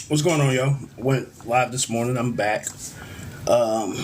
What's going on, y'all? Went live this morning. I'm back. Um,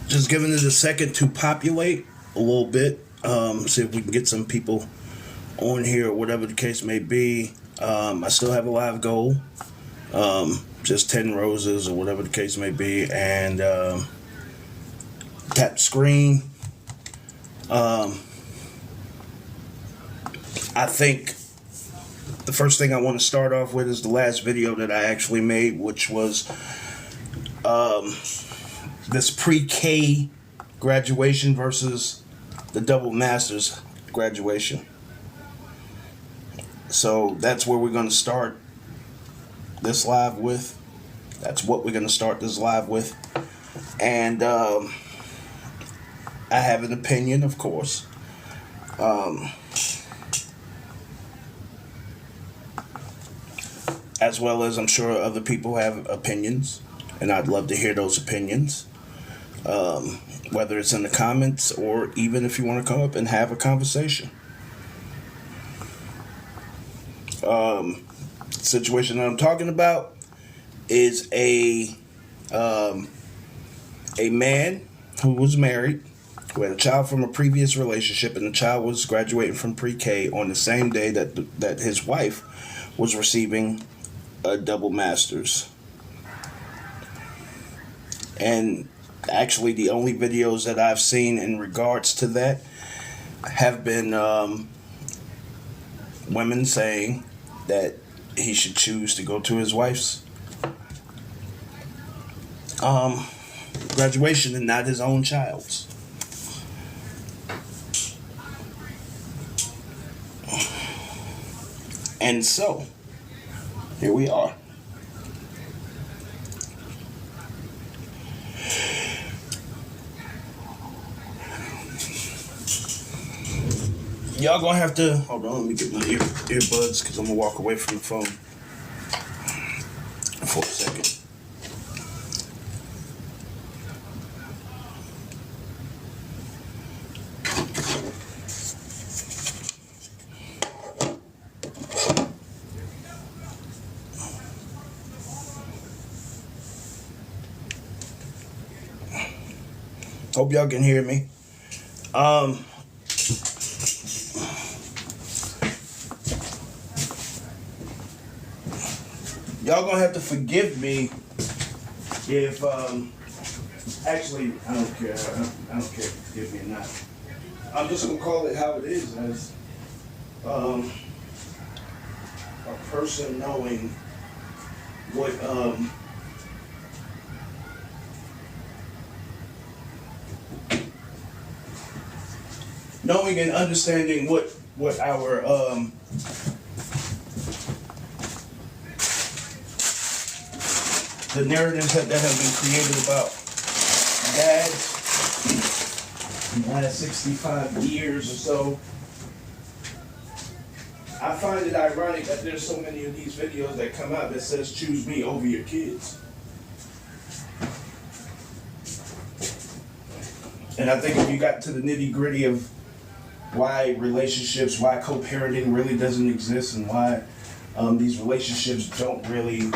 just giving it a second to populate a little bit. See if we can get some people on here or whatever the case may be. I still have a live goal. Just 10 roses or whatever the case may be. And tap the screen. I think the first thing I want to start off with is the last video that I actually made, which was this pre-K graduation versus the double masters graduation. So that's where we're going to start this live with. That's what we're going to start this live with. And I have an opinion, of course. As well as I'm sure other people have opinions, and I'd love to hear those opinions. Whether it's in the comments or even if you want to come up and have a conversation. Situation that I'm talking about is a man who was married, who had a child from a previous relationship, and the child was graduating from pre-K on the same day that his wife was receiving a double master's. And actually, the only videos that I've seen in regards to that have been women saying that he should choose to go to his wife's graduation and not his own child's. And so, here we are. Y'all gonna have to hold on. Let me get my earbuds because I'm gonna walk away from the phone for a second. Hope y'all can hear me. Y'all gonna have to forgive me if, actually, I don't care. I don't care if you forgive me or not. I'm just gonna call it how it is, as a person knowing what, knowing and understanding what our, the narratives that have been created about dads in the last 65 years or so. I find it ironic that there's so many of these videos that come out that says choose me over your kids. And I think if you got to the nitty gritty of why relationships, why co-parenting really doesn't exist, and why these relationships don't really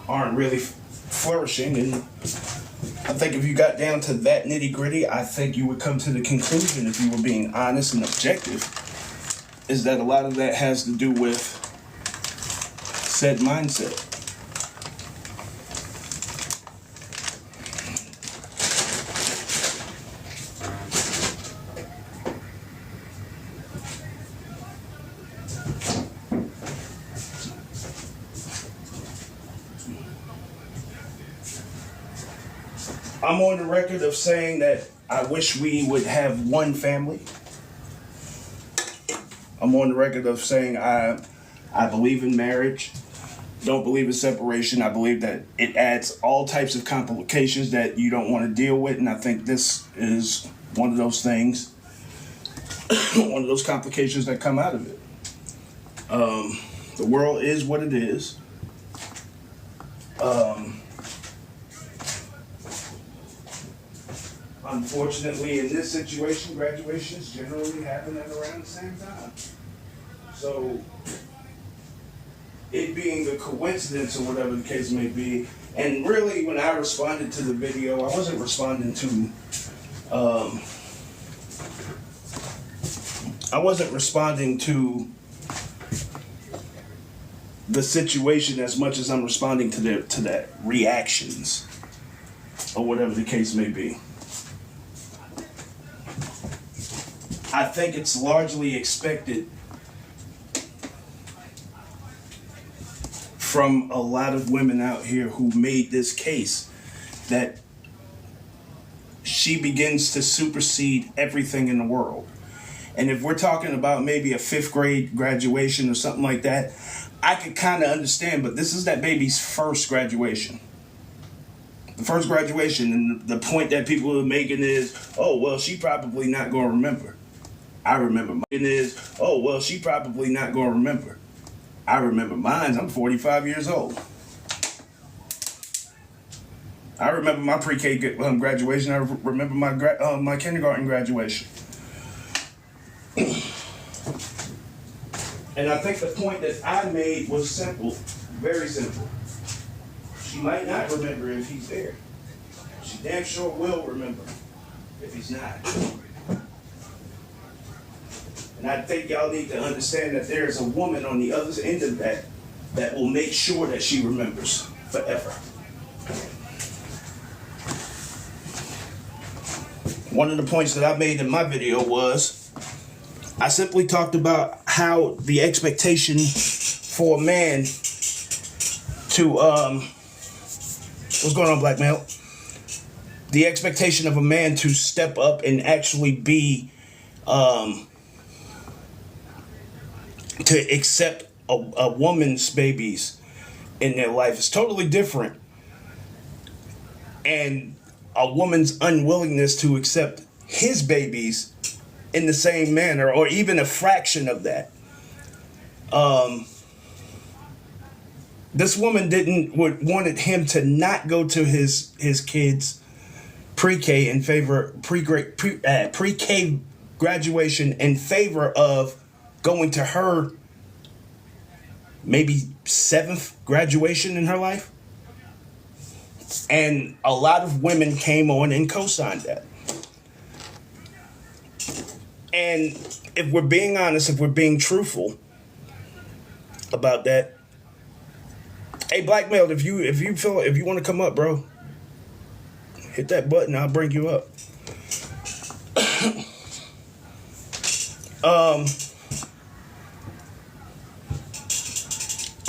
aren't really flourishing. And I think if you got down to that nitty gritty, I think you would come to the conclusion, if you were being honest and objective, is that a lot of that has to do with said mindset. I'm on the record of saying that I wish we would have one family. I'm on the record of saying I believe in marriage, don't believe in separation. I believe that it adds all types of complications that you don't want to deal with, and I think this is one of those things, one of those complications that come out of it. The world is what it is. Unfortunately, in this situation, graduations generally happen at around the same time. So, it being a coincidence or whatever the case may be, and really when I responded to the video, I wasn't responding to, the situation as much as I'm responding to the reactions or whatever the case may be. I think it's largely expected from a lot of women out here who made this case that she begins to supersede everything in the world. And if we're talking about maybe a 5th grade graduation or something like that, I could kind of understand, but this is that baby's first graduation. The first graduation, and the point that people are making is, oh, well, she probably not going to remember. I remember mine is, oh, well, she probably not going to remember. I remember mine. I'm 45 years old. I remember my pre-K graduation. I remember my my kindergarten graduation. And I think the point that I made was simple, very simple. She might not remember if he's there. She damn sure will remember if he's not. And I think y'all need to understand that there is a woman on the other end of that that will make sure that she remembers forever. One of the points that I made in my video was, I simply talked about how the expectation for a man to, what's going on, Black Male? The expectation of a man to step up and actually be, to accept a woman's babies in their life is totally different. And a woman's unwillingness to accept his babies in the same manner, or even a fraction of that. This woman wanted him to not go to his kids' pre-K in favor pre-K graduation in favor of going to her maybe 7th graduation in her life. And a lot of women came on and co-signed that. And if we're being honest, if we're being truthful about that, hey, Black Male, if you want to come up, bro, hit that button. I'll bring you up.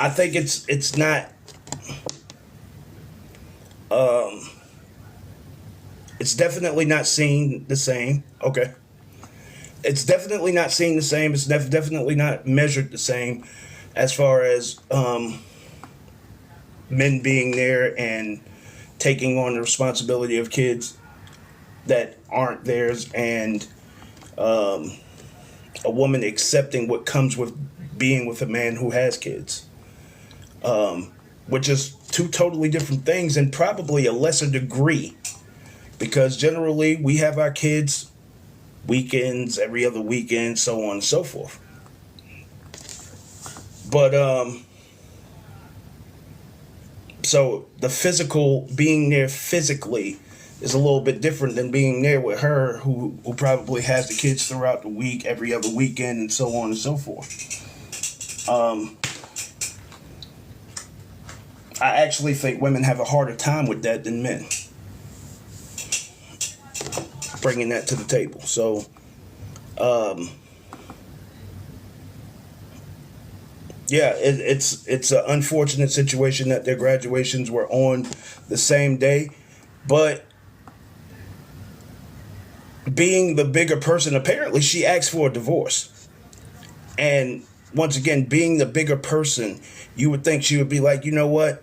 I think it's not. It's definitely not seen the same. Okay. It's definitely not seen the same. It's definitely not measured the same as far as men being there and taking on the responsibility of kids that aren't theirs, and a woman accepting what comes with being with a man who has kids, which is two totally different things, and probably a lesser degree because generally we have our kids weekends, every other weekend, so on and so forth. But so the physical, being there physically, is a little bit different than being there with her, who probably has the kids throughout the week, every other weekend, and so on and so forth. I actually think women have a harder time with that than men, bringing that to the table. So, yeah, it's an unfortunate situation that their graduations were on the same day, but being the bigger person, apparently she asked for a divorce. And once again, being the bigger person, you would think she would be like, you know what?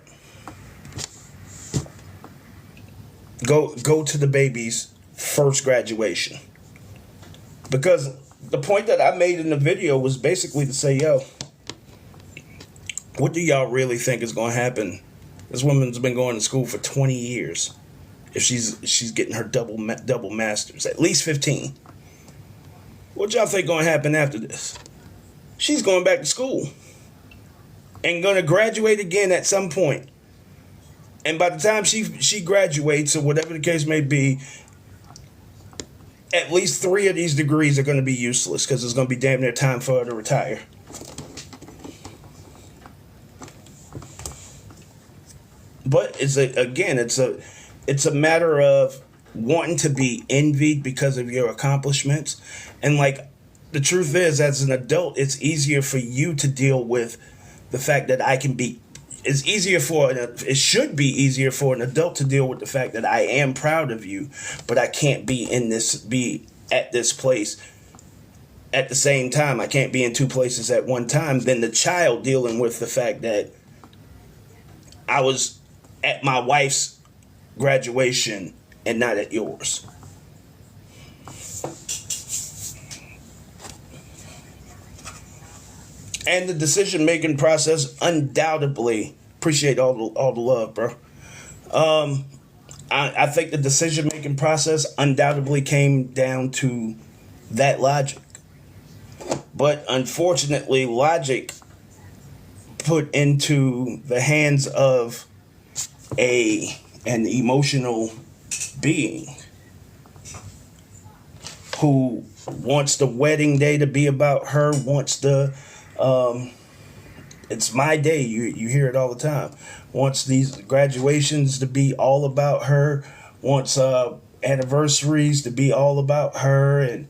Go to the baby's first graduation. Because the point that I made in the video was basically to say, yo, what do y'all really think is going to happen? This woman's been going to school for 20 years. If she's getting her double masters, at least 15. What y'all think going to happen after this? She's going back to school and going to graduate again at some point. And by the time she graduates, or whatever the case may be, at least 3 of these degrees are going to be useless, because it's going to be damn near time for her to retire. But it's a matter of wanting to be envied because of your accomplishments. And like, the truth is, as an adult, it's easier for you to deal with the fact that it should be easier for an adult to deal with the fact that I am proud of you, but I can't be at this place at the same time. I can't be in 2 places at one time, than the child dealing with the fact that I was at my wife's graduation and not at yours. And the decision-making process, undoubtedly, appreciate all the love, bro. I think the decision-making process undoubtedly came down to that logic. But unfortunately, logic put into the hands of an emotional being who wants the wedding day to be about her, wants the it's my day, you hear it all the time, wants these graduations to be all about her, wants anniversaries to be all about her, and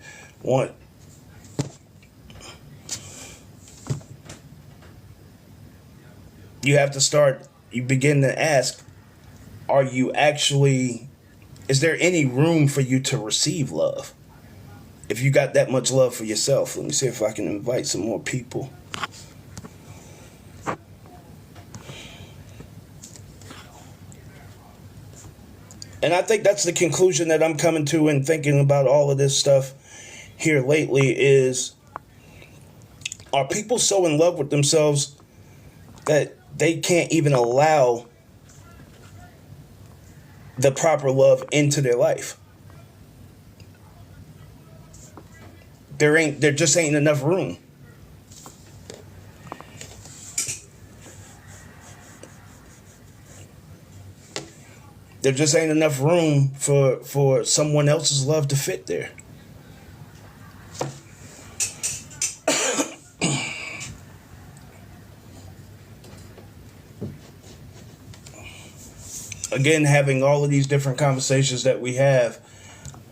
you begin to ask, is there any room for you to receive love? If you got that much love for yourself. Let me see if I can invite some more people. And I think that's the conclusion that I'm coming to in thinking about all of this stuff here lately is, are people so in love with themselves that they can't even allow the proper love into their life? There just ain't enough room. There just ain't enough room for someone else's love to fit there. Again, having all of these different conversations that we have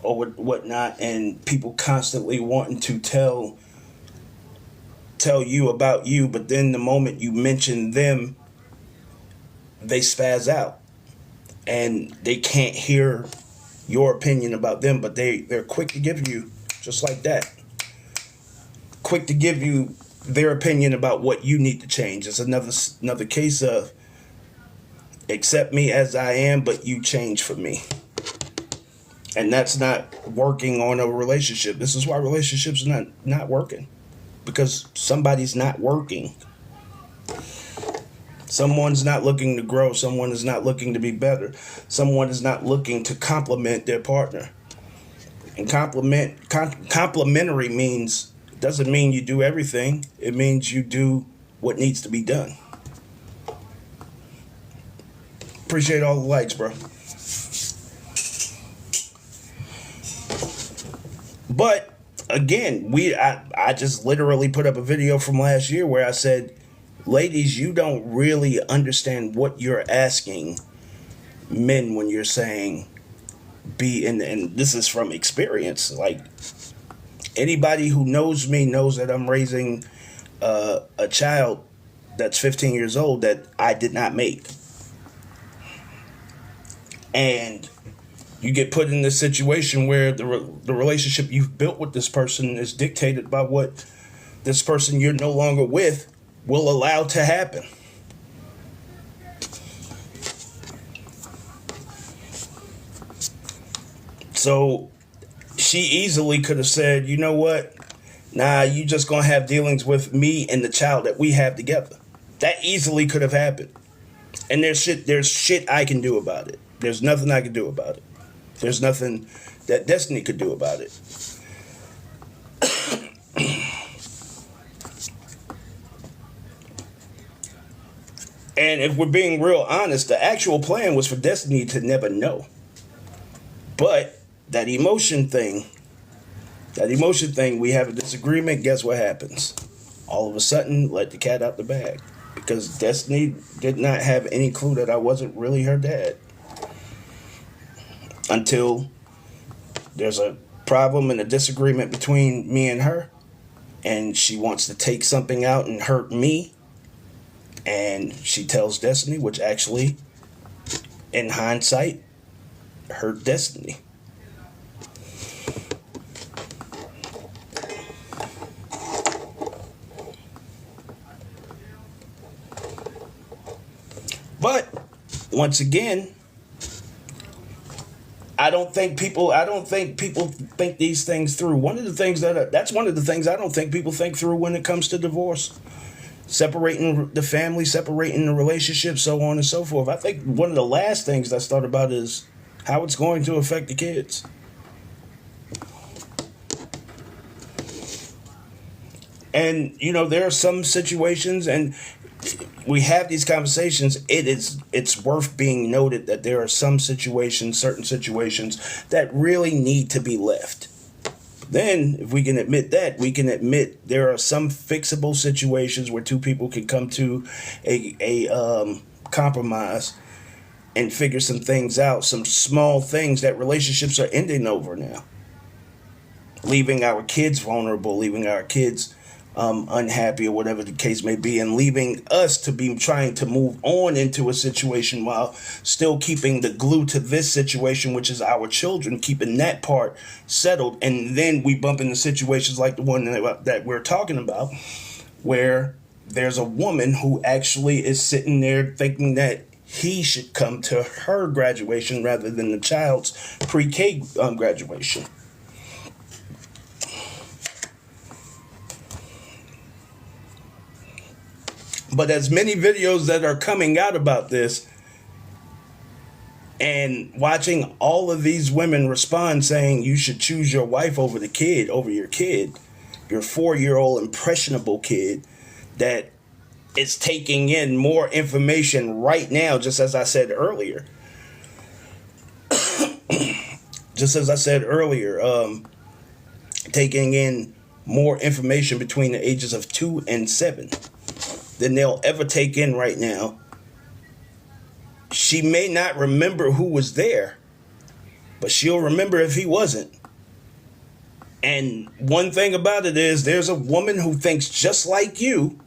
or whatnot, and people constantly wanting to tell you about you, but then the moment you mention them, they spaz out and they can't hear your opinion about them, but they're quick to give you, just like that, quick to give you their opinion about what you need to change. It's another case of accept me as I am, but you change for me. And that's not working on a relationship. This is why relationships are not working. Because somebody's not working. Someone's not looking to grow. Someone is not looking to be better. Someone is not looking to complement their partner. And complementary means, doesn't mean you do everything. It means you do what needs to be done. Appreciate all the likes, bro. But again, I just literally put up a video from last year where I said, ladies, you don't really understand what you're asking men when you're saying and this is from experience. Like, anybody who knows me knows that I'm raising a child that's 15 years old that I did not make. And you get put in this situation where the relationship you've built with this person is dictated by what this person you're no longer with will allow to happen. So she easily could have said, you know what? Nah, you just gonna have dealings with me and the child that we have together. That easily could have happened. And there's shit I can do about it. There's nothing I can do about it. There's nothing that Destiny could do about it. And if we're being real honest, the actual plan was for Destiny to never know. But that emotion thing, we have a disagreement, guess what happens? All of a sudden, let the cat out the bag. Because Destiny did not have any clue that I wasn't really her dad. Until there's a problem and a disagreement between me and her, and she wants to take something out and hurt me, and she tells Destiny, which actually, in hindsight, hurt Destiny. But once again, I don't think people think these things through. That's one of the things I don't think people think through when it comes to divorce. Separating the family, separating the relationship, so on and so forth. I think one of the last things that's thought about is how it's going to affect the kids. And, there are some situations, and we have these conversations. It's worth being noted that there are some situations, certain situations, that really need to be left. Then, if we can admit that, we can admit there are some fixable situations where two people can come to a compromise and figure some things out, some small things that relationships are ending over now. Leaving our kids vulnerable, leaving our kids unhappy, or whatever the case may be, and leaving us to be trying to move on into a situation while still keeping the glue to this situation, which is our children, keeping that part settled. And then we bump into situations like the one that we're talking about, where there's a woman who actually is sitting there thinking that he should come to her graduation rather than the child's pre-K graduation. But as many videos that are coming out about this, and watching all of these women respond saying you should choose your wife over your kid, your 4-year-old impressionable kid that is taking in more information right now, just as I said earlier. Taking in more information between the ages of 2 and 7 than they'll ever take in right now. She may not remember who was there, but she'll remember if he wasn't. And one thing about it is there's a woman who thinks just like you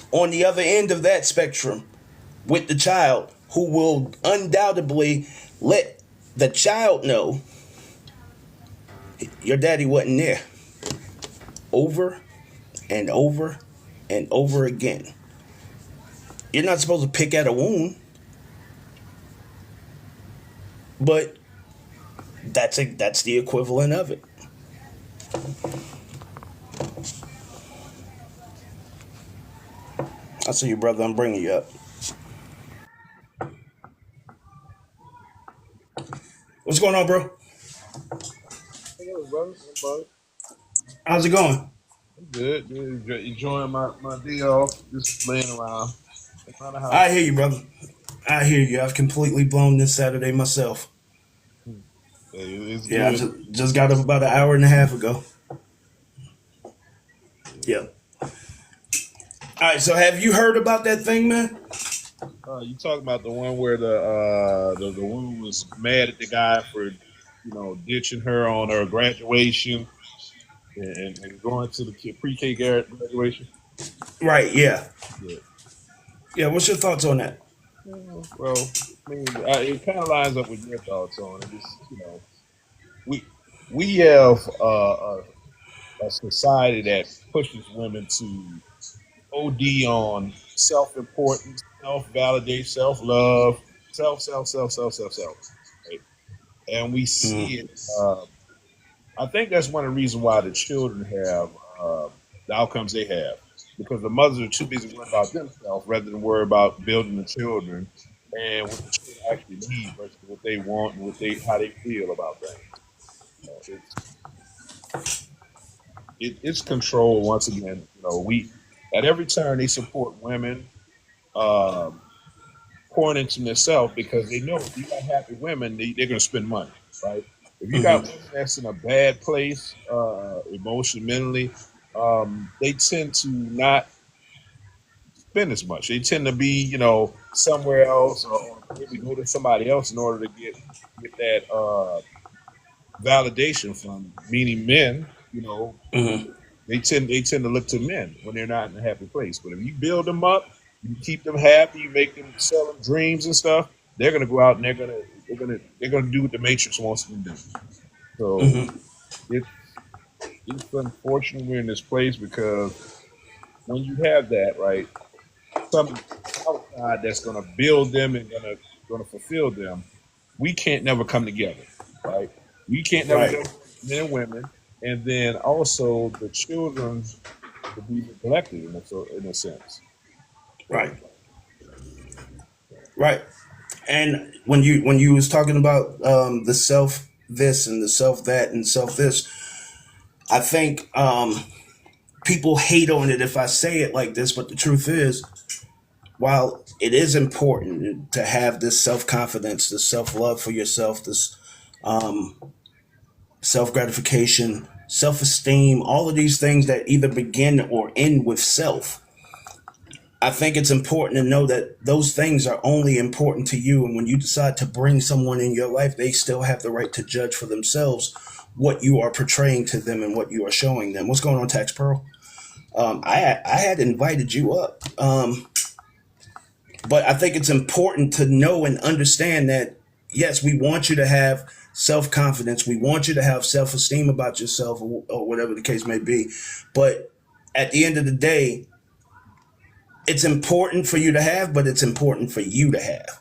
on the other end of that spectrum with the child, who will undoubtedly let the child know your daddy wasn't there, over and over and over again. You're not supposed to pick at a wound, but that's the equivalent of it. I see you, brother. I'm bringing you up. What's going on, bro? Hello, brother. Hello, brother. How's it going? I'm good. Enjoying my day off. Just laying around the house. I hear you, brother. I hear you. I've completely blown this Saturday myself. Hmm. Hey, it's Yeah, I good. just got up about an hour and a half ago. Yeah. All right. So have you heard about that thing, man? You talking about the one where the woman was mad at the guy for ditching her on her graduation and going to the pre-K graduation. Right. Yeah. Yeah. Yeah. What's your thoughts on that? Well, I mean, it kind of lines up with your thoughts on it. It's we we have a society that pushes women to OD on self importance, self validate, self love, self. Right? And we Mm, see it. I think that's one of the reasons why the children have the outcomes they have because the mothers are too busy worrying about themselves rather than worry about building the children and what the children actually need versus what they want and what they how they feel about things. It's it's control once again. We at every turn they support women. Um, pouring into themselves because they know if you got happy women, they're going to spend money, right? If you got women that's in a bad place, emotionally, mentally, they tend to not spend as much. They tend to be, somewhere else or maybe go to somebody else in order to get that validation from, meaning men. mm-hmm. They tend to look to men when they're not in a happy place. But if you build them up, you keep them happy, you make them sell them dreams and stuff, they're gonna go out and they're gonna do what the Matrix wants them to do. So Mm-hmm. it's it's unfortunate we're in this place because when you have that, right, something outside that's gonna build them and gonna fulfill them, we can't never come together, right? We can't never Right. come men and women, and then also the children to be neglected in a sense. Right. Right. And when you was talking about the self this and the self that and self this, I think people hate on it if I say it like this, but the truth is, while it is important to have this self confidence, this self love for yourself, this self gratification, self esteem, all of these things that either begin or end with self. I think it's important to know that those things are only important to you. And when you decide to bring someone in your life, they still have the right to judge for themselves what you are portraying to them and what you are showing them. What's going on, Tax Pearl? I had invited you up. But I think it's important to know and understand that, yes, we want you to have self confidence. We want you to have self esteem about yourself or whatever the case may be. But at the end of the day, it's important for you to have, but it's important for you to have.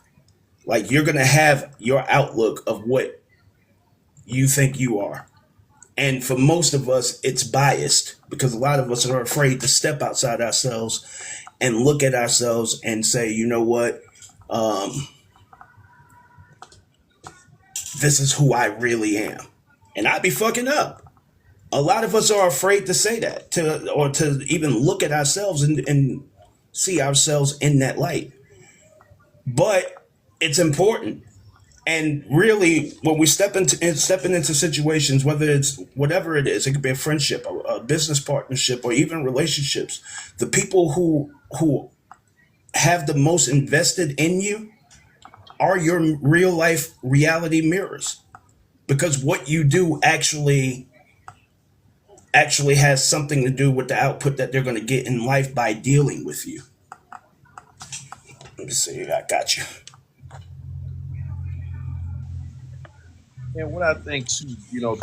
Like you're going to have your outlook of what you think you are. And for most of us, it's biased because a lot of us are afraid to step outside ourselves and look at ourselves and say, you know what? Um, this is who I really am. And I'd be fucking up. A lot of us are afraid to say that, to even look at ourselves and see ourselves in that light. But it's important. And really, when we stepping into situations, whether it's whatever it is, it could be a friendship, a business partnership, or even relationships, the people who have the most invested in you are your real life reality mirrors because what you do actually has something to do with the output that they're going to get in life by dealing with you. Let me see. I got you. And what I think too,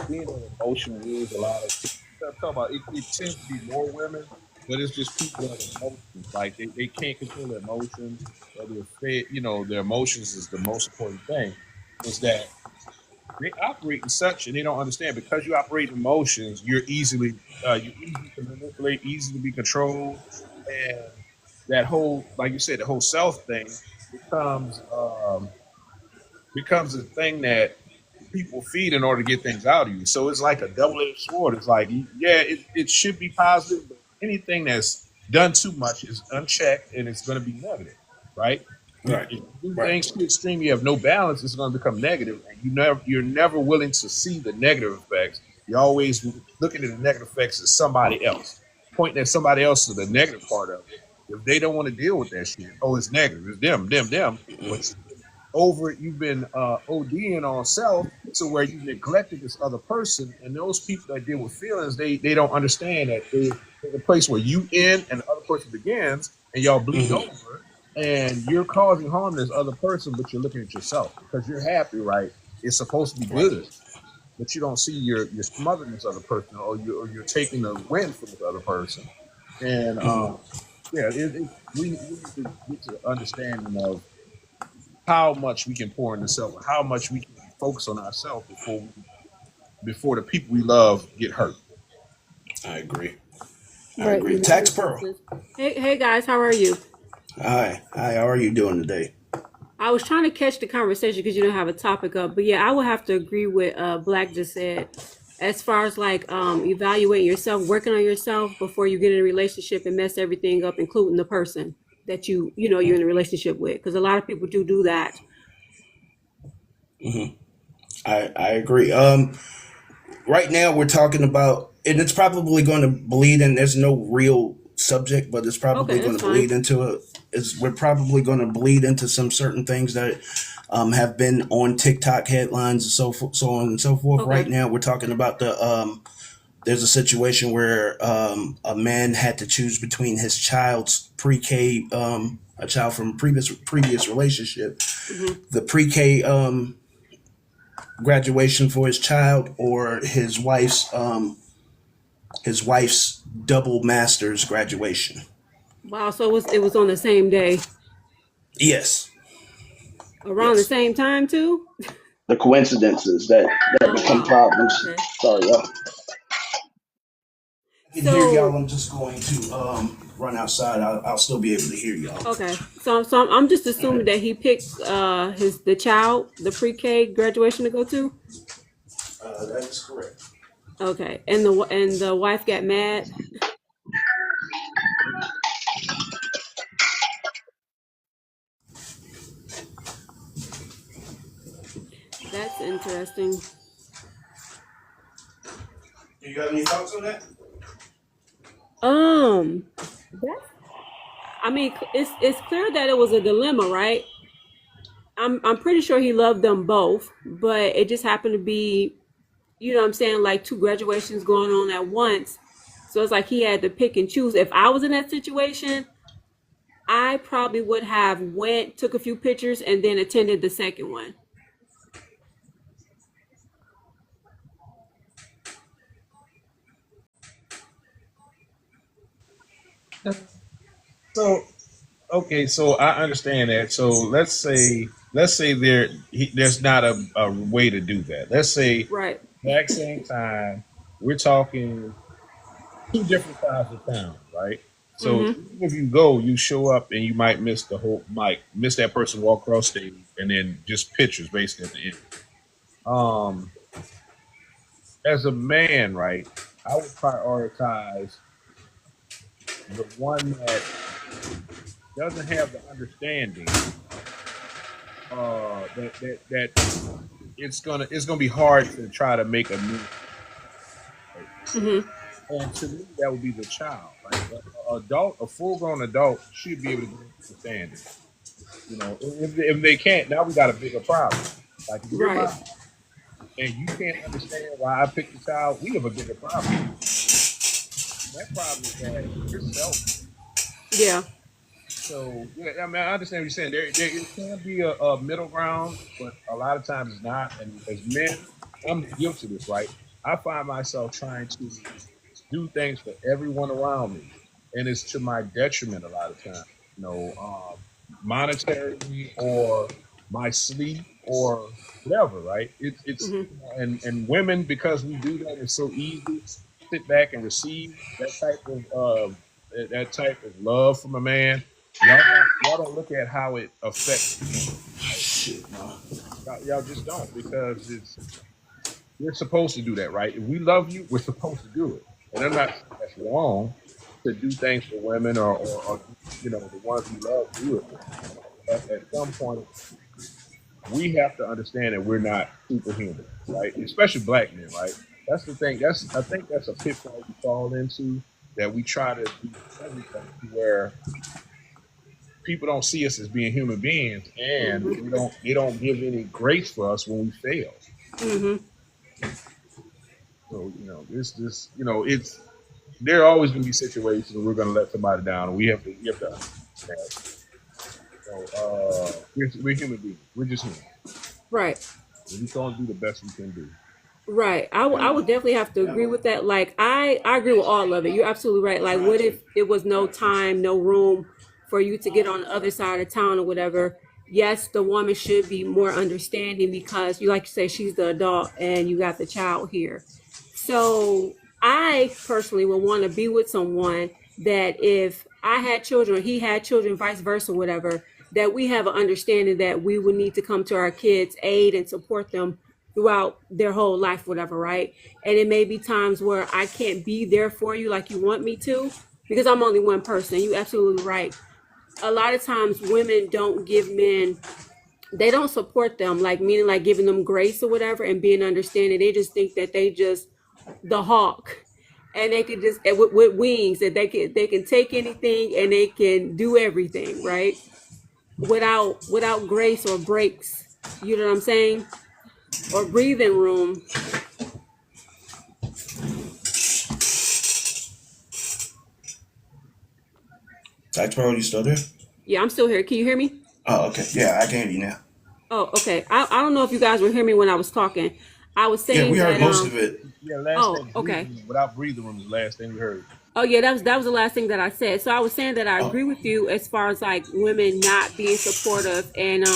being an emotional is a lot of I'm talking about it tends to be more women, but it's just people that have emotions. Like they can't control their emotions or their emotions is the most important thing. Is that they operate in such and they don't understand because you operate in emotions, you're easy to manipulate, easy to be controlled, and that whole, like you said, the whole self thing becomes becomes a thing that people feed in order to get things out of you. So it's like a double-edged sword. It's like, yeah, it should be positive, but anything that's done too much is unchecked and it's going to be negative, right? If Right. you do Right. things too extreme, you have no balance. It's going to become negative, and you're never willing to see the negative effects. You're always looking at the negative effects as somebody else, pointing at somebody else to the negative part of it. If they don't want to deal with that shit, oh, it's negative. It's them. But over it, you've been ODing on self, so where you neglected this other person, and those people that deal with feelings, they don't understand that there's a place where you end and the other person begins, and y'all bleed Mm-hmm. over, and you're causing harm to this other person, but you're looking at yourself because you're happy, right? It's supposed to be Right. good, but you don't see you're smothering this other person, or you're taking the win from this other person, and Mm-hmm. yeah, we need to get to the understanding of how much we can pour into self, how much we can focus on ourselves before the people we love get hurt. I agree. I Right, agree. you know Tax the Pearl. difference. Hey guys, how are you? Hi. Hi. How are you doing today? I was trying to catch the conversation because you don't have a topic up, but yeah, I would have to agree with Black just said, as far as like evaluating yourself, working on yourself before you get in a relationship and mess everything up, including the person that you know you're in a relationship with, because a lot of people do that. Mm-hmm. I agree. Right now we're talking about, and it's probably going to bleed in. There's no real subject, but it's probably Okay, going that's to fine. bleed into a. Is we're probably going to bleed into some certain things that have been on TikTok headlines and so on and so forth. Right Okay. now, we're talking about the. There's a situation where a man had to choose between his child's pre-K, a child from previous relationship, Hmm. the pre-K graduation for his child, or his wife's double master's graduation. Wow. So it was on the same day, Yes, around the yes. same time too. The coincidences that Oh become wow. problems. Okay. Sorry, y'all. I can hear y'all. So I'm just going to run outside. I'll still be able to hear y'all. okay, so I'm just All right. assuming that he picked the child, the pre-K graduation to go to. That is correct. Okay, and the wife got mad. That's interesting. You got any thoughts on that? That's. I mean, it's clear that it was a dilemma, right? I'm pretty sure he loved them both, but it just happened to be, you know what I'm saying, like two graduations going on at once. So it's like he had to pick and choose. If I was in that situation, I probably would have went, took a few pictures, and then attended the second one. So okay, so I understand that. So let's say there's not a way to do that. Let's say Right. exact same time we're talking two different sides of town, right? So Mm-hmm. even if you go, you show up and you might miss that person walk across stage, and then just pictures basically at the end. Um, as a man, right, I would prioritize the one that doesn't have the understanding that it's gonna be hard to try to make a new, right? Mm-hmm. And to me, that would be the child. Like a full grown adult should be able to understand it. You know, if they can't, now we got a bigger problem. Like if you're Right. mom and you can't understand why I picked the child, we have a bigger problem. That problem is that you're selfish. Yeah. So yeah, I mean, I understand what you're saying. There it can be a middle ground, but a lot of times it's not. And as men, I'm guilty of this, right? I find myself trying to do things for everyone around me, and it's to my detriment a lot of times. You know, monetarily or my sleep or whatever. Right? It's Mm-hmm. and women, because we do that, it's so easy. Sit back and receive that type of love from a man. Y'all don't look at how it affects the woman, right? Shit, no. Y'all just don't, because we're supposed to do that, right? If we love you, we're supposed to do it. And I'm not saying that's wrong to do things for women, or the ones we love do it for. But at some point, we have to understand that we're not superhuman, right? Especially black men, right? That's the thing. I think that's a pitfall we fall into, that we try to do everything to where people don't see us as being human beings, and they don't give any grace for us when we fail. Hmm. So it's there are always going to be situations where we're going to let somebody down, and we have to understand. So we're human beings. We're just human. Right. We just going to do the best we can do. Right. I would definitely have to agree with that. Like I agree with all of it. You're absolutely right. Like what if it was no time, no room for you to get on the other side of town or whatever? Yes, the woman should be more understanding because you like you say she's the adult and you got the child here. So I personally would want to be with someone that if I had children, or he had children, vice versa, whatever, that we have an understanding that we would need to come to our kids' aid and support them throughout their whole life, whatever, right? And it may be times where I can't be there for you like you want me to because I'm only one person. You absolutely right. A lot of times women don't give men, they don't support them, like meaning like giving them grace or whatever and being understanding. They just think that they just the hawk and they can just with wings that they can take anything and they can do everything, right? Without grace or breaks. You know what I'm saying? Or breathing room. Tax Pro, you still there? Yeah, I'm still here. Can you hear me? Oh, okay. Yeah, I can hear you now. Oh, okay. I don't know if you guys were hearing me when I was talking. I was Yeah, saying we heard that most of it. Yeah, last oh, thing, okay. without breathing room is the last thing we heard. Oh yeah, that was the last thing that I said. So I was saying that I Oh, agree with you as far as like women not being supportive and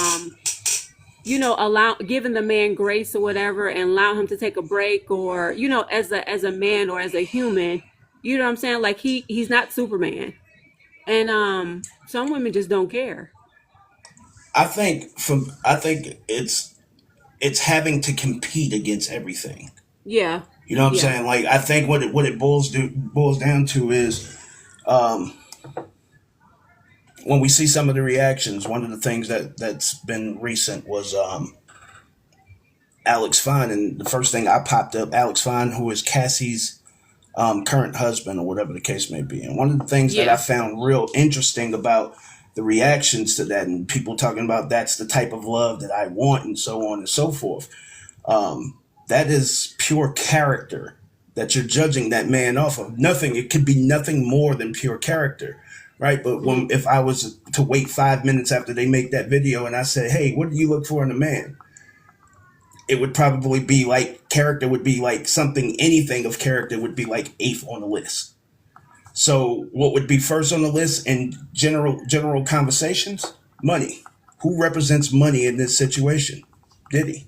allow giving the man grace or whatever and allow him to take a break or as a man or as a human, you know what I'm saying? Like he's not Superman. And some women just don't care. I think it's having to compete against everything. Yeah. You know what I'm Yeah. saying? Like I think what it boils down to is um, when we see some of the reactions. One of the things that's been recent was Alex Fine, and the first thing I popped up, Alex Fine, who is Cassie's current husband or whatever the case may be. And one of the things that I Yeah. found real interesting about the reactions to that and people talking about that's the type of love that I want and so on and so forth. That is pure character that you're judging that man off of. Nothing, it could be nothing more than pure character. Right. But Hmm. if I was to wait 5 minutes after they make that video and I said, hey, what do you look for in a man? It would probably be like character would be like something, anything of character would be like eighth on the list. So what would be first on the list in general conversations? Money. Who represents money in this situation? Diddy.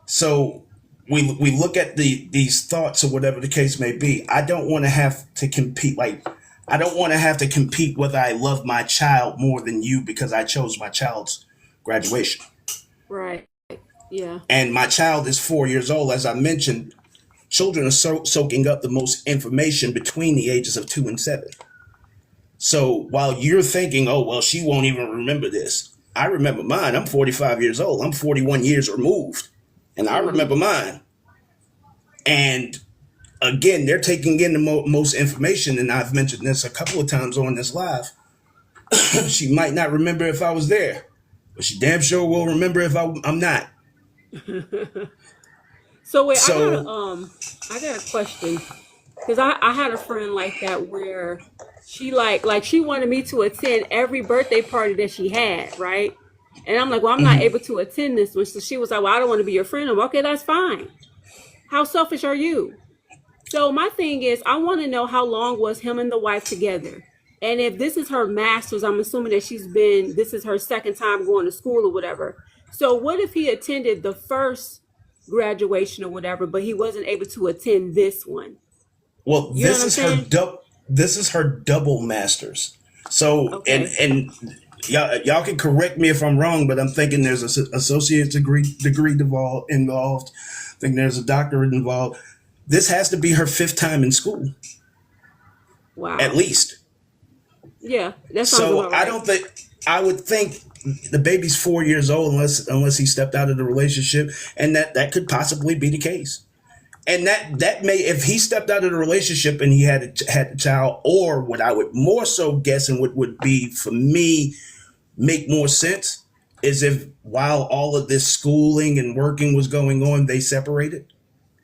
So we look at these thoughts or whatever the case may be. I don't want to have to compete. Like I don't want to have to compete whether I love my child more than you because I chose my child's graduation. Right. Yeah. And my child is 4 years old. As I mentioned, children are soaking up the most information between the ages of 2 and 7. So while you're thinking, oh, well, she won't even remember this, I remember mine. I'm 45 years old. I'm 41 years removed. And I Hmm. remember mine. And again, they're taking in the most information. And I've mentioned this a couple of times on this live. She might not remember if I was there, but she damn sure will remember if I'm not. So wait, So, I got a question because I had a friend like that where she like she wanted me to attend every birthday party that she had, right? And I'm like, well, I'm not mhm. able to attend this one. So she was like, well, I don't want to be your friend. I'm like, okay, that's fine. How selfish are you? So my thing is, I want to know how long was him and the wife together, and if this is her master's, I'm assuming that this is her second time going to school or whatever. So what if he attended the first graduation or whatever, but he wasn't able to attend this one? Well, You know what I'm saying? this is her double masters. So Okay. and y'all can correct me if I'm wrong, but I'm thinking there's a associate's degree involved. I think there's a doctorate involved. This has to be her fifth time in school, at Wow. least. Yeah, that sounds So about right. I would think the baby's 4 years old unless he stepped out of the relationship, and that could possibly be the case. And that may, if he stepped out of the relationship and he had a child, or what I would more so guess and what would be for me make more sense is if while all of this schooling and working was going on, they separated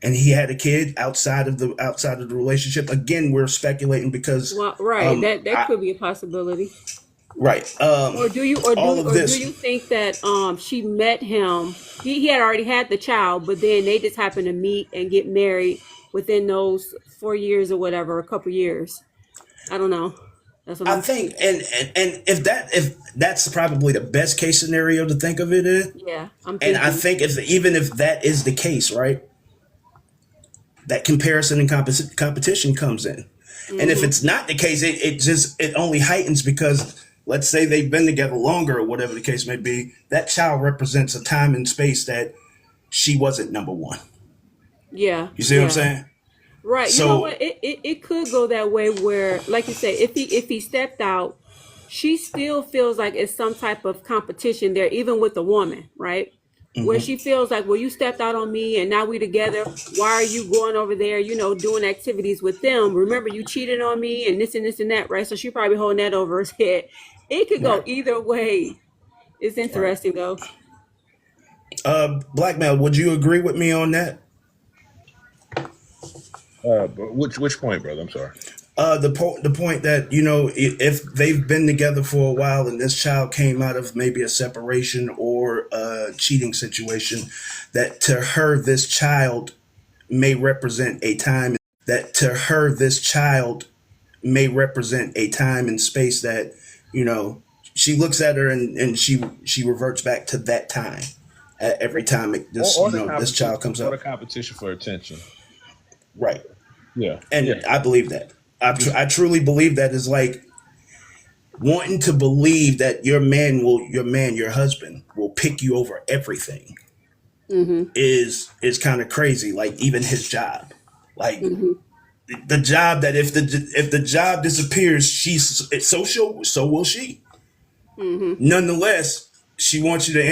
and he had a kid outside of the relationship. Again, we're speculating because Well, right. um That I, could be a possibility. right all of Or do this. you think that she met him? He had already had the child, but then they just happened to meet and get married within those 4 years or whatever, a couple years. I don't know. That's what I I'm. think, and if that's probably the best case scenario to think of it in, Yeah, I'm and I thinking. think if even if that is the case, right, that comparison and competition comes in. And if Mm-hmm. it's not the case, it only heightens because let's say they've been together longer or whatever the case may be. That child represents a time and space that she wasn't number one. Yeah, You see what I'm yeah. saying? Right. You know So what? It could go that way where, like you say, if he stepped out, she still feels like it's some type of competition there, even with the woman, right? Where she feels like, well, you stepped out on me and now we together. Why are you going over there, doing activities with them? Remember, you cheated on me and this and that, right? So she probably holding that over his head. It could go right, either way. It's right. interesting though. Blackmail, would you agree with me on that? But which point, brother? I'm sorry. The point that if they've been together for a while and this child came out of maybe a separation or a cheating situation, that to her this child may represent a time that to her this child may represent a time and space that you know she looks at her and she reverts back to that time at every time Or the this child competition, comes or the up, competition for attention. right. Yeah, yeah. And I believe that. I truly believe that is like wanting to believe that your husband will pick you over everything Mm-hmm. is kind of crazy. Like even his job, like Mm-hmm. the job that if the job disappears, so will she. Mm-hmm. Nonetheless, she wants you to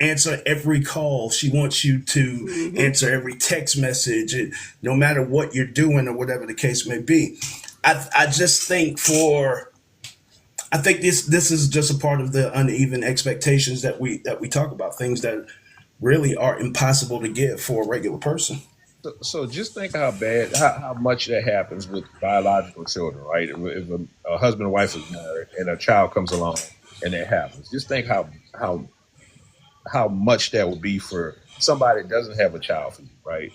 answer every call. She wants you to Mm-hmm. answer every text message, and no matter what you're doing or whatever the case may be. I just think I think this is just a part of the uneven expectations that we talk about, things that really are impossible to give for a regular person. So just think how much that happens with biological children, right? If a husband and wife is married and a child comes along and that happens, just think how much that would be for somebody that doesn't have a child for you, right?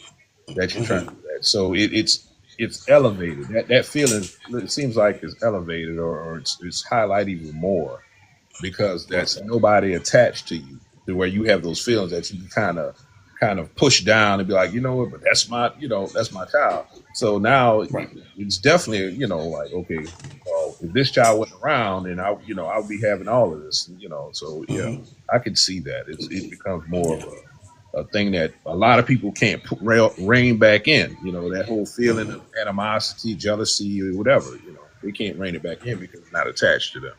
That you're trying to Hmm. do that. So it's elevated. That feeling, it seems like it's elevated, or it's highlighted even more because Right, that's nobody attached to you, to where you have those feelings that you kind of push down and be like, you know what, but that's my child. So now right. it's definitely, like, okay, well, if this child wasn't around, then I'll be having all of this, so yeah, Hmm. I can see that it becomes more Yeah. of a thing that a lot of people can't rein back in, that whole feeling of animosity, jealousy, or whatever, they can't rein it back in because it's not attached to them.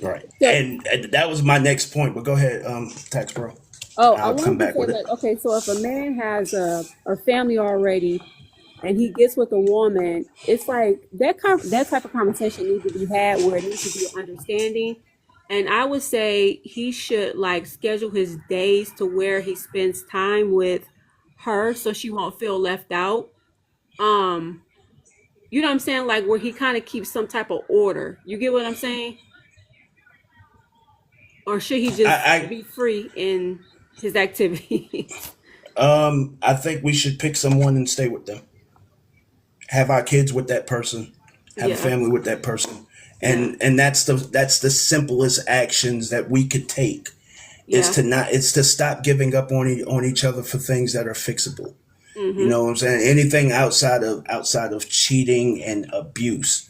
Right. So, And that was my next point. But go ahead, Tax Bro. oh, I I'll come wanted to back say with that. it. Okay, so if a man has a family already and he gets with a woman, it's like that type of conversation needs to be had where it needs to be understanding. And I would say he should like schedule his days to where he spends time with her so she won't feel left out. Um, you know what I'm saying? Like where he kind of keeps some type of order. You get what I'm saying? Or should he just I, be free in his activities? I think we should pick someone and stay with them. Have our kids with that person. Have a Yeah, family with that person. yeah, And that's the simplest actions that we could take is yeah. to stop giving up on each other for things that are fixable. You Mm-hmm. know what I'm saying? Anything outside of cheating and abuse,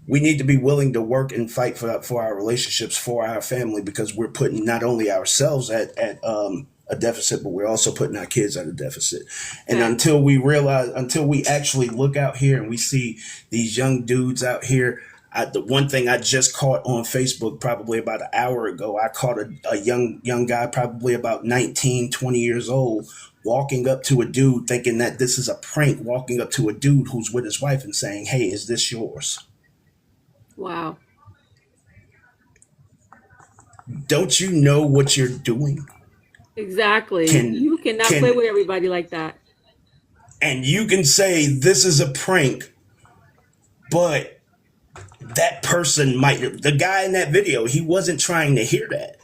we need to be willing to work and fight for our relationships, for our family, because we're putting not only ourselves at a deficit, but we're also putting our kids at a deficit. And Facts. until we actually look out here and we see these young dudes out here. The one thing I just caught on Facebook probably about an hour ago, I caught a young guy, probably about 19, 20 years old, walking up to a dude thinking that this is a prank, walking up to a dude who's with his wife and saying, "Hey, is this yours?" Wow. Don't you know what you're doing? Exactly. Can You cannot play can with everybody like that. and you can say this is a prank, but that person might, the guy in that video, he wasn't trying to hear that,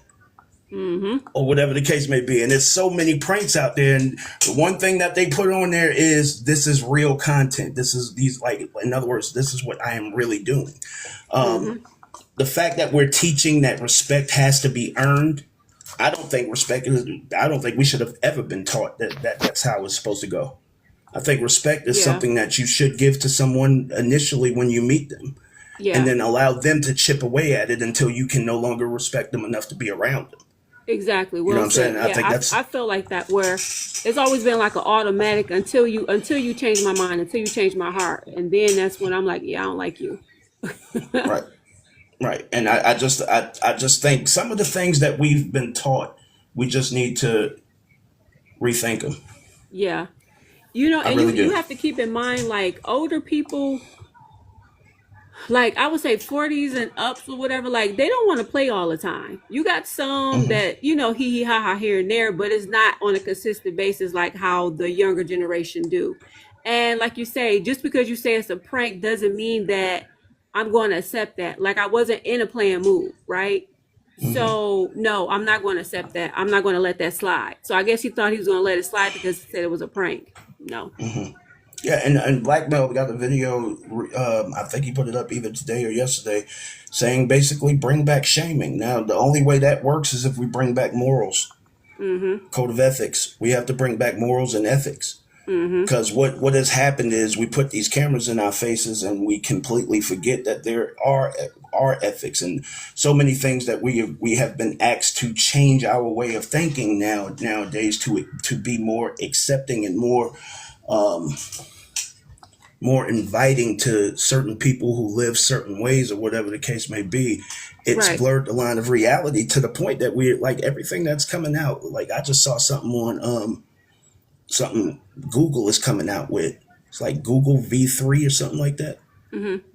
Mm-hmm. or whatever the case may be. And there's so many pranks out there. And the one thing that they put on there is this is real content. This is these, like, in other words, this is what I am really doing. Um, Mm-hmm. the fact that we're teaching that respect has to be earned. I don't think we should have ever been taught that's how it's supposed to go. I think respect is Yeah. something that you should give to someone initially when you meet them, and Yeah. then allow them to chip away at it until you can no longer respect them enough to be around them. Exactly. You know what Well I'm saying? said. I think Yeah, that's I feel like that where it's always been like an automatic until you change my mind, until you change my heart. And then that's when I'm like, yeah, I don't like you. right, right. And I just think some of the things that we've been taught, we just need to rethink them. Yeah. You know, I and really you do. have to keep in mind like older people, like I would say 40s and ups or whatever, like they don't want to play all the time. You got some Hmm. that, hee hee ha ha here and there, but it's not on a consistent basis like how the younger generation do. And like you say, just because you say it's a prank doesn't mean that I'm going to accept that. Like I wasn't in a playing mood, right? Hmm. So no, I'm not going to accept that. I'm not going to let that slide. So I guess he thought he was going to let it slide because he said it was a prank. No. Hmm. Yeah, and Black Belt got a video. I think he put it up either today or yesterday, saying basically bring back shaming. Now, the only way that works is if we bring back morals, Mm-hmm. code of ethics. We have to bring back morals and ethics. Mm-hmm. Because what has happened is we put these cameras in our faces and we completely forget that there are ethics and so many things that we have been asked to change our way of thinking nowadays to be more accepting and um, more inviting to certain people who live certain ways or whatever the case may be. It's Right. blurred the line of reality to the point that we like everything that's coming out. Like I just saw something on something Google is coming out with. It's like Google V3 or something like that. Mm-hmm.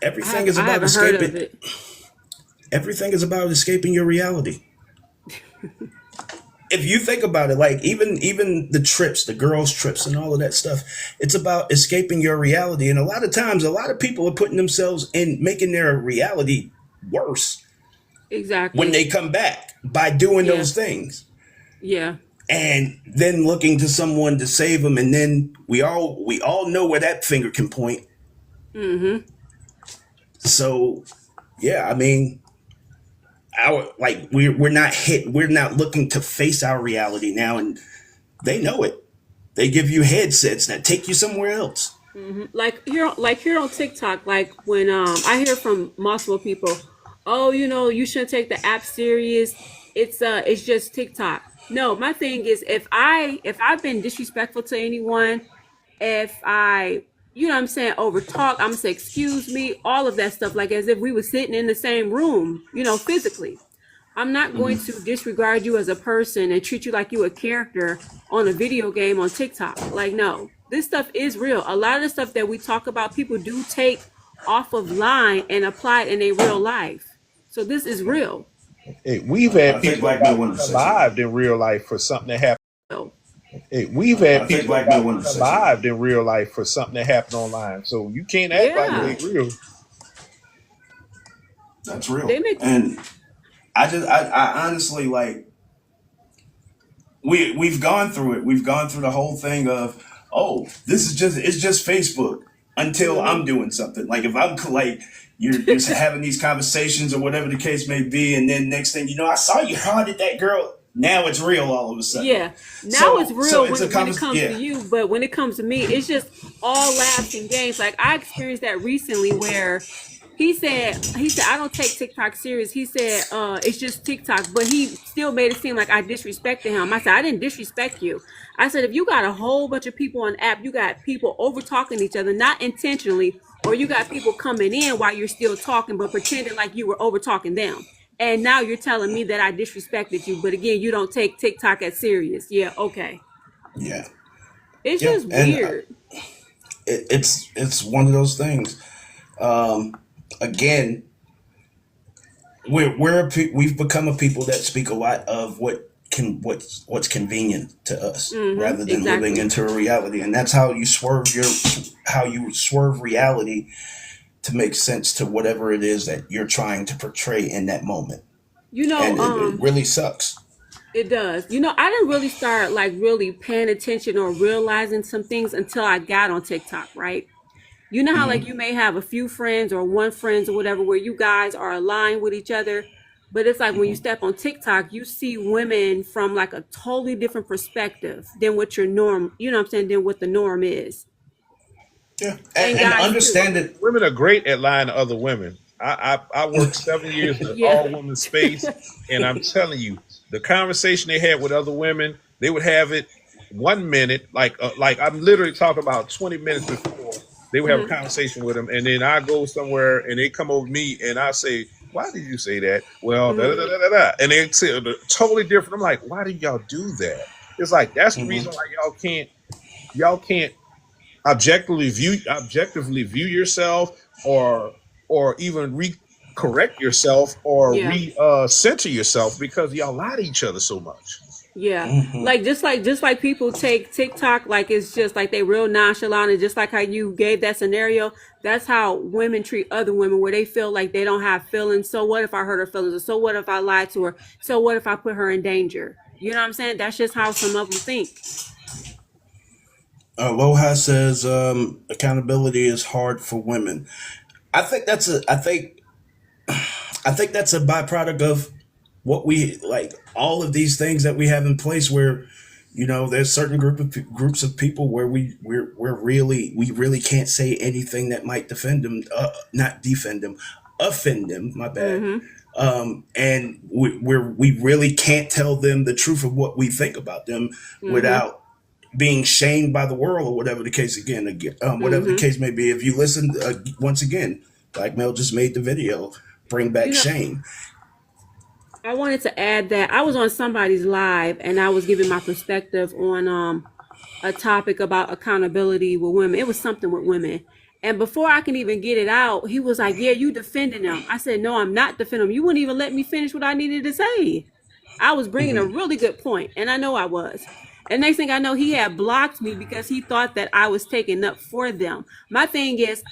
Everything is I about haven't heard of escaping. it. Everything is about escaping your reality. If you think about it, like even the trips, the girls' trips, and all of that stuff, it's about escaping your reality. And a lot of times, a lot of people are putting themselves in making their reality worse when Exactly. they come back by doing Yeah. those things. Yeah. And then looking to someone to save them, and then we all know where that finger can point. Mm-hmm. So yeah, I mean, our like we're not looking to face our reality now, and they know it. They give you headsets that take you somewhere else. Mm-hmm. Like here on TikTok, like when I hear from multiple people, oh, you shouldn't take the app serious. It's just TikTok. No, my thing is if I've been disrespectful to anyone, if I, what I'm saying, over talk, I'm gonna say excuse me, all of that stuff, like as if we were sitting in the same room, physically. I'm not going Hmm. to disregard you as a person and treat you like you a character on a video game on TikTok. Like, no, this stuff is real. A lot of the stuff that we talk about, people do take off of line and apply it in a real life. So this is real. Hey, we've had I think people Black Bill wanted to say something. alive in real life for something that happened. So Hey, we've I had think people Black Bill wanted to say something. alive in real life for something that happened online. So you can't act like it yeah, ain't real. That's real. they make. And I honestly like we've gone through it. We've gone through the whole thing of, oh, it's just Facebook until Mm-hmm. I'm doing something. Like if I'm like you're having these conversations or whatever the case may be, and then next thing you know, I saw you hard at that girl. Now it's real all of a sudden. Yeah, now it's So real it's when it comes to yeah. you, but when it comes to me, it's just all laughs and games. Like I experienced that recently, where He said I don't take TikTok serious. He said it's just TikTok, but he still made it seem like I disrespected him. I said I didn't disrespect you. I said if you got a whole bunch of people on the app, you got people over talking each other, not intentionally, or you got people coming in while you're still talking, but pretending like you were over talking them. And now you're telling me that I disrespected you, but again, you don't take TikTok as serious. Yeah, okay. Yeah, It's yeah, just and weird. it's one of those things. Again, we've become a people that speak a lot of what's convenient to us rather than living Exactly. into a reality, and that's how you swerve reality to make sense to whatever it is that you're trying to portray in that moment, You know, and it really sucks. it does. You know, I didn't really start like really paying attention or realizing some things until I got on TikTok, right? You know how like you may have a few friends or one friends or whatever where you guys are aligned with each other, but it's like when you step on TikTok, you see women from like a totally different perspective than what your norm, you know what I'm saying, than what the norm is. Yeah, And and guys too. understand it. Women are great at lying to other women. I worked 7 years in an Yeah. all woman space, and I'm telling you, the conversation they had with other women, they would have it 1 minute, like I'm literally talking about 20 minutes before they would have a Mhm. conversation with them, and then I go somewhere and they come over me and I say, "Why did you say that?" Well, da da da Mhm. da da, da. And they say totally different. I'm like, "Why do y'all do that?" It's like that's the Hmm. reason why y'all can't objectively view yourself, or even correct yourself, or Yeah. center yourself, because y'all lie to each other so much. Yeah. Hmm. Like people take TikTok like it's just like they real nonchalant, and just like how you gave that scenario, that's how women treat other women where they feel like they don't have feelings. So what if I hurt her feelings? Or so what if I lied to her? So what if I put her in danger? You know what I'm saying? That's just how some of them think. Aloha says accountability is hard for women. I think that's a. I think that's a byproduct of what we like. All of these things that we have in place, where there's certain groups of people where we really can't say anything that might defend them, not defend them, offend them. My bad. Mm-hmm. And we really can't tell them the truth of what we think about them Mm-hmm. without being shamed by the world or whatever the case whatever the Mm-hmm. case may be. If you listen, once again, Black Male just made the video, bring back You know, shame. I wanted to add that I was on somebody's live and I was giving my perspective on a topic about accountability with women. It was something with women. And before I can even get it out, he was like, "Yeah, you defending them." I said, "No, I'm not defending them. You wouldn't even let me finish what I needed to say." I was bringing a Hmm. really good point, and I know I was. And next thing I know, he had blocked me because he thought that I was taking up for them. My thing is,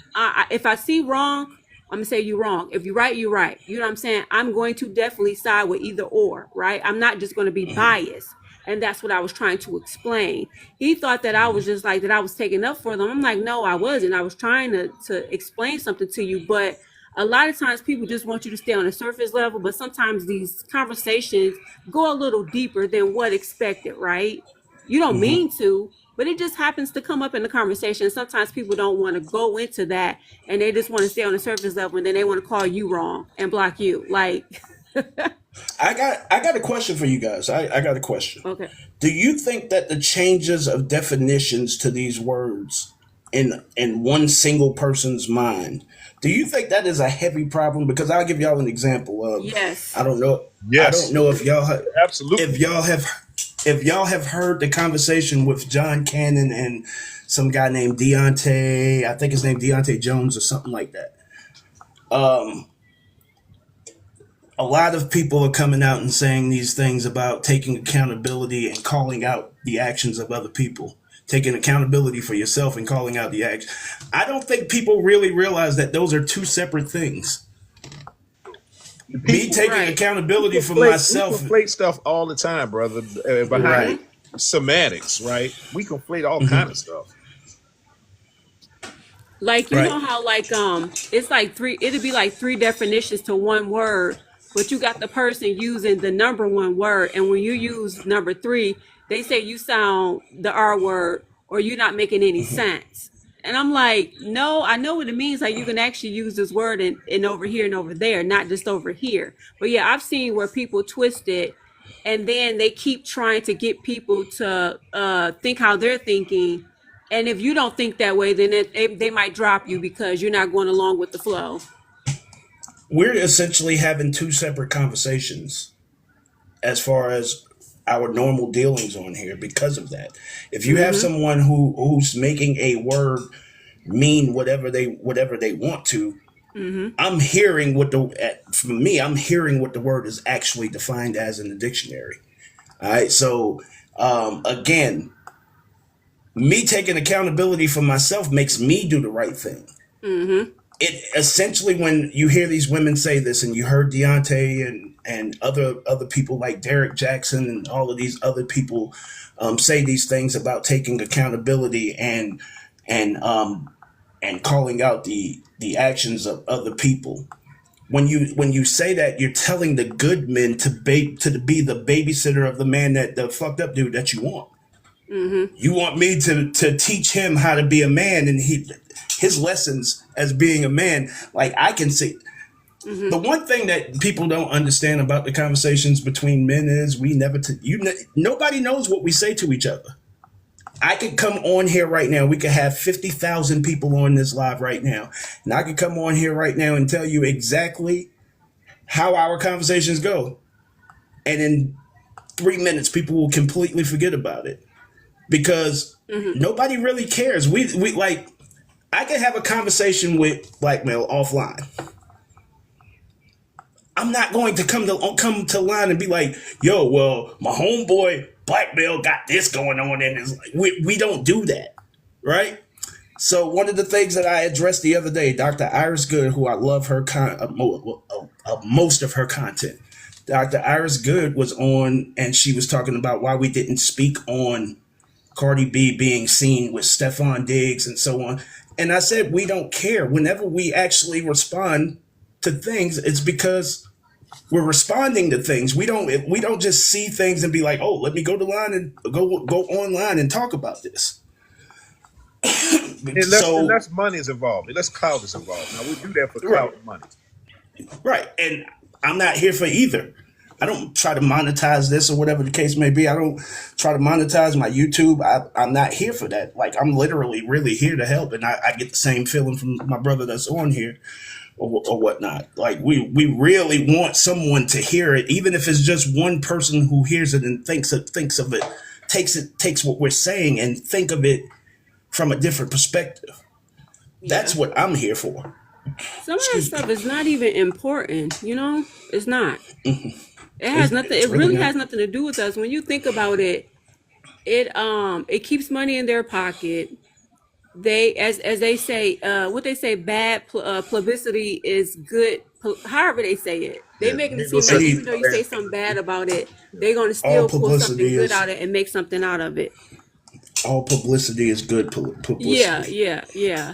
if I see wrong, I'm gonna say you wrong. If you're right, you're right. You know what I'm saying? I'm going to definitely side with either or, right? I'm not just going to be biased. And that's what I was trying to explain. He thought that I was just like that I was taking up for them. I'm like, no, I wasn't. I was trying to explain something to you, but a lot of times people just want you to stay on a surface level, but sometimes these conversations go a little deeper than what expected, right? You don't Hmm. mean to, but it just happens to come up in the conversation. Sometimes people don't want to go into that and they just want to stay on the surface level, and then they want to call you wrong and block you. Like, I got a question for you guys. I got a question. okay. Do you think that the changes of definitions to these words in one single person's mind, do you think that is a heavy problem? Because I'll give y'all an example. I Yes. don't know. I don't Yes, know absolutely. if y'all have if y'all have heard the conversation with John Cannon and some guy named Deontay. I think his name Deontay Jones or something like that. A lot of people are coming out and saying these things about taking accountability and calling out the actions of other people, taking accountability for yourself and calling out the act. I don't think people really realize that those are two separate things. Me People taking Right. we accountability for conflate myself, stuff all the time, brother. Behind right? Mm-hmm. semantics, right? We conflate all kind Hmm. of stuff. Like, you Right. know how like it's like three, it'd be like three definitions to one word, but you got the person using the number one word, and when you use number three, they say you sound the R word or you're not making any sense. And I'm like, no, I know what it means. Like you can actually use this word in over here and over there, not just over here. But yeah, I've seen where people twist it and then they keep trying to get people to think how they're thinking. And if you don't think that way, then they might drop you because you're not going along with the flow. We're essentially having two separate conversations as far as our normal dealings on here because of that. If you have Mm-hmm. someone who's making a word mean whatever they want to, Mm-hmm. I'm hearing what the for me, I'm hearing what the word is actually defined as in the dictionary. All right, so again, me taking accountability for myself makes me do the right thing. Mm-hmm. It essentially, when you hear these women say this, and you heard Deontay and other people like Derek Jackson and all of these other people say these things about taking accountability and and calling out the actions of other people. When you say that, you're telling the good men to be the babysitter of the man, that the fucked up dude that you want. Mm-hmm. You want me to teach him how to be a man, and his lessons as being a man. Like, I can see. Mm-hmm. The one thing that people don't understand about the conversations between men is we never nobody knows what we say to each other. I could come on here right now. We could have 50,000 people on this live right now, and I could come on here right now and tell you exactly how our conversations go, and in 3 minutes, people will completely forget about it because Mm-hmm. nobody really cares. We like, I can have a conversation with Blackmail offline. I'm not going to come to line and be like, yo, well, my homeboy Blackmail got this going on, and it's like, we don't do that, right? So one of the things that I addressed the other day, Dr. Iris Good, who I love most of her content. Dr. Iris Good was on, and she was talking about why we didn't speak on Cardi B being seen with Stefan Diggs and so on. And I said, we don't care. Whenever we actually respond to things, it's because we're responding to things. We don't just see things and be like, oh, let me go to line and go online and talk about this. So Unless money is involved, unless clout is involved. Now we do that for right, clout and money. right, and I'm not here for either. I don't try to monetize this or whatever the case may be. I don't try to monetize my YouTube. I'm not here for that. Like, I'm literally really here to help, and I get the same feeling from my brother that's on here or whatnot. Like, we really want someone to hear it, even if it's just one person who hears it and thinks of it, takes what we're saying and think of it from a different perspective. Yeah. That's what I'm here for. Some of that Excuse me. stuff is not even important, It's not. It has nothing. It's It really really not. has nothing to do with us. When you think about it, it keeps money in their pocket. They, as they say, what they say, bad publicity is good. However they say it, they Yeah, making it people seem say like Any even though you say something bad about it, yeah. they're gonna all still pull something publicity good is out of it and make something out of it. all publicity is good Yeah, publicity. yeah, yeah.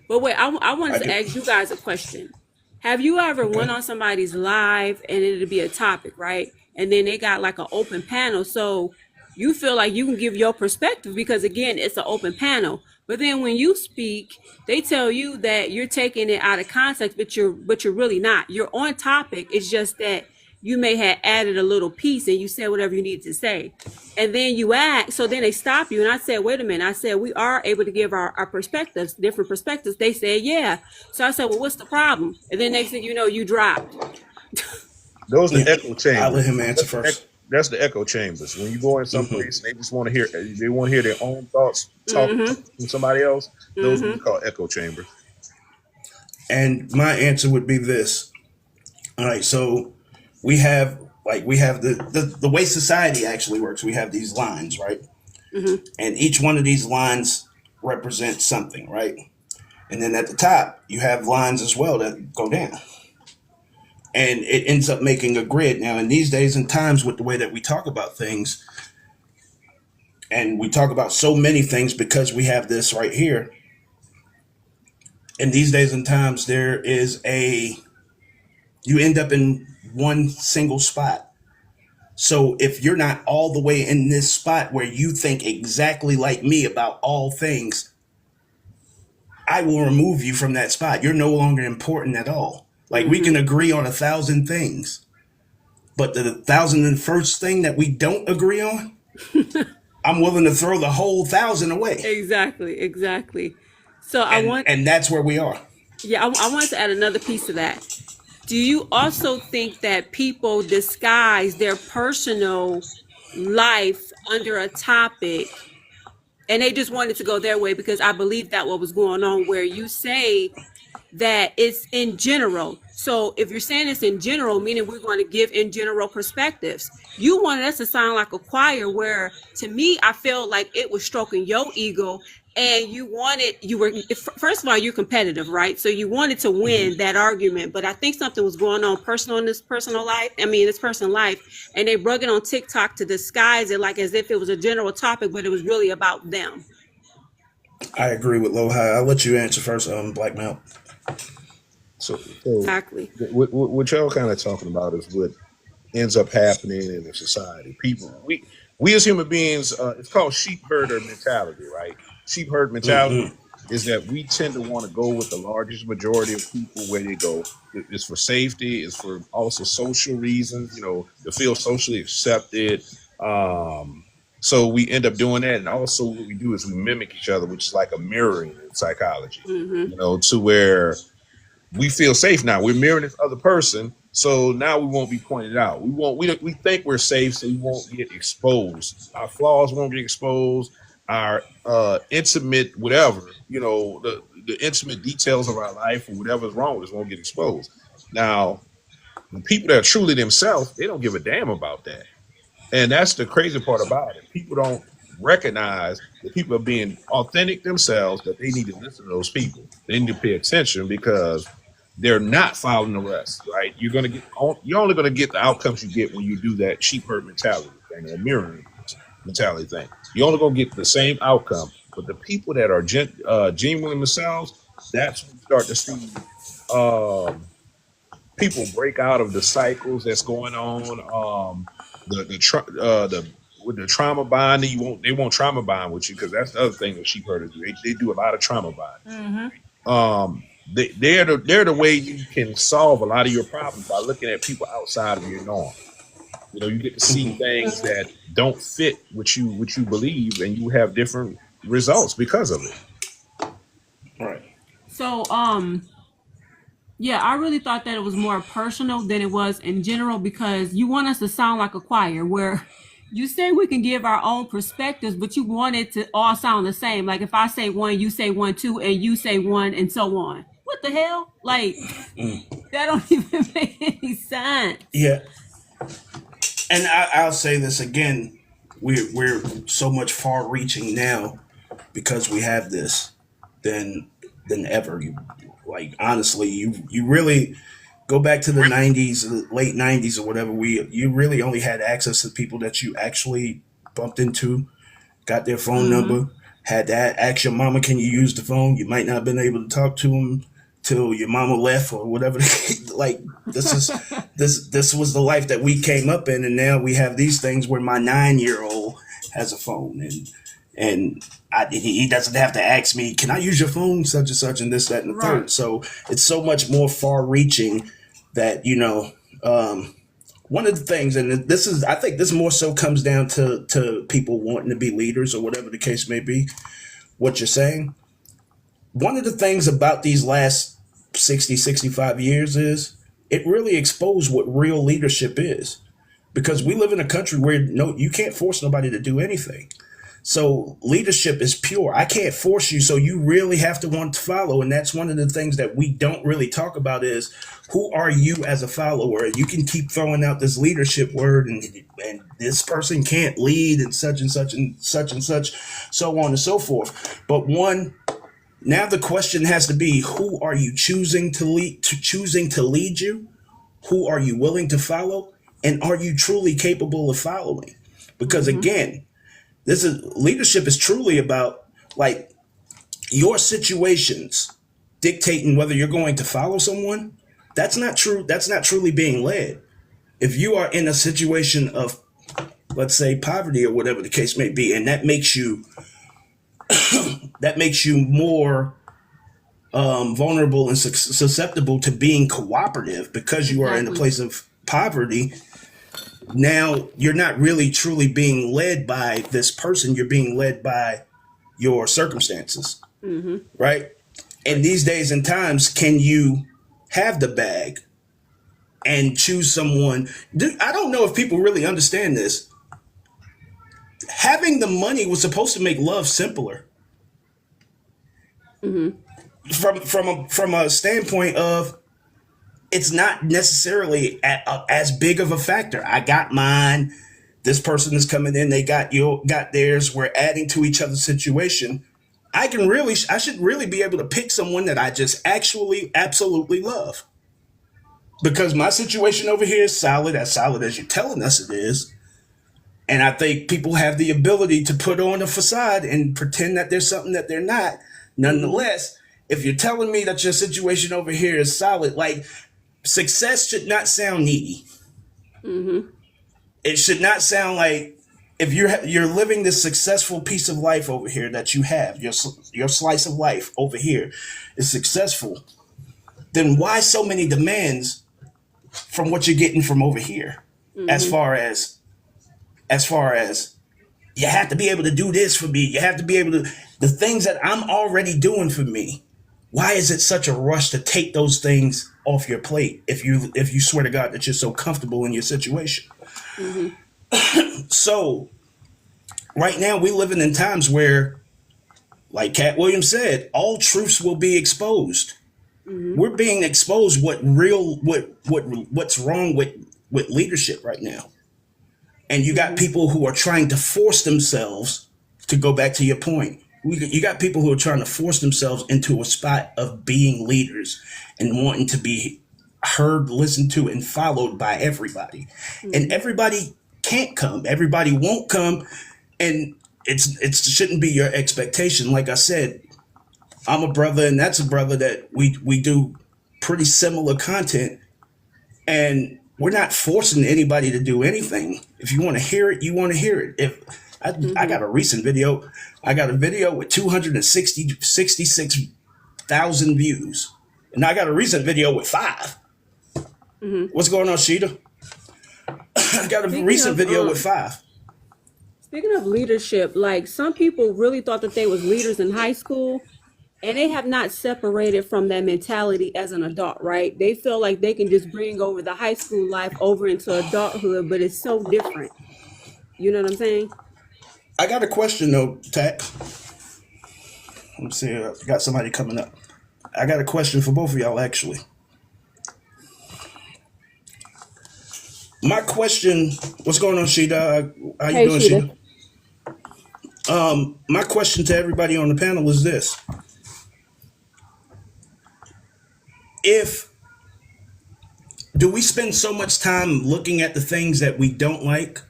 But wait, I wanted I to do. ask you guys a question. Have you ever went Okay. on somebody's live and it'd be a topic, right? And then they got like an open panel, so you feel like you can give your perspective because again, it's an open panel. But then when you speak, they tell you that you're taking it out of context, but you're really not. You're on topic. It's just that you may have added a little piece and you said whatever you needed to say. And then you act, so then they stop you. And I said, wait a minute. I said, we are able to give our perspectives, different perspectives. They said, yeah. So I said, well, what's the problem? And then next thing you know, you dropped. Those are Yeah, the echo I'll let chambers. him answer first. That's the echo chambers. When you go in some place and they just want to hear, they want to hear their own thoughts talk Mm-hmm. from somebody else. Those are what we Mm-hmm. call echo chambers. And my answer would be this. All right, so we have the way society actually works. We have these lines, right? Mm-hmm. And each one of these lines represents something, right? And then at the top, you have lines as well that go down. And it ends up making a grid. Now, in these days and times, with the way that we talk about things, and we talk about so many things because we have this right here, in these days and times, you end up in one single spot. So if you're not all the way in this spot where you think exactly like me about all things, I will remove you from that spot. You're no longer important at all. Like we can Mm-hmm. agree on 1,000 things, but the 1,001st thing that we don't agree on, I'm willing to throw the whole 1,000 away. Exactly, exactly. So I And want, and that's where we are. yeah, I wanted to add another piece to that. Do you also think that people disguise their personal life under a topic and they just wanted to go their way? Because I believe that what was going on, where you say that it's in general. So if you're saying it's in general, meaning we're going to give in general perspectives, you wanted us to sound like a choir, where to me, I felt like it was stroking your ego. And you were, first of all, you're competitive, right? So you wanted to Mhm. win that argument. But I think something was going on personal in this personal life. I mean, this person's life. And they brought it on TikTok to disguise it like as if it was a general topic, but it was really about them. I agree with Low High. I'll let you answer first, Black Mount. So Exactly. what y'all kind of talking about is what ends up happening in the society. People, we as human beings, it's called sheep herder mentality, right? Sheep herd mentality Hmm. is that we tend to want to go with the largest majority of people where they go. It's for safety. It's for also social reasons, to feel socially accepted. Um, so we end up doing that, and also what we do is we mimic each other, which is like a mirroring in psychology. Mm-hmm. To where we feel safe now. We're mirroring this other person, so now we won't be pointed out. We think we're safe, so we won't get exposed. Our flaws won't get exposed. Our intimate whatever, the intimate details of our life or whatever's wrong with us won't get exposed. Now, the people that are truly themselves, they don't give a damn about that. And that's the crazy part about it. People don't recognize that people are being authentic themselves, that they need to listen to those people. They need to pay attention because they're not following the rest, right? You're only gonna get the outcomes you get when you do that sheep herd mentality thing or mirroring mentality thing. You're only gonna get the same outcome. But the people that are genuinely themselves, that's when you start to see um, people break out of the cycles that's going on. The with the trauma bonding, they won't trauma bond with you because that's the other thing that sheep herders do. They do a lot of trauma bonding. Mm-hmm. They're the way you can solve a lot of your problems by looking at people outside of your norm. You get to see Hmm. things that don't fit what you believe, and you have different results because of it. Right. So, yeah, I really thought that it was more personal than it was in general, because you want us to sound like a choir where you say we can give our own perspectives, but you want it to all sound the same. Like if I say one, you say one too, and you say one, and so on. What the hell? Like Mm. that don't even make any sense. Yeah. And I'll say this again. We're so much far reaching now because we have this than ever. Like honestly, you really go back to the 90s, late 90s or whatever. You really only had access to people that you actually bumped into, got their phone Mm-hmm. number, had that. Ask your mama, can you use the phone? You might not have been able to talk to them till your mama left or whatever. Like this is this was the life that we came up in, and now we have these things where my 9-year old has a phone, and he doesn't have to ask me, can I use your phone, such and such, and this, that, and the Right. third. So it's so much more far reaching that one of the things, and this is, I think this more so comes down to people wanting to be leaders or whatever the case may be. What you're saying, one of the things about these last 60, 65 years is it really exposed what real leadership is, because we live in a country where no, you can't force nobody to do anything. So leadership is pure. I can't force you, so you really have to want to follow. And that's one of the things that we don't really talk about is who are you as a follower? You can keep throwing out this leadership word, and this person can't lead, and such and such and such and such, so on and so forth. But now the question has to be, who are you choosing to lead you? Who are you willing to follow? And are you truly capable of following? Because Mm-hmm. again, this is leadership is truly about like your situations dictating whether you're going to follow someone. That's not true. That's not truly being led. If you are in a situation of, let's say, poverty or whatever the case may be, and that makes you more vulnerable and susceptible to being cooperative because you are in a Exactly. place of poverty. Now you're not really truly being led by this person, you're being led by your circumstances, Mm-hmm. right? And these days and times, can you have the bag and choose someone? I don't know if people really understand this. Having the money was supposed to make love simpler Mm-hmm. from a standpoint of it's not necessarily as big of a factor. I got mine. This person is coming in. They got theirs. We're adding to each other's situation. I should really be able to pick someone that I just actually absolutely love because my situation over here is as solid as you're telling us it is. And I think people have the ability to put on a facade and pretend that there's something that they're not. Mm-hmm. Nonetheless, if you're telling me that your situation over here is solid, like success should not sound needy. Mm-hmm. It should not sound like if you're living this successful piece of life over here that you have, your slice of life over here is successful, then why so many demands from what you're getting from over here? As Mm-hmm. far as you have to be able to do this for me. You have to be able to the things that I'm already doing for me. Why is it such a rush to take those things off your plate if you swear to God that you're so comfortable in your situation? Mm-hmm. So right now we're living in times where, like Cat Williams said, all truths will be exposed. Mm-hmm. We're being exposed what's wrong with leadership right now. And you got Mm-hmm. people who are trying to force themselves to go back to your point. You got people who are trying to force themselves into a spot of being leaders and wanting to be heard, listened to, and followed by everybody. And Mm-hmm. everybody can't come. Everybody won't come. And it shouldn't be your expectation. Like I said, I'm a brother, and that's a brother that we do pretty similar content, and we're not forcing anybody to do anything. If you want to hear it, you want to hear it. If I Mm-hmm. got a recent video, I got a video with 266,000 views, and I got a recent video with 5. Mm-hmm. What's going on, Sheeta? I got a Speaking recent of video with 5. speaking of leadership, like some people really thought that they was leaders in high school, and they have not separated from that mentality as an adult, right? They feel like they can just bring over the high school life over into adulthood, but it's so different. You know what I'm saying? I got a question though, Tat. Let me see. I got somebody coming up. I got a question for both of y'all, actually. My question, what's going on, Sheeta? How you Hey, doing, Sheeta. Sheeta? My question to everybody on the panel is this: If do we spend so much time looking at the things that we don't like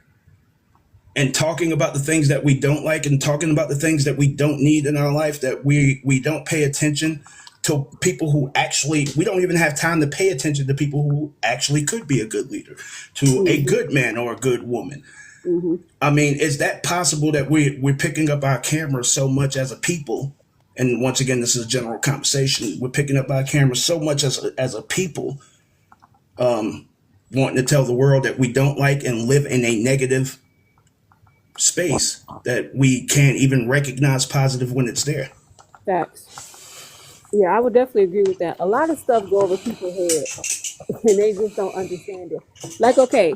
and talking about the things that we don't like and talking about the things that we don't need in our life that we don't pay attention to people who actually we don't even have time to pay attention to people who actually could be a good leader, to a Mm-hmm. good man or a good woman? Mm-hmm. I mean, is that possible that we're picking up our cameras so much as a people? And once again, this is a general conversation. We're picking up our cameras so much as a people, wanting to tell the world that we don't like and live in a negative space that we can't even recognize positive when it's there. Facts. Yeah, I would definitely agree with that. A lot of stuff go over people's head, and they just don't understand it. Like, okay,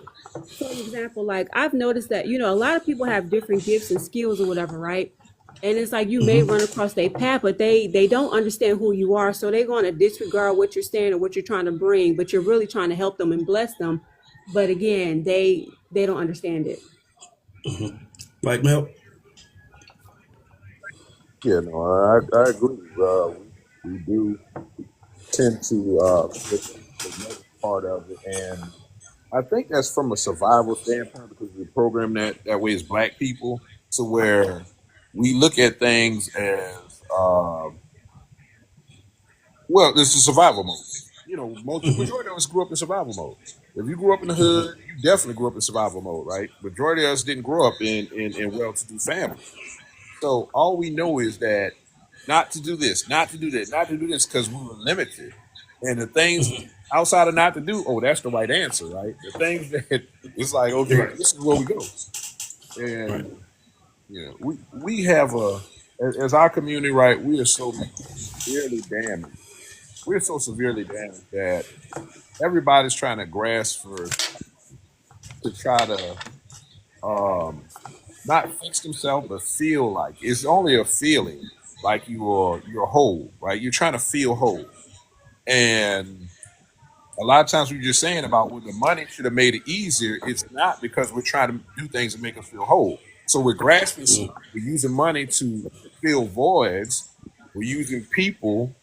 for an example, like I've noticed that a lot of people have different gifts and skills or whatever, right? And it's like you may run across their path, but they don't understand who you are, so they're going to disregard what you're saying or what you're trying to bring, but you're really trying to help them and bless them. But again, they don't understand it. Like Mel, Yeah, no, I agree. We do tend to forget the negative part of it, and I think that's from a survival standpoint because we program that way as Black people, to where we look at things as well. This is survival mode. You know, majority of us grew up in survival mode. If you grew up in the hood, you definitely grew up in survival mode, right? Majority of us didn't grow up in well-to-do families. So all we know is that not to do this, not to do that, not to do this, because we were limited. And the things outside of not to do, oh, that's the right answer, right? The things that it's like, okay, Right. this is where we go. Right. And we have as our community, right? We are so severely damaged. We're so severely damaged that everybody's trying to grasp for to try to um not fix themselves, but feel like it's only a feeling like you're whole, right? You're trying to feel whole, and a lot of times we're just saying about well, the money should have made it easier. It's not because we're trying to do things to make us feel whole. So we're grasping, we're using money to fill voids. We're using people.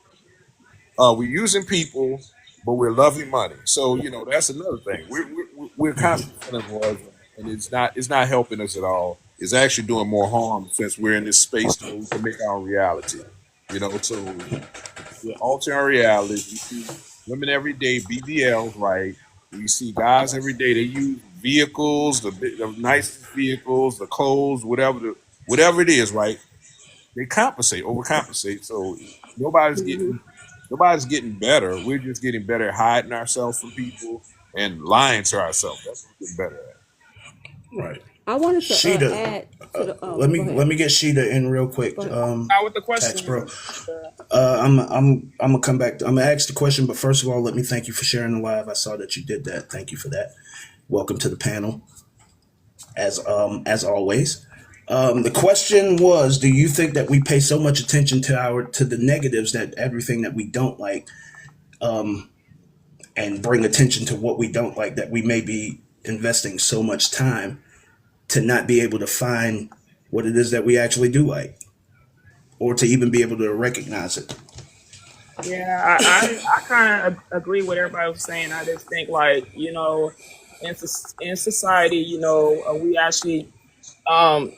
We're using people, but we're loving money. So that's another thing. We're constantly filling voids, and it's not helping us at all. It's actually doing more harm since we're in this space where we can make our own reality. So we're altering our reality. We see women every day, BBLs, right? We see guys every day. They use vehicles, the nicest vehicles, the clothes, whatever it is, right? They compensate, overcompensate. So nobody's Hmm. getting nobody's getting better. We're just getting better at hiding ourselves from people and lying to ourselves. That's what we're getting better at. Right. I wanted to Sheeta, add to the. Oh, let go me ahead. let me get Sheeta in real Go quick. ahead. Out with the Tax question. Pro. I'm gonna come back. I'm gonna ask the question, but first of all, let me thank you for sharing the live. I saw that you did that. Thank you for that. Welcome to the panel, as always. The question was: do you think that we pay so much attention to the negatives, that everything that we don't like, and bring attention to what we don't like, that we may be investing so much time to not be able to find what it is that we actually do like, or to even be able to recognize it? Yeah, I kind of agree with everybody was saying. I just think like in society, we actually um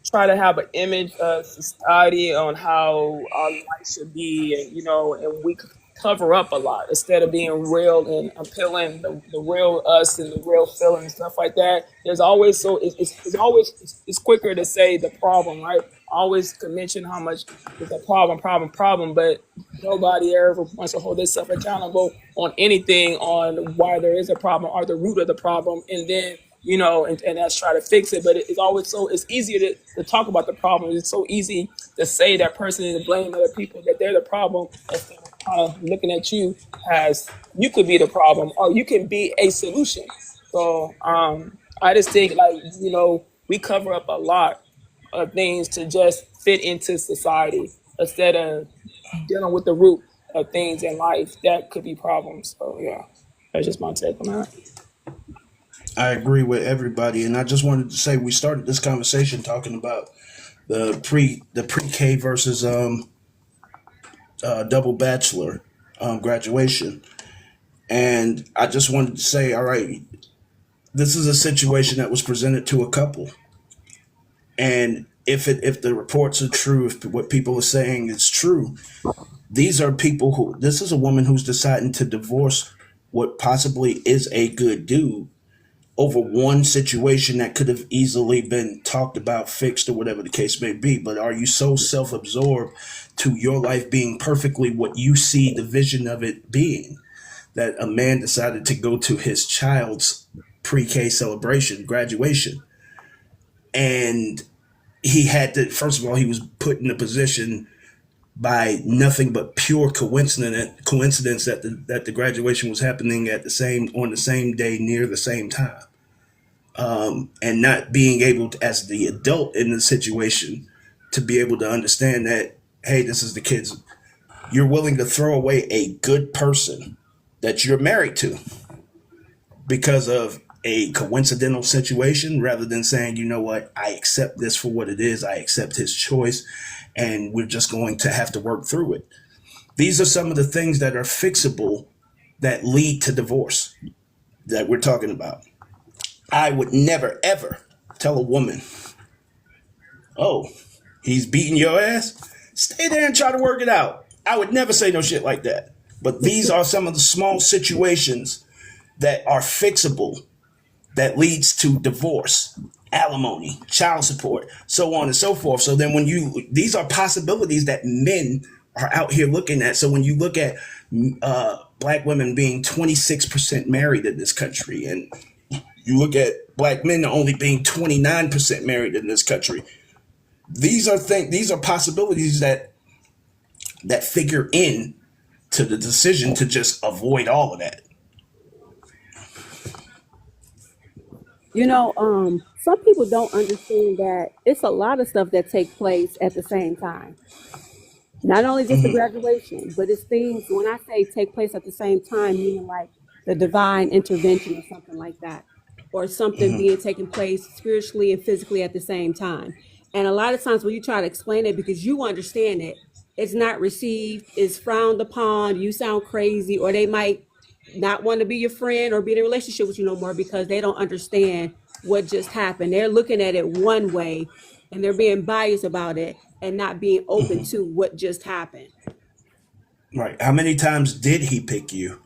try to have an image of society on how our life should be, and and we cover up a lot instead of being real and appealing the real us and the real feeling and stuff like that. There's always it's always it's quicker to say the problem, right? Always can mention how much it's a problem, but nobody ever wants to hold themselves accountable on anything on why there is a problem or the root of the problem, and then and that's try to fix it. But it's always it's easier to talk about the problem. It's so easy to say that person and blame other people that they're the problem instead of kind of looking at you as you could be the problem or you can be a solution. So I just think like we cover up a lot of things to just fit into society instead of dealing with the root of things in life that could be problems. So yeah, that's just my take on that. I agree with everybody, and I just wanted to say we started this conversation talking about the pre-K versus double bachelor graduation, and I just wanted to say, all right, this is a situation that was presented to a couple, and if the reports are true, if what people are saying is true, these are people who this is a woman who's deciding to divorce what possibly is a good dude over one situation that could have easily been talked about, fixed, or whatever the case may be. But are you so self absorbed to your life being perfectly what you see the vision of it being, that a man decided to go to his child's pre K celebration, graduation, and he had to, first of all, he was put in a position by nothing but pure coincidence that the graduation was happening at the same on the same day near the same time, and not being able to, as the adult in the situation, to be able to understand that, hey, this is the kids. You're willing to throw away a good person that you're married to because of a coincidental situation, rather than saying, you know what, I accept this for what it is. I accept his choice, and we're just going to have to work through it. These are some of the things that are fixable that lead to divorce that we're talking about. I would never, ever tell a woman, oh, he's beating your ass. Stay there and try to work it out. I would never say no shit like that. But these are some of the small situations that are fixable that leads to divorce. alimony, child support, so on and so forth. So then these are possibilities that men are out here looking at. So when you look at black women being 26% married in this country, and you look at black men only being 29% married in this country, these are possibilities that figure in to the decision to just avoid all of that. Some people don't understand that it's a lot of stuff that take place at the same time. Not only just the graduation, but it's things, when I say take place at the same time, meaning like the divine intervention or something like that, or something being taking place spiritually and physically at the same time. And a lot of times when you try to explain it, because you understand it, it's not received, it's frowned upon, you sound crazy, or they might not want to be your friend or be in a relationship with you no more because they don't understand what just happened. They're looking at it one way and they're being biased about it and not being open to what just happened. Right. How many times did he pick you?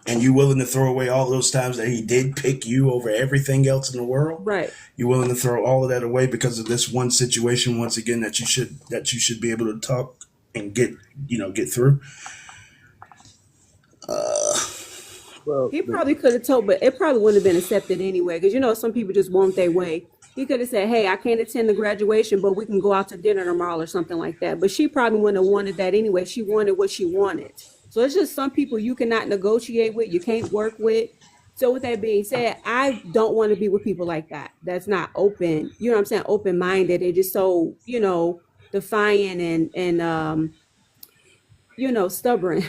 And you willing to throw away all those times that he did pick you over everything else in the world? Right. You willing to throw all of that away because of this one situation once again that you should be able to talk and get through? Well, He probably could have told, but it probably wouldn't have been accepted anyway. Because some people just want their way. He could have said, "Hey, I can't attend the graduation, but we can go out to dinner tomorrow," or something like that. But she probably wouldn't have wanted that anyway. She wanted what she wanted. So it's just some people you cannot negotiate with, you can't work with. So with that being said, I don't want to be with people like that. That's not open. You know what I'm saying? Open minded. They're just so defiant and stubborn.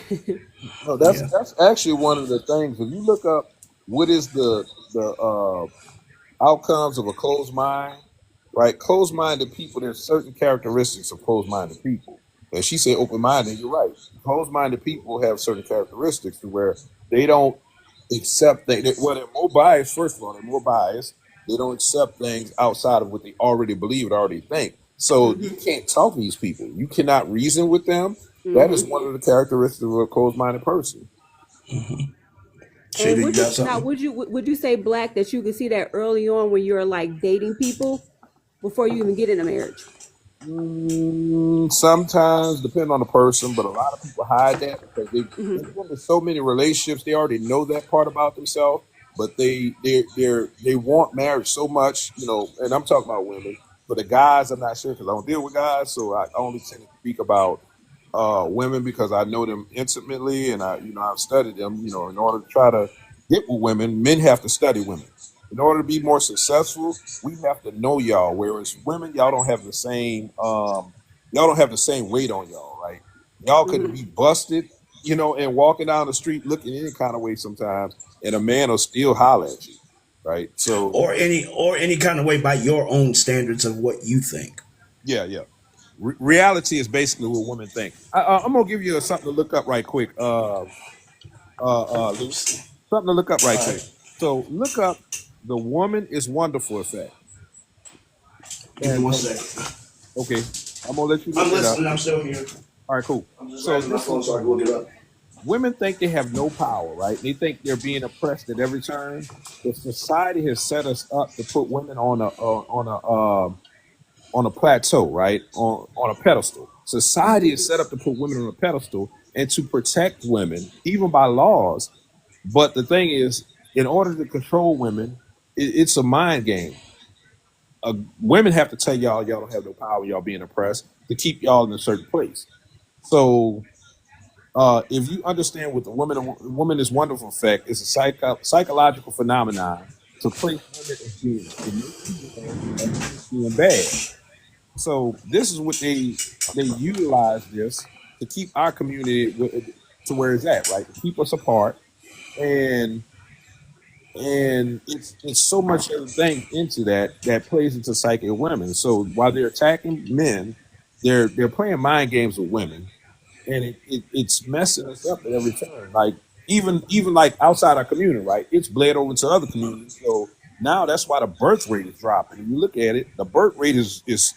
no, Yeah. that's actually one of the things. If you look up what is the outcomes of a closed mind, right? Closed minded people, there's certain characteristics of closed minded people. And she said open minded, you're right. Closed minded people have certain characteristics to where they don't accept things. Well, they're more biased, first of all, they're more biased. They don't accept things outside of what they already believe or already think. So you Hmm. can't talk to these people. You cannot reason with them. That is Hmm. one of the characteristics of a closed minded person. And Shada, you got something? would you say, Black, that you could see that early on when you're like dating people before you even get in a marriage? Sometimes, depending on the person, but a lot of people hide that because Hmm. they've been in so many relationships, they already know that part about themselves, but they want marriage so much, and I'm talking about women. For the guys, I'm not sure because I don't deal with guys, so I only tend to speak about women because I know them intimately and I've studied them. In order to try to get with women, men have to study women. In order to be more successful, we have to know y'all. Whereas women, y'all don't have the same weight on y'all, right? Y'all could Hmm. be busted, and walking down the street looking any kind of way sometimes, and a man will still holler at you, right? So Or any kind of way by your own standards of what you think. yeah, yeah. Reality is basically what women think. I'm gonna give you something to look up right quick, Lou. Something to look up right All quick. right. So look up the "Woman is Wonderful" effect. Give me And one second. okay, I'm gonna let you I'm look it up. listening. I'm still here. All right, cool. I'm just So grabbing my this is phone so I can look it up. women think they have no power, right? They think they're being oppressed at every turn. The society has set us up to put women on a plateau, right? On a pedestal. Society is set up to put women on a pedestal and to protect women, even by laws. But the thing is, in order to control women, it's a mind game. Women have to tell y'all don't have no power, y'all being oppressed to keep y'all in a certain place. So if you understand what the woman is wonderful effect is a psychological phenomenon to place women as being good and men as being bad. So this is what they utilize this to keep our community to where it's at, right? To keep us apart, and it's so much other things into that plays into psyche of women. So while they're attacking men, they're playing mind games with women, and it's messing us up at every turn. Like even like outside our community, right? It's bled over to other communities. So now that's why the birth rate is dropping. If you look at it, the birth rate is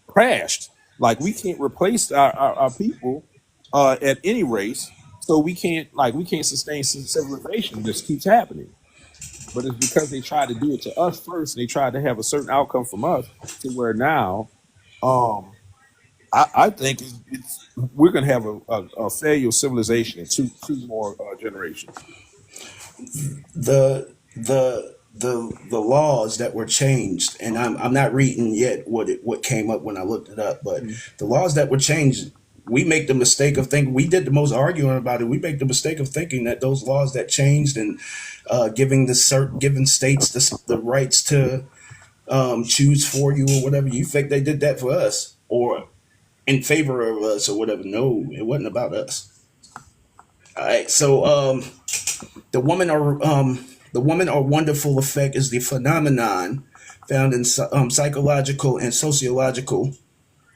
crashed. Like we can't replace our people at any race. So we can't sustain civilization. This keeps happening. but it's because they tried to do it to us first. They tried to have a certain outcome from us to where now, um, I think it's we're gonna have a failure of civilization in two more generations. The laws that were changed, and I'm not reading yet what came up when I looked it up, but the laws that were changed, we make the mistake of thinking we did the most arguing about it. We make the mistake of thinking that those laws that changed and giving states the rights to choose for you or whatever, you think they did that for us or in favor of us or whatever. No, it wasn't about us. All right, so the woman or wonderful effect is the phenomenon found in psychological and sociological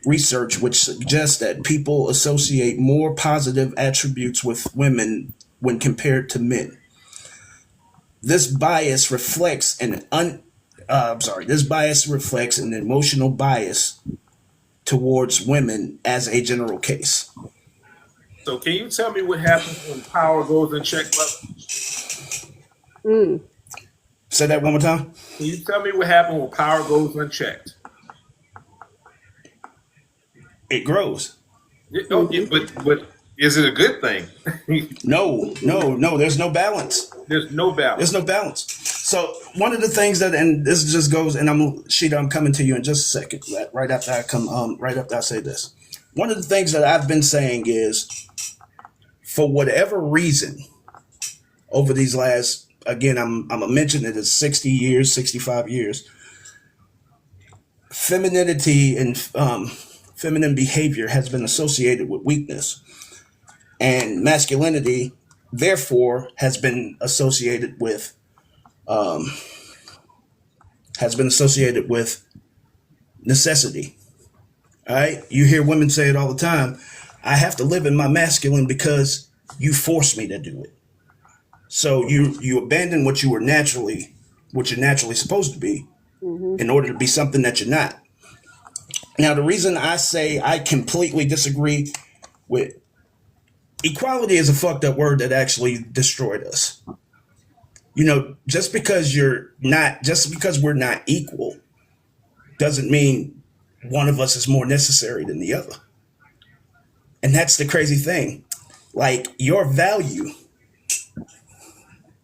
research, which suggests that people associate more positive attributes with women when compared to men. This bias reflects this bias reflects an emotional bias towards women as a general case. So, can you tell me what happens when power goes unchecked, brother? Mm. Say that one more time. Can you tell me what happens when power goes unchecked? It grows. But is it a good thing? No. There's no balance. There's no balance. There's no balance. So one of the things that, and this just goes, and I'm coming to you in just a second. Right after I say this, one of the things that I've been saying is, for whatever reason, over these last, again, I'm gonna mention it as 60 years, 65 years, femininity and feminine behavior has been associated with weakness, and masculinity, therefore, has been associated with necessity. All right, you hear women say it all the time. I have to live in my masculine because you force me to do it. So you abandon what you're naturally supposed to be in order to be something that you're not. Now, the reason I say I completely disagree with equality is a fucked up word that actually destroyed us. Just because we're not equal doesn't mean one of us is more necessary than the other. And that's the crazy thing. Like, your value,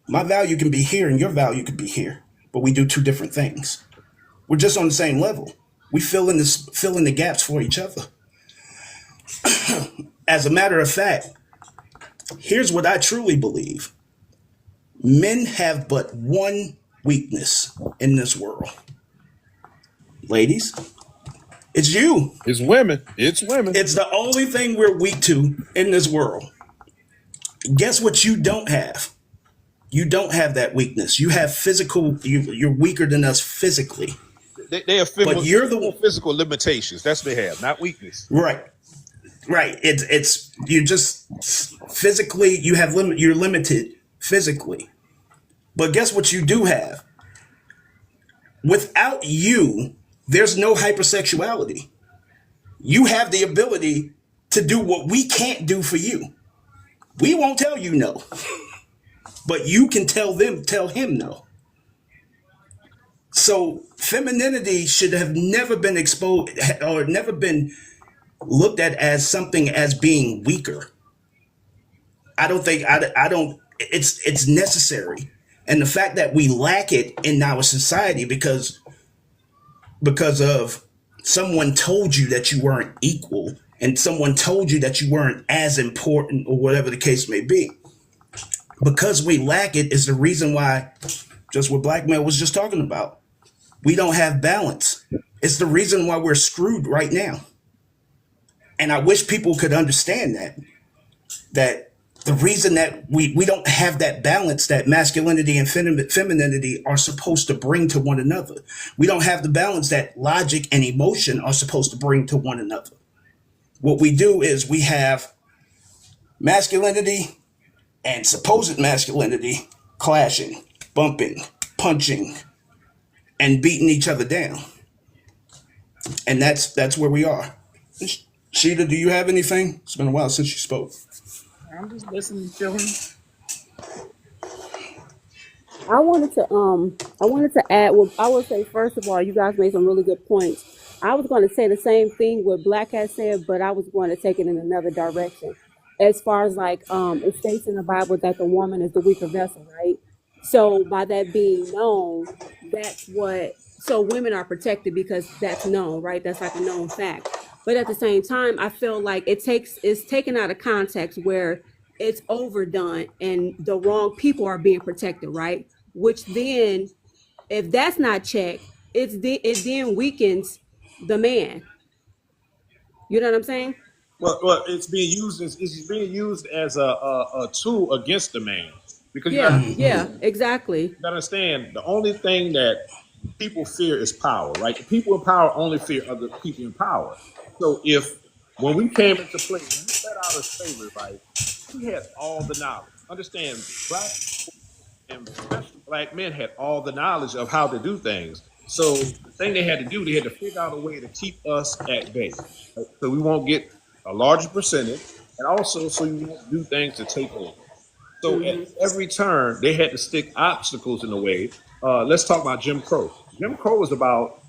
my value can be here and your value can be here, but we do two different things. We're just on the same level. We fill in the gaps for each other. As a matter of fact, here's what I truly believe. Men have but one weakness in this world. Ladies, it's you. It's women. It's women. It's the only thing we're weak to in this world. Guess what you don't have? You don't have that weakness. You have physical, you're weaker than us physically. They have But you're the physical limitations. That's what they have, not weakness. Right. It's you just physically, you're limited physically. But guess what you do have? Without you, there's no hypersexuality. You have the ability to do what we can't do for you. We won't tell you no, but you can tell him no. So femininity should have never been exposed or never been looked at as something as being weaker. I don't, it's necessary. And the fact that we lack it in our society because of someone told you that you weren't equal and someone told you that you weren't as important or whatever the case may be. Because we lack it is the reason why, just what Black Male was just talking about, we don't have balance. It's the reason why we're screwed right now. And I wish people could understand that the reason that we don't have that balance that masculinity and femininity are supposed to bring to one another. We don't have the balance that logic and emotion are supposed to bring to one another. What we do is we have masculinity and supposed masculinity clashing, bumping, punching, and beating each other down. And that's where we are. Sheeta, do you have anything? It's been a while since you spoke. I'm just listening to him. I wanted to add, well, I would say first of all, you guys made some really good points. I was going to say the same thing what Black has said, but I was going to take it in another direction. As far as like it states in the Bible that the woman is the weaker vessel, right? So by that being known, that's what so women are protected because that's known, right? That's like a known fact. But at the same time, I feel like it's taken out of context where it's overdone and the wrong people are being protected, right? Which then, if that's not checked, it then weakens the man. You know what I'm saying? Well, it's being used as a tool against the man because Yeah, Hmm. yeah, exactly. you gotta understand the only thing that people fear is power, right? The people in power only fear other people in power. So if when we came into play, when we set out as slavery, right, we had all the knowledge. Understand, black and especially black men had all the knowledge of how to do things. So the thing they had to do, they had to figure out a way to keep us at bay, right? So we won't get a larger percentage, and also so you won't do things to take over. So at Hmm. every turn, they had to stick obstacles in the way. Let's talk about Jim Crow. Jim Crow was about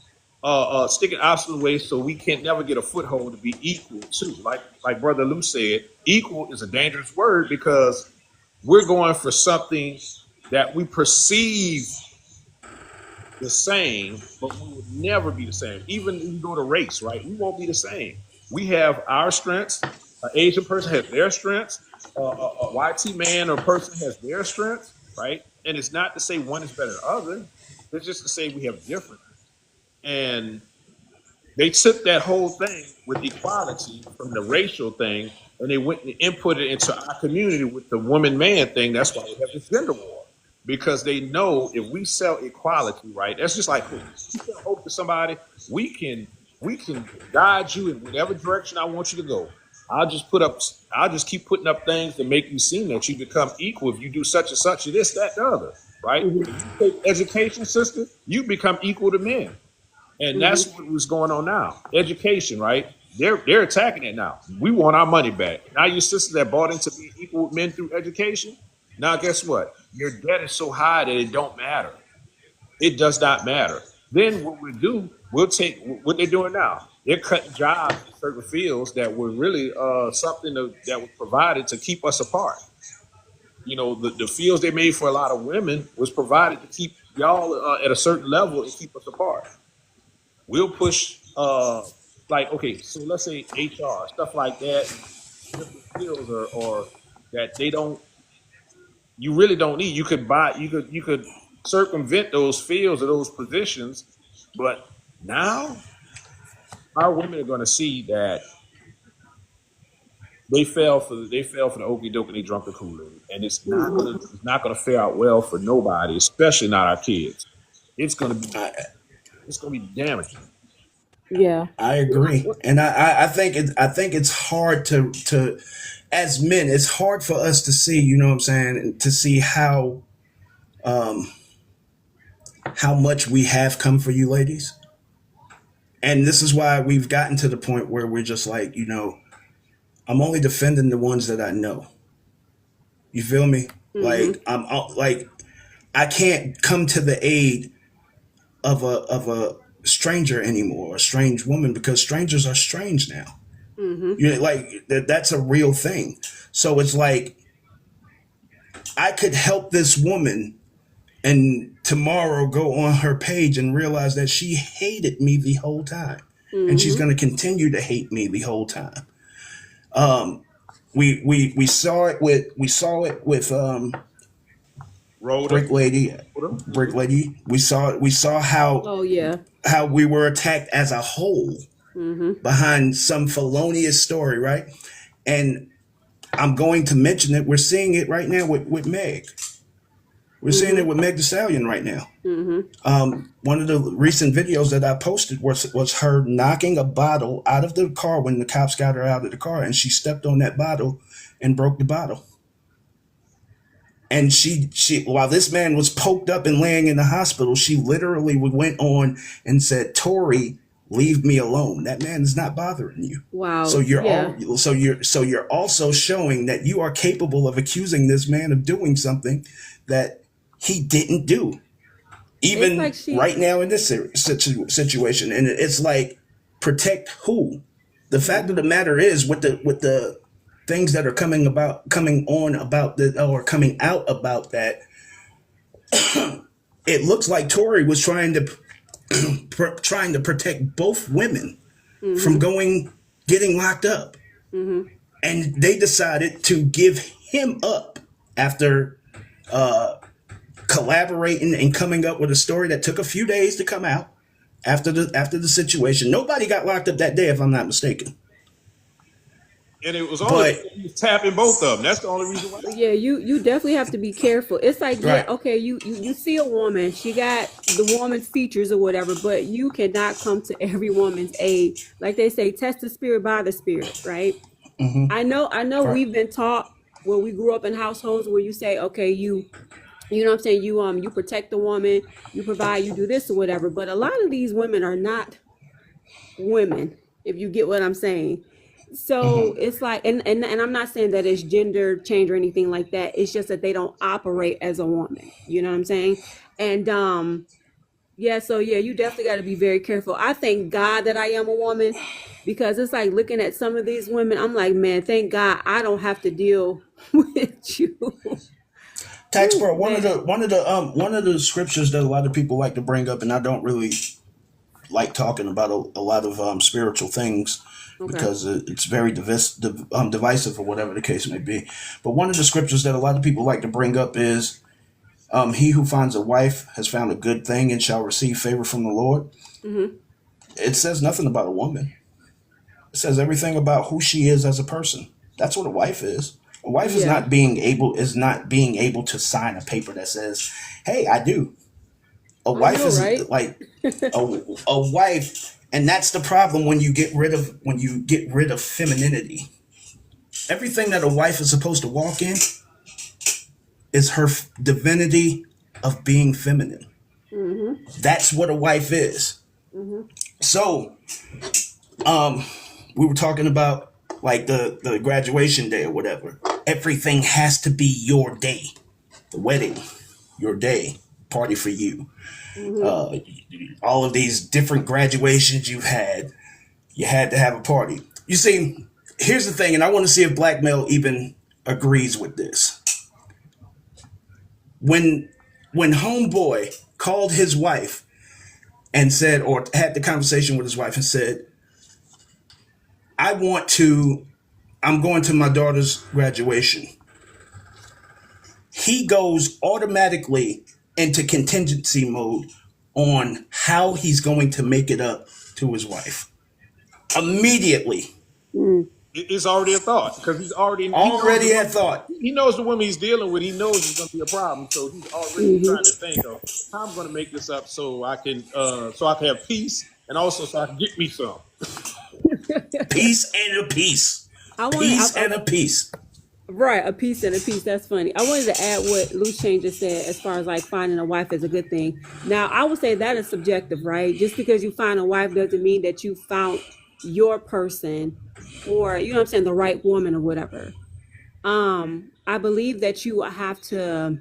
sticking obstacles in the way so we can't never get a foothold to be equal to. Like Brother Lou said, equal is a dangerous word because we're going for something that we perceive the same, but we would never be the same. Even if you go to race, right? We won't be the same. We have our strengths. An Asian person has their strengths. A YT man or person has their strengths, right? And it's not to say one is better than the other. It's just to say we have different. And they took that whole thing with equality from the racial thing, and they went and input it into our community with the woman man thing. That's why we have this gender war because they know if we sell equality, right? That's just like hope. You sell hope to somebody, we can guide you in whatever direction I want you to go. I'll just put up. I'll just keep putting up things to make you seem that you become equal if you do such and such, and this, that, the other, right? Hmm. If you take education system, you become equal to men. And Hmm. that's what was going on now. Education, right? They're attacking it now. We want our money back. Now your sisters that bought into being equal with men through education. Now guess what? Your debt is so high that it don't matter. It does not matter. Then what we do, we'll take what they're doing now. They're cutting jobs in certain fields that were really something that was provided to keep us apart. You know, the fields they made for a lot of women was provided to keep y'all at a certain level and keep us apart. We'll push like okay, so let's say HR stuff like that, different skills or that they don't you really don't need. You could circumvent those fields or those positions, but now our women are going to see that they fell for the okey doke and they drunk the Kool Aid, and Hmm. it's not gonna fare out well for nobody, especially not our kids. It's gonna be I, it's gonna be damaging. Yeah. I agree, and I think it's hard to as men, it's hard for us to see. You know what I'm saying? To see how much we have come for you, ladies, and this is why we've gotten to the point where we're just like, I'm only defending the ones that I know. You feel me? Hmm. Like like I can't come to the aid of a stranger anymore, a strange woman, because strangers are strange now. Hmm. Like that's a real thing. So it's like I could help this woman and tomorrow go on her page and realize that she hated me the whole time. And she's Hmm. going to continue to hate me the whole time. We saw it with Rhoda, Brick Lady. Brick Rhoda. Lady. We saw how Oh yeah. how we were attacked as a whole Hmm. behind some felonious story, right? And I'm going to mention it. We're seeing it right now with Meg. We're seeing it Hmm. with Meg Thee Stallion right now. Hmm. One of the recent videos that I posted was her knocking a bottle out of the car when the cops got her out of the car, and she stepped on that bottle and broke the bottle. And she while this man was poked up and laying in the hospital, she literally went on and said, "Tori, leave me alone. That man is not bothering you." So Wow. you're Yeah. all so you're also showing that you are capable of accusing this man of doing something that he didn't do. It's like Even she. right now in this situation, and it's like, protect who? The fact of the matter is, with the things that are coming on about the, or coming out about that, it looks like Tory was trying to trying to protect both women from getting locked up, and they decided to give him up after collaborating and coming up with a story that took a few days to come out after the situation. Nobody got locked up that day, if I'm not mistaken. And it was only But he was tapping both of them. That's the only reason why. Yeah, you definitely have to be careful. It's like, yeah, right, okay, you see a woman, she got the woman's features or whatever, but you cannot come to every woman's aid. Like they say, test the spirit by the spirit, right? I know right, we've been taught when we grew up in households where you say, okay, you know what I'm saying, you protect the woman, you provide, you do this or whatever. But a lot of these women are not women, if you get what I'm saying. So it's like, and I'm not saying that it's gender change or anything like that. It's just that they don't operate as a woman. You know what I'm saying? And yeah, so yeah, you definitely got to be very careful. I thank God that I am a woman, because it's like looking at some of these women, I'm like, man, thank God I don't have to deal with you. Ooh, Taxpro. man. One of the scriptures that a lot of people like to bring up, and I don't really like talking about a lot of spiritual things Okay. because it's very divisive or whatever the case may be. But one of the scriptures that a lot of people like to bring up is, he who finds a wife has found a good thing and shall receive favor from the Lord. Mm-hmm. It says nothing about a woman. It says everything about who she is as a person. That's what a wife is. A wife is Yeah, not being able to sign a paper that says, "Hey, I do." A I wife know, is right? like a wife, and that's the problem when you get rid of femininity. Everything that a wife is supposed to walk in is her divinity of being feminine. Mm-hmm. That's what a wife is. Mm-hmm. So, um, we were talking about like the graduation day or whatever. Everything has to be your day. The wedding, your day, party for you. Mm-hmm. Uh, all of these different graduations you've had, you had to have a party. You see, here's the thing, and I want to see if Black Male even agrees with this. When Homeboy called his wife and said, or had the conversation with his wife and said, I want to, I'm going to my daughter's graduation. He goes automatically into contingency mode on how he's going to make it up to his wife. Immediately. Mm. It's already a thought because he knows Already had thought. he knows the woman he's dealing with. He knows it's going to be a problem, so he's already Mm-hmm. trying to think of how I'm going to make this up so I can have peace and also so I can get me some. Peace and a peace. I wanted, Peace and a peace. right, a piece and a piece. That's funny. I wanted to add what Loose Change just said as far as like finding a wife is a good thing. Now, I would say that is subjective, right? Just because you find a wife doesn't mean that you found your person, or you know what I'm saying, the right woman or whatever. I believe that you have to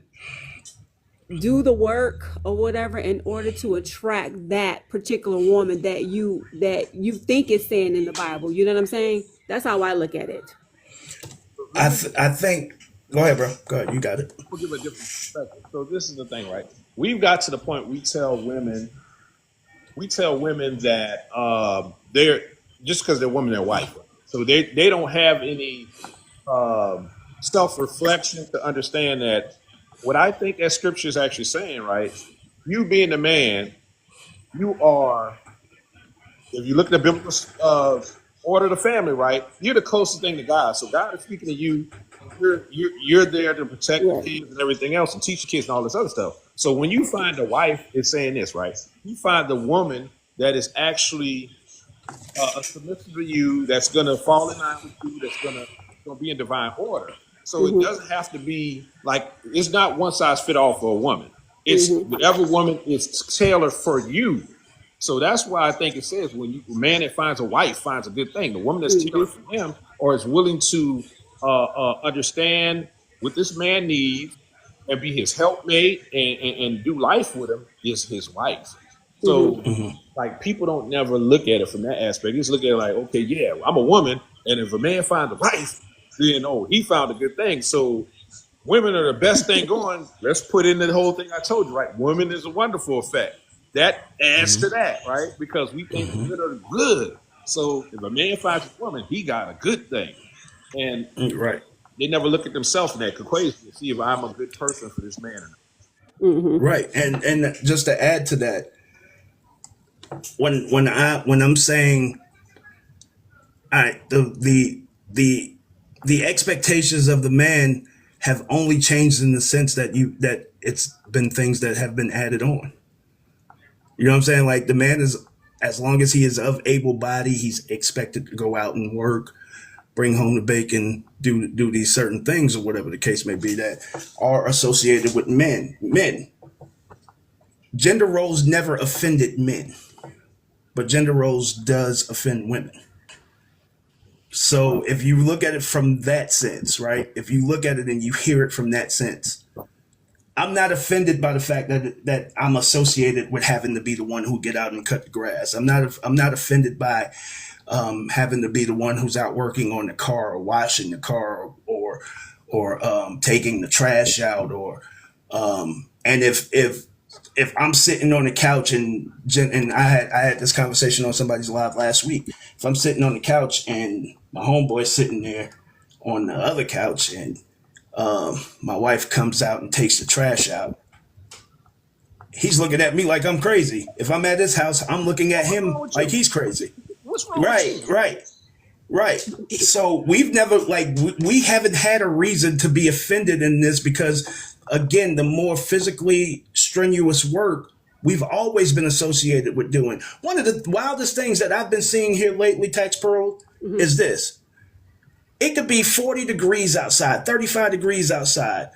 do the work or whatever in order to attract that particular woman that you think is saying in the Bible. You know what I'm saying? That's how I look at it. Let me I think. Go ahead, bro. Go ahead. You got it. give a different perspective. So this is the thing, right? We've got to the point we tell women that they're just because they're women, they're white. So they don't have any self reflection to understand that what I think that scripture is actually saying, right? You being a man, you are, if you look at the biblical order of the family, right? You're the closest thing to God. So God is speaking to you. You're there to protect the Yeah. kids and everything else and teach the kids and all this other stuff. So when you find a wife, it's saying this, right? You find the woman that is actually a submissive to you, that's gonna fall in line with you, that's gonna be in divine order. So it Mm-hmm. doesn't have to be like it's not one size fit all for a woman. It's Mm-hmm. whatever woman is tailored for you. So that's why I think it says when a man that finds a wife finds a good thing. The woman that's tailored Mm-hmm. for him or is willing to understand what this man needs and be his helpmate and do life with him is his wife. Mm-hmm. So like people don't never look at it from that aspect. They just look at it like, okay, yeah, I'm a woman, and if a man finds a wife, then he found a good thing. So women are the best thing going. Let's put in the whole thing I told you, right? Women is a wonderful effect. That adds to that, right? Because we think women are good. So if a man finds a woman, he got a good thing. And Right. they never look at themselves in that equation to see if I'm a good person for this man or not. Mm-hmm. Right. And just to add to that, when I'm saying the expectations of the man have only changed in the sense that it's been things that have been added on. You know what I'm saying? Like the man is, as long as he is of able body, he's expected to go out and work, bring home the bacon, do these certain things or whatever the case may be that are associated with men. Men. Gender roles never offended men, but gender roles does offend women. So if you look at it from that sense, right? If you look at it and you hear it from that sense, I'm not offended by the fact that I'm associated with having to be the one who get out and cut the grass. I'm not offended by having to be the one who's out working on the car or washing the car or taking the trash out and if I'm sitting on the couch and I had this conversation on somebody's live last week. If I'm sitting on the couch and my homeboy's sitting there on the other couch and my wife comes out and takes the trash out, he's looking at me like I'm crazy. If I'm at his house, I'm looking at What's him wrong with like you? he's crazy. What's wrong Right, with you? right. So we've never we haven't had a reason to be offended in this because again, the more physically strenuous work we've always been associated with doing. One of the wildest things that I've been seeing here lately, Tax Pearl, is this. It could be 40 degrees outside, 35 degrees outside.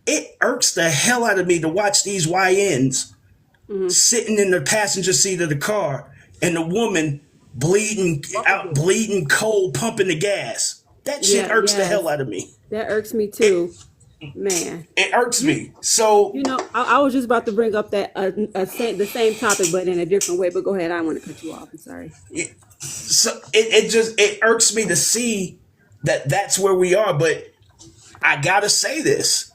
It irks the hell out of me to watch these YNs sitting in the passenger seat of the car and the woman bleeding cold, pumping the gas. That shit Yeah, irks the hell yes. out of me. That irks me too, man. It irks me. So You know, I was just about to bring up that the same topic, but in a different way. But go ahead. I don't want to cut you off. I'm sorry. it irks me to see that that's where we are. But I gotta say this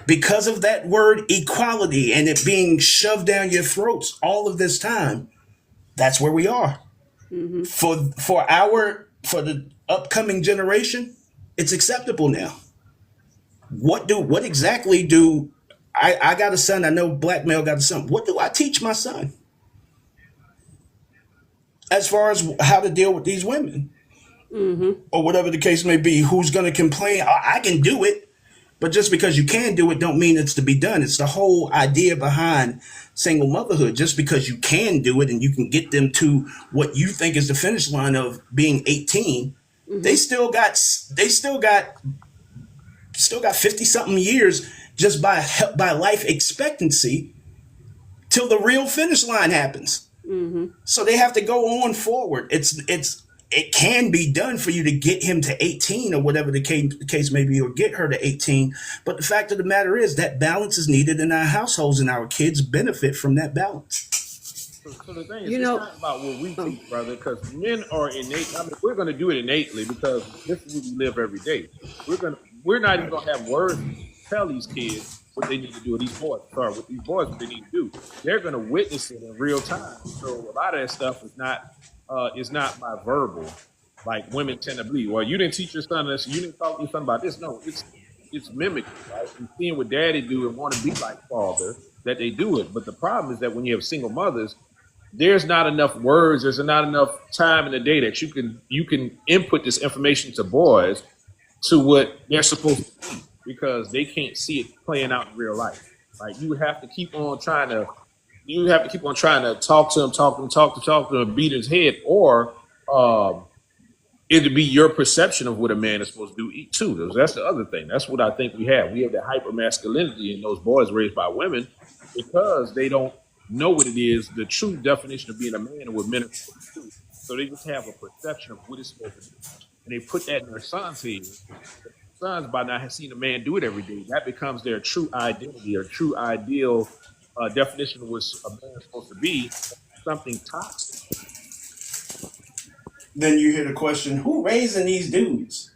because of that word equality and it being shoved down your throats all of this time. That's where we are. For the upcoming generation, it's acceptable now. What exactly do I got a son? I know black male got a son. What do I teach my son as far as how to deal with these women or whatever the case may be? Who's going to complain? I can do it, but just because you can do it, don't mean it's to be done. It's the whole idea behind single motherhood. Just because you can do it and you can get them to what you think is the finish line of being 18, they still got 50 something years just by life expectancy till the real finish line happens. So they have to go on forward. It can be done for you to get him to 18 or whatever the case may be, or get her to 18. But the fact of the matter is that balance is needed in our households, and our kids benefit from that balance. So the thing is, You it's know, not about what we teach, brother, because men are innate. I mean, we're going to do it innately because this is what we live every day. We're not even going to have words to tell these kids what they need to do. These boys, sorry, what these boys what they need to do. They're going to witness it in real time. So a lot of that stuff is not by verbal, like women tend to believe. Well, you didn't teach your son this. You didn't talk to your son about this. No, it's mimicking, right? And seeing what daddy do and want to be like father, that they do it. But the problem is that when you have single mothers, there's not enough words, there's not enough time in the day that you can input this information to boys to what they're supposed to be because they can't see it playing out in real life. Like you have to keep on trying to talk to him, beat his head, or it'd be your perception of what a man is supposed to do too. That's the other thing. That's what I think we have. We have that hyper masculinity in those boys raised by women because they don't know what it is, the true definition of being a man and what men are supposed to do. So they just have a perception of what it's supposed to be. And they put that in their son's head. The sons by not having seen a man do it every day. That becomes their true identity or true ideal definition of what a man is supposed to be. Something toxic. Then you hear the question, who raising these dudes?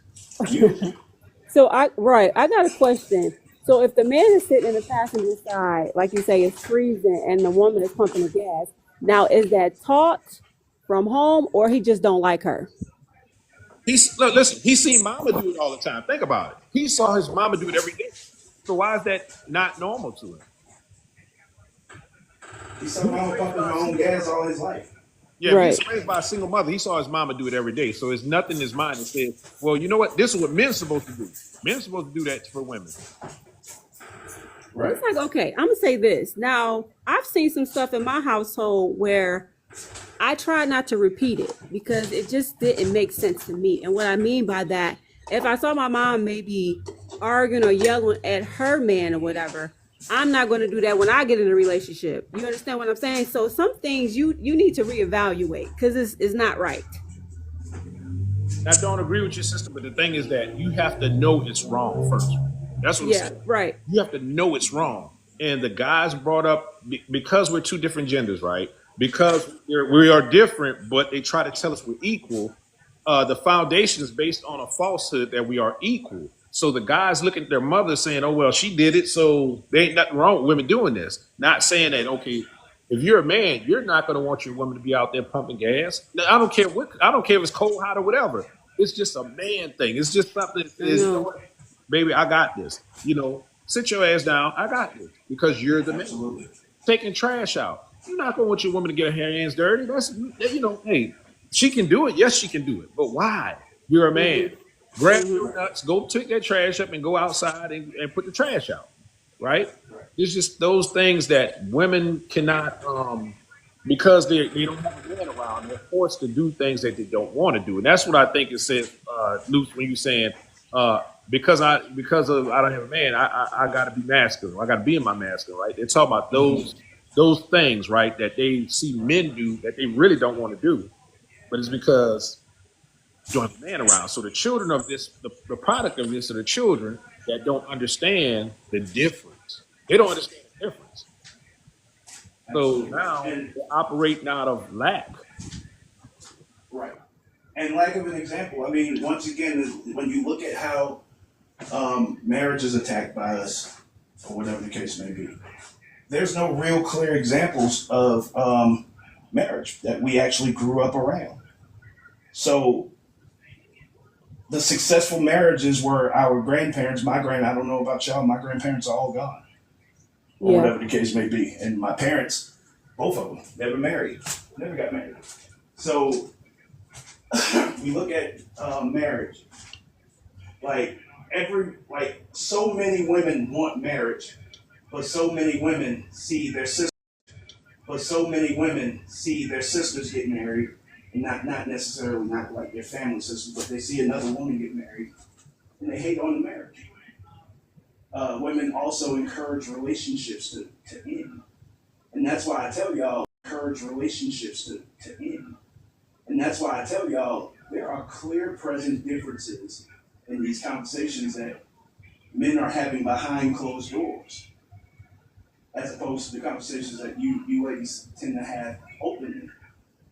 You. So I got a question. So if the man is sitting in the passenger side, like you say, it's freezing, and the woman is pumping the gas, now is that taught from home, or he just don't like her? Listen. He's seen mama do it all the time. Think about it. He saw his mama do it every day. So why is that not normal to him? He saw mama pumping her own gas all his life. Yeah, Right. he's raised by a single mother. He saw his mama do it every day. So there's nothing in his mind that says, well, you know what? This is what men's supposed to do. Men's supposed to do that for women. Right. It's like, okay, I'm gonna say this. Now, I've seen some stuff in my household where I try not to repeat it because it just didn't make sense to me. And what I mean by that, if I saw my mom maybe arguing or yelling at her man or whatever, I'm not going to do that when I get in a relationship. You understand what I'm saying? So some things you need to reevaluate because it's not right. I don't agree with your sister, but the thing is that you have to know it's wrong first. That's what I'm Yeah, saying. right. You have to know it's wrong. And the guys brought up, because we're two different genders, right? Because we are different, but they try to tell us we're equal. The foundation is based on a falsehood that we are equal. So the guys looking at their mother saying, oh, well, she did it, so there ain't nothing wrong with women doing this. Not saying that, okay, if you're a man, you're not going to want your woman to be out there pumping gas. Now, I don't care if it's cold, hot, or whatever. It's just a man thing. It's just something that says, you know what, baby, I got this. You know, sit your ass down. I got this because you're the man. Absolutely. Taking trash out. You're not going to want your woman to get her hands dirty. That's, you know, hey, she can do it. Yes, she can do it. But why? You're a man. Grab your nuts, go take that trash up and go outside and put the trash out. Right? It's just those things that women cannot, because they don't have a man around, they're forced to do things that they don't want to do. And that's what I think it says, Luke, when you're saying, because I don't have a man, I got to be masculine. I got to be in my masculine, right? They're talking about those things, right, that they see men do that they really don't want to do. But it's because you don't have a man around. So the children of this, the product of this are the children that don't understand the difference. They don't understand the difference. So now they're operating out of lack. Right. And lack of an example. I mean, once again, when you look at how marriage is attacked by us, or whatever the case may be, there's no real clear examples of marriage that we actually grew up around. So the successful marriages were our grandparents. I don't know about y'all, my grandparents are all gone, or Yeah. whatever the case may be. And my parents, both of them, never got married. So we look at marriage, like so many women want marriage, but so many women see their sisters get married, and not necessarily not like their family sisters, but they see another woman get married, and they hate on the marriage. Women also encourage relationships to end, and that's why I tell y'all And that's why I tell y'all there are clear present differences in these conversations that men are having behind closed doors, as opposed to the conversations that you ladies tend to have openly,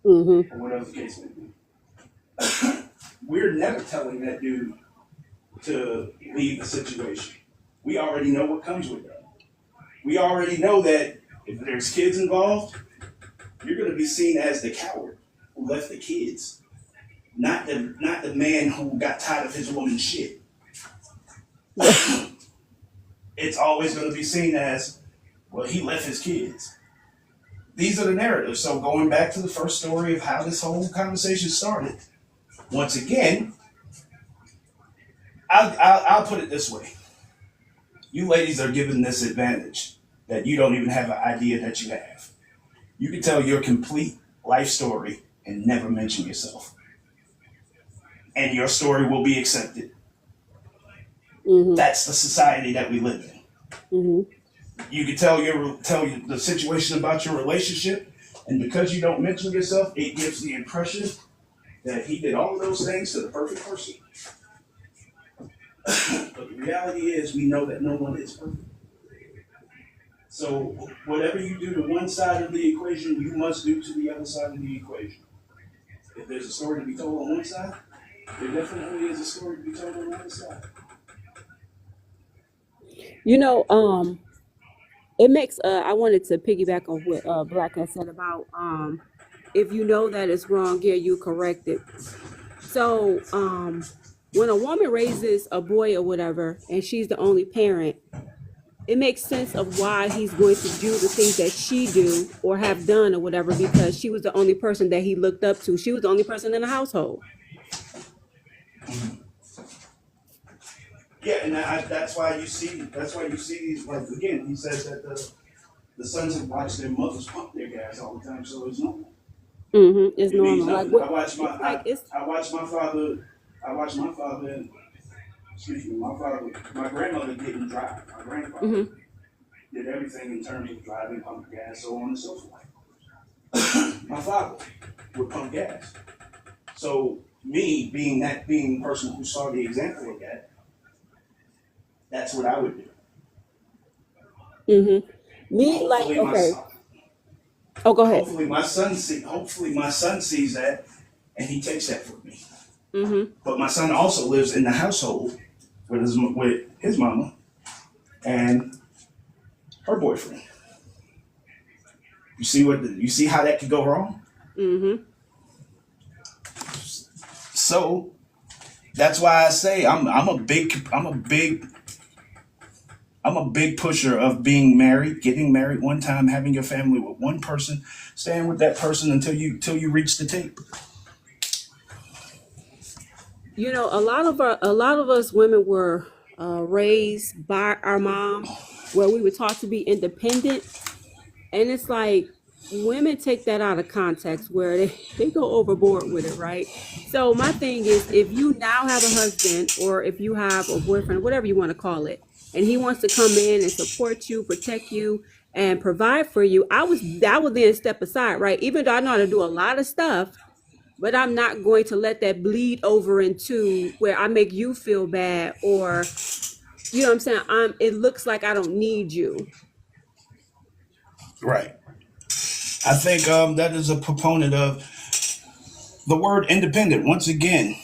Mm-hmm. or whatever the case may be. We're never telling that dude to leave the situation. We already know what comes with that. We already know that if there's kids involved, you're going to be seen as the coward who left the kids, not the man who got tired of his woman's shit. It's always going to be seen as, well, he left his kids. These are the narratives. So going back to the first story of how this whole conversation started, once again, I'll put it this way. You ladies are given this advantage that you don't even have an idea that you have. You can tell your complete life story and never mention yourself. And your story will be accepted. Mm-hmm. That's the society that we live in. Mm-hmm. You can tell the situation about your relationship, and because you don't mention yourself, it gives the impression that he did all of those things to the perfect person. But the reality is, we know that no one is perfect. So whatever you do to one side of the equation, you must do to the other side of the equation. If there's a story to be told on one side, there definitely is a story to be told on the other side. You know, it makes I wanted to piggyback on what Black had said about if you know that it's wrong, yeah, you correct it. So when a woman raises a boy or whatever and she's the only parent, it makes sense of why he's going to do the things that she do or have done or whatever, because she was the only person that he looked up to. She was the only person in the household. Yeah, and that's why you see. That's why you see these. Like again, he says that the sons have watched their mothers pump their gas all the time, so it's normal. It's It means normal. Like nothing. what? It's like it's. I watched my father. I watched my father. Excuse me. My father. My grandmother didn't drive. My grandfather Mm-hmm. did everything in terms of driving, pump gas, so on and so forth. My father would pump gas. So me being the person who saw the example of that, that's what I would do. Mm-hmm. Me, like, Hopefully my okay. Oh, go ahead. hopefully my son sees that and he takes that from me. Mm-hmm. But my son also lives in the household with his mama and her boyfriend. You see how that could go wrong? Mm-hmm. So that's why I say I'm a big pusher of being married, getting married one time, having your family with one person, staying with that person until you reach the tape. You know, a lot of us women were raised by our mom, where we were taught to be independent, and it's like women take that out of context where they go overboard with it, right? So my thing is, if you now have a husband or if you have a boyfriend, whatever you want to call it, and he wants to come in and support you, protect you, and provide for you, I would then step aside, right? Even though I know how to do a lot of stuff, but I'm not going to let that bleed over into where I make you feel bad, or you know what I'm saying? It looks like I don't need you. Right. I think that is a proponent of the word independent. Once again,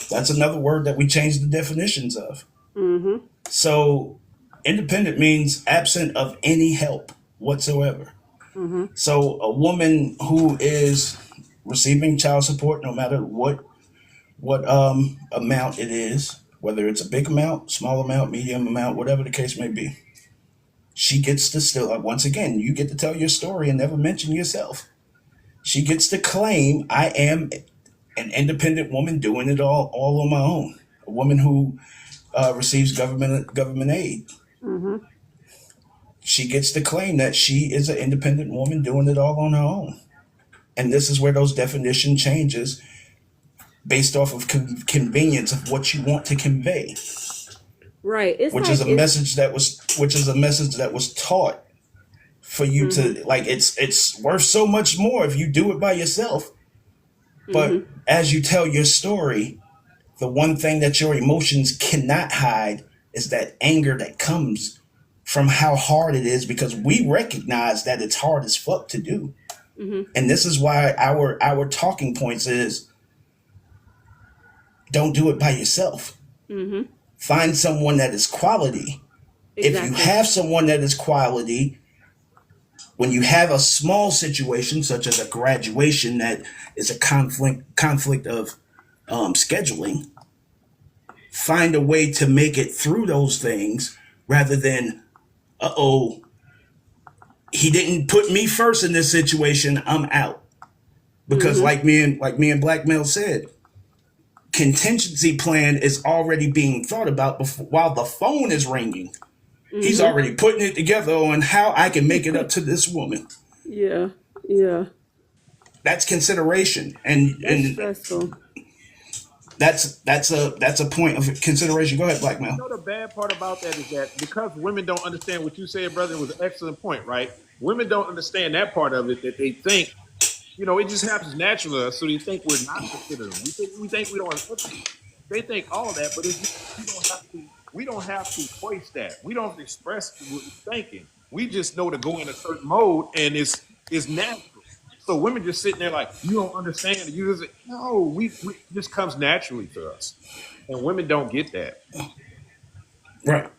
that's another word that we changed the definitions of. Mm-hmm. So, independent means absent of any help whatsoever. Mm-hmm. So, a woman who is receiving child support, no matter what amount it is, whether it's a big amount, small amount, medium amount, whatever the case may be, she gets to still, once again, you get to tell your story and never mention yourself. She gets to claim, I am an independent woman doing it all on my own. A woman who receives government aid. Mm-hmm. She gets to claim that she is an independent woman doing it all on her own. And this is where those definition changes based off of convenience of what you want to convey, Right. It's which like is a message that was taught for you mm-hmm. to like. It's worth so much more if you do it by yourself. But Mm-hmm. as you tell your story, the one thing that your emotions cannot hide is that anger that comes from how hard it is, because we recognize that it's hard as fuck to do. Mm-hmm. And this is why our talking points is don't do it by yourself. Mm-hmm. Find someone that is quality. If you Exactly. have someone that is quality, when you have a small situation such as a graduation that is a conflict of scheduling, find a way to make it through those things rather than, uh-oh, he didn't put me first in this situation, I'm out. Because Mm-hmm. like me and Black Male said, contingency plan is already being thought about while the phone is ringing. He's Mm-hmm. already putting it together on how I can make it up to this woman. Yeah. Yeah. That's consideration, and That's and stressful. that's a point of consideration. Go ahead, Black You Male. know the bad part about that is that because women don't understand what you said, brother, it was an excellent point, right? Women don't understand that part of it, that they think, it just happens naturally to us, so they think we're not considering. We think we don't. They think all that, but it's we don't have to. We don't have to voice that. We don't have to express what we're thinking. We just know to go in a certain mode, and it's natural. So women just sitting there like, you don't understand. You just no. We it just comes naturally to us, and women don't get that. Right.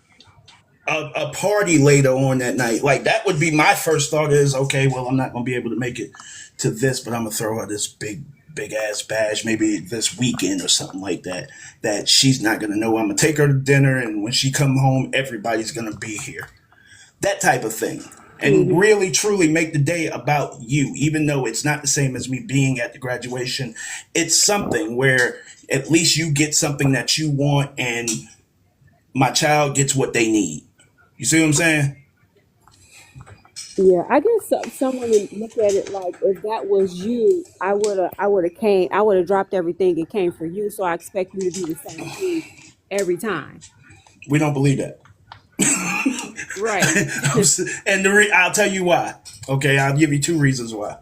A party later on that night. Like that would be my first thought is, okay, well, I'm not gonna be able to make it to this, but I'm gonna throw her this big ass bash maybe this weekend or something like that. That she's not gonna know. I'm gonna take her to dinner, and when she come home, everybody's gonna be here. That type of thing. And really truly make the day about you, even though it's not the same as me being at the graduation. It's something where at least you get something that you want and my child gets what they need. You see what I'm saying? Yeah, I guess someone would look at it like if that was you, I would have dropped everything and came for you. So I expect you to do the same thing every time. We don't believe that. Right. And I'll tell you why. Okay, I'll give you two reasons why.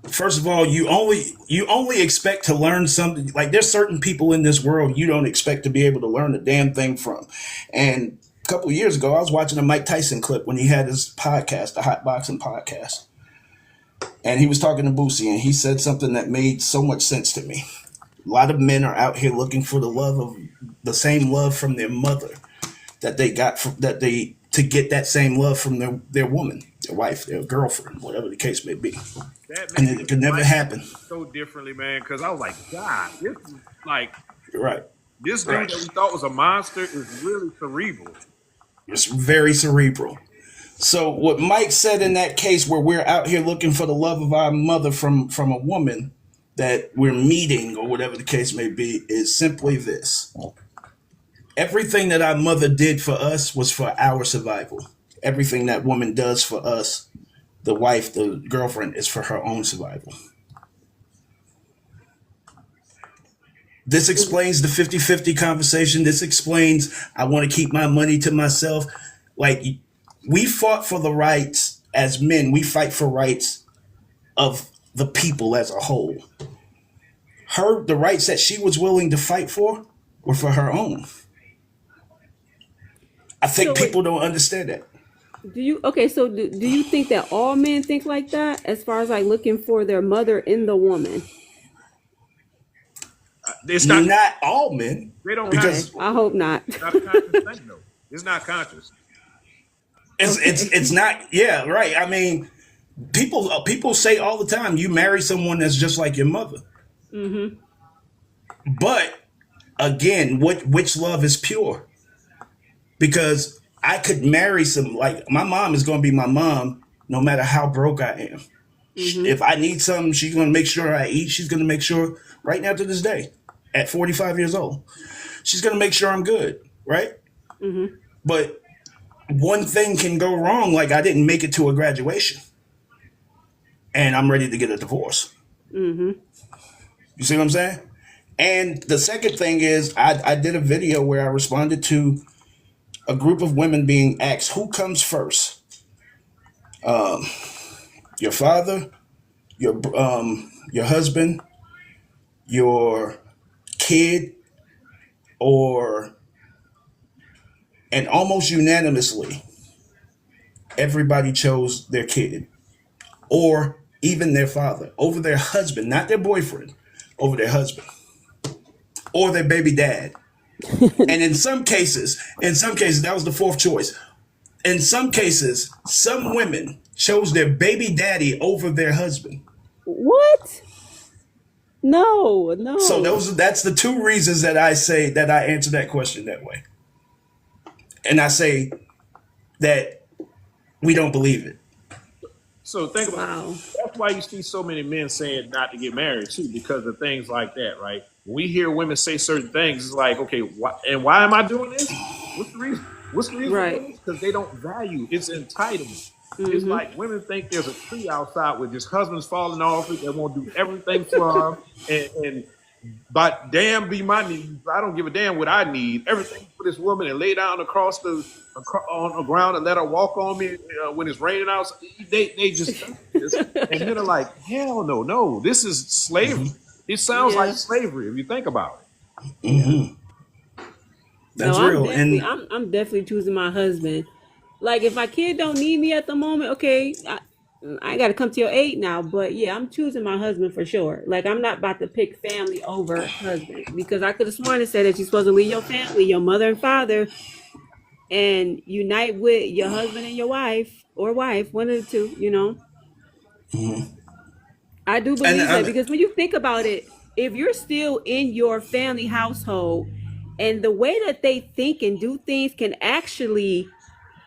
First of all, you only expect to learn something. Like there's certain people in this world you don't expect to be able to learn a damn thing from. And a couple of years ago, I was watching a Mike Tyson clip when he had his podcast, the Hot Boxing Podcast, and he was talking to Boosie, and he said something that made so much sense to me. A lot of men are out here looking for the same love from their mother that they got from that they to get that same love from their woman, their wife, their girlfriend, whatever the case may be. That And made it could never happen. so differently, man. Because I was like, God, this is like Right. this dude Right. that we thought was a monster is really cerebral. It's very cerebral. So what Mike said in that case where we're out here looking for the love of our mother from a woman that we're meeting or whatever the case may be is simply this. Everything that our mother did for us was for our survival. Everything that woman does for us, the wife, the girlfriend, is for her own survival. This explains the 50-50 conversation. This explains I want to keep my money to myself. Like we fought for the rights as men. We fight for rights of the people as a whole. The rights that she was willing to fight for were for her own. I So think wait, people don't understand that. do you think that all men think like that as far as like looking for their mother in the woman? It's not. Not all men, They don't have. Okay, because I hope not. It's not a conscious thing, though. It's not conscious. it's not. Yeah, right. I mean, people say all the time, you marry someone that's just like your mother. But again, which love is pure? Because I could marry like my mom is going to be my mom no matter how broke I am. If I need something, she's going to make sure I eat. She's going to make sure right now to this day, at 45 years old, she's going to make sure I'm good. Right. But one thing can go wrong. Like I didn't make it to a graduation and I'm ready to get a divorce. You see what I'm saying? And the second thing is I did a video where I responded to a group of women being asked, who comes first? Your father, your husband, your kid, and almost unanimously, everybody chose their kid or even their father over their husband, not their boyfriend, over their husband or their baby dad. And in some cases, that was the fourth choice. In some cases, some women chose their baby daddy over their husband. What? No, So no. that's the two reasons that I say that I answer that question that way. And I say that we don't believe it. So think about it. Wow. That's why you see so many men saying not to get married too, because of things like that, right? When we hear women say certain things, it's like, okay, why am I doing this? What's the reason? What's the reason? Right. Because they don't value. It's entitlement. It's like women think there's a tree outside with just husbands falling off it. They want to do everything for them, and but damn be my needs. I don't give a damn what I need. Everything for this woman and lay down on the ground and let her walk on me when it's raining out. They just think this, and men are like, hell no, this is slavery. It sounds like Yeah. slavery if you think about Hmm. No, That's real. And I'm definitely choosing my husband. Like if my kid don't need me at the moment, okay, I got to come to your aid now. But yeah, I'm choosing my husband for sure. Like I'm not about to pick family over husband because I could have sworn it said that you're supposed to leave your family, your mother and father, and unite with your husband and your wife or wife, one of the two. You know, mhm. I do and believe that because when you think about it, if you're still in your family household and the way that they think and do things can actually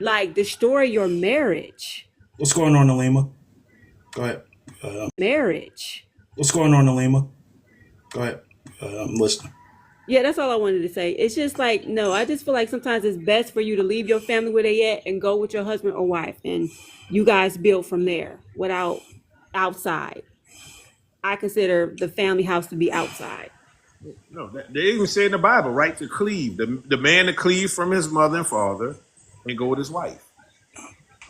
like destroy your marriage. What's going on, Alima? Go ahead. Marriage. What's going on, Alima? Go ahead. I'm listening. Yeah, that's all I wanted to say. It's just like, no, I just feel like sometimes it's best for you to leave your family where they at and go with your husband or wife and you guys build from there without outside. I consider the family house to be outside. it. No, they even say in the Bible, right, to cleave. The man to cleave from his mother and father and go with his wife.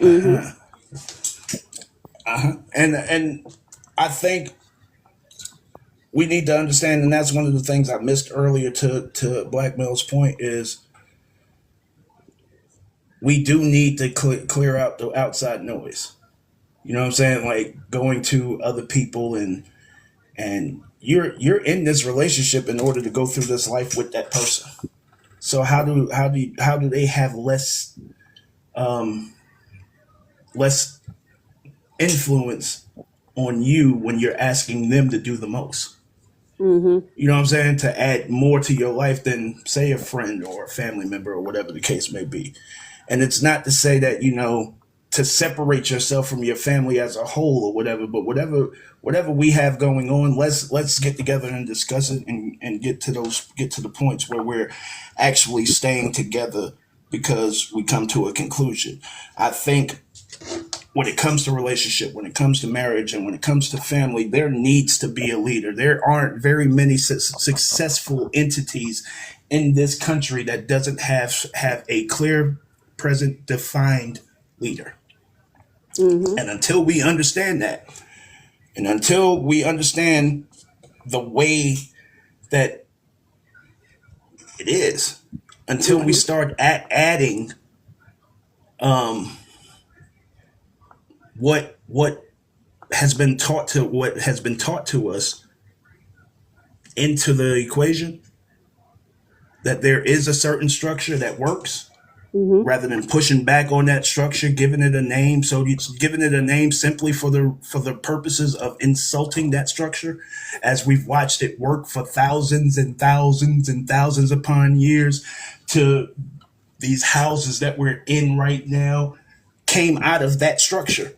Mm-hmm. And I think we need to understand, and that's one of the things I missed earlier to Black Mill's point is we do need to clear out the outside noise. You know what I'm saying? Like going to other people and you're in this relationship in order to go through this life with that person. So how do they have less influence on you when you're asking them to do the most? Mm-hmm. You know what I'm saying? To add more to your life than, say, a friend or a family member or whatever the case may be. And it's not to say that, to separate yourself from your family as a whole or whatever, but whatever we have going on, let's get together and discuss it and get to the points where we're actually staying together because we come to a conclusion. I think when it comes to relationship, when it comes to marriage, and when it comes to family, there needs to be a leader. There aren't very many successful entities in this country that doesn't have a clear, present, defined leader. Mm-hmm. And until we understand that, and until we understand the way that it is, until we Mm-hmm. start adding what has been taught to us into the equation, that there is a certain structure that works, Mm-hmm. rather than pushing back on that structure, giving it a name. So it's giving it a name simply for the purposes of insulting that structure, as we've watched it work for thousands and thousands and thousands upon years. To these houses that we're in right now came out of that structure.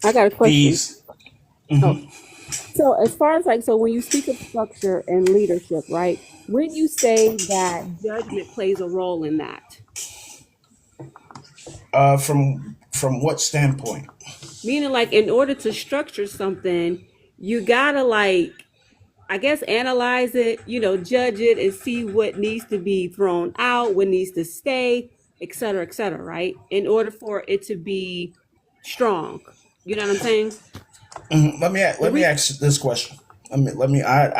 I got a question. These Oh, so as far as like, so when you speak of structure and leadership, right? When you say that judgment plays a role in that, from what standpoint? meaning like in order to structure something, you gotta like, I guess, analyze it, judge it and see what needs to be thrown out, what needs to stay, et cetera, right? In order for it to be strong. You know what I'm saying? The Let me re ask this question. I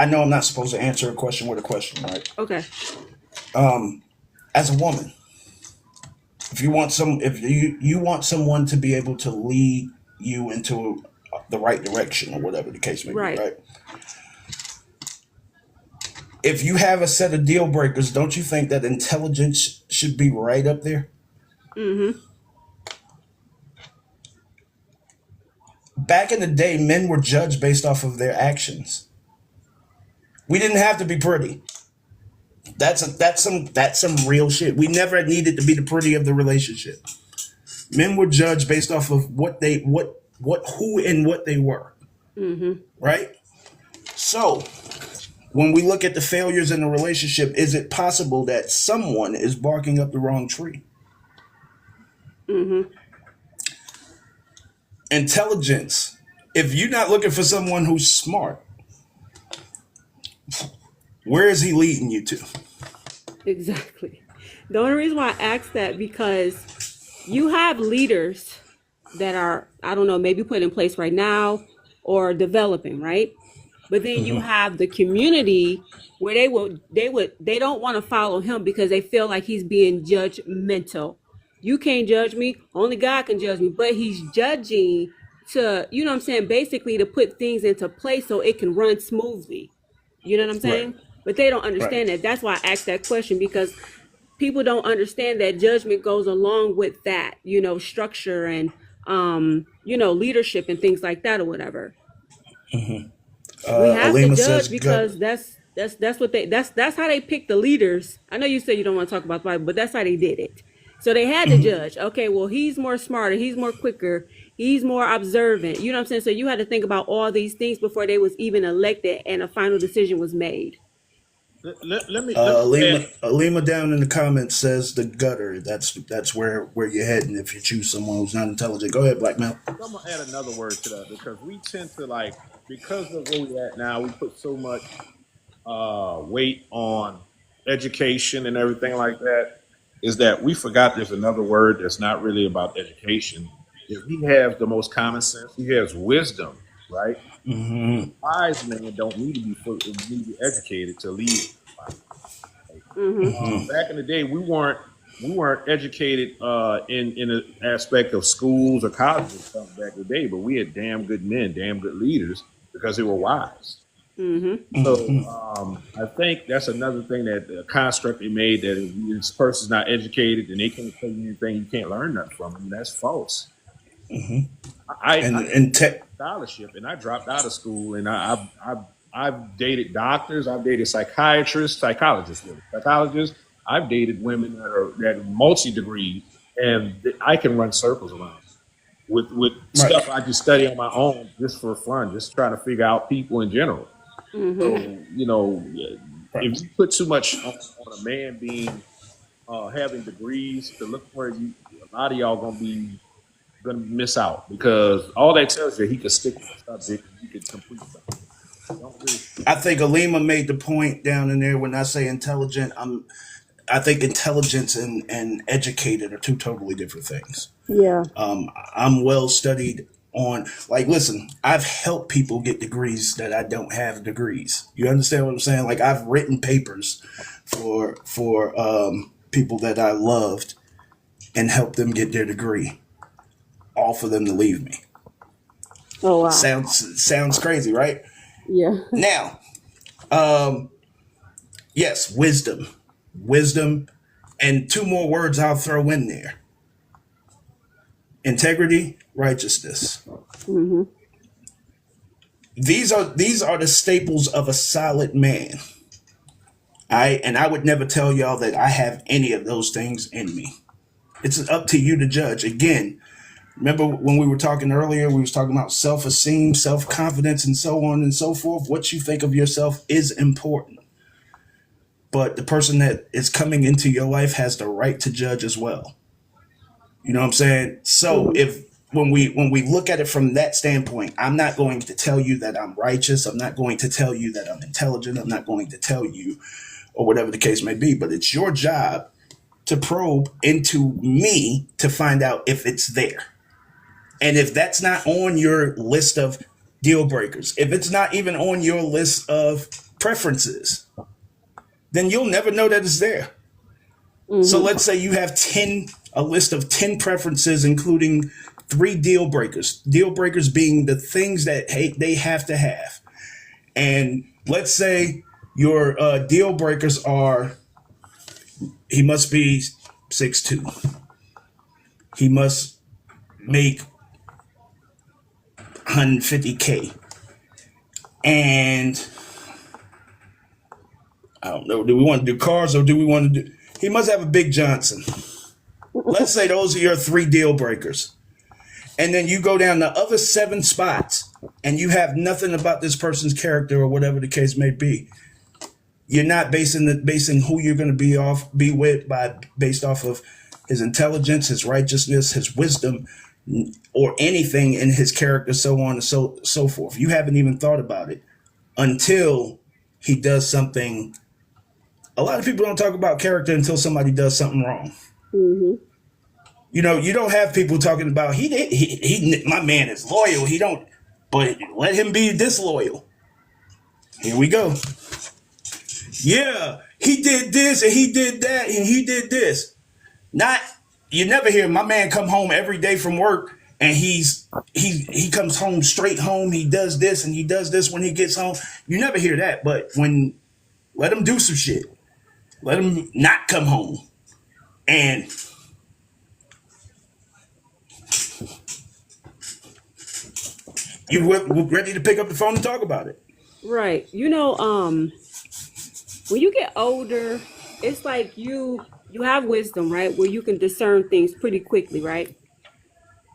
know I'm not supposed to answer a question with a question, right? Okay. As a woman, if you want someone to be able to lead you into the right direction or whatever the case may be, Right. right? If you have a set of deal breakers, don't you think that intelligence should be right up there? Mm-hmm. Back in the day, men were judged based off of their actions. We didn't have to be pretty. That's some real shit. We never needed to be the pretty of the relationship. Men were judged based off of who and what they were, Mm-hmm. right? So when we look at the failures in the relationship, is it possible that someone is barking up the wrong tree? Mm-hmm. Intelligence. If you're not looking for someone who's smart, where is he leading you to? Exactly. The only reason why I asked that because you have leaders that are, I don't know, maybe put in place right now or developing, right? But then you have the community where they don't want to follow him because they feel like he's being judgmental. You can't judge me, only God can judge me. But he's judging to, you know what I'm saying, basically to put things into place so it can run smoothly. You know what I'm Right. saying? But they don't Right. understand that. That's why I asked that question, because people don't understand that judgment goes along with that, structure and leadership and things like that or whatever. We have to Alima says judge gut. because that's what that's how they pick the leaders. I know you said you don't want to talk about the Bible, but that's how they did it. So they had to judge. Okay, well, he's more smarter, he's more quicker, he's more observant. You know what I'm saying? So you had to think about all these things before they was even elected and a final decision was made. Let me add, Alima down in the comments says the gutter. That's where you're heading if you choose someone who's not intelligent. Go ahead, Black Male. I'm gonna add another word to that because we tend to like because of where we're at now, we put so much weight on education and everything like that. Is that we forgot there's another word that's not really about education. If he has the most common sense, he has wisdom, right? Wise men don't need to be need to be educated to lead. Back in the day, we weren't educated in the aspect of schools or colleges and stuff back in the day, but we had damn good men, damn good leaders because they were wise. So I think that's another thing that the construct they made that if this person's not educated and they can't tell you anything, you can't learn nothing from them. That's false. I scholarship and I dropped out of school and I've dated doctors, I've dated psychiatrists, psychologists. I've dated women that are multi degrees, and I can run circles around with stuff I just study on my own just for fun, just trying to figure out people in general. So if you put too much on a man being having degrees to look for you, a lot of y'all gonna miss out because all that tells you he could stick with the subject and he could complete something. I think Alima made the point down in there when I say intelligent. I think intelligence and educated are two totally different things. Yeah. I'm well studied on, like, listen, I've helped people get degrees that I don't have degrees. You understand what I'm saying? Like, I've written papers for people that I loved and helped them get their degree, all for them to leave me. Oh wow. Sounds crazy, right? Yeah. Now, yes, wisdom, and two more words I'll throw in there: integrity, righteousness. These are the staples of a solid man. I would never tell y'all that I have any of those things in me. It's up to you to judge. Again, remember when we were talking earlier, we was talking about self-esteem, self-confidence, and so on and so forth. What you think of yourself is important. But the person that is coming into your life has the right to judge as well. You know what I'm saying? So if when we look at it from that standpoint, I'm not going to tell you that I'm righteous. I'm not going to tell you that I'm intelligent. I'm not going to tell you, or whatever the case may be. But it's your job to probe into me to find out if it's there. And if that's not on your list of deal breakers, if it's not even on your list of preferences, then you'll never know that it's there. So let's say you have a list of 10 preferences, including 3 deal breakers. Deal breakers being the things that they have to have. And let's say your deal breakers are: he must be 6'2". He must make 150K. And I don't know, do we want to do cars or do we want to do... He must have a Big Johnson. Let's say those are your 3 deal breakers. And then you go down the other 7 spots and you have nothing about this person's character or whatever the case may be. You're not basing who you're going to be with based off of his intelligence, his righteousness, his wisdom, or anything in his character, so on and so forth. You haven't even thought about it until he does something. A lot of people don't talk about character until somebody does something wrong. You know, you don't have people talking about he my man is loyal. He don't, but let him be disloyal. Here we go. Yeah, he did this and he did that and he did this. Not you never hear my man come home every day from work and he comes home straight home. He does this and he does this when he gets home. You never hear that. But when let him do some shit, let him not come home, and you ready to pick up the phone and talk about it. Right. When you get older, it's like you have wisdom, right? Where you can discern things pretty quickly, right?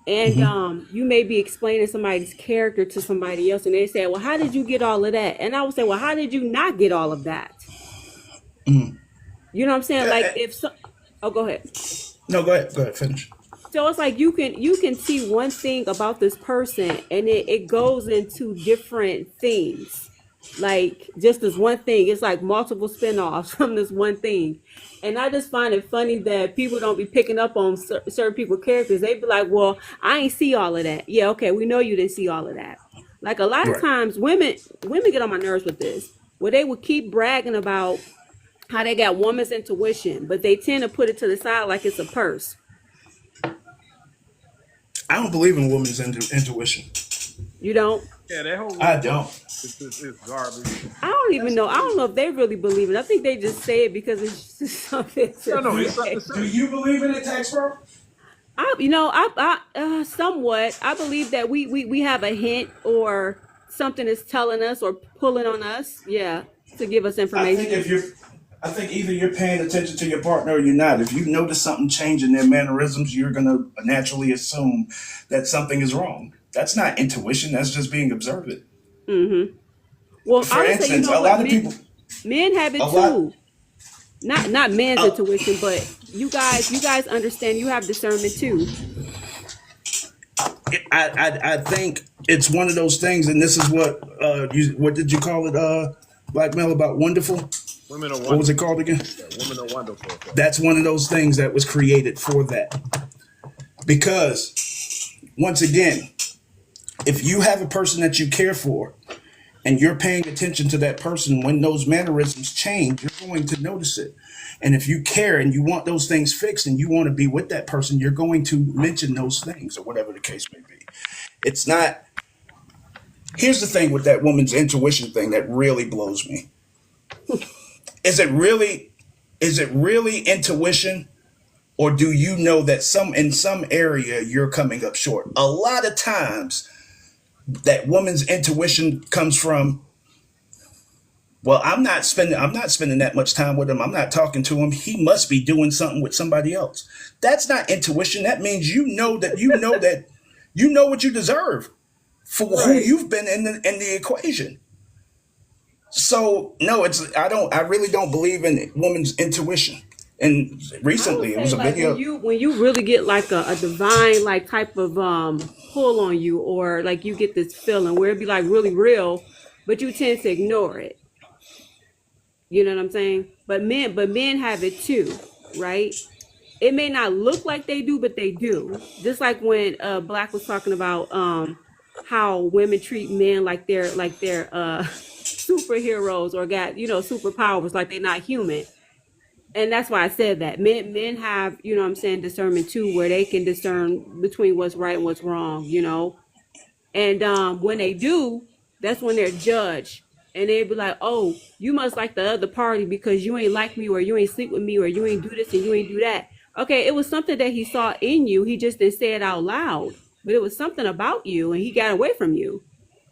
And Mm-hmm. you may be explaining somebody's character to somebody else, and they say, "Well, how did you get all of that?" And I would say, "Well, how did you not get all of that?" Mm-hmm. You know what I'm saying? Like if so, oh, go ahead. No, go ahead. Go ahead. Finish. So it's like you can see one thing about this person, and it goes into different things. Like just this one thing, it's like multiple spinoffs from this one thing. And I just find it funny that people don't be picking up on certain people's characters. They be like, "Well, I ain't see all of that." Yeah, okay, we know you didn't see all of that. Like a lot of Right. times, women get on my nerves with this, where they would keep bragging about how they got woman's intuition, but they tend to put it to the side like it's a purse. I don't believe in women's intuition. You don't? Yeah, that whole I woman don't. is garbage. I don't even That's know. I don't know if they really believe it. I think they just say it because it's just something No, to no, it's not the say. Do same. you believe in it, Tax Pro? Somewhat. I believe that we have a hint or something is telling us or pulling on us. Yeah, to give us I think information. if you're, I think either you're paying attention to your partner or you're not. If you notice something change in their mannerisms, you're gonna naturally assume that something is wrong. That's not intuition. That's just being observant. Mm-hmm. Well, For I would say, you instance, know a what, lot of people, men have a it lot, too. Not man's uh, intuition, but you guys understand. You have discernment too. I think it's one of those things, and this is what what did you call it, Black Male, about wonderful? Women are What was it wonderful. called again? Yeah, women are wonderful. So. That's one of those things that was created for that. Because once again, if you have a person that you care for and you're paying attention to that person, when those mannerisms change, you're going to notice it. And if you care and you want those things fixed and you want to be with that person, you're going to mention those things or whatever the case may be. It's not, here's the thing with that woman's intuition thing that really blows me. Is it really, is it really intuition, or do you know that in some area you're coming up short? A lot of times that woman's intuition comes from, well, I'm not spending that much time with him. I'm not talking to him. He must be doing something with somebody else. That's not intuition. That means you know what you deserve for who Right. you've been in the equation. So no, I really don't believe in woman's intuition. And I would recently it say was a like when video. you really get like a divine like type of pull on you, or like you get this feeling where it be like really real, but you tend to ignore it. You know what I'm saying? But men have it too, right? It may not look like they do, but they do. Just like when Black was talking about how women treat men like they're superheroes or got superpowers, like they're not human. And that's why I said that men have, what I'm saying, discernment too, where they can discern between what's right and what's wrong. And when they do, that's when they're judged. And they be like, "Oh, you must like the other party because you ain't like me, or you ain't sleep with me, or you ain't do this and you ain't do that." Okay, it was something that he saw in you. He just didn't say it out loud, but it was something about you, and he got away from you.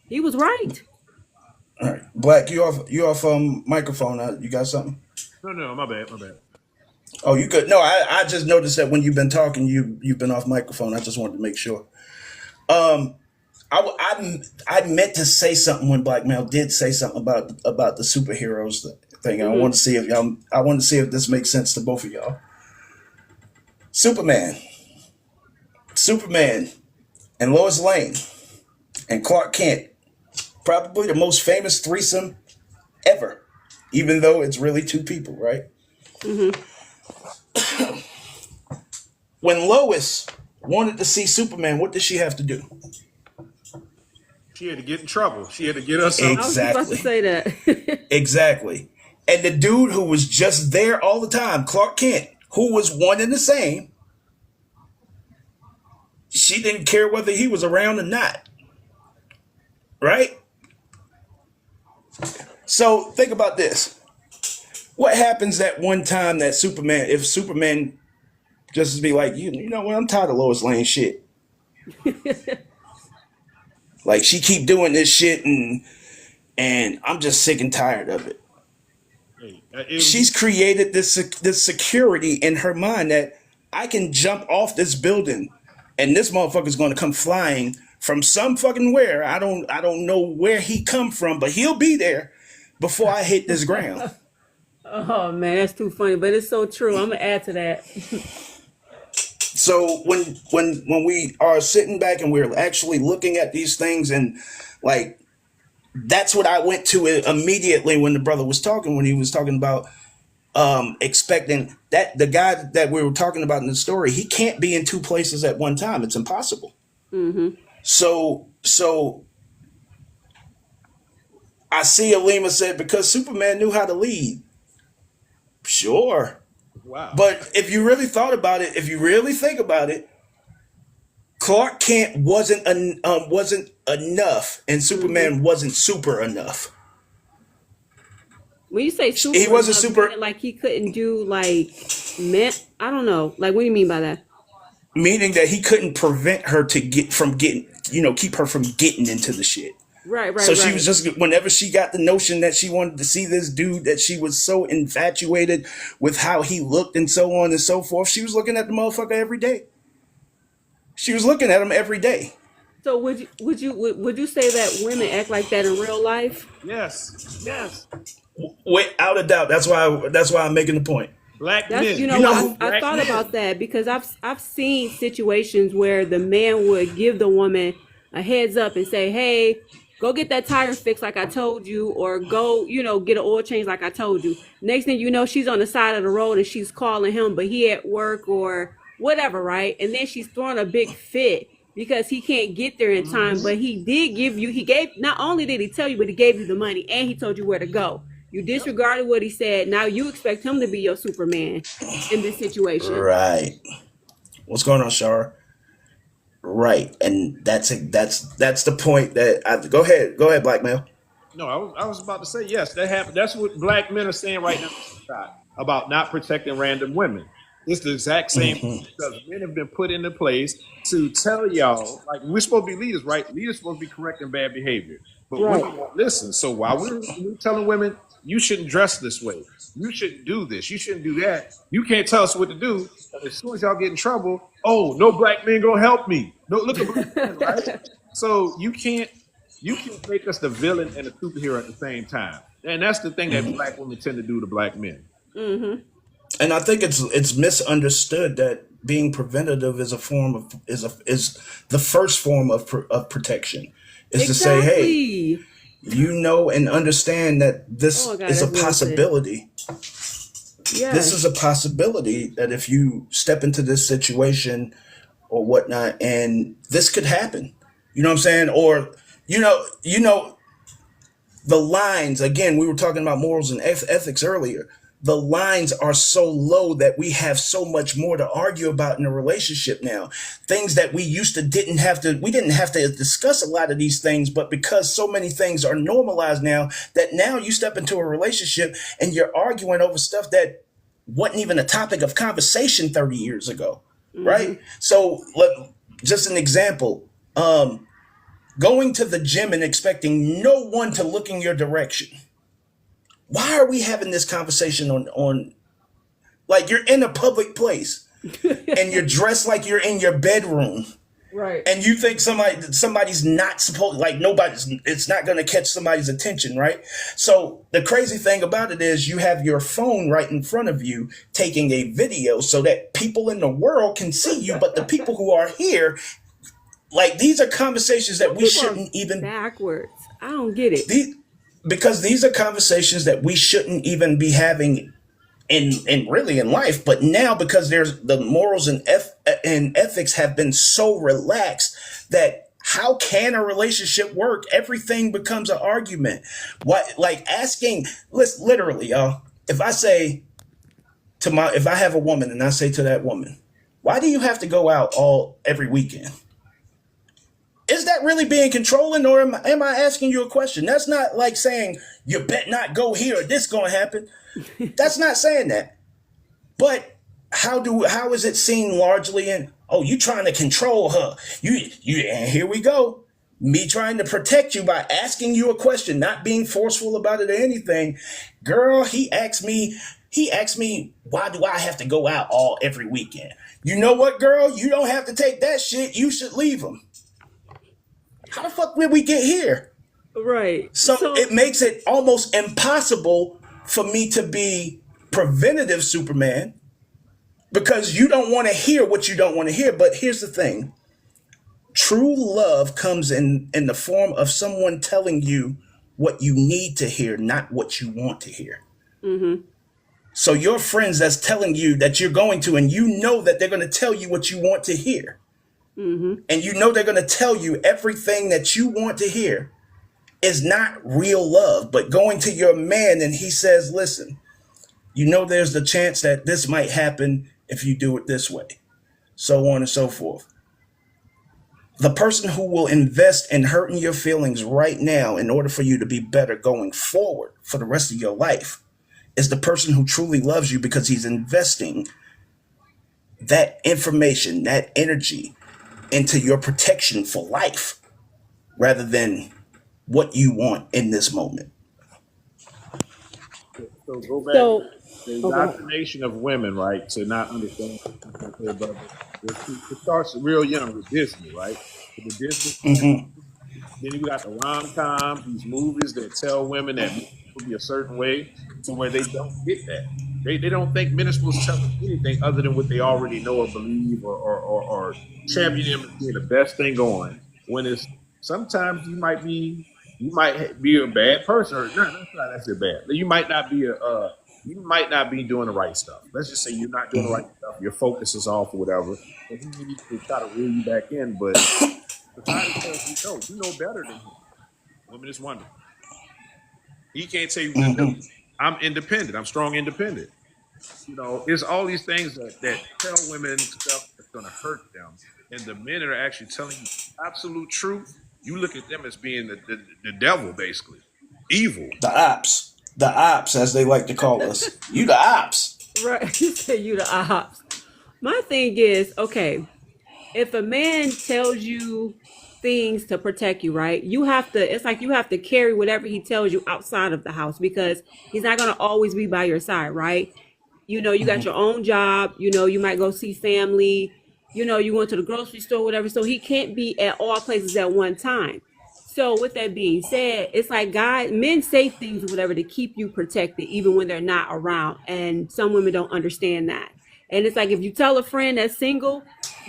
He was right. All right, Black, you off microphone. You got something? No, no, my bad, my bad. Oh, you good? No, I just noticed that when you've been talking, you've been off microphone. I just wanted to make sure. Um, I meant to say something when Black Male did say something about the superheroes thing. Hmm. I want to see if this makes sense to both of y'all. Superman, Superman, and Lois Lane and Clark Kent, probably the most famous threesome ever, even though it's really two people, right? Hmm. When Lois wanted to see Superman, what did she have to do? She had to get in trouble. She had to get herself. I was just about to Exactly. say that. Exactly. And the dude who was just there all the time, Clark Kent, who was one and the same, she didn't care whether he was around or not. Right? So think about this. What happens that one time that Superman, if Superman just be like, you know what, I'm tired of Lois Lane shit. Like she keep doing this shit and I'm just sick and tired of it. She's created this security in her mind that I can jump off this building and this motherfucker's going to come flying from some fucking where. I don't know where he come from, but he'll be there before I hit this ground. Oh man, that's too funny, but it's so true. I'm gonna add to that. So when we are sitting back and we're actually looking at these things and like that's what I went to immediately when the brother was talking, when he was talking about expecting that the guy that we were talking about in the story, he can't be in two places at one time. It's impossible. So I see Alima said because Superman knew how to lead. Sure. Wow. But if you really thought about it, if you really think about it, Clark Kent wasn't enough, and Superman wasn't super enough. When you say super, He wasn't enough, super, meaning like he couldn't do like men. I don't know. Like, what do you mean by that? meaning that he couldn't prevent her to keep her from getting into the shit. Right, So right, she was right. just, whenever she got the notion that she wanted to see this dude, that she was so infatuated with how he looked and so on and so forth, she was looking at the motherfucker every day. She was looking at him every day. So would you say that women act like that in real life? Yes. Yes. Without a doubt. That's why I'm making the point. Black That's men. you know You know what who? I Black thought men. about that because I've seen situations where the man would give the woman a heads up and say, "Hey, go get that tire fixed like I told you," or go, get an oil change like I told you. Next thing you know, she's on the side of the road and she's calling him, but he at work or whatever, right? And then she's throwing a big fit because he can't get there in time, but he gave, not only did he tell you, but he gave you the money and he told you where to go. You disregarded what he said. Now you expect him to be your Superman in this situation. Right. What's going on, Shara? Right. And that's the point go ahead, Black Male. No, I was about to say yes. That happened. That's what black men are saying right now about not protecting random women. It's the exact same thing because men have been put into place to tell y'all, like, we're supposed to be leaders, right? Leaders supposed to be correcting bad behavior, but Right. women won't listen. So while we're telling women you shouldn't dress this way, you shouldn't do this, you shouldn't do that, you can't tell us what to do. And as soon as y'all get in trouble, oh, no black men gonna help me. No, look at black men, right? So you can't make us the villain and the superhero at the same time. And that's the thing that black women tend to do to black men. And I think it's misunderstood that being preventative is the first form of protection. Is to say, hey, Exactly. and understand that this Oh my God, is a that's well said. possibility. This is Yes. a possibility that if you step into this situation or whatnot, and this could happen. You know what I'm saying? Or the lines, again, we were talking about morals and ethics earlier. The lines are so low that we have so much more to argue about in a relationship now. Things that we didn't have to discuss a lot of these things, but because so many things are normalized now, that now you step into a relationship and you're arguing over stuff that wasn't even a topic of conversation 30 years ago. Right? So just an example, going to the gym and expecting no one to look in your direction. Why are we having this conversation on like you're in a public place and you're dressed like you're in your bedroom Right. and you think somebody's not supposed, like it's not going to catch somebody's attention, right? So the crazy thing about it is you have your phone right in front of you taking a video so that people in the world can see you, but the people who are here, like, these are conversations that Some we people are shouldn't even backwards. I don't get it. because these are conversations that we shouldn't even be having in really in life. But now, because there's the morals and ethics have been so relaxed, that how can a relationship work? Everything becomes an argument. What, like asking, listen, literally, y'all, if I say if I have a woman and I say to that woman, why do you have to go out every weekend? Is that really being controlling, or am I asking you a question? That's not like saying you bet not go here or this gonna happen. That's not saying that. But how is it seen largely in, oh, you trying to control her? You and here we go. Me trying to protect you by asking you a question, not being forceful about it or anything. Girl, he asked me, why do I have to go out every weekend? You know what, girl? You don't have to take that shit. You should leave him. How the fuck did we get here? Right. So it makes it almost impossible for me to be preventative Superman, because you don't want to hear what you don't want to hear. But here's the thing. True love comes in the form of someone telling you what you need to hear, not what you want to hear. Mm-hmm. So your friends that's telling you that you're going to, and you know that they're going to tell you what you want to hear. Mm-hmm. And you know they're going to tell you everything that you want to hear, is not real love. But going to your man and he says, listen, you know there's the chance that this might happen if you do it this way, so on and so forth. The person who will invest in hurting your feelings right now in order for you to be better going forward for the rest of your life is the person who truly loves you, because he's investing that information, that energy into your protection for life rather than what you want in this moment. So go back So, to the go ahead. indoctrination of women, right? To not understand. It starts real young with Disney, right? With the Disney. Then you got the rom-coms, these movies that tell women that men will be a certain way, to where they don't get that. They don't think men are supposed to tell them anything other than what they already know or believe, or champion them as being the best thing going. When it's sometimes you might be a bad person, or no, that's not necessarily bad. You might not be doing the right stuff. Let's just say you're not doing the right stuff. Your focus is off or whatever. And he needs to try to reel you back in, but society tells you know better than him. Women is wondering. He can't tell you what to do. I'm independent. I'm strong, independent. You know, it's all these things that tell women stuff that's going to hurt them. And the men that are actually telling you absolute truth, you look at them as being the devil, basically. Evil. The ops, as they like to call us. You the ops. Right. You say you the ops. My thing is, okay, if a man tells you things to protect you, right? It's like you have to carry whatever he tells you outside of the house, because he's not going to always be by your side, right? You know, you got your own job, you know, you might go see family, you know, you went to the grocery store, whatever. So he can't be at all places at one time. So with that being said, it's like men say things or whatever to keep you protected, even when they're not around. And some women don't understand that. And it's like, if you tell a friend that's single,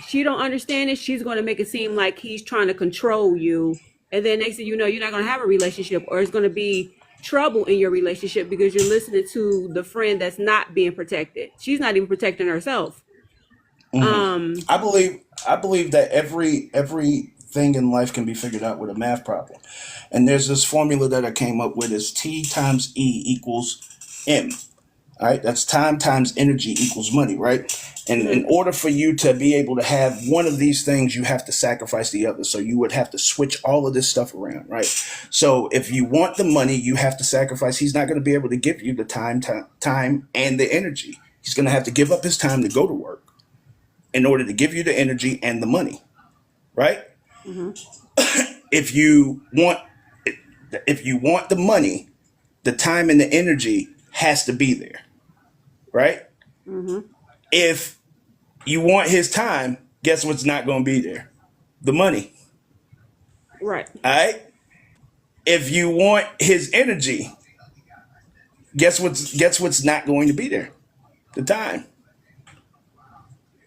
she don't understand it, she's going to make it seem like he's trying to control you. And then next thing you know, you're not going to have a relationship, or it's going to be trouble in your relationship because you're listening to the friend that's not being protected. She's not even protecting herself. I believe that everything in life can be figured out with a math problem. And there's this formula that I came up with, is T times E equals M. All right, that's time times energy equals money, right? And in order for you to be able to have one of these things, you have to sacrifice the other. So you would have to switch all of this stuff around, right? So if you want the money, you have to sacrifice. He's not going to be able to give you the time and the energy. He's going to have to give up his time to go to work in order to give you the energy and the money, right? If you want the money, the time and the energy has to be there, right? If you want his time, guess what's not going to be there? The money. Right. All right. If you want his energy, guess what's not going to be there? The time.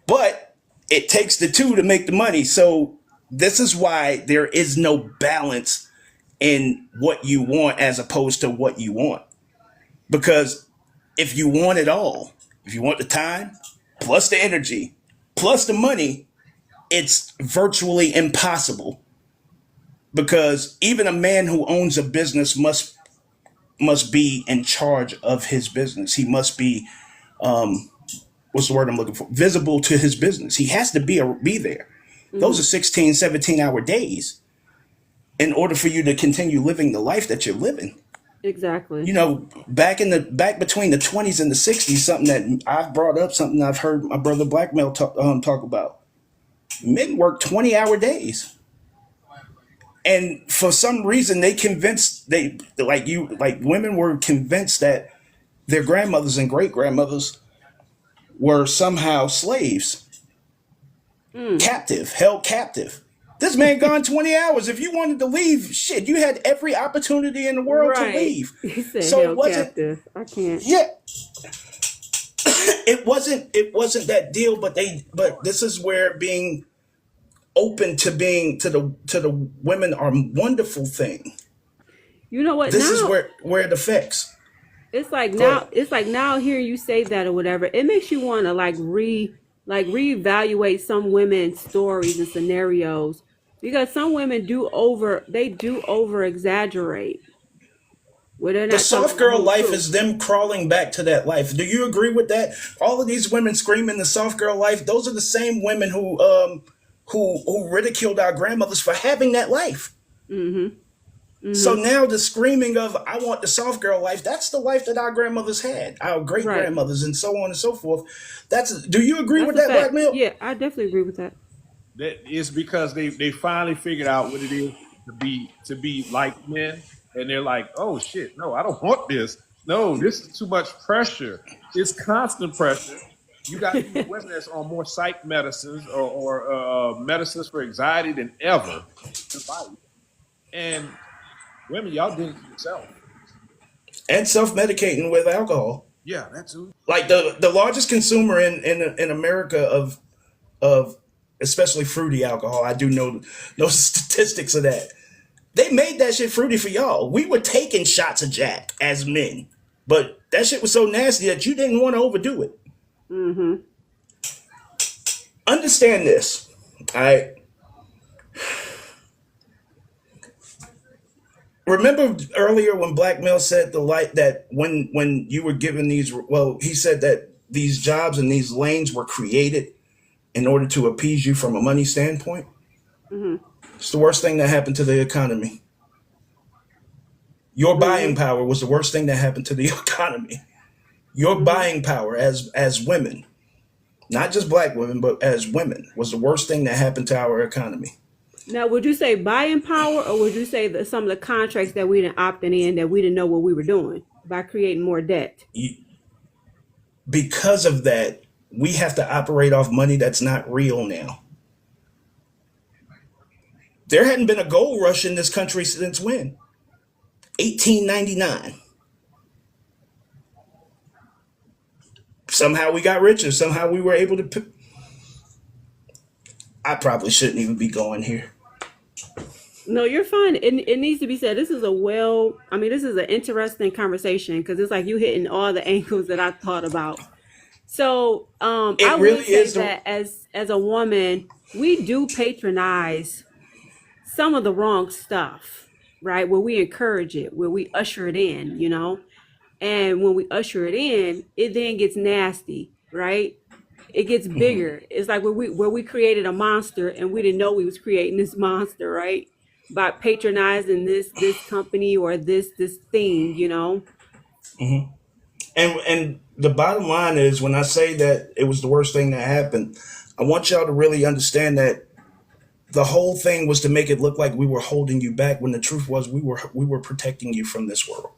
But it takes the two to make the money. So this is why there is no balance in what you want as opposed to what you want. Because if you want it all, if you want the time plus the energy plus the money, it's virtually impossible because even a man who owns a business must be in charge of his business. He must be, what's the word I'm looking for? Visible to his business. He has to be there. Those are 16, 17-hour days in order for you to continue living the life that you're living. Exactly. You know, back between the 20s and the 60s, something that I've brought up, something I've heard my brother Blackmail talk about. Men work 20-hour days. And for some reason women were convinced that their grandmothers and great grandmothers were somehow slaves, held captive. This man gone 20 hours. If you wanted to leave, shit, you had every opportunity in the world to Right. leave. He said So it held wasn't, captive. I can't. yeah, it wasn't that deal, but this is where being open to the women are a wonderful thing. You know what? This is Now where it affects. it's like Go ahead. now hearing you say that or whatever, it makes you want to reevaluate some women's stories and scenarios, because some women do over exaggerate where they're The not telling soft the girl whole life truth. is them crawling back to that life. Do you agree with that? All of these women screaming the soft girl life, those are the same women who ridiculed our grandmothers for having that life. So Mm-hmm. now the screaming of I want the soft girl life, that's the life that our grandmothers had, our great Right. grandmothers, and so on and so forth. Do you agree That's with a that, fact. Black Milk? Yeah, I definitely agree with that. That is because they finally figured out what it is to be like men, and they're like, oh shit, no, I don't want this. No, this is too much pressure. It's constant pressure. You got these women that's on more psych medicines or medicines for anxiety than ever in life, and women, y'all did it to yourself. And self-medicating with alcohol. Yeah, that's who. Like the largest consumer in America of especially fruity alcohol. I do know statistics of that. They made that shit fruity for y'all. We were taking shots of Jack as men, but that shit was so nasty that you didn't want to overdo it. Mm-hmm. Understand this. I remember earlier when Blackmail said the light that when you were given these. Well, he said that these jobs and these lanes were created in order to appease you from a money standpoint. Mm-hmm. It's the worst thing that happened to the economy. Your Mm-hmm. buying power was the worst thing that happened to the economy. Your Mm-hmm. buying power as women, not just black women, but as women, was the worst thing that happened to our economy. Now, would you say buying power, or would you say that some of the contracts that we didn't opted in that we didn't know what we were doing by creating more debt? Because of that, we have to operate off money that's not real now. There hadn't been a gold rush in this country since when? 1899. Somehow we got richer. Somehow we were able to. I probably shouldn't even be going here. No, you're fine. It needs to be said. This is an interesting conversation because it's like you hitting all the angles that I thought about. So, I It would really say is the. that as a woman, we do patronize some of the wrong stuff, right? Where we encourage it, where we usher it in, and when we usher it in, it then gets nasty, right? It gets Mhm. bigger. It's like where we created a monster and we didn't know we was creating this monster, right? By patronizing this company or this thing. Mhm. And the bottom line is when I say that it was the worst thing that happened, I want y'all to really understand that the whole thing was to make it look like we were holding you back when the truth was we were protecting you from this world.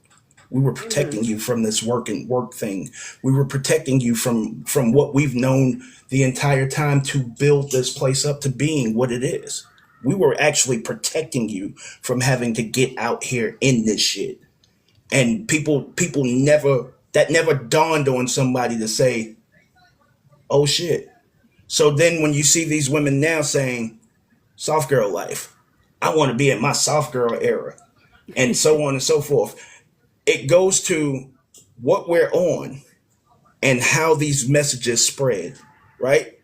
We were Mm-hmm. protecting you from this work thing. We were protecting you from what we've known the entire time to build this place up to being what it is. We were actually protecting you from having to get out here in this shit. And people never dawned on somebody to say, "Oh shit." So then when you see these women now saying, "Soft girl life. I want to be in my soft girl era," and so on and so forth, it goes to what we're on and how these messages spread, right?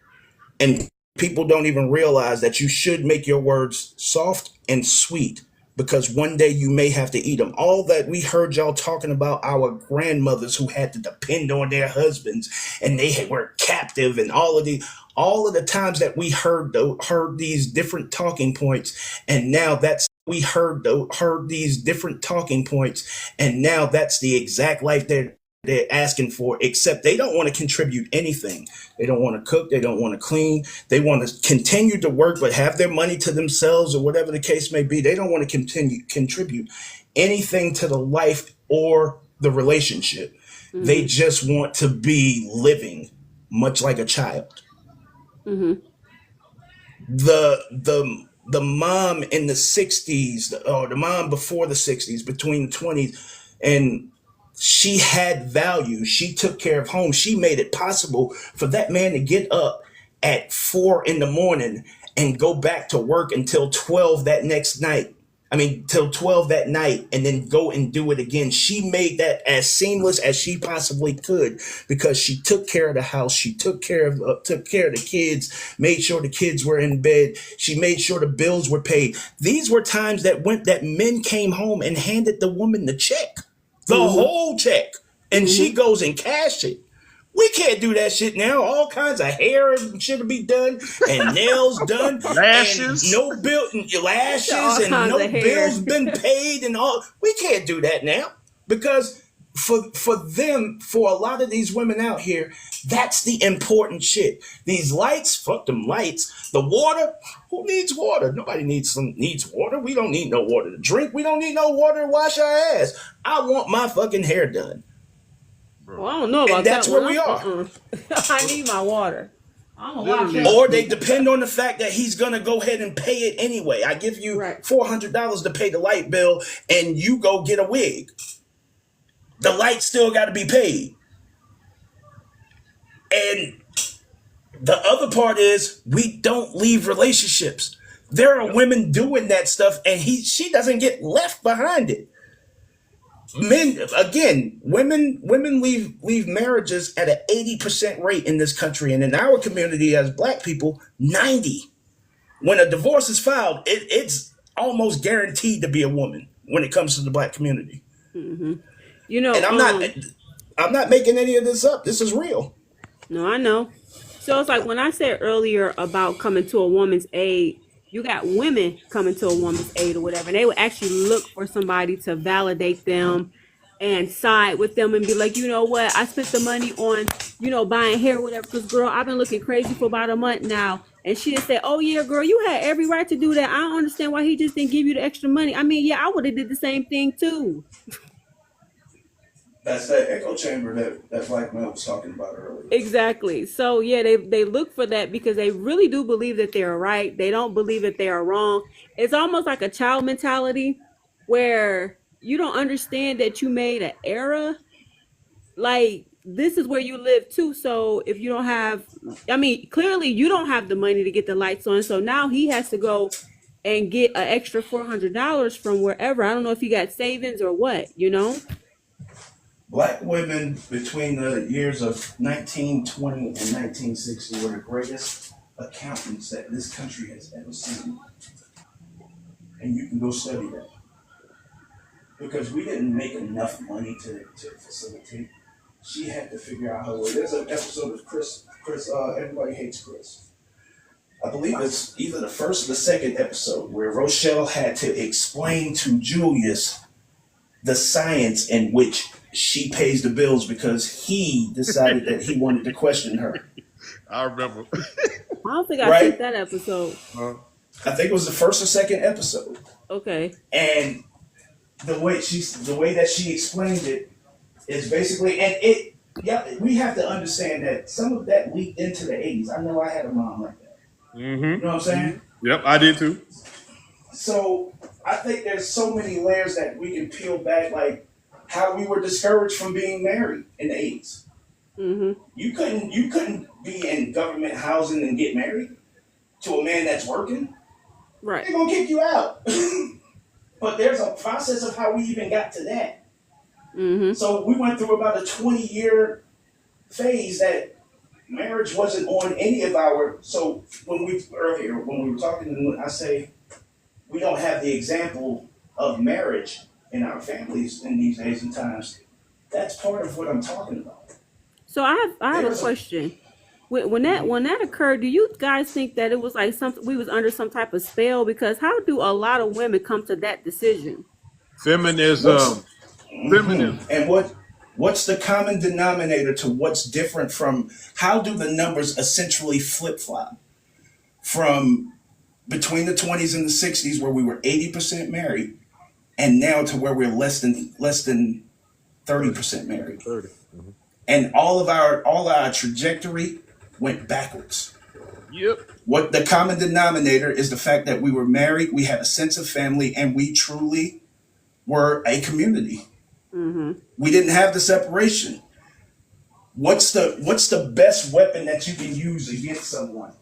And people don't even realize that you should make your words soft and sweet because one day you may have to eat them. All that we heard y'all talking about our grandmothers who had to depend on their husbands and were captive and all of the times that we heard these different talking points and now that's we heard these different talking points and now that's the exact life they're asking for, except they don't want to contribute anything. They don't want to cook. They don't want to clean. They want to continue to work, but have their money to themselves or whatever the case may be. They don't want to contribute anything to the life or the relationship. Mm-hmm. They just want to be living much like a child. Mm-hmm. The mom in the 60s or the mom before the 60s, between the 20s, and she had value. She took care of home. She made it possible for that man to get up at 4 a.m. and go back to work until 12 that next night. Till 12 that night and then go and do it again. She made that as seamless as she possibly could because she took care of the house. She took care of the kids, made sure the kids were in bed. She made sure the bills were paid. These were times that men came home and handed the woman the check, the whole check, and she goes and cash it. We can't do that shit now. All kinds of hair and shit to be done, and nails done, Lashes. and no bill, lashes, All and kinds no of hair. bills been paid, and all. We can't do that now because for a lot of these women out here, that's the important shit. These lights, fuck them lights. The water, who needs water? Nobody needs water. We don't need no water to drink. We don't need no water to wash our ass. I want my fucking hair done. Well, I don't know about And that's that where one. we are. I need my water. I don't wash Literally. that. Or they depend on the fact that he's gonna go ahead and pay it anyway. I give you Right. $400 to pay the light bill, and you go get a wig. The light still got to be paid. And the other part is we don't leave relationships. There are women doing that stuff, and she doesn't get left behind it. Women leave marriages at an 80% rate in this country, and in our community as Black people, 90. When a divorce is filed, it's almost guaranteed to be a woman when it comes to the Black community. You know, And I'm not making any of this up. This is real. no, I know. So it's like when I said earlier about coming to a woman's aid, you got women coming to a woman's aid or whatever, and they would actually look for somebody to validate them and side with them and be like, you know what, I spent the money on, buying hair or whatever, because girl, I've been looking crazy for about a month now. And she just said, oh yeah, girl, you had every right to do that. I don't understand why he just didn't give you the extra money. Yeah, I would have did the same thing too. That's that echo chamber that Black man was talking about earlier. Exactly. So yeah, they look for that because they really do believe that they're right. They don't believe that they are wrong. It's almost like a child mentality where you don't understand that you made an error. Like, this is where you live too. So if you don't have, clearly you don't have the money to get the lights on. So now he has to go and get an extra $400 from wherever. I don't know if he got savings or what, Black women between the years of 1920 and 1960 were the greatest accountants that this country has ever seen. And you can go study that. Because we didn't make enough money to facilitate. She had to figure out her way. There's an episode of Chris, Everybody Hates Chris. I believe it's either the first or the second episode where Rochelle had to explain to Julius the science in which she pays the bills because he decided that he wanted to question her. I remember. I don't think I Right? took that episode. I think it was the first or second episode. Okay. And the way that she explained it is basically, we have to understand that some of that leaked into the 80s. I know I had a mom like that. Mm-hmm. You know what I'm saying? Yep, I did too. So I think there's so many layers that we can peel back, like how we were discouraged from being married in the 80s. Mm-hmm. You couldn't be in government housing and get married to a man that's working. Right. They're gonna kick you out. But there's a process of how we even got to that. Mm-hmm. So we went through about a 20-year phase that marriage wasn't on any of our. So when we were talking, I say we don't have the example of marriage in our families in these days and times. That's part of what I'm talking about. So I have a There's a question. When that occurred, do you guys think that it was like something we was under some type of spell? Because how do a lot of women come to that decision? Feminism. what's Feminism. and what's the common denominator to what's different from how do the numbers essentially flip flop from between the 20s and the 60s where we were 80% married and now to where we're less than 30% married, 30. and all our trajectory went backwards. Yep. What the common denominator is the fact that we were married, we had a sense of family, and we truly were a community. We didn't have the separation. What's the best weapon that you can use against someone?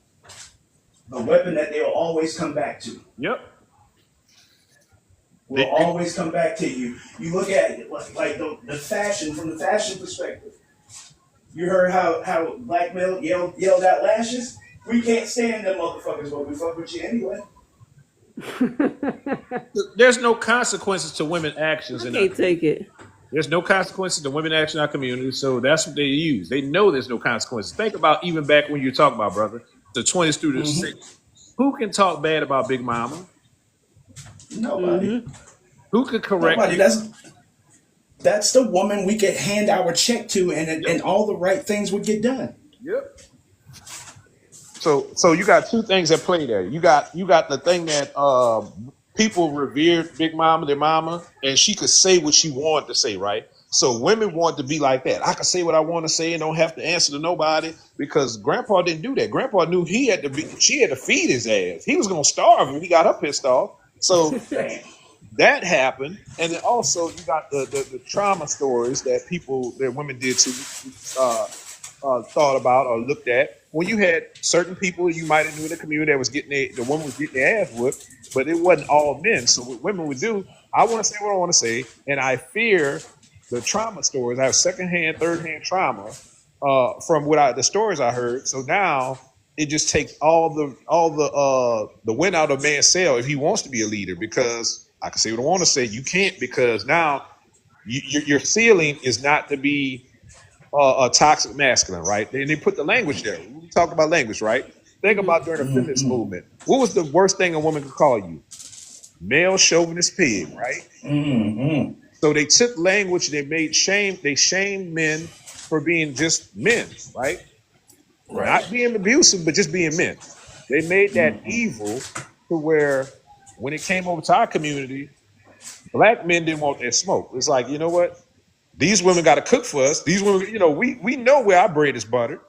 The weapon that they'll always come back to. Yep. Will always come back to you. You look at it like the fashion, from the fashion perspective. You heard how black male yelled out lashes? We can't stand them motherfuckers, but we fuck with you anyway. There's no consequences to women actions I in our can't take it. There's no consequences to women action in our community, so that's what they use. They know there's no consequences. Think about even back when you're talking about, brother, the 20s through the 60s. Who can talk bad about Big Mama? Nobody. Who could correct Nobody. you? That's the woman we could hand our check to, and all the right things would get done. Yep. So you got two things at play there. You got the thing that people revered Big Mama, their mama, and she could say what she wanted to say, right? So women want to be like that. I can say what I want to say and don't have to answer to nobody, because Grandpa didn't do that. Grandpa knew she had to feed his ass. He was gonna starve when he got her pissed off. So that happened, and then also you got the trauma stories that women did to thought about or looked at. When you had certain people you might have knew in the community that was the woman was getting their ass whooped, but it wasn't all men. So what women would do, I want to say what I want to say, and I fear the trauma stories. I have secondhand, thirdhand trauma from the stories I heard. So now it just takes all the wind out of man's sail if he wants to be a leader, because I can say what I want to say. You can't, because now your ceiling is not to be a toxic masculine, right? And they put the language there. We talk about language, right? Think about during the feminist movement. What was the worst thing a woman could call you? Male chauvinist pig, right? Mm-hmm. So they took language, they shamed men for being just men, right? Not being abusive, but just being men. They made that evil to where when it came over to our community, black men didn't want their smoke. It's like, you know what? These women got to cook for us. These women, we know where our bread is buttered,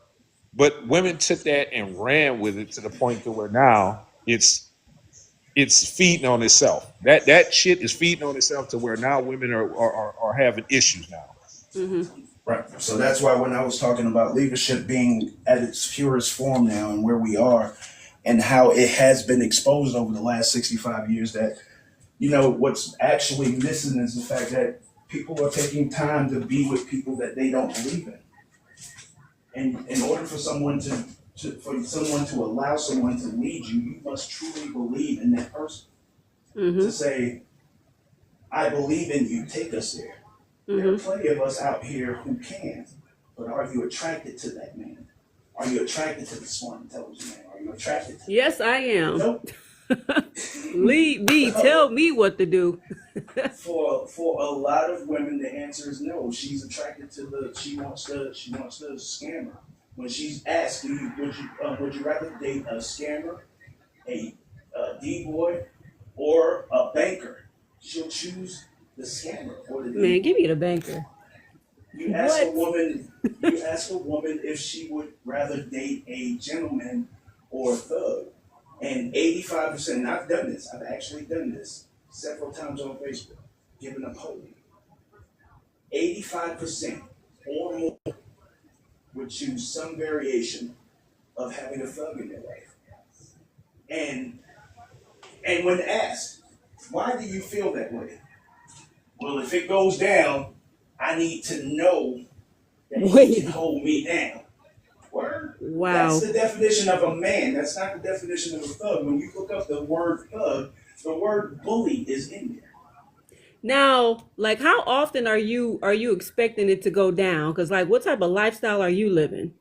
but women took that and ran with it to the point to where now it's feeding on itself. That shit is feeding on itself to where now women are having issues now. Right. So that's why when I was talking about leadership being at its purest form now and where we are and how it has been exposed over the last 65 years, that, what's actually missing is the fact that people are taking time to be with people that they don't believe in. And in order for someone to allow someone to lead you, you must truly believe in that person. To say, I believe in you, take us there. There are plenty of us out here who can, but are you attracted to that man? Are you attracted to the smart, intelligent man? Are you attracted to Yes, I am. Nope. Lead me. Tell me what to do. For a lot of women, the answer is no. She's attracted to she wants the scammer. When she's asked, would you rather date a scammer, a D-boy, or a banker? She'll choose the scammer or the Man, give me the banker. You ask a woman if she would rather date a gentleman or a thug, and 85%. And I've done this. I've actually done this several times on Facebook, given a poll. 85% or more would choose some variation of having a thug in their life. And when asked, why do you feel that way? Well, if it goes down, I need to know that he can hold me down. Word? That's Wow. the definition of a man. That's not the definition of a thug. When you look up the word thug, the word bully is in there. Now, like, how often are you expecting it to go down? Because, like, what type of lifestyle are you living?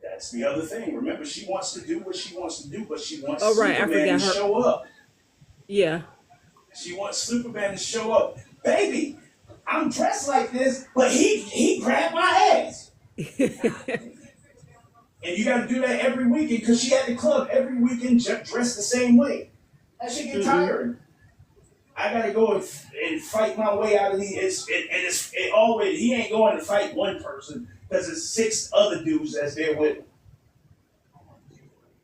That's the other thing. Remember, she wants to do what she wants to do, but she wants Oh, right, I Superman to forgot her. show up. Yeah. She wants Superman to show up. Baby, I'm dressed like this, but he grabbed my ass. And you got to do that every weekend because she at the club every weekend dressed the same way. That shit get Mm-mm. tiring. I gotta go and fight my way out of these. It always he ain't going to fight one person because it's six other dudes that's there with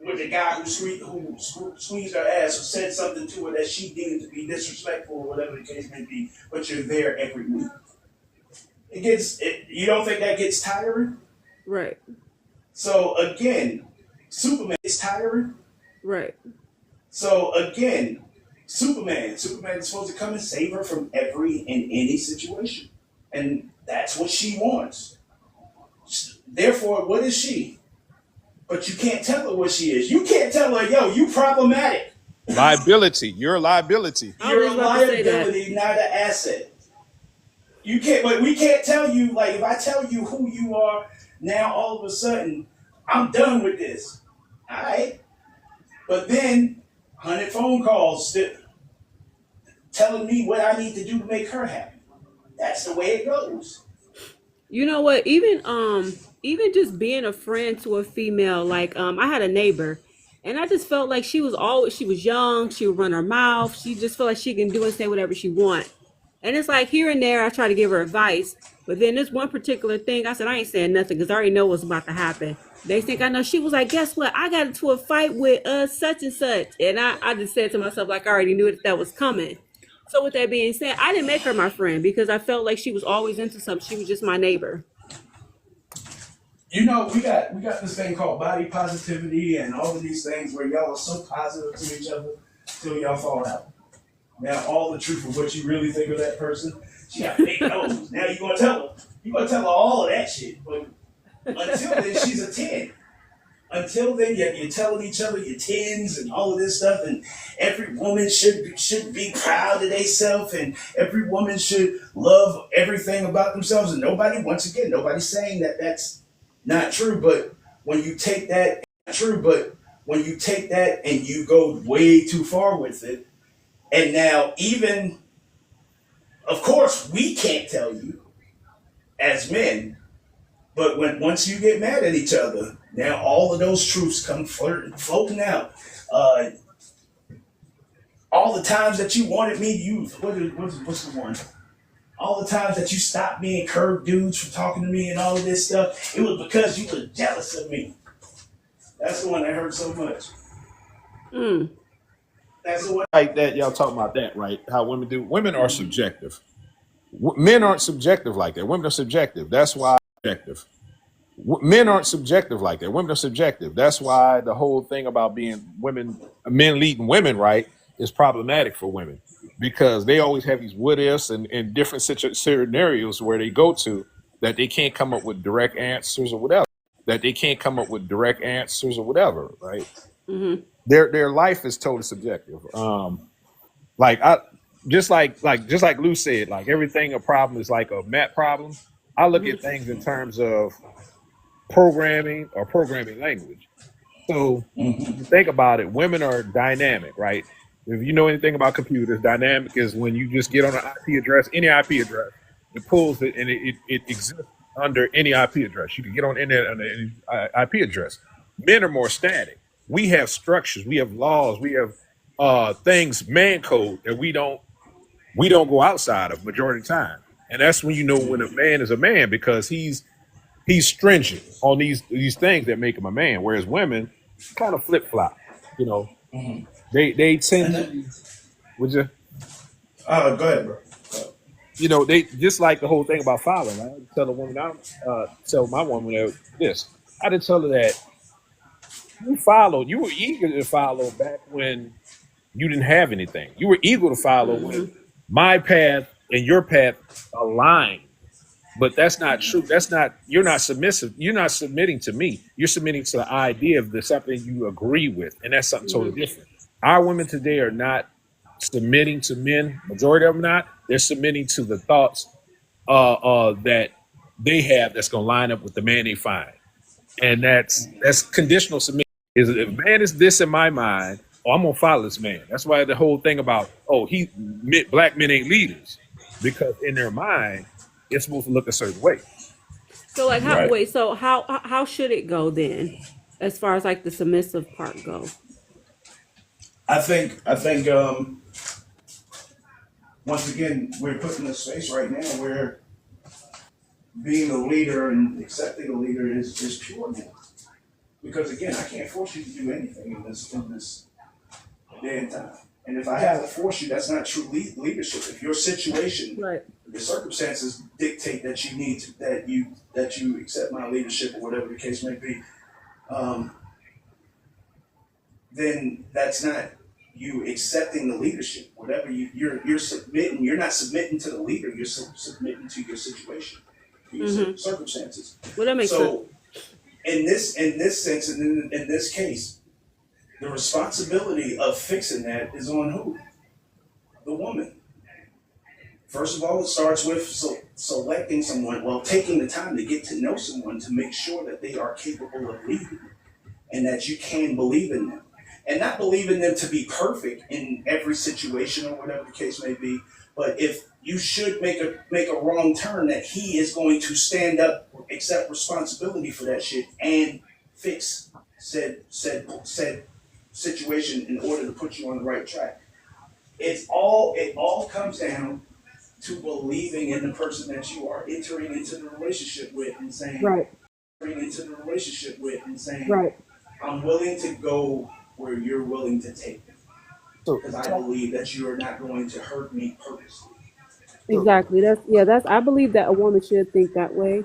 the guy who squeezed her ass or said something to her that she deemed to be disrespectful or whatever the case may be. But you're there every week. You don't think that gets tiring? Right. So again, Superman is tiring. Right. So again, Superman is supposed to come and save her from every and any situation. And that's what she wants. Therefore, what is she? But you can't tell her what she is. You can't tell her, yo, you problematic. Liability. You're a liability. I You're was a about to say that. liability, not an asset. You can't, but we can't tell you, like, if I tell you who you are, now all of a sudden, I'm done with this. All right. But then, 100 phone calls telling me what I need to do to make her happy. That's the way it goes. You know what? Even just being a friend to a female, like I had a neighbor, and I just felt like she was young, she would run her mouth, she just felt like she can do and say whatever she want. And it's like here and there I try to give her advice, but then this one particular thing, I said I ain't saying nothing because I already know what's about to happen. They think I know. She was like, guess what? I got into a fight with such and such. And I just said to myself, like I already knew that was coming. So with that being said, I didn't make her my friend because I felt like she was always into something. She was just my neighbor. You know, we got this thing called body positivity and all of these things where y'all are so positive to each other till y'all fall out. Now all the truth of what you really think of that person, she got big nose. Now you're gonna tell her. You're gonna tell her all of that shit. But until then, she's a 10. Until then, you're telling each other your tens and all of this stuff, and every woman should be proud of themselves, and every woman should love everything about themselves. And nobody's saying that that's not true. But when you take that, and you go way too far with it, and now even, of course, we can't tell you as men. But once you get mad at each other, now all of those truths come floating out. All the times that you wanted me to use, what's the one? All the times that you stopped me and curbed dudes from talking to me and all of this stuff, it was because you were jealous of me. That's the one that hurt so much. Mm. That's the one. Like that, y'all talking about that, right? How women do. Women are subjective. Men aren't subjective like that. Women are subjective. That's why subjective. Men aren't subjective like that. Women are subjective. That's why the whole thing about men leading women, right, is problematic for women because they always have these what ifs and different scenarios where they go to that they can't come up with direct answers or whatever. Right? Mm-hmm. Their life is totally subjective. Like I just like Lou said, like everything a problem is like a math problem. I look at things in terms of programming or programming language. So you think about it, women are dynamic, right? If you know anything about computers, dynamic is when you just get on an IP address, any IP address, it pulls it and it exists under any IP address. You can get on internet under any IP address. Men are more static. We have structures, we have laws, we have things, man code that we don't go outside of majority of the time. And that's when you know when a man is a man because he's stringent on these things that make him a man. Whereas women kind of flip flop, you know. They tend to would you Go ahead, bro. you know, they just like the whole thing about following. I tell a woman, tell my woman this. I did tell her that you were eager to follow back when you didn't have anything. You were eager to follow when my path and your path aligned. But that's not true. That's not, you're not submissive. You're not submitting to me. You're submitting to the idea of the something you agree with. And that's something totally different. Our women today are not submitting to men. Majority of them not. They're submitting to the thoughts that they have that's going to line up with the man they find. And that's conditional submission. Is if a man is this in my mind, oh, I'm gonna follow this man. That's why the whole thing about black men ain't leaders, because in their mind it's supposed to look a certain way. So like Right. how should it go then, as far as like the submissive part go? I think once again we're put in a space right now where being a leader and accepting a leader is pure now. Because again, I can't force you to do anything in this day and time. And if I have to force you, that's not true leadership. If your situation, Right. the circumstances dictate that you need to, that you accept my leadership or whatever the case may be, then that's not you accepting the leadership. Whatever you're submitting, you're not submitting to the leader. You're submitting to your situation, to your circumstances. Well, that makes sense. So in this sense, and in this case, the responsibility of fixing that is on who? The woman. First of all, it starts with selecting someone, taking the time to get to know someone to make sure that they are capable of leading and that you can believe in them. And not believe in them to be perfect in every situation or whatever the case may be, but if you should make a wrong turn, that he is going to stand up, accept responsibility for that shit, and fix said situation in order to put you on the right track. It all comes down to believing in the person that you are entering into the relationship with and saying, Right. Right. I'm willing to go where you're willing to take me. So Because I believe that you are not going to hurt me purposely. Exactly. That's I believe that a woman should think that way.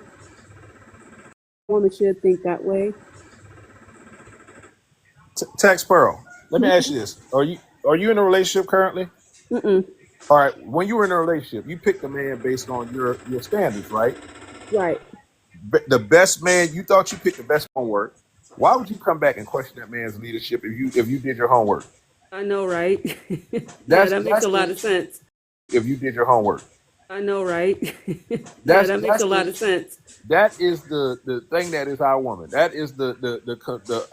Tax Pearl, let me ask you this: Are you in a relationship currently? Mm-mm. All right. When you were in a relationship, you picked a man based on your standards, right? Right. The best man, you thought you picked the best homework. Why would you come back and question that man's leadership if you did your homework? I know, right? Yeah, That's that makes that's a lot the, of sense. if you did your homework. I know, right? Yeah, That's that makes that's a lot the of sense. that is the thing that is our woman. That is the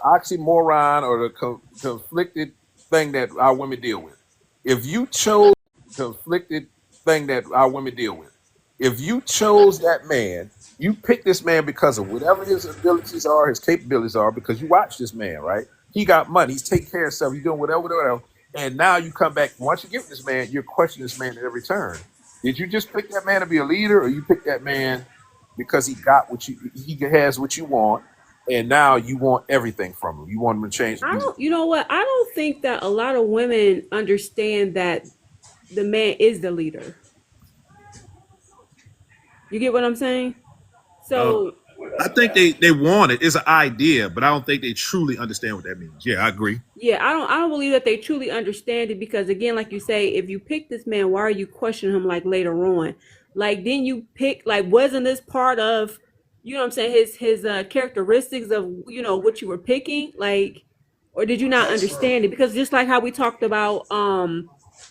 oxymoron or the conflicted thing that our women deal with. If you chose conflicted thing that our women deal with, if you chose that man, you picked this man because of whatever his abilities are, his capabilities are, because you watch this man, right? He got money, he's taking care of himself, he's doing whatever. And now you come back, once you get with this man, you're questioning this man at every turn. Did you just pick that man to be a leader, or you pick that man because he has what you want, and now you want everything from him? You want him to change. You know what? I don't think that a lot of women understand that the man is the leader. You get what I'm saying? So I think they want it. It's an idea, but I don't think they truly understand what that means. Yeah, I agree. yeah, I don't believe that they truly understand it, because again, like you say, if you pick this man, why are you questioning him like later on? Like, then you pick, like, wasn't this part of, you know what I'm saying, his characteristics of, what you were picking? Like, or did you not That's understand it? Because just like how we talked about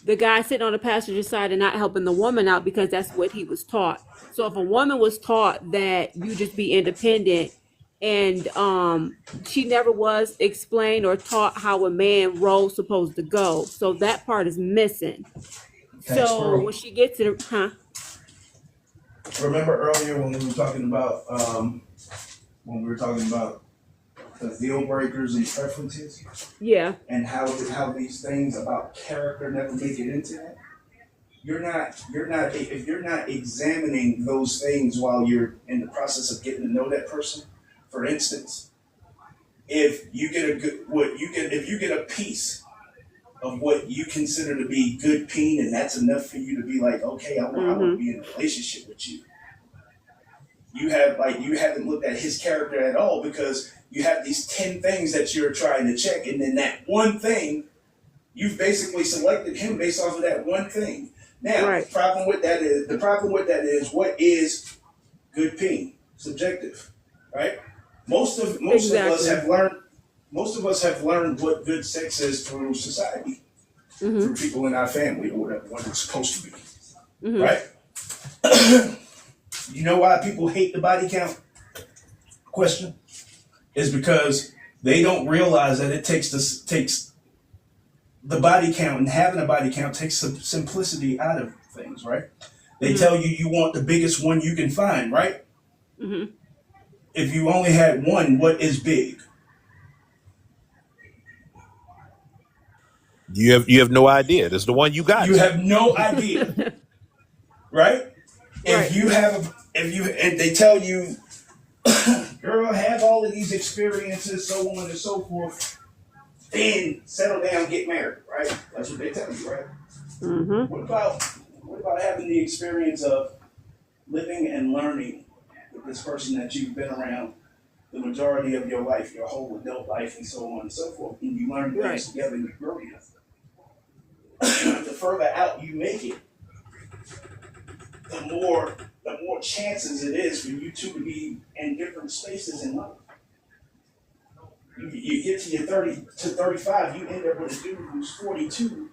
the guy sitting on the passenger side and not helping the woman out because that's what he was taught. So if a woman was taught that you just be independent, and she never was explained or taught how a man role's supposed to go, so that part is missing. Thanks, So Pearl. when she gets to the Remember earlier when we were talking about the deal breakers and preferences, yeah, and how these things about character never make it into that. If you're not examining those things while you're in the process of getting to know that person. For instance, if you get a piece of what you consider to be good peen, and that's enough for you to be like, okay, I want to be in a relationship with you. You haven't looked at his character at all, because you have these 10 things that you're trying to check, and then that one thing, you've basically selected him based off of that one thing. Now, right. the problem with that is, what is good peen. Subjective, right? Most of us Exactly. have learned. Most of us have learned what good sex is through society, through people in our family or whatever, what it's supposed to be, right? You know why people hate the body count question? Is because they don't realize that it takes the body count, and having a body count takes some simplicity out of things, right? They tell you want the biggest one you can find, right? If you only had one, what is big? You have no idea. This is the one you got. You have no idea, right? Right. If you and they tell you, girl, have all of these experiences, so on and so forth, then settle down, get married, right? That's what they tell you, right? What about having the experience of living and learning with this person that you've been around the majority of your life, your whole adult life, and so on and so forth, and you learn things Right. together and you grow together. The further out you make it, the more chances it is for you two to be in different spaces in life. You get to your 30 to 35, you end up with a dude who's 42.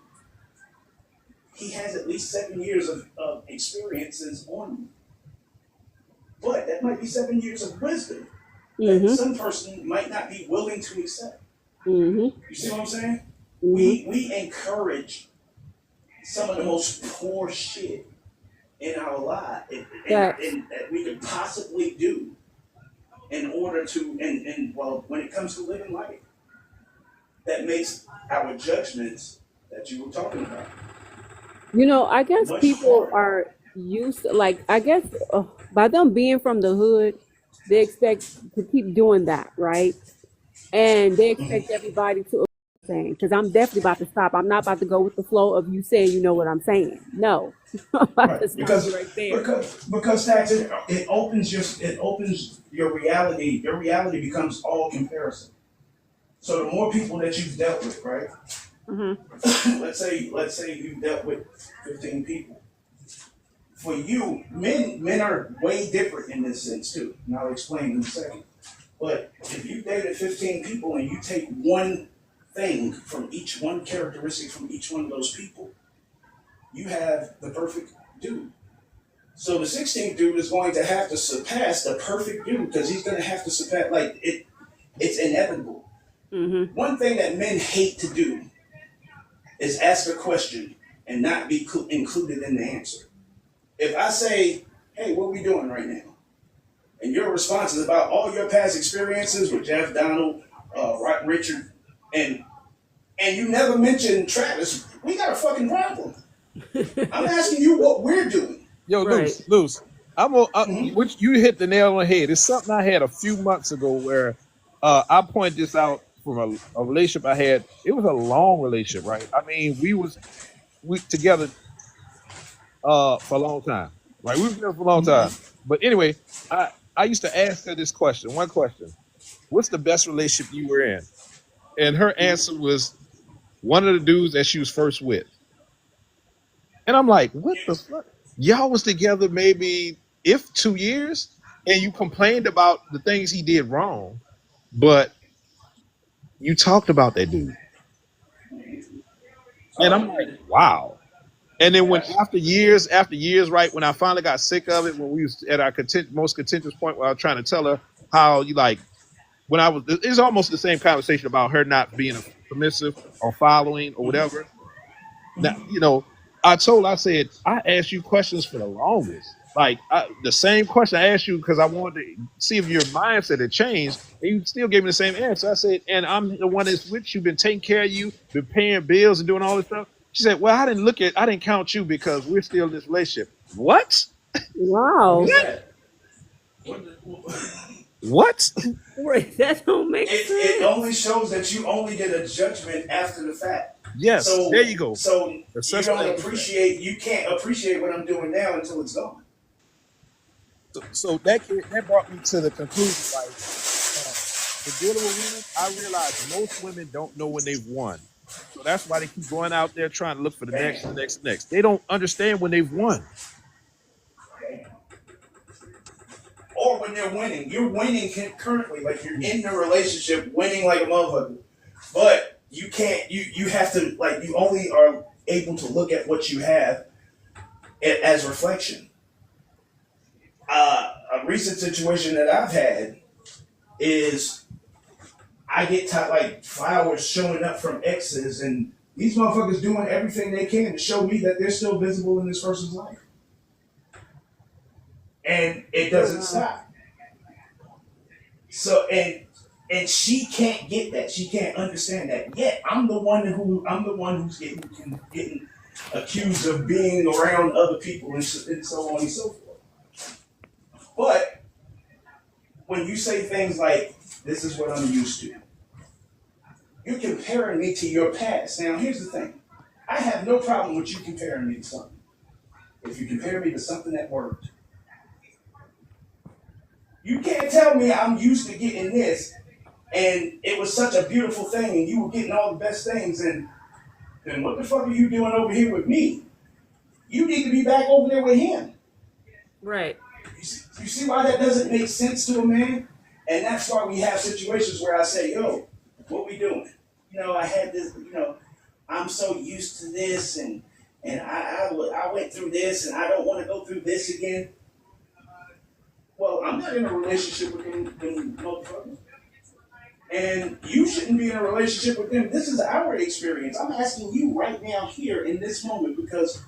He has at least 7 years of experiences on you. But that might be 7 years of wisdom that some person might not be willing to accept. You see what I'm saying? We encourage some of the most poor shit in our life that we could possibly do in order to, and well, when it comes to living life, that makes our judgments that you were talking about You know, I guess much people harder. are used to, like, I guess by them being from the hood, they expect to keep doing that, right? And they expect everybody to saying, because I'm definitely about to stop. I'm not about to go with the flow of you saying you know what I'm saying. No, I'm about to Right, stop you right there. because tax it opens your reality. Your reality becomes all comparison. So the more people that you've dealt with, right? let's say you've dealt with 15 people. For you, men are way different in this sense too. And I'll explain in a second. But if you dated 15 people and you take one thing from each one characteristic from each one of those people, you have the perfect dude. So the 16th dude is going to have to surpass the perfect dude because he's going to have to surpass, like, it's inevitable. One thing that men hate to do is ask a question and not be included in the answer. If I say, hey, what are we doing right now? And your response is about all your past experiences with Jeff, Donald, Richard, and you never mentioned Travis, we got a fucking problem. I'm asking you what we're doing. Yo, Right. Luce. Which you hit the nail on the head. It's something I had a few months ago where I pointed this out from a relationship I had. It was a long relationship, right? I mean, we together for a long time, right? We were together for a long time. But anyway, I used to ask her this question, one question: what's the best relationship you were in? And her answer was one of the dudes that she was first with. And I'm like, what the fuck? Y'all was together maybe if 2 years, and you complained about the things he did wrong, but you talked about that dude. And I'm like, wow. And then when after years, right, when I finally got sick of it, when we was at our most contentious point where I was trying to tell her how you like when I was, it's almost the same conversation about her not being submissive or following or whatever. Now, I said, I asked you questions for the longest. Like the same question I asked you because I wanted to see if your mindset had changed, and you still gave me the same answer. I said, and I'm the one that's with you, been taking care of you, been paying bills and doing all this stuff. She said, well, I didn't count you because we're still in this relationship. What? Wow. What? Right. That don't make It sense. only shows that you only did a judgment after the fact. Yes, So there you go. So you Assessment. you can't appreciate what I'm doing now until it's gone. So that brought me to the conclusion, like, for dealing with women, I realize most women don't know when they've won. So that's why they keep going out there trying to look for the next, the next, the next. They don't understand when they've won. or when they're winning. You're winning currently, like you're in the relationship, winning like a motherfucker. But you can't. You have to like. You only are able to look at what you have as reflection. A recent situation that I've had is I get like flowers showing up from exes, and these motherfuckers doing everything they can to show me that they're still visible in this person's life, and it doesn't stop. So and she can't get that. She can't understand that. Yet I'm the one who's getting accused of being around other people and so on and so forth. But when you say things like, this is what I'm used to, you're comparing me to your past. Now, here's the thing. I have no problem with you comparing me to something. If you compare me to something that worked, you can't tell me I'm used to getting this, and it was such a beautiful thing, and you were getting all the best things, and then what the fuck are you doing over here with me? You need to be back over there with him. Right. You see why that doesn't make sense to a man? And that's why we have situations where I say, yo, what we doing? I had this, I'm so used to this, and I went through this, and I don't want to go through this again. Well, I'm not in a relationship with them motherfuckers. And you shouldn't be in a relationship with them. This is our experience. I'm asking you right now here in this moment because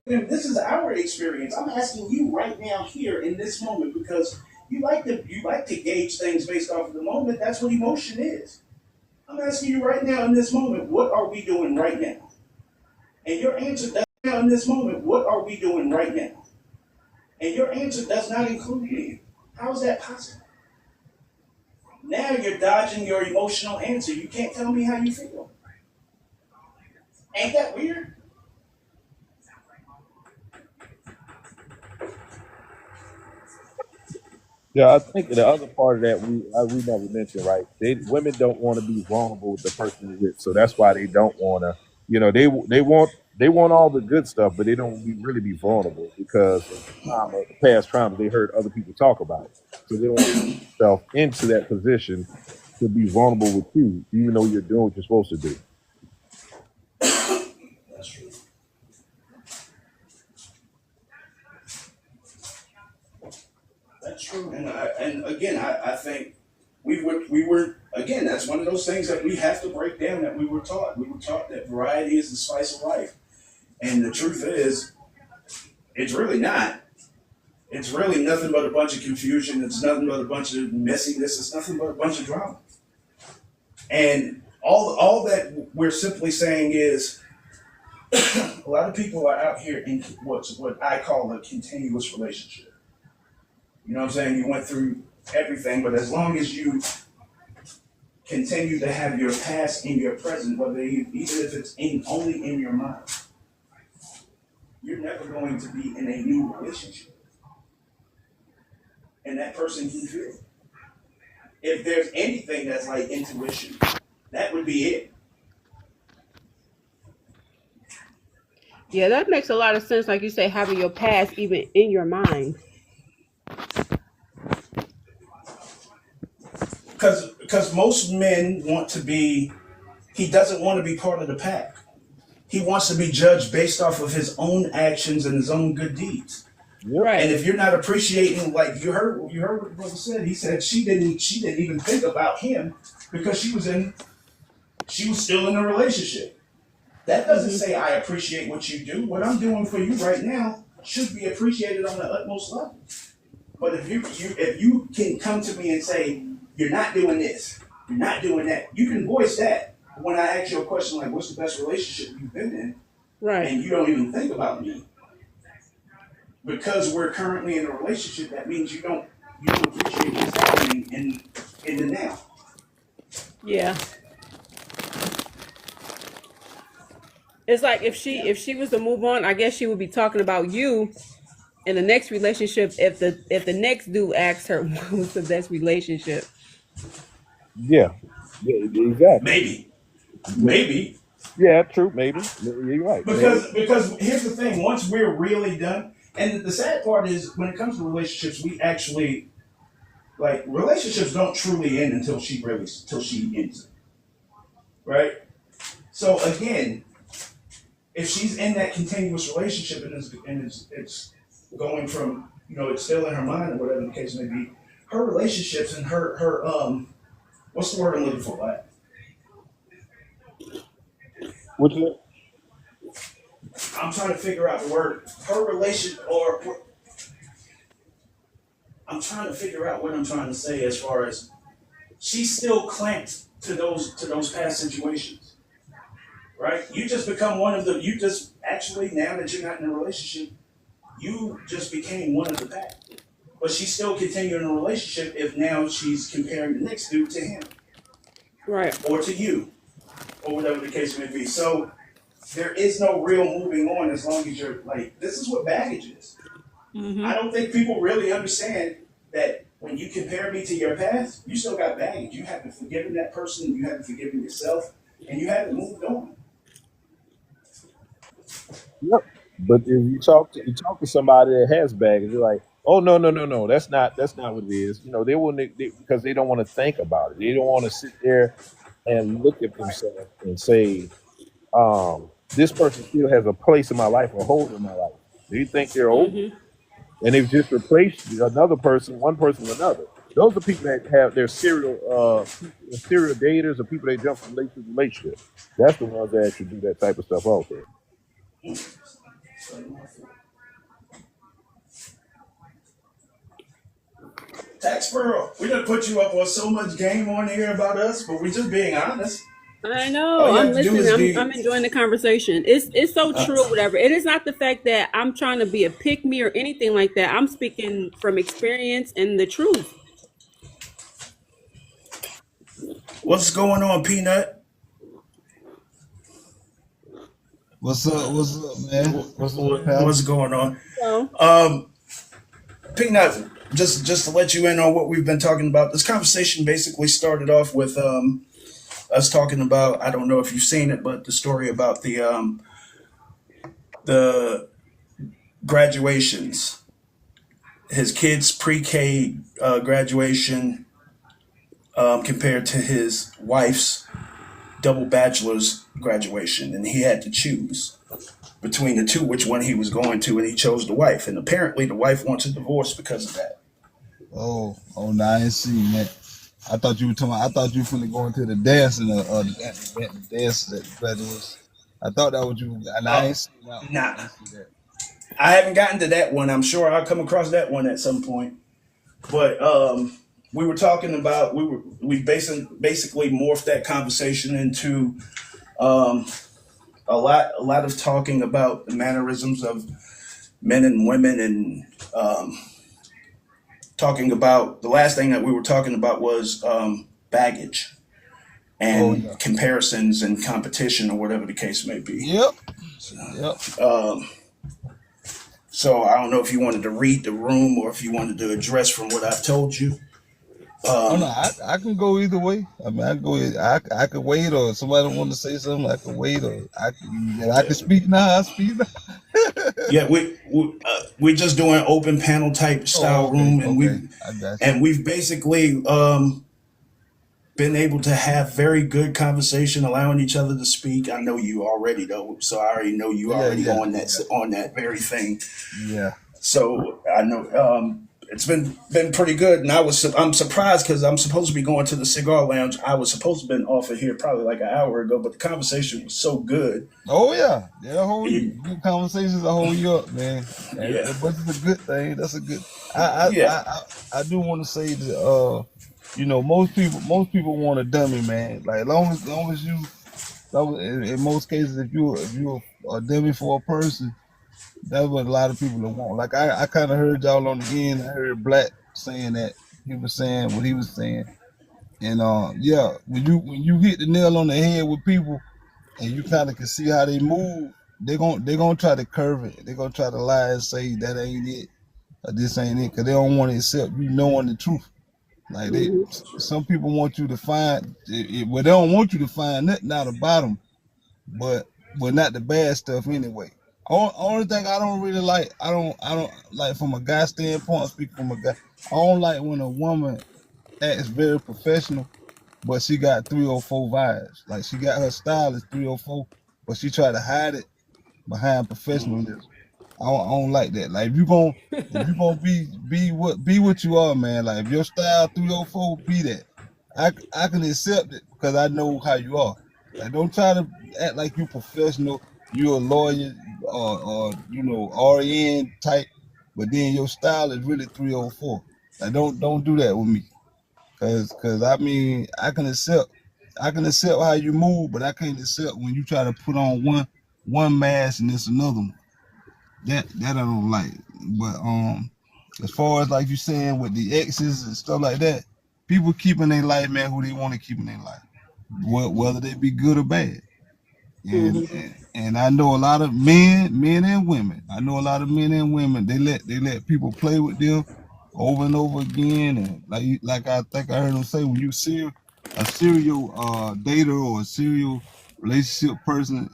this is our experience. I'm asking you right now here in this moment because you like to gauge things based off of the moment. That's what emotion is. I'm asking you right now in this moment, what are we doing right now? And your answer does now in this moment, what are we doing right now? And your answer does not include me. How is that possible? Now you're dodging your emotional answer. You can't tell me how you feel. Ain't that weird? Yeah, I think the other part of that we never mentioned, right? Women don't want to be vulnerable with the person they're with, so that's why they don't want to. They want all the good stuff, but they don't really be vulnerable because of trauma, past trauma they heard other people talk about. So they don't want to put themselves into that position to be vulnerable with you, even though you're doing what you're supposed to do. That's true. That's true. And again, I think we were again. That's one of those things that we have to break down. That we were taught. We were taught that variety is the spice of life. And the truth is, it's really not. It's really nothing but a bunch of confusion. It's nothing but a bunch of messiness. It's nothing but a bunch of drama. And all that we're simply saying is, a lot of people are out here in what I call a continuous relationship. You know what I'm saying? You went through everything, but as long as you continue to have your past in your present, even if it's only in your mind, you're never going to be in a new relationship. And that person can feel it. If there's anything that's like intuition, that would be it. Yeah, that makes a lot of sense. Like you say, having your past even in your mind. Because most men want to be, he doesn't want to be part of the pack. He wants to be judged based off of his own actions and his own good deeds. Yep. Right. And if you're not appreciating, like you heard what the brother said. He said she didn't even think about him because she was still in a relationship. That doesn't say I appreciate what you do. What I'm doing for you right now should be appreciated on the utmost level. But if you can come to me and say you're not doing this, you're not doing that, you can voice that. When I ask you a question like, "What's the best relationship you've been in?" Right. and you don't even think about me, because we're currently in a relationship, that means you don't appreciate what's happening in the now. Yeah. It's like if she was to move on, I guess she would be talking about you in the next relationship if the next dude asks her what was the best relationship. Yeah, exactly. Maybe. Yeah, true. Maybe you're right. Because here's the thing: once we're really done, and the sad part is, when it comes to relationships, we actually Like relationships don't truly end until till she ends it, right? So again, if she's in that continuous relationship it's going from it's still in her mind or whatever the case may be, her relationships and her what's the word I'm looking for? Like, Which is I'm trying to figure out the word. Her relation or I'm trying to figure out what I'm trying to say as far as she's still clamped to those past situations, right? You just become one of the. You just actually now that you're not in a relationship, you just became one of the pack. But she's still continuing a relationship if now she's comparing the next dude to him Right. or to you or whatever the case may be. So there is no real moving on as long as you're like this is what baggage is. I Mm-hmm. don't think people really understand that when you compare me to your past, you still got baggage. You haven't forgiven that person, you haven't forgiven yourself, and you haven't moved on. Yep. But if you talk to somebody that has baggage, you're like, oh no, that's not what it is. They will because they don't want to think about it. They don't want to sit there and look at themselves and say, this person still has a place in my life or hold in my life. Do you think they're over? Mm-hmm. And they've just replaced another person, one person with another. Those are people that have their serial daters or people that jump from relationship to relationship. That's the ones that actually do that type of stuff also. Taxboro, we done put you up on so much game on here about us, but we just being honest. I All know. you I'm have to do listening. is I'm be. enjoying the conversation. It's so Uh, true. Whatever. It is not the fact that I'm trying to be a pick me or anything like that. I'm speaking from experience and the truth. what's going on, Peanut? What's up? What's up, man? What's up, pal? What's going on? So Um, Peanut, just to let you in on what we've been talking about. This conversation basically started off with us talking about. I don't know if you've seen it, but the story about the graduations, his kid's pre-K graduation compared to his wife's double bachelor's graduation, and he had to choose between the two which one he was going to, and he chose the wife. And apparently, the wife wants a divorce because of that. Oh, no, I ain't seen that. I thought you were talking. I thought you were finna go into the dance and the dance at the graduation. I thought that was you, and I Uh, ain't seen that one. I nah, ain't see that. I haven't gotten to that one. I'm sure I'll come across that one at some point. But we were talking about we basically morphed that conversation into um, a lot of talking about the mannerisms of men and women and talking about the last thing that we were talking about was baggage Oh yeah. and comparisons and competition or whatever the case may be. Yep. Yep. Um, so I don't know if you wanted to read the room or if you wanted to address from what I've told you. Oh no, Um, I can go either way. I mean, I can go. I could wait, or if somebody want to say something, I can wait, or I can speak now. I speak now. yeah, we just doing open panel type Oh, style okay, room, and okay. I got you. we've basically been able to have very good conversation, allowing each other to speak. I know you already though, so I already know you Oh yeah, already yeah, on that very thing. yeah. So I know it's been pretty good, and I'm surprised because I'm supposed to be going to the cigar lounge. I was supposed to have been off of here probably like an hour ago, but the conversation was so good. Oh yeah, yeah. Hold you. It- Good conversations will hold you up, man. yeah, But it's a good thing. That's a good. I I yeah, I, I do want to say that most people want a dummy, man. Like long as you, in most cases, if you a dummy for a person, that's what a lot of people want. Like I kind of heard y'all on the end. I heard Black saying that he was saying what he was saying, and yeah, when you hit the nail on the head with people and you kind of can see how they move, they're gonna try to curve it. They're gonna try to lie and say that ain't it or this ain't it because they don't want to accept you knowing the truth. Like hmm some people want you to find well, they don't want you to find nothing out about them, but not the bad stuff anyway. Only thing I don't really like, I don't like from a guy standpoint. Speak from a guy, I don't like when a woman acts very professional, but she got 304 vibes. Like she got her style is 304, but she try to hide it behind professionalism. I don't like that. Like if you gonna be what you are, man. Like if your style 304, be that. I can accept it because I know how you are. Like don't try to act like you professional. You a lawyer or RN type, but then your style is really 304. Like don't do that with me. Cause I mean I can accept how you move, but I can't accept when you try to put on one mask and it's another one. That I don't like. But as far as like you saying with the exes and stuff like that, people keeping their life, man, who they want to keep in their life, whether they be good or bad. And, Mhm. and I know a lot of men and women. I know a lot of men and women. They let people play with them over and over again. And like I think I heard them say, when you see a serial dater or a serial relationship person,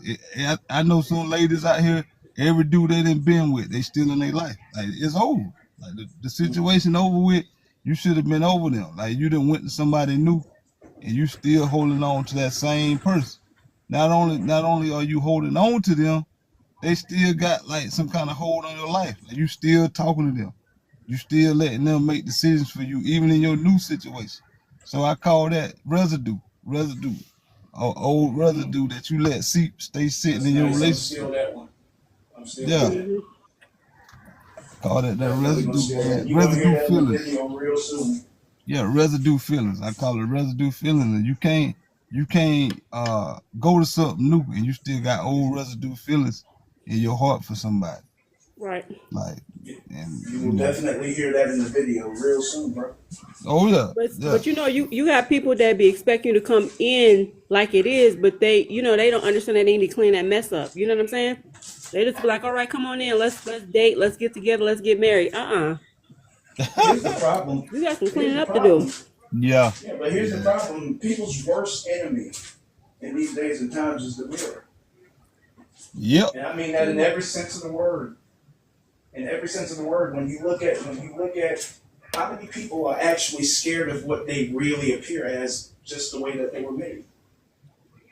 I know some ladies out here. Every dude they done been with, they still in their life. Like it's over. Like the situation over with. You should have been over them. Like you done went to somebody new, and you still holding on to that same person. Not only are you holding on to them, they still got like some kind of hold on your life. Like you still talking to them. You still letting them make decisions for you, even in your new situation. So I call that residue. Residue. Old residue that you let stay sitting in your relationship. That one. I'm still Yeah. Mhm. Call that residue, man. You're gonna hear Residue that in the feelings. video real soon. Yeah, residue feelings. I call it residue feelings. And you can't go to something new and you still got old residue feelings in your heart for somebody. Right. Like, and You will definitely hear that in the video real soon, bro. oh yeah, But yeah, but you got people that be expecting you to come in like it is, but they don't understand that they need to clean that mess up. You know what I'm saying? They just be like, all right, come on in, let's date, let's get together, let's get married. Here's the problem. You got some Here's cleaning the up to problem. do. yeah, Yeah, but here's the problem. People's worst enemy in these days and times is the mirror. yep, And I mean that in every sense of the word. In every sense of the word, when you look at how many people are actually scared of what they really appear as, just the way that they were made,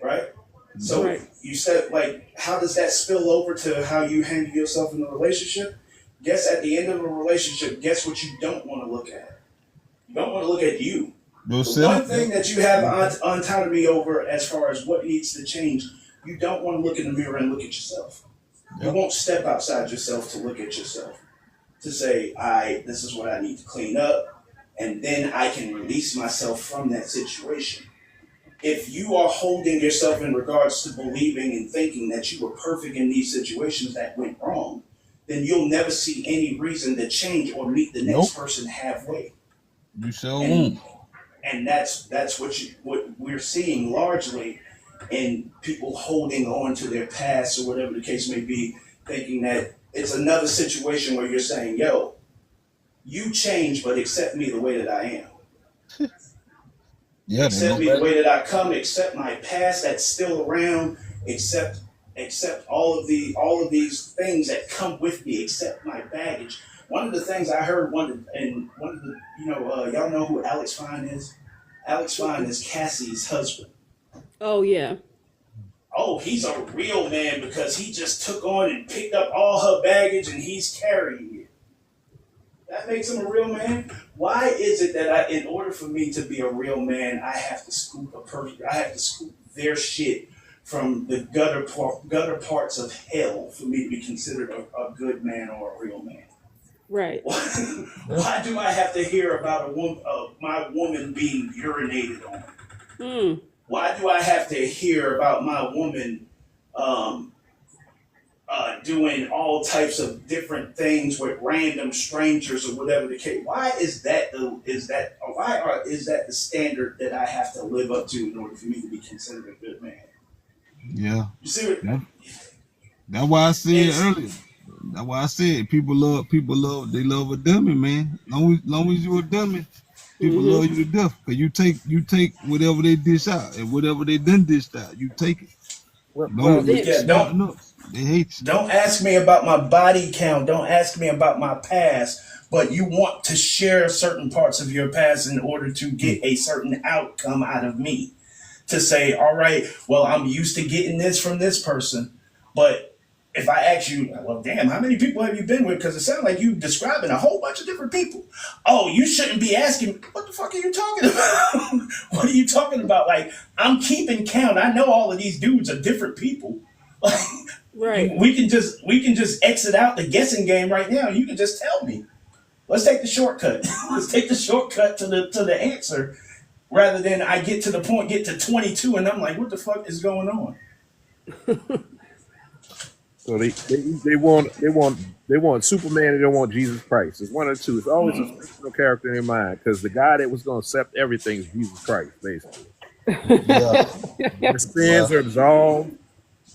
right? So Right. you said, like, how does that spill over to how you handle yourself in a relationship? Guess at the end of a relationship, guess what you don't want to look at? You don't want to look at you. The one yourself. thing that you have autonomy over as far as what needs to change, you don't want to look in the mirror and look at yourself. You Yep. won't step outside yourself to look at yourself, to say, this is what I need to clean up, and then I can release myself from that situation. If you are holding yourself in regards to believing and thinking that you were perfect in these situations that went wrong, then you'll never see any reason to change or meet the next Nope. person halfway. You sure And won't. and that's what we're seeing largely in people holding on to their past or whatever the case may be, thinking that it's another situation where you're saying, yo, you change, but accept me the way that I am. Yeah, they Accept go me the back. way that I come, accept my past that's still around, accept all of these things that come with me, accept my baggage. One of the things I heard one of the y'all know who Alex Fine is? Alex Fine is Cassie's husband. Oh yeah. Oh, he's a real man because he just took on and picked up all her baggage and he's carrying it. That makes him a real man. Why is it that in order for me to be a real man, I have to scoop their shit from the gutter parts of hell for me to be considered a good man or a real man? Right. Why do I have to hear about my woman being urinated on? Hmm. Why do I have to hear about my woman doing all types of different things with random strangers or whatever the case? Why is that the standard that I have to live up to in order for me to be considered a good man? Yeah, You see what? that, that's why I said earlier. That's why I said they love a dummy, man. Long as you a dummy, people Mhm. love you to death. Cause you take whatever they dish out and whatever they done dished out, you take it. Well, Long as Then it's Yeah, smart enough. They hate you. Don't ask me about my body count. Don't ask me about my past. But you want to share certain parts of your past in order to get a certain outcome out of me. To say, all right, well, I'm used to getting this from this person. But if I ask you, well, damn, how many people have you been with? Because it sounds like you describing a whole bunch of different people. Oh, you shouldn't be asking, what the fuck are you talking about? What are you talking about? Like, I'm keeping count. I know all of these dudes are different people. Like, Right. we can just exit out the guessing game right now. You can just tell me. Let's take the shortcut. Let's take the shortcut to the answer rather than I get to the point, get to 22, and I'm like, what the fuck is going on? So they want Superman. They don't want Jesus Christ. It's one or two. It's always a fictional character in their mind because the guy that was going to accept everything is Jesus Christ, basically. Yeah, Their sins yeah, are absolved,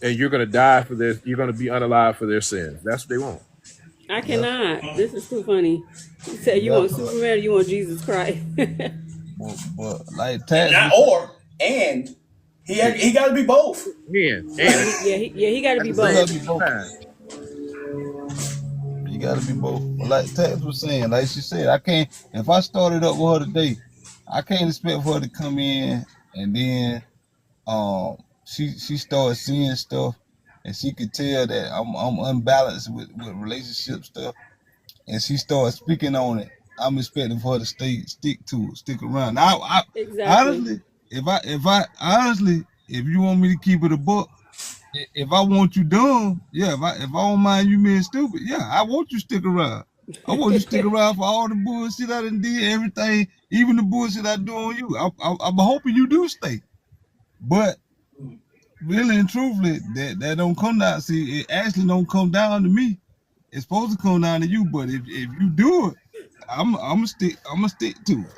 and you're going to die for this. You're going to be unalive for their sins. That's what they want. I yeah, cannot. This is too funny. You said you yeah. want Superman or you want Jesus Christ. But like Tats Not was or and he got to be both. And Yeah, he got to at be the you both. gotta be same both. time, You gotta be both. But like Tats was saying, like she said, I can't. If I started up with her today, I can't expect for her to come in and then she started seeing stuff, and she could tell that I'm unbalanced with relationship stuff, and she started speaking on it. I'm expecting for her to stick to it, stick around. Now, Exactly. honestly, if you want me to keep it a buck, if I want you done, yeah, if I don't mind you being stupid, yeah, I want you to stick around. I want you to stick around for all the bullshit I done did, everything, even the bullshit I do on you. I'm hoping you do stay. But really and truthfully, that don't come down. See, it actually don't come down to me. It's supposed to come down to you. But if you do it, I'm gonna stick to it.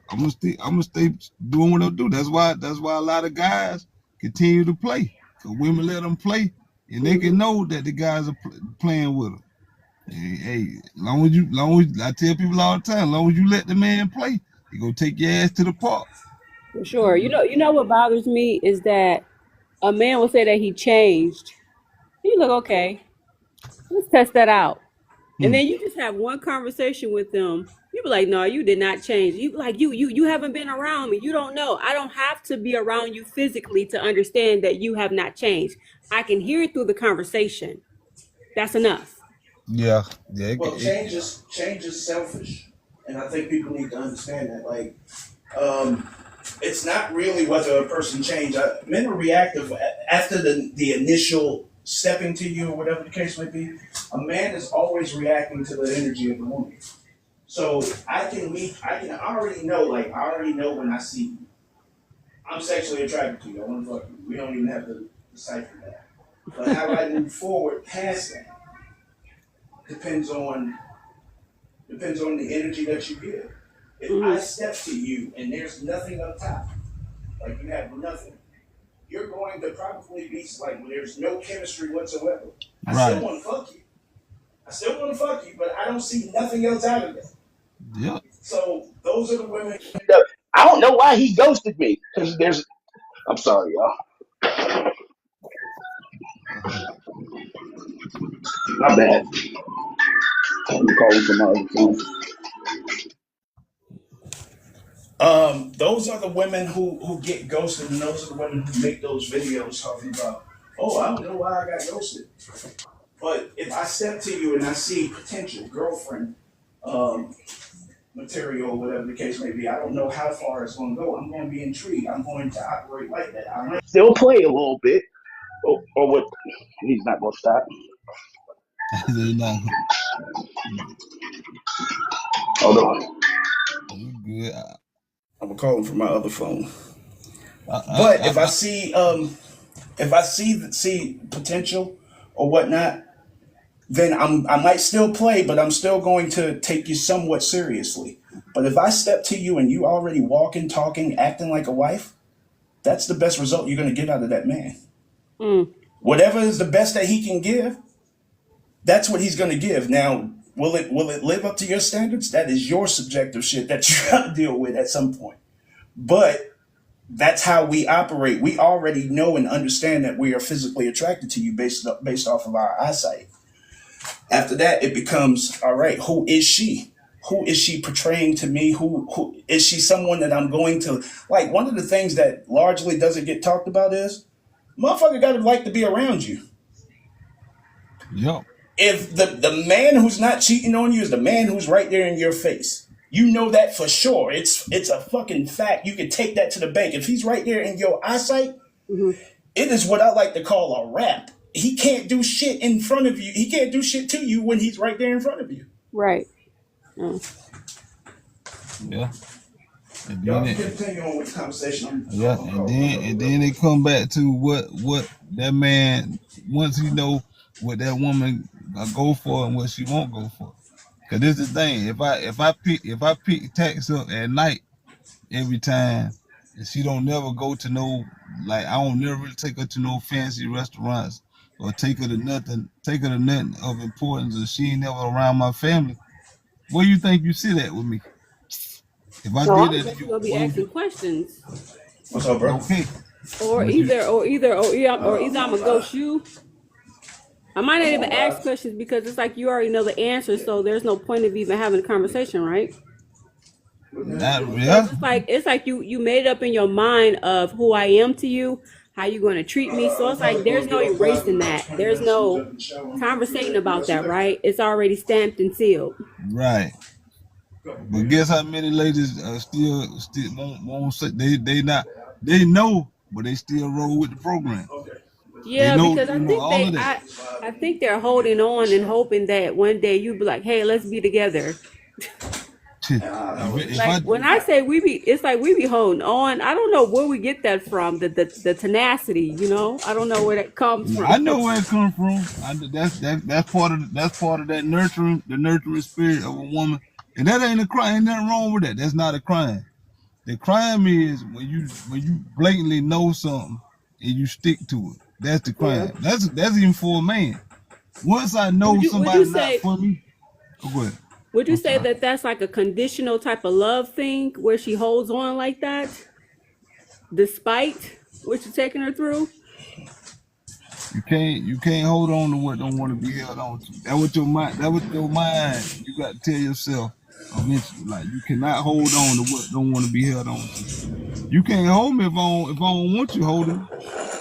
I'm gonna stay doing what I do. That's why a lot of guys continue to play. Cause women let them play, and they can know that the guys are playing with them. Hey, long as I tell people all the time, long as you let the man play, he gonna take your ass to the park. For sure. You know what bothers me is that a man will say that he changed. You look okay. Let's test that out. And Hmm. then you just have one conversation with them. You be like, no, you did not change. You be like you haven't been around me. You don't know. I don't have to be around you physically to understand that you have not changed. I can hear it through the conversation. That's enough. Yeah, yeah. Well, change is selfish, and I think people need to understand that. Like, um, it's not really whether a person changed. Men are reactive after the initial stepping to you or whatever the case may be. A man is always reacting to the energy of the woman. So I already know. Like, I already know when I see you. I'm sexually attracted to you. I want to fuck you. We don't even have to decipher that. But how I move forward past that depends on the energy that you give. If I Hmm. step to you and there's nothing up top, like you have nothing, you're going to probably be like, well, there's no chemistry whatsoever. I still Right. want to fuck you. I still want to fuck you, but I don't see nothing else out of that. Yeah. So those are the women. I don't know why he ghosted me because there's. I'm sorry, y'all. My bad. I'm calling from my other phone. Those are the women who get ghosted, and those are the women who make those videos talking about, oh, I don't know why I got ghosted. But if I step to you and I see potential girlfriend um, material, or whatever the case may be, I don't know how far it's going to go. I'm going to be intrigued. I'm going to operate like that. I might still play a little bit, or what? He's not going to stop. They not. Hold on. You good? I'm gonna call him from my other phone. I, I, But I, if I I, see potential or whatnot, then I might still play, but I'm still going to take you somewhat seriously. But if I step to you and you already walking, talking, acting like a wife, that's the best result you're gonna get out of that man. Mm. Whatever is the best that he can give, that's what he's gonna give. Now, will it live up to your standards? That is your subjective shit that you gotta deal with at some point. But That's how we operate. We already know and understand that we are physically attracted to you based off of our eyesight. After that, it becomes all right. Who is she? Who is she portraying to me? Who is she? Someone that I'm going to like? One of the things that largely doesn't get talked about is motherfucker got to like to be around you. Yep. If the man who's not cheating on you is the man who's right there in your face, you know that for sure. It's a fucking fact. You can take that to the bank. If he's right there in your eyesight, Mm-hmm. it is what I like to call a wrap. He can't do shit in front of you. He can't do shit to you when he's right there in front of you. Right. Yeah. And Y'all then continue on with the conversation. yeah, and then they come back to what that man once he know what that woman go for and what she won't go for. Cause this is the thing. If I pick tax up at night every time, and she don't never go to no like I don't never really take her to no fancy restaurants or take her to nothing of importance, or she ain't never around my family. Where you think you sit at with me? If I No, did I'm that, just gonna be asking questions, What's up, bro? okay. or But you, either I'm gonna ghost you. I might not even ask questions because it's like you already know the answer, so there's no point of even having a conversation, right? not Because yeah. it's like you made up in your mind of who I am to you, how you going to treat me. So it's like there's no erasing that. There's no conversating about that, right? It's already stamped and sealed. Right. But guess how many ladies still won't say they know, but they still roll with the program. They Yeah, know because I think all of that. I think they're holding on and hoping that one day you be like, hey, let's be together. If Like when I say we be, it's like we be holding on. I don't know where we get that from. The tenacity, you know. I don't know where that comes from. I know where it comes from. That's part of that nurturing spirit of a woman, and that ain't a crime. Ain't nothing wrong with that. That's not a crime. The crime is when you blatantly know something and you stick to it. That's the Yeah. crime. That's even for a man. Once I know Would you somebody not say for me, oh, go ahead. would you I'm say sorry. that that's like a conditional type of love thing where she holds on like that despite what you're taking her through? You can't hold on to what don't want to be held on to. That what your mind you got to tell yourself eventually. Like you cannot hold on to what don't want to be held on to. You can't hold me if I don't want you holding.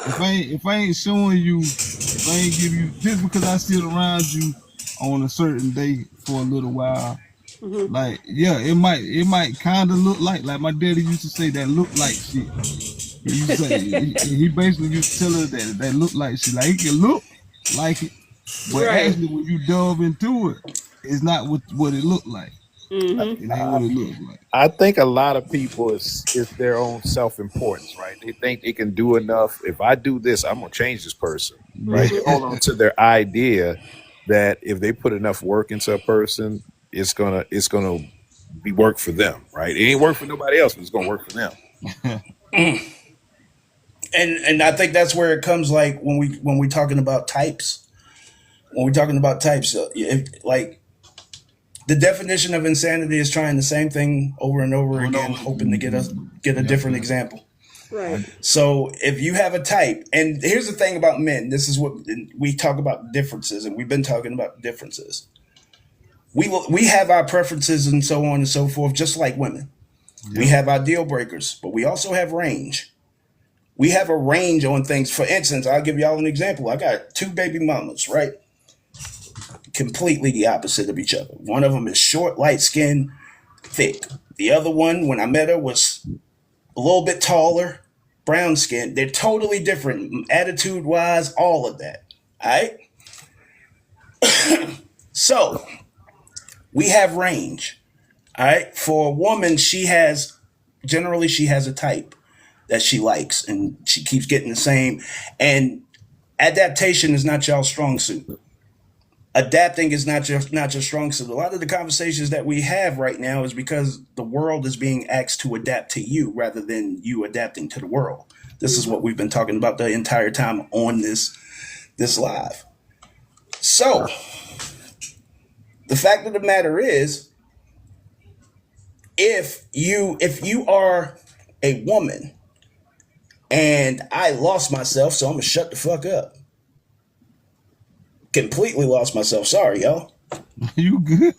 If I ain't showing you, if I ain't give you just because I sit around you on a certain day for a little while, Hmm. like yeah, it might kind of look like my daddy used to say that look like shit. He used to say he basically used to tell her that look like shit. Like it can look like it, but Right. actually when you delve into it, it's not what it looked like. Hmm. It ain't what it looks like. I think a lot of people is their own self importance, right? They think they can do enough. If I do this, I'm gonna change this person, right? They hold on to their idea that if they put enough work into a person, it's gonna be work for them, right? It ain't work for nobody else, but it's gonna work for them. And I think that's where it comes like when we talking about types. When we're talking about types, like the definition of insanity is trying the same thing over and over Oh again, no, hoping to get a yep, different yep. example. Right. So if you have a type, and here's the thing about men, this is what we talk about differences, and we've been talking about differences. We have our preferences and so on and so forth, just like women. We Yep. have our deal breakers, but we also have range. We have a range on things. For instance, I'll give y'all an example. I got two baby mamas, right? Completely the opposite of each other. One of them is short, light skin, thick. The other one, when I met her, was a little bit taller, brown skin. They're totally different, attitude wise, all of that. All right. So we have range. All right. For a woman, she has a type that she likes, and she keeps getting the same. And adaptation is not y'all's strong suit. Adapting is not your strong suit. A lot of the conversations that we have right now is because the world is being asked to adapt to you rather than you adapting to the world. This is what we've been talking about the entire time on this live. So the fact of the matter is, if you are a woman and I lost myself, so I'm gonna shut the fuck up. Completely lost myself. Sorry, y'all. You good?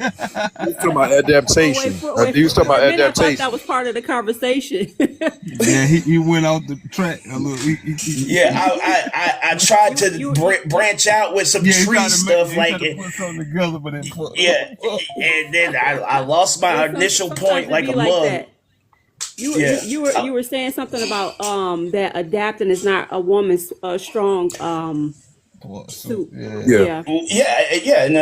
You talking about Oh, adaptation? You was talking for about a minute, I thought that adaptation. was part of the conversation. Yeah, he went off the track a little. Yeah, I tried you, to you, you, branch out with some Yeah, he tree tried to make, stuff, he tried like to it. put something together, but it put. Yeah, and then I lost my initial sometimes point it like be a like mug. that. You were Yeah, you were saying something about that adapting is not a woman's strong So suit. yeah, Yeah. Yeah. yeah, and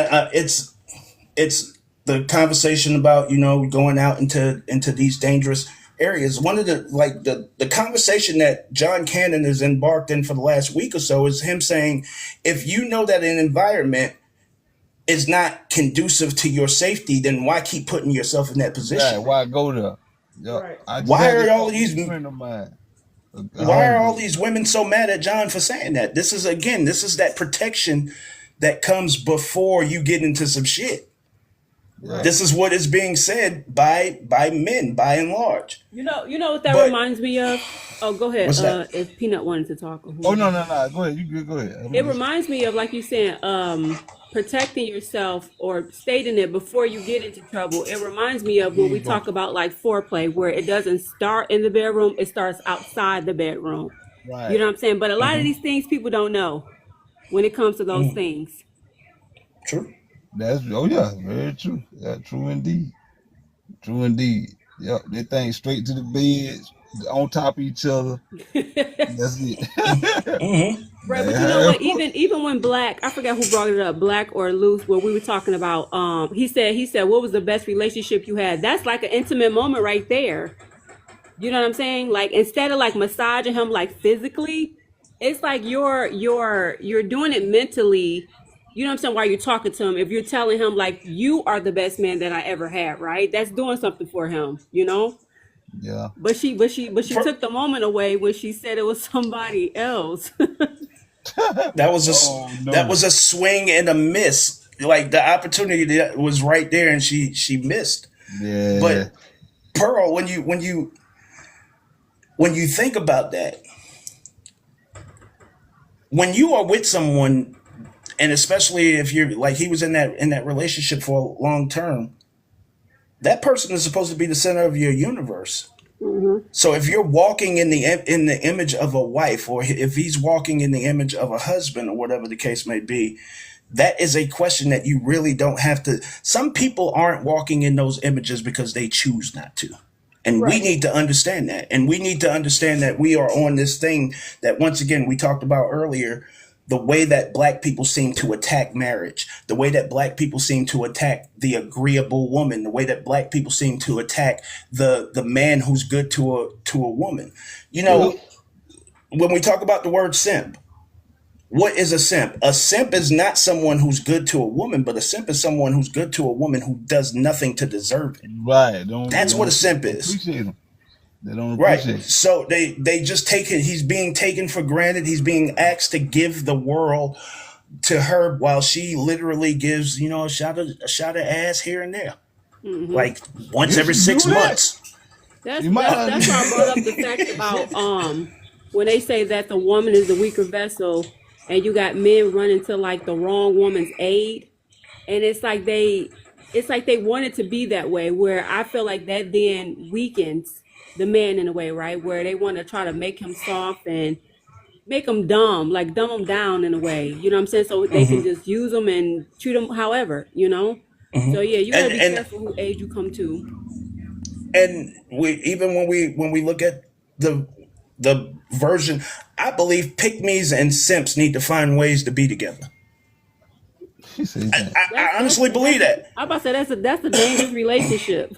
it's the conversation about going out into these dangerous areas. One of the conversation that John Cannon has embarked in for the last week or so is him saying, if you know that an environment is not conducive to your safety, then why keep putting yourself in that right. position? Why go there? Yeah, Right. I just Why had this are all talk of with these a friend of mine, a why are all homeboy. these women so mad at John for saying that? This is that protection that comes before you get into some shit. Yeah, Right. This is what is being said by men by and large. You know what that But reminds me of? Oh, go ahead. what's that? If Peanut wanted to talk or Oh whoever. no. Go ahead. You good? Go ahead. I'm It listening. reminds me of, like you saying, protecting yourself or stating it before you get into trouble. It reminds me of when we talk about like foreplay, where it doesn't start in the bedroom, it starts outside the bedroom. You Right. know what I'm saying? But a lot of Hmm. these things people don't know when it comes to those Hmm. things. True. That's yeah, very true. Yeah, true indeed. True indeed. Yep. They think straight to the bed, on top of each other. That's it. Hmm. Right, but you know Man, what? Even when Black, I forgot who brought it up, Black or Loose, where we were talking about, he said, what was the best relationship you had? That's like an intimate moment right there. You know what I'm saying? Like instead of like massaging him like physically, it's like you're doing it mentally. You know what I'm saying? While you're talking to him, if you're telling him like you are the best man that I ever had, right? That's doing something for him, you know. yeah. But she took the moment away when she said it was somebody else. That was Oh that no. was a swing and a miss. Like the opportunity that was right there, and she missed. Yeah. But Pearl, when you think about that, when you are with someone, and especially if you're like he was in that relationship for long term, that person is supposed to be the center of your universe. Hmm. So if you're walking in the image of a wife, or if he's walking in the image of a husband, or whatever the case may be, that is a question that you really don't have to. Some people aren't walking in those images because they choose not to. And we Right. need to understand that. And we need to understand that we are on this thing that, once again, we talked about earlier, the way that black people seem to attack marriage, the way that black people seem to attack the agreeable woman, the way that black people seem to attack the man who's good to a woman. You Yep. know, when we talk about the word simp, what is a simp? A simp is not someone who's good to a woman, but a simp is someone who's good to a woman who does nothing to deserve it. Right. They That's what a simp don't is. appreciate them. They don't Right. appreciate it. So they just take it. He's being taken for granted. He's being asked to give the world to her while she literally gives, a shot of ass here and there, Hmm. like once You every should do six that. months. That's You might that's not. that's why I brought up the fact about when they say that the woman is the weaker vessel, and you got men running to like the wrong woman's aid, and it's like they want it to be that way. Where I feel like that then weakens the man in a way, right? Where they want to try to make him soft and make him dumb, like dumb him down in a way. You know what I'm saying? So they can Hmm. just use them and treat them however, you know. Hmm. So yeah, you got to And be and careful who aid you come to. and we even when we look at the the version, I believe pygmies and simps need to find ways to be together. She said that. I honestly believe that. I'm about to say that's a dangerous relationship.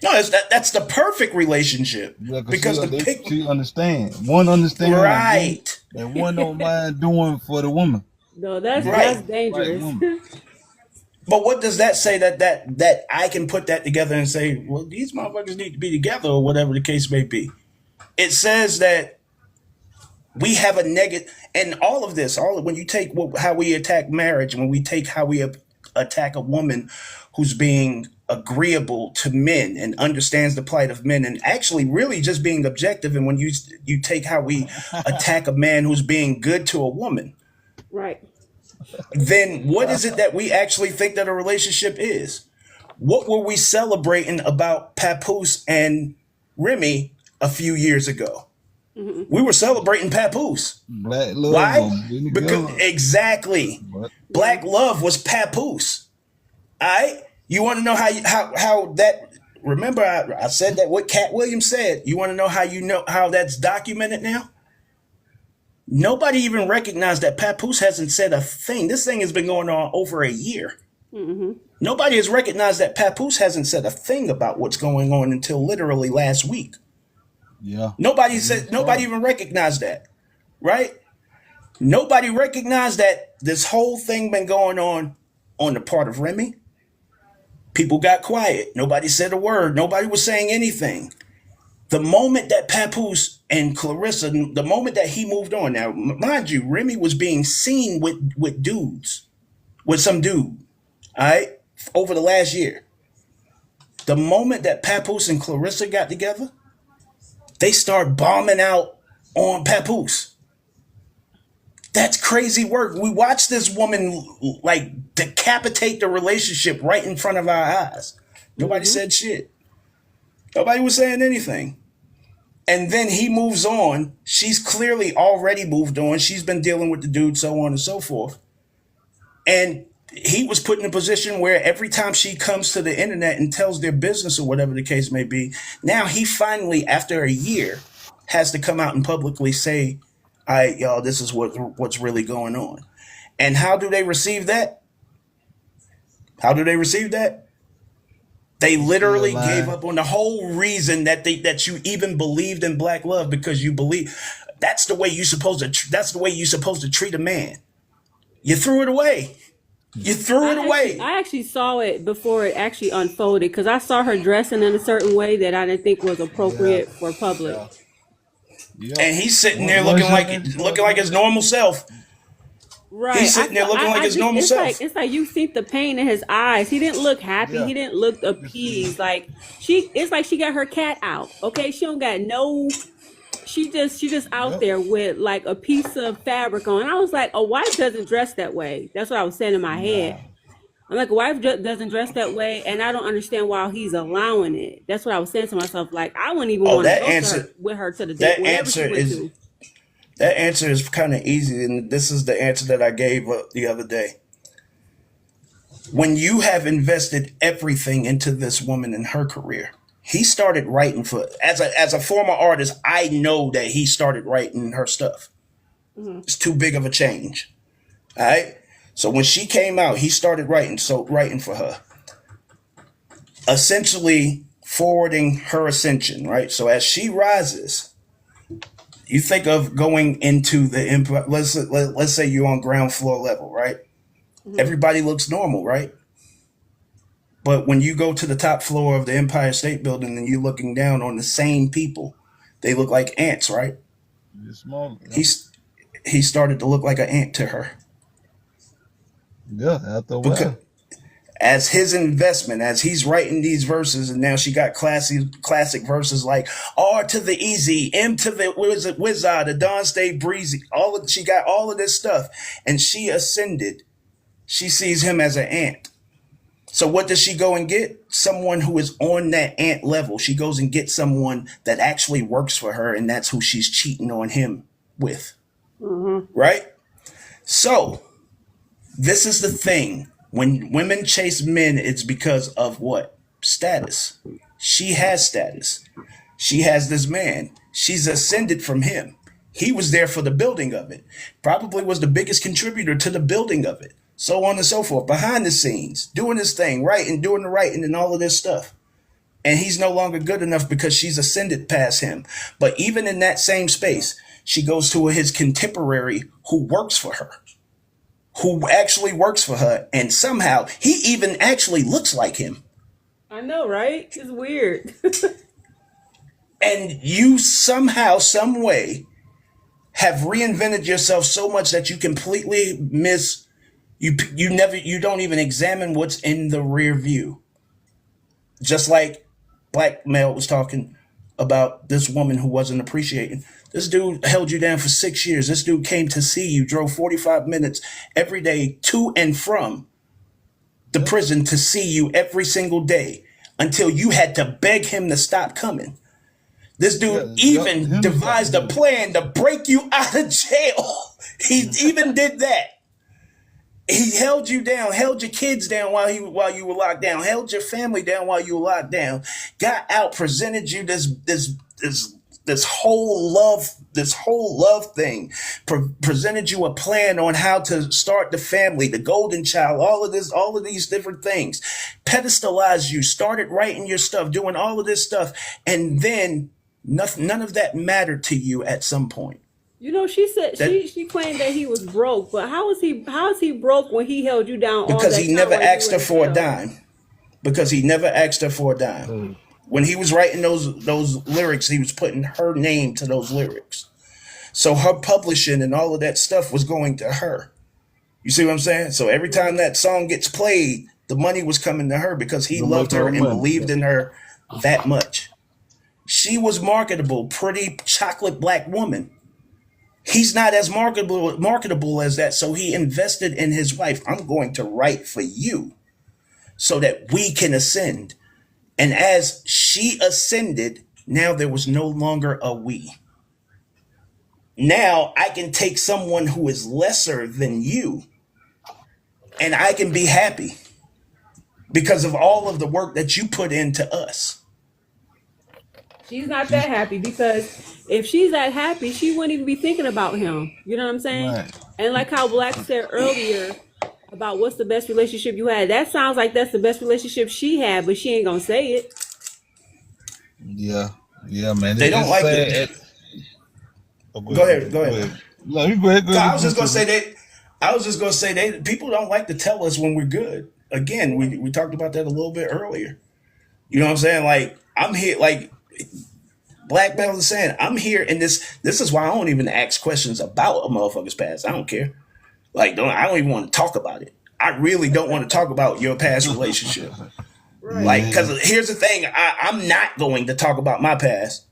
No, that's the perfect relationship Yeah, cause because the pig, she understand. One understand, right, and one don't mind doing for the woman. No, You that's get right. that's the right dangerous. woman. But what does that say that I can put that together and say, well, these motherfuckers need to be together or whatever the case may be? It says that we have a negative, and all of this, when you take how we attack marriage, when we take how we attack a woman who's being agreeable to men and understands the plight of men and actually really just being objective. And when you take how we attack a man who's being good to a woman, Right. then what is it that we actually think that a relationship is? What were we celebrating about Papoose and Remy a few years ago? We were celebrating Papoose. Black love. Why? Really Because good. exactly, But Black love was Papoose. All right, you want to know how that? Remember, I said that what Cat Williams said. You want to know how that's documented now? Nobody even recognized that Papoose hasn't said a thing. This thing has been going on over a year. Nobody has recognized that Papoose hasn't said a thing about what's going on until literally last week. yeah. Nobody even recognized that, right? Nobody recognized that this whole thing been going on the part of Remy. People got quiet. Nobody said a word. Nobody was saying anything. The moment that Papoose and Clarissa, the moment that he moved on, now mind you, Remy was being seen with dudes, with some dude, all right, over the last year. The moment that Papoose and Clarissa got together, they start bombing out on Papoose. That's crazy work. We watched this woman like decapitate the relationship right in front of our eyes. Nobody said shit. Nobody was saying anything. And then he moves on. She's clearly already moved on. She's been dealing with the dude, so on and so forth. And he was put in a position where every time she comes to the internet and tells their business or whatever the case may be, now he finally, after a year, has to come out and publicly say, all right, y'all, this is what's really going on. And how do they receive that? How do they receive that? They literally Still lying. gave up on the whole reason that you even believed in Black love, because you believe that's the way you're supposed to treat a man. You threw it away. You threw it away. I actually saw it before it actually unfolded because I saw her dressing in a certain way that I didn't think was appropriate for public. Yeah. And he's sitting there Once looking like his normal self. Right. He's sitting there looking like his normal it's self. It's like you see the pain in his eyes. He didn't look happy. Yeah. He didn't look appeased. Like it's like she got her cat out. Okay. She don't got no, she just out Yep. there with like a piece of fabric on. I was like, a wife doesn't dress that way. That's what I was saying in my head. I'm like, a wife doesn't dress that way, and I don't understand why he's allowing it. That's what I was saying to myself. Like, I wouldn't even want to that go answer- with her to the that date, wherever she answer went is- to. That answer is kind of easy, and this is the answer that I gave the other day. When you have invested everything into this woman and her career, he started writing as a former artist. I know that he started writing her stuff. It's too big of a change. All right. So when she came out, he started writing for her, essentially forwarding her ascension. Right. So as she rises, you think of going into the empire. Let's say you're on ground floor level, right? Everybody looks normal, right? But when you go to the top floor of the Empire State Building and you're looking down on the same people, they look like ants, right? It's small. He started to look like an ant to her. Yeah, after a Because while. as his investment, as he's writing these verses, and now she got classic verses like R to the easy, M to the wizard, the Dawn Stay breezy. She got all of this stuff, and she ascended. She sees him as an ant. So what does she go and get? Someone who is on that ant level. She goes and gets someone that actually works for her, and that's who she's cheating on him with. Right? So this is the thing. When women chase men, it's because of what? Status. She has status. She has this man. She's ascended from him. He was there for the building of it. Probably was the biggest contributor to the building of it. So on and so forth. Behind the scenes, doing his thing, writing, doing the writing and all of this stuff. And he's no longer good enough because she's ascended past him. But even in that same space, she goes to his contemporary who works for her. Who actually works for her. And somehow he even actually looks like him. I know, right? It's weird. And you somehow, some way, have reinvented yourself so much that you completely you don't even examine what's in the rear view. Just like Black Male was talking about this woman who wasn't appreciating. This dude held you down for 6 years. This dude came to see you, drove 45 minutes every day to and from the prison to see you every single day until you had to beg him to stop coming. This dude even devised a plan to break you out of jail. He even did that. He held you down, held your kids down while you were locked down, held your family down while you were locked down, got out, presented you this whole love thing, presented you a plan on how to start the family, the golden child, all of these different things, pedestalized you, started writing your stuff, doing all of this stuff, and then none of that mattered to you at some point. You know, she said she claimed that he was broke, but how is he broke when he held you down all Because that he time never while you asked were her in for a jail? dime. Because he never asked her for a dime. When he was writing those lyrics, he was putting her name to those lyrics. So her publishing and all of that stuff was going to her. You see what I'm saying? So every time that song gets played, the money was coming to her because he loved her and believed in her that much. She was marketable, pretty chocolate black woman. He's not as marketable as that, so he invested in his wife. I'm going to write for you so that we can ascend. And as she ascended, now there was no longer a we. Now I can take someone who is lesser than you and I can be happy because of all of the work that you put into us. She's not that happy because if she's that happy, she wouldn't even be thinking about him. You know what I'm saying? Right. And like how Black said earlier about what's the best relationship you had, that sounds like that's the best relationship she had, but she ain't gonna say it. Yeah, man. They don't like it. Go ahead. No, you go ahead. I was just gonna say they people don't like to tell us when we're good. Again, we talked about that a little bit earlier. You know what I'm saying? Like I'm here, like Black Belt is saying, I'm here, and this is why I don't even ask questions about a motherfucker's past. I don't care. Like I don't even want to talk about it. I really don't want to talk about your past relationship. Right. Like, because here's the thing, I'm not going to talk about my past.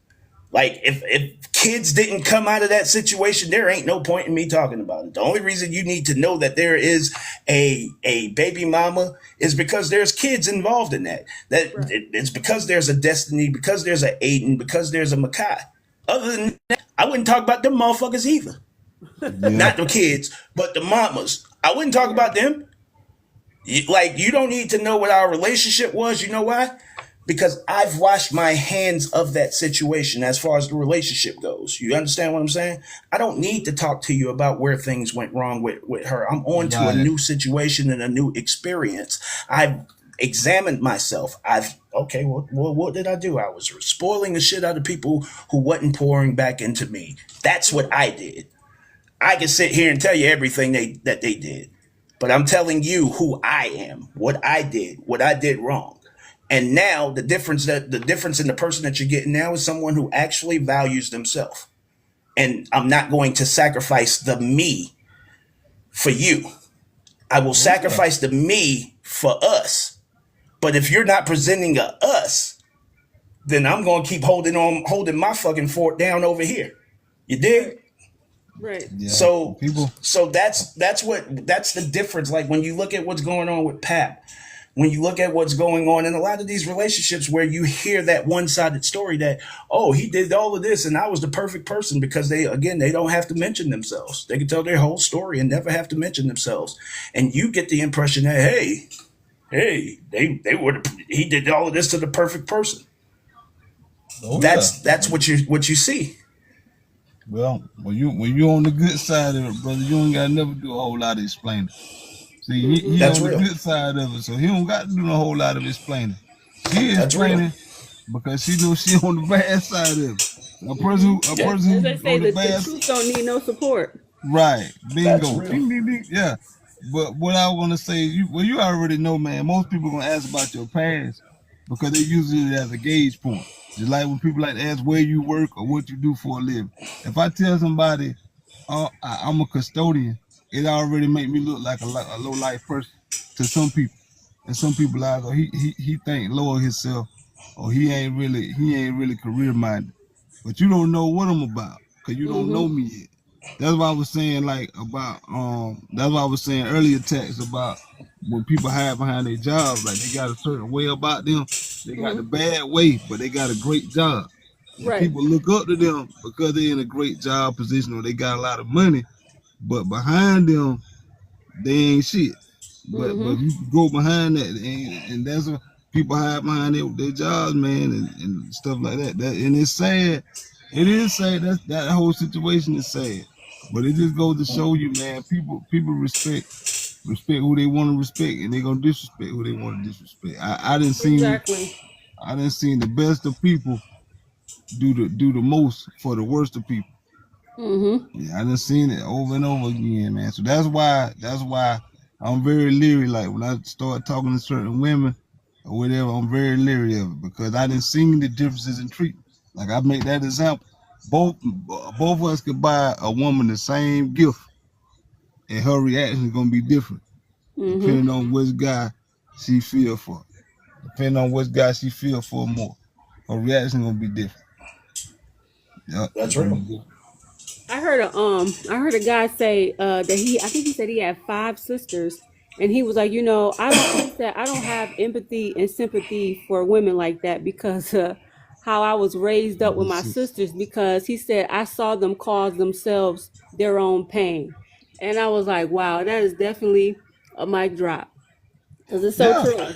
Like, if kids didn't come out of that situation, there ain't no point in me talking about it. The only reason you need to know that there is a baby mama is because there's kids involved in that. Right. It's because there's a Destiny, because there's a Aiden, because there's a Makai. Other than that, I wouldn't talk about them motherfuckers either. Not the kids, but the mamas. I wouldn't talk about them. You don't need to know what our relationship was. You know why? Because I've washed my hands of that situation as far as the relationship goes. You understand what I'm saying? I don't need to talk to you about where things went wrong with her. I'm on to a new situation and a new experience. I've examined myself. What did I do? I was spoiling the shit out of people who wasn't pouring back into me. That's what I did. I can sit here and tell you everything that they did. But I'm telling you who I am, what I did wrong. And now the difference in the person that you're getting now is someone who actually values themselves. And I'm not going to sacrifice the me for you. I will sacrifice the me for us. But if you're not presenting a us, then I'm going to keep holding my fucking fort down over here. You dig? Right. Yeah. So people. So that's the difference. Like when you look at what's going on with Pap, when you look at what's going on in a lot of these relationships where you hear that one-sided story that, oh, he did all of this and I was the perfect person, because they don't have to mention themselves. They can tell their whole story and never have to mention themselves. And you get the impression that, he did all of this to the perfect person. Oh, That's what you see. Well, when you on the good side of it, brother, you ain't gotta never do a whole lot of explaining. See, he That's on real. the good side of it, so he don't got to do a whole lot of explaining. She is That's real. explaining because she knows she on the bad side of it. A person As who's they say, on the the bad truth don't need no support. right, bingo, That's real. ding, ding, ding. Yeah. But what I want to say, you already know, man. Most people gonna ask about your past because they use it as a gauge point. Just like when people like to ask where you work or what you do for a living. If I tell somebody I'm a custodian, it already make me look like a low life person to some people. and some people out there, he think low of himself, or he ain't really career minded. But you don't know what I'm about, cause you don't know Mm-hmm. me yet. That's why I was saying like about that's why I was saying earlier text about when people hide behind their jobs, like they got a certain way about them. They got the Mm-hmm. bad way, but they got a great job. And Right. people look up to them because they're in a great job position or they got a lot of money, but behind them they ain't shit. But Mm-hmm. if you go behind that, and that's what people hide behind their jobs, man, and stuff like that. And it's sad. It is sad. That whole situation is sad. But it just goes to show you, man. People respect who they want to respect, and they gonna disrespect who they want to disrespect. Exactly. I didn't seen the best of people do the most for the worst of people. Mm-hmm. Yeah, I done seen it over and over again, man. So that's why I'm very leery. Like when I start talking to certain women or whatever, I'm very leery of it because I didn't seen the differences in treatment. Like I make that example. Both of us could buy a woman the same gift, and her reaction is gonna be different Mm-hmm. depending on which guy she feel for. Depending on which guy she feel for more, her reaction gonna be different. Yeah, it's That's gonna real. be different. I heard a guy say that I think he said he had 5 sisters, and he was like, he said I don't have empathy and sympathy for women like that because how I was raised up with my sisters, because he said I saw them cause themselves their own pain. And I was like, wow, that is definitely a mic drop, because it's so Yeah, true.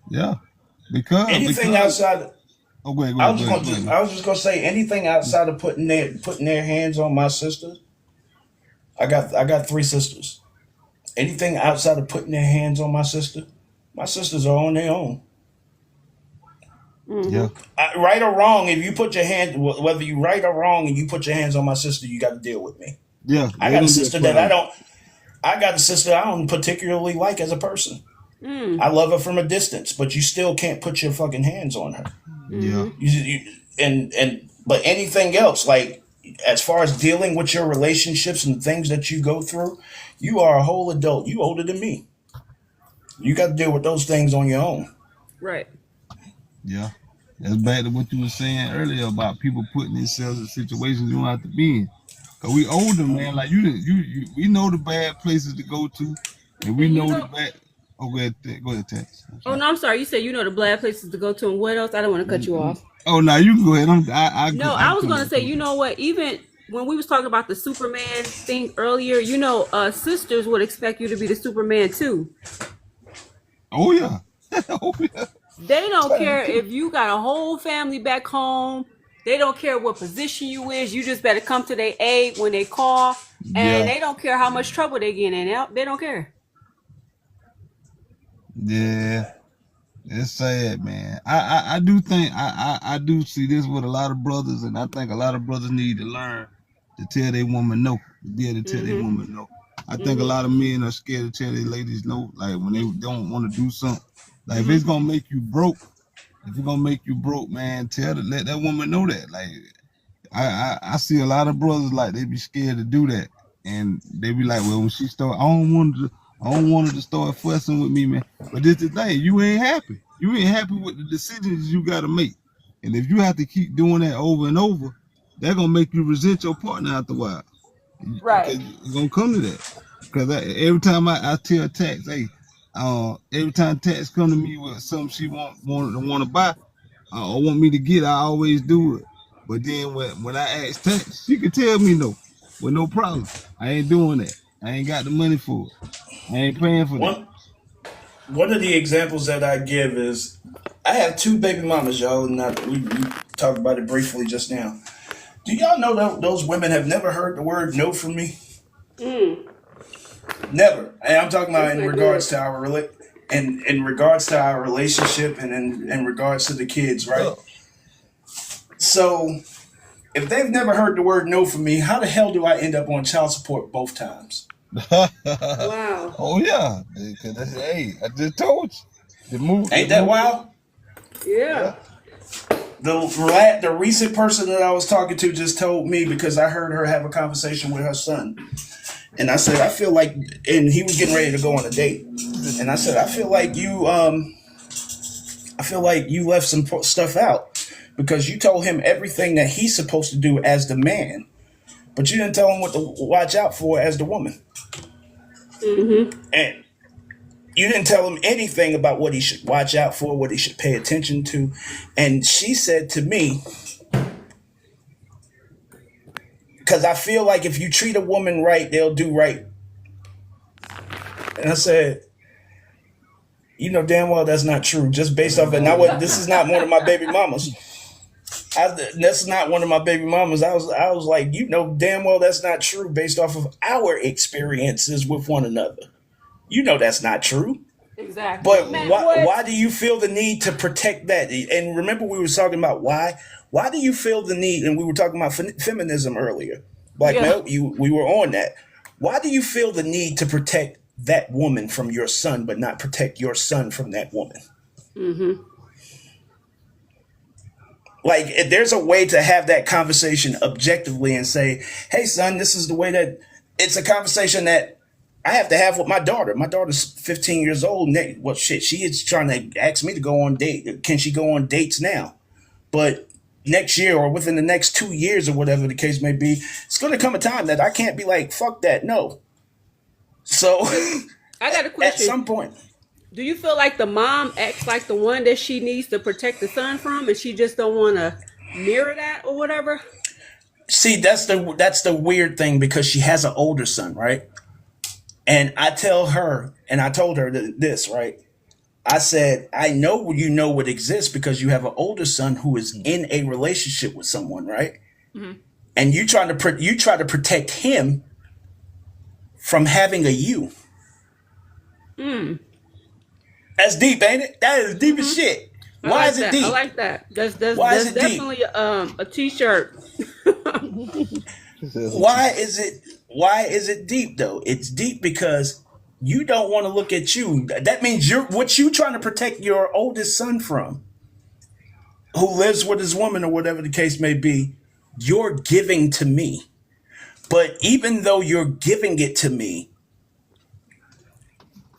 yeah. Because Anything because outside. oh, go ahead, go I ahead, was go just ahead, gonna go ahead. I was just gonna say anything outside of putting their hands on my sister. I got 3 sisters. Anything outside of putting their hands on my sisters are on their own. Yeah, Mm-hmm. Right or wrong, if you put your hand, whether you right or wrong, and you put your hands on my sister, you got to deal with me. yeah. I They're got a gonna be a sister that I problem. don't. I got a sister I don't particularly like as a person. Mm. I love her from a distance, but you still can't put your fucking hands on her. Yeah, Mm-hmm. But anything else, like as far as dealing with your relationships and things that you go through, you are a whole adult. You older than me. You got to deal with those things on your own. Right. yeah. That's back to what you were saying earlier about people putting themselves in situations you don't have to be in. Cause we older, man. Like we know the bad places to go to, and we And know the bad. Oh, go ahead, Tex. I'm oh sorry. no, I'm sorry. You said the bad places to go to, and what else? I don't want to cut you off. Oh, now you can go ahead. No, I I was come gonna back. say, what? Even when we was talking about the Superman thing earlier, sisters would expect you to be the Superman too. Oh yeah, oh yeah, They don't care if you got a whole family back home. They don't care what position you is. You just better come to their aid when they call, and yeah, they don't care how much trouble they get in. They don't care. yeah. It's sad, man. I do think I do see this with a lot of brothers, and I think a lot of brothers need to learn to tell their woman no. To be able to tell their Mhm. woman no. I think a Mhm. lot of men are scared to tell their ladies no, like when they don't want to do something. Like if it's Mhm. gonna make you broke, if it's gonna make you broke, man, let that woman know that. Like I see a lot of brothers like they be scared to do that, and they be like, well, when she start, I don't want her to start fussing with me, man. But this the thing, you ain't happy. You ain't happy with the decisions you got to make, and if you have to keep doing that over and over, they're gonna make you resent your partner after a while, Right. because it's gonna come to that. Because every time I tell Tax, hey, every time Tax come to me with something she want to buy, or want me to get, I always do it. But then when I ask Tax, she can tell me no, with no problem. I ain't doing that. I ain't got the money for it. I ain't paying for that. One one of the examples that I give is I have 2 baby mamas, y'all, and we talked about it briefly just now. Do y'all know that those women have never heard the word no from me? Mm. Never. And I'm talking about Isn't in that regards good? to our in regards to our relationship and in regards to the kids, right? Yeah. So if they've never heard the word no from me, how the hell do I end up on child support both times? Wow. Oh yeah, because hey, I just told you the move, the Ain't that move. wild? Yeah. Yeah, the recent person that I was talking to just told me, because I heard her have a conversation with her son, and I said I feel like, and he was getting ready to go on a date, and I said I feel like you left some stuff out because you told him everything that he's supposed to do as the man, but you didn't tell him what to watch out for as the woman, and you didn't tell him anything about what he should watch out for, what he should pay attention to. And she said to me, because I feel like if you treat a woman right, they'll do right. And I said, you know damn well that's not true. Just based off it. Now, this is not one of my baby mamas. That's not one of my baby mamas. I was like, you know damn well that's not true based off of our experiences with one another. You know that's not true. Exactly. But Man, why do you feel the need to protect that? And remember, we were talking about why. Why do you feel the need? And we were talking about feminism earlier. Black male, we were on that. Why do you feel the need to protect that woman from your son, but not protect your son from that woman? Like, there's a way to have that conversation objectively and say, hey, son, this is the way that it's a conversation that I have to have with my daughter. My daughter's 15 years old. Well, shit, she is trying to ask me to go on date. Can she go on dates now? But next year or within the next 2 years or whatever the case may be, it's going to come a time that I can't be like, fuck that, no. So I got a at question. some point, Do you feel like the mom acts like the one that she needs to protect the son from, and she just don't want to mirror that or whatever? see, that's the weird thing, because she has an older son, right? And I tell her, and I told her this, right? I said, I know you know what exists because you have an older son who is in a relationship with someone, right? And you try to protect him from having a you. That's deep, ain't it? That is deep as shit. Why is it deep? I like that. That's Why is it deep? definitely a t-shirt. Why is it deep though? It's deep because you don't want to look at you. That means what you trying to protect your oldest son from, who lives with his woman or whatever the case may be. You're giving to me. But even though you're giving it to me,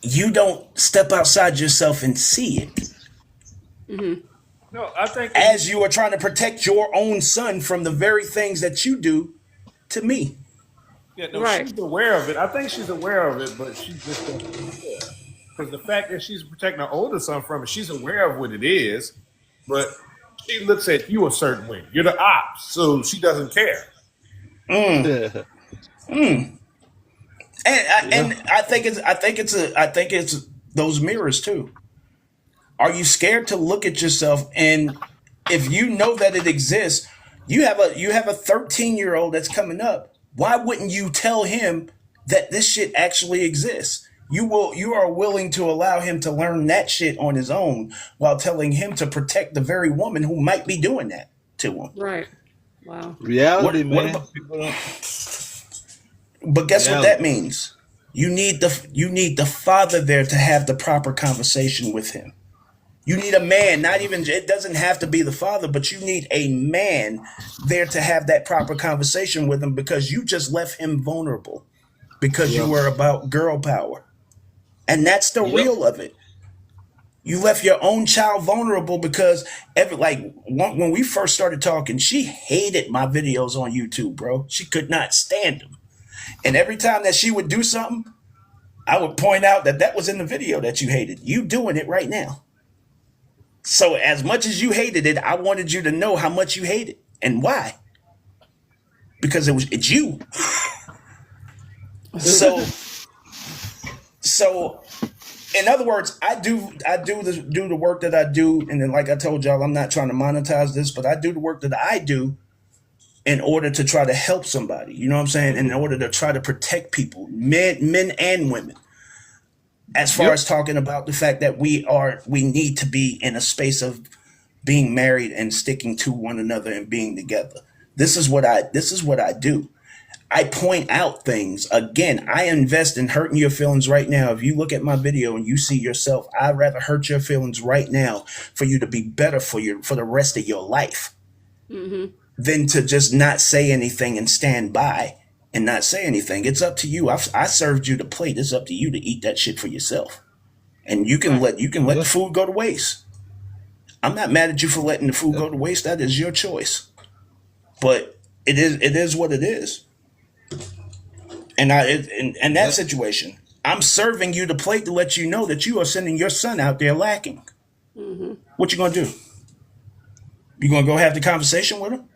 you don't step outside yourself and see it. No, I think As you are trying to protect your own son from the very things that you do to me. yeah, no, Right. she's aware of it. I think she's aware of it, but she just doesn't care. Because the fact that she's protecting her older son from it, she's aware of what it is, but she looks at you a certain way. You're the ops, so she doesn't care. And I think it's those mirrors too. Are you scared to look at yourself? And if you know that it exists, you have a 13-year-old that's coming up. Why wouldn't you tell him that this shit actually exists? You are willing to allow him to learn that shit on his own while telling him to protect the very woman who might be doing that to him. Right. Wow. Reality, What man. about- People don't- But guess what Reality. that means? You need the father there to have the proper conversation with him. You need a man, not even, it doesn't have to be the father, but you need a man there to have that proper conversation with him, because you just left him vulnerable because you were about girl power. And that's the real of it. You left your own child vulnerable because when we first started talking, she hated my videos on YouTube, bro. She could not stand them. And every time that she would do something, I would point out that was in the video that you hated. You doing it right now. So as much as you hated it, I wanted you to know how much you hate it and why. Because it's you. So in other words, I do the work that I do, and then like I told y'all, I'm not trying to monetize this, but I do the work that I do in order to try to help somebody. You know what I'm saying? In order to try to protect people, men and women. As far as talking about the fact that we need to be in a space of being married and sticking to one another and being together. This is what I do. I point out things. Again, I invest in hurting your feelings right now. If you look at my video and you see yourself, I'd rather hurt your feelings right now for you to be better for the rest of your life than to just not say anything and stand by and not say anything. It's up to you. I served you the plate. It's up to you to eat that shit for yourself. And you can let the food go to waste. I'm not mad at you for letting the food go to waste. That is your choice. But it is what it is. And in that situation, I'm serving you the plate to let you know that you are sending your son out there lacking. What you gonna do? You gonna go have the conversation with him?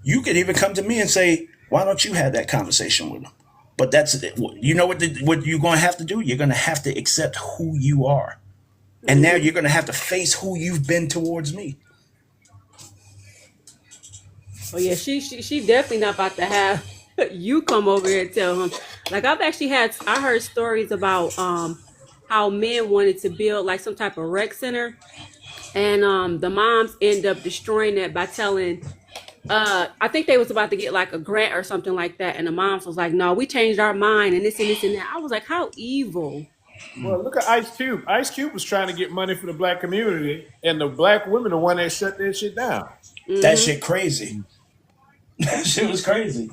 You could even come to me and say, "Why don't you have that conversation with him?" But that's you know what you're gonna have to do. You're gonna have to accept who you are, and now you're gonna have to face who you've been towards me. Oh yeah, she definitely not about to have you come over here and tell him. Like I heard stories about how men wanted to build like some type of rec center, and the moms end up destroying that by telling I think they was about to get like a grant or something like that, and the moms was like, "No, we changed our mind and this and this and that." I was like, "How evil!" Well, look at Ice Cube. Ice Cube was trying to get money for the black community, and the black women the one that shut that shit down. That shit crazy. That shit was crazy.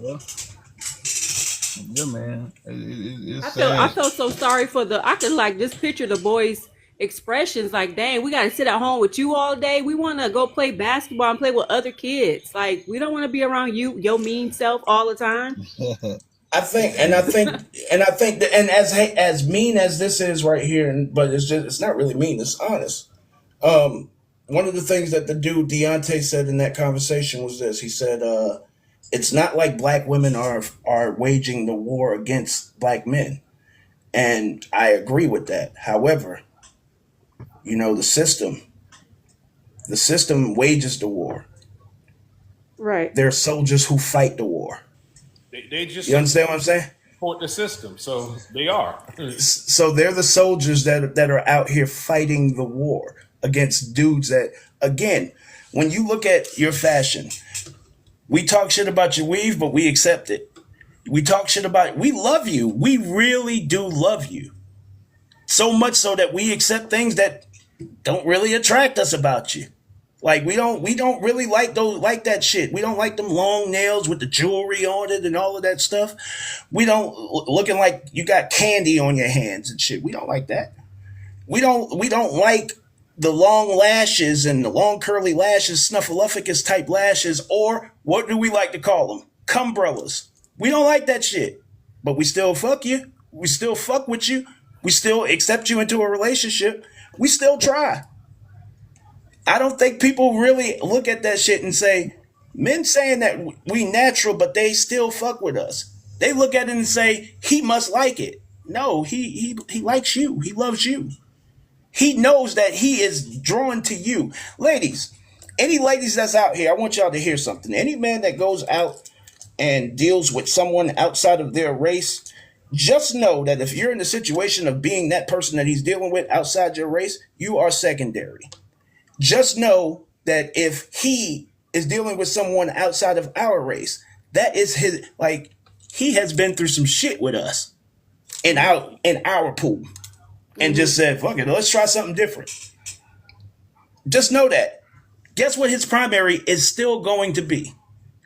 Yeah, man. It's I sad. felt so sorry for I could like just picture the boys' expressions like, dang, we got to sit at home with you all day. We want to go play basketball and play with other kids. Like, we don't want to be around you, your mean self all the time. I think that, and as mean as this is right here, but it's not really mean. It's honest. One of the things that the dude Deontay said in that conversation was this. He said, "It's not like black women are waging the war against black men," and I agree with that. However, you know, the system wages the war. Right. There are soldiers who fight the war. They just You understand what I'm saying? support the system, so they are. So they're the soldiers that are out here fighting the war against dudes that, again, when you look at your fashion, we talk shit about your weave, but we accept it. We talk shit about, we love you. We really do love you. So much so that we accept things that don't really attract us about you. Like we don't really like that shit. We don't like them long nails with the jewelry on it and all of that stuff. We don't looking like you got candy on your hands and shit. We don't like that. We don't like the long lashes and the long curly lashes, snuffleupagus type lashes, or what do we like to call them? Cumbrellas. We don't like that shit. But we still fuck you. We still fuck with you. We still accept you into a relationship. We still try. I don't think people really look at that shit and say, men saying that we natural, but they still fuck with us. They look at it and say, he must like it. No, he likes you. He loves you. He knows that he is drawn to you. Ladies, any ladies that's out here, I want y'all to hear something. Any man that goes out and deals with someone outside of their race, just know that if you're in the situation of being that person that he's dealing with outside your race, you are secondary. Just know that if he is dealing with someone outside of our race, that is his, like, he has been through some shit with us in our pool and just said, fuck it, let's try something different. Just know that. Guess what his primary is still going to be?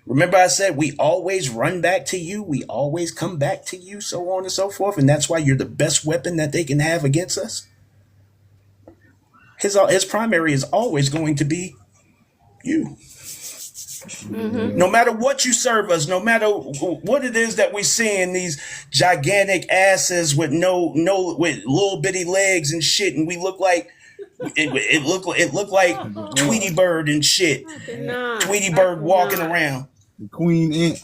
Remember I said we always run back to you. We always come back to you, so on and so forth. And that's why you're the best weapon that they can have against us. His primary is always going to be you. Mm-hmm. No matter what you serve us, no matter what it is that we see in these gigantic asses with with little bitty legs and shit, and we look like it looked like Tweety Bird and shit. Tweety Bird walking around. The Queen Ant.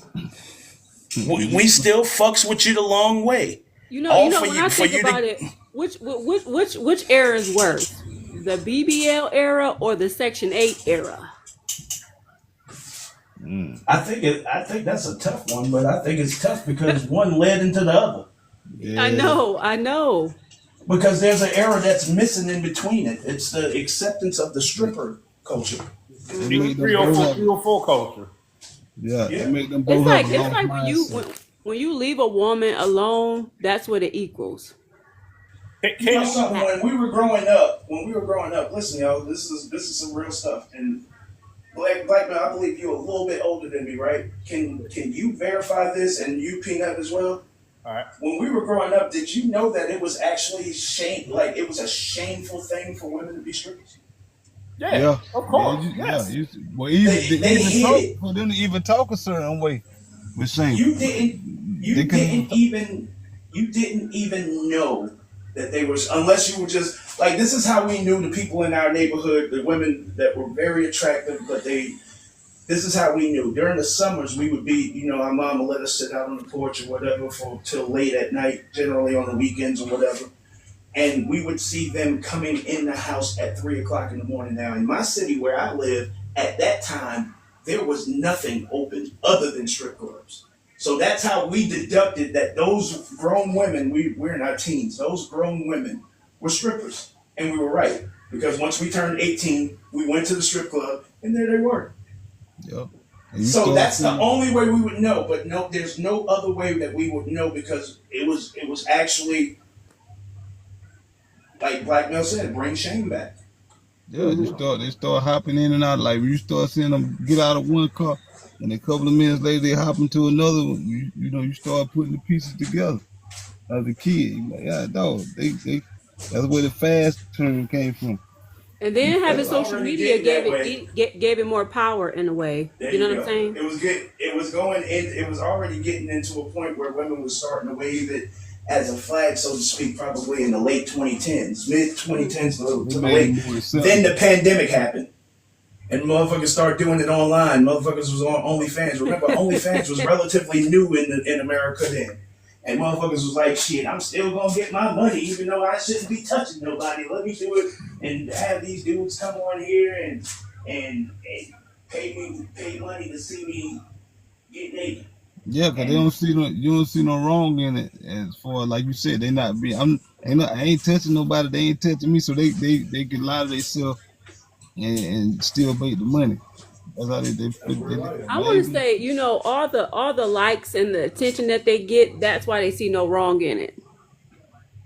We still fucks with you the long way. When I think about it, which era is worse? The BBL era or the Section 8 era? I think that's a tough one, but I think it's tough because one led into the other. Yeah. I know. Because there's an era that's missing in between it. It's the acceptance of the stripper culture. 304 culture. Yeah, Yeah. they make them It's both like have a long when you mindset. when you leave a woman alone, that's what it equals. You know something? When we were growing up, listen, y'all, this is some real stuff. And Black man, I believe you're a little bit older than me, right? Can you verify this, and you Peanut as well? All right. When we were growing up, did you know that it was actually like it was a shameful thing for women to be strippers? Yeah, of course. Yes. Yes. Well, even They even hid talk it. for them to even talk a certain way was shameful. You They couldn't. you didn't even know that they were, unless you were just like, this is how we knew the people in our neighborhood, the women that were very attractive, but this is how we knew. During the summers, we would be, our mom would let us sit out on the porch or whatever for till late at night, generally on the weekends or whatever. And we would see them coming in the house at 3 o'clock in the morning. Now, in my city where I live, at that time, there was nothing open other than strip clubs. So that's how we deducted that those grown women, we're in our teens, those grown women were strippers. And we were right. Because once we turned 18, we went to the strip club, and there they were. Yep. So that's the only way we would know. But no, there's no other way that we would know, because it was actually, like Black Mel said, bring shame back. Yeah, they start hopping in and out. Like when you start seeing them get out of one car, and a couple of minutes later they hop into another one. You start putting the pieces together. As a kid, you're like, yeah, dog. That's where the fast term came from. And then having social already media getting gave it more power in a way. There You know you what I'm go. saying? It was good. It was already getting into a point where women were starting to wave it as a flag, so to speak, probably in the late 2010s, mid 2010s to the late. Then the pandemic happened, and motherfuckers started doing it online. Motherfuckers was on OnlyFans. Remember, OnlyFans was relatively new in America then. And motherfuckers was like, shit, I'm still gonna get my money, even though I shouldn't be touching nobody. Let me do it and have these dudes come on here and pay money to see me get naked. Yeah, cause you don't see no wrong in it. As far like you said, they not being. I ain't touching nobody. They ain't touching me, so they can lie to themselves and still make the money. That's how they I want to say, all the likes and the attention that they get, that's why they see no wrong in it.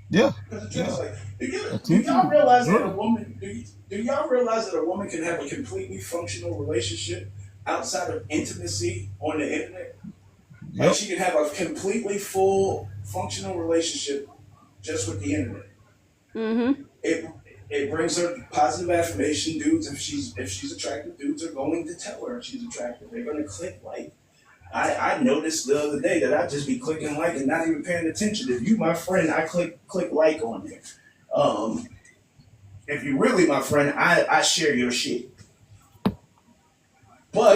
Yeah. Because Yeah. like, do y'all realize that a woman? Do y'all realize that a woman can have a completely functional relationship outside of intimacy on the internet? Like Yep. she can have a completely full functional relationship just with the internet. Mm-hmm. It brings her positive affirmation. Dudes, if she's attractive, dudes are going to tell her she's attractive. They're going to click like. I noticed the other day that I just be clicking like and not even paying attention. If you my friend, I click like on there. If you really my friend, I share your shit. But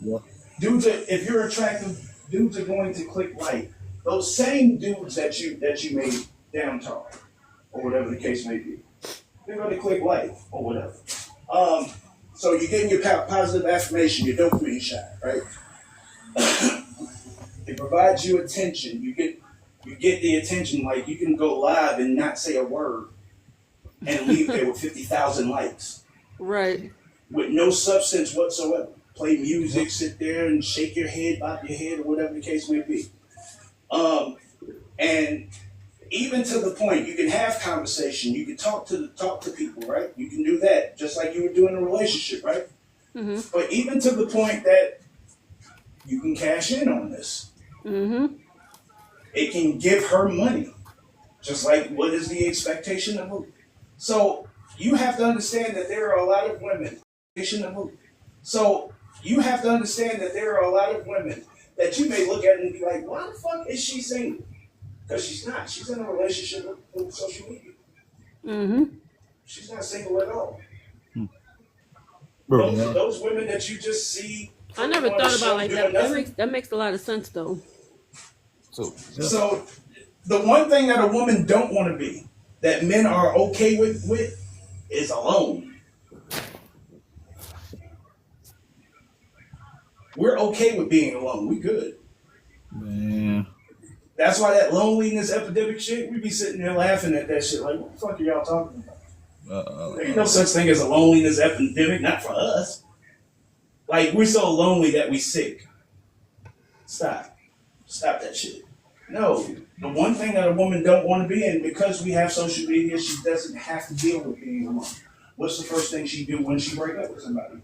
Yeah. dudes, if you're attractive, dudes are going to click like. Those same dudes that you made down talk, or whatever the case may be, they're going to click like or whatever. So you're getting your positive affirmation, your dopamine shot, right? It provides you attention. You get the attention. Like you can go live and not say a word and leave there with 50,000 likes Right. with no substance whatsoever. Play music, sit there and shake your head, bop your head, or whatever the case may be. And even to the point, you can have conversation. You can talk to people, right? You can do that just like you would do in a relationship, right? Mm-hmm. But even to the point that you can cash in on this. Mm-hmm. It can give her money, just like what is the expectation of who? So you have to understand that there are a lot of women. So you have to understand that there are a lot of women that you may look at and be like, why the fuck is she single? Because she's not. She's in a relationship with social media. Mm-hmm. She's not single at all. Bro, Those women that you just see. I never on the thought show about it like doing that. nothing. That makes a lot of sense though. So the one thing that a woman don't want to be, that men are okay with is alone. We're okay with being alone. We good. man. That's why that loneliness epidemic shit, we be sitting there laughing at that shit like, what the fuck are y'all talking about? There ain't no such thing as a loneliness epidemic, not for us. Like, we're so lonely that we sick. Stop. Stop that shit. No, the one thing that a woman don't want to be in, because we have social media, she doesn't have to deal with being a woman. What's the first thing she do when she break up with somebody?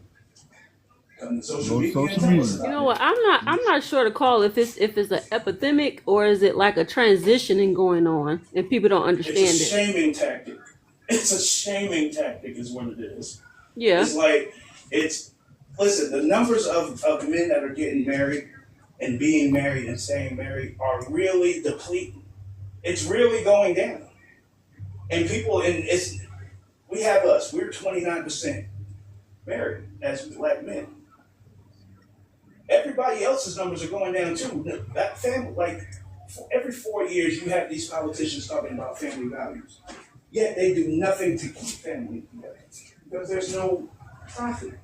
Come to social Go to media and social tell us media. You about know it. what? I'm not sure to call if it's an epidemic or is it like a transitioning going on and people don't It's a understand it. shaming tactic. It's a shaming tactic, is what it is. Yeah. It's like it's listen. The numbers of men that are getting married and being married and staying married are really depleting. It's really going down. And people, and it's we have us. We're 29% married as black men. Everybody else's numbers are going down too. That family, like for every 4 years, you have these politicians talking about family values. Yet they do nothing to keep family together because there's no profit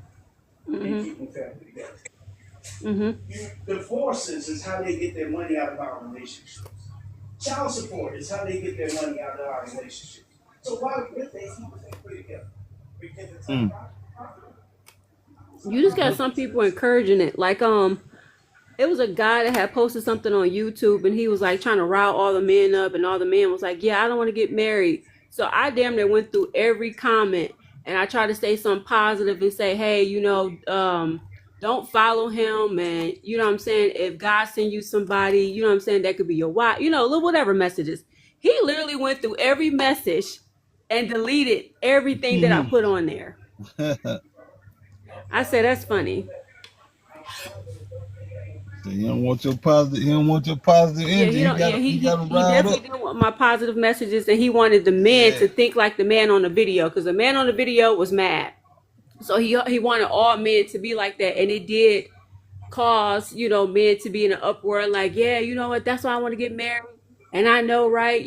in keeping family together. Divorces is how they get their money out of our relationships. Child support is how they get their money out of our relationships. So why would they keep family together? Because it's unprofitable. It's You just got unprofitable. some people encouraging it. Like it was a guy that had posted something on YouTube and he was like trying to rile all the men up and all the men was like, yeah, I don't want to get married. So I damn near went through every comment and I tried to say something positive and say, hey, don't follow him and you know what I'm saying, if God send you somebody, you know what I'm saying, that could be your wife, whatever messages. He literally went through every message and deleted everything that I put on there. I said that's funny. So he don't want your positive. He don't want your positive Yeah, energy. he don't. Yeah, He got him he riled definitely up. didn't want my positive messages, and he wanted the man Yeah. to think like the man on the video, because the man on the video was mad. So he wanted all men to be like that, and it did cause men to be in an uproar, like, yeah, you know what? That's why I want to get married, and I know, right?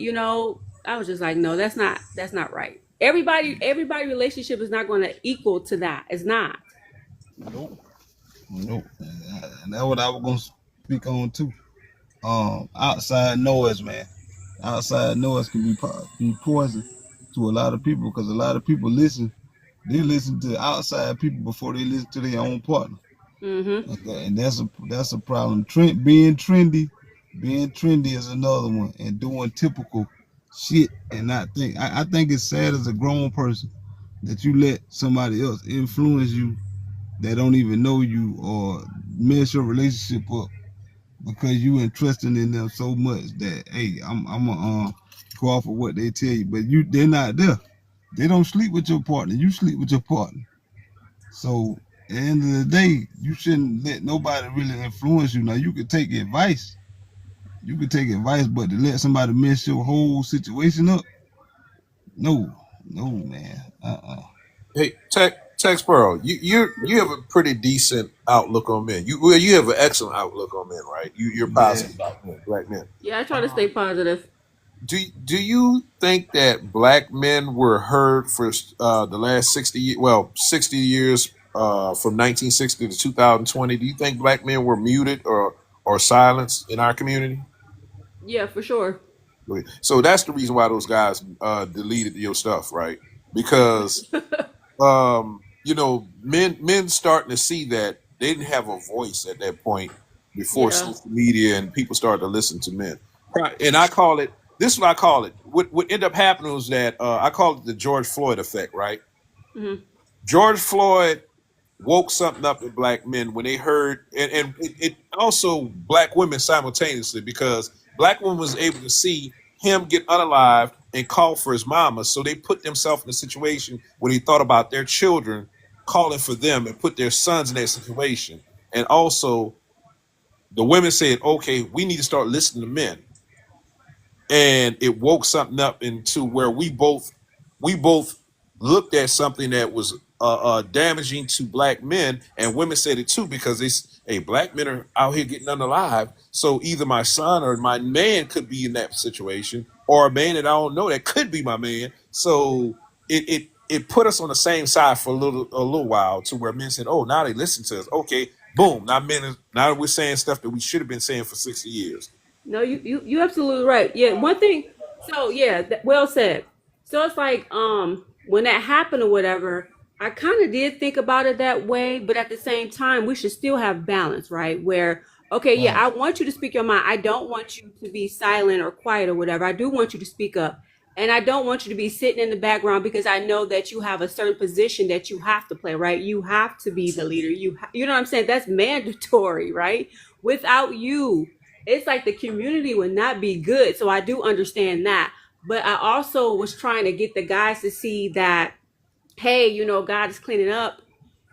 I was just like, no, that's not right. Everybody relationship is not going to equal to that. It's not. Nope. Nope. And that's what I was gonna speak on too. Outside noise, man. Outside noise can be poison to a lot of people because a lot of people listen. They listen to outside people before they listen to their own partner. Mm-hmm. Okay, and that's a problem. Being trendy is another one, and doing typical shit and not think. I think it's sad as a grown person that you let somebody else influence you that don't even know you or mess your relationship up because you interested in them so much that hey, I'm gonna go off of what they tell you, but they're not there. They don't sleep with your partner. You sleep with your partner. So at the end of the day, you shouldn't let nobody really influence you. Now you can take advice. You can take advice, but to let somebody mess your whole situation up, no, no, man. Hey, Tex Pearl, you have a pretty decent outlook on men. You have an excellent outlook on men, right? You're Yeah. positive about men, black men. Yeah, I try to stay positive. Do you think that black men were heard for the last 60 years from 1960 to 2020? Do you think black men were muted or silenced in our community? Yeah, for sure. So that's the reason why those guys deleted your stuff, right? Because men starting to see that they didn't have a voice at that point before Yeah. social media and people started to listen to men. Right. And I call it this is what I call it. What ended up happening was that I call it the George Floyd effect, right? Mm-hmm. George Floyd woke something up in black men when they heard and it also black women simultaneously because black women was able to see him get unalived and call for his mama. So they put themselves in a situation where they thought about their children calling for them and put their sons in that situation. And also the women said, okay, we need to start listening to men. And it woke something up into where we both looked at something that was damaging to black men, and women said it too because hey, black men are out here getting unalive. So either my son or my man could be in that situation, or a man that I don't know that could be my man. So it put us on the same side for a little while to where men said, oh, now they listen to us. Okay, boom, now we're saying stuff that we should have been saying for 60 years. No, you absolutely right. Yeah, one thing. So yeah, well said. So it's like when that happened or whatever, I kind of did think about it that way, but at the same time, we should still have balance, right? Where Okay, yeah, Right. I want you to speak your mind. I don't want you to be silent or quiet or whatever. I do want you to speak up. And I don't want you to be sitting in the background because I know that you have a certain position that you have to play, right? You have to be the leader. You know what I'm saying? That's mandatory, right? Without you, it's like the community would not be good. So I do understand that. But I also was trying to get the guys to see that, hey, God is cleaning up,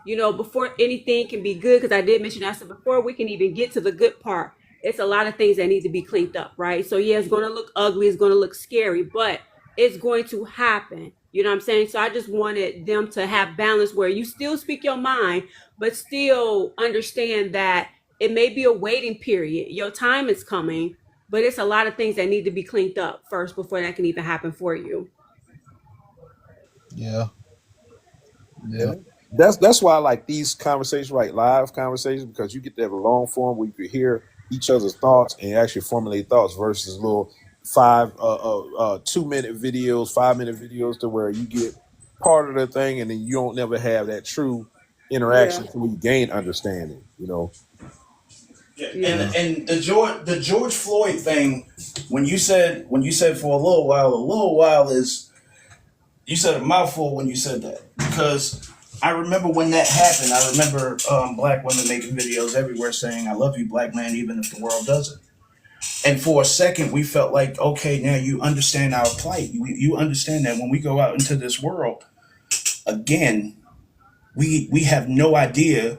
before anything can be good, because I did mention, I said, before we can even get to the good part, it's a lot of things that need to be cleaned up, right? So yeah, it's going to look ugly, it's going to look scary, but it's going to happen. You know what I'm saying? So I just wanted them to have balance where you still speak your mind, but still understand that it may be a waiting period. Your time is coming, but it's a lot of things that need to be cleaned up first before that can even happen for you. Yeah. Yeah. And that's why I like these conversations, right? Live conversations, because you get to have a long form where you can hear each other's thoughts and actually formulate thoughts versus little 2 minute videos, 5 minute videos to where you get part of the thing and then you don't never have that true Yeah. interaction until you gain understanding, Yeah, Yeah. and the George Floyd thing, when you said for a little while is, you said a mouthful when you said that, because I remember when that happened. I remember black women making videos everywhere saying, "I love you, black man, even if the world doesn't." And for a second, we felt like, okay, now you understand our plight. You understand that when we go out into this world again, we have no idea.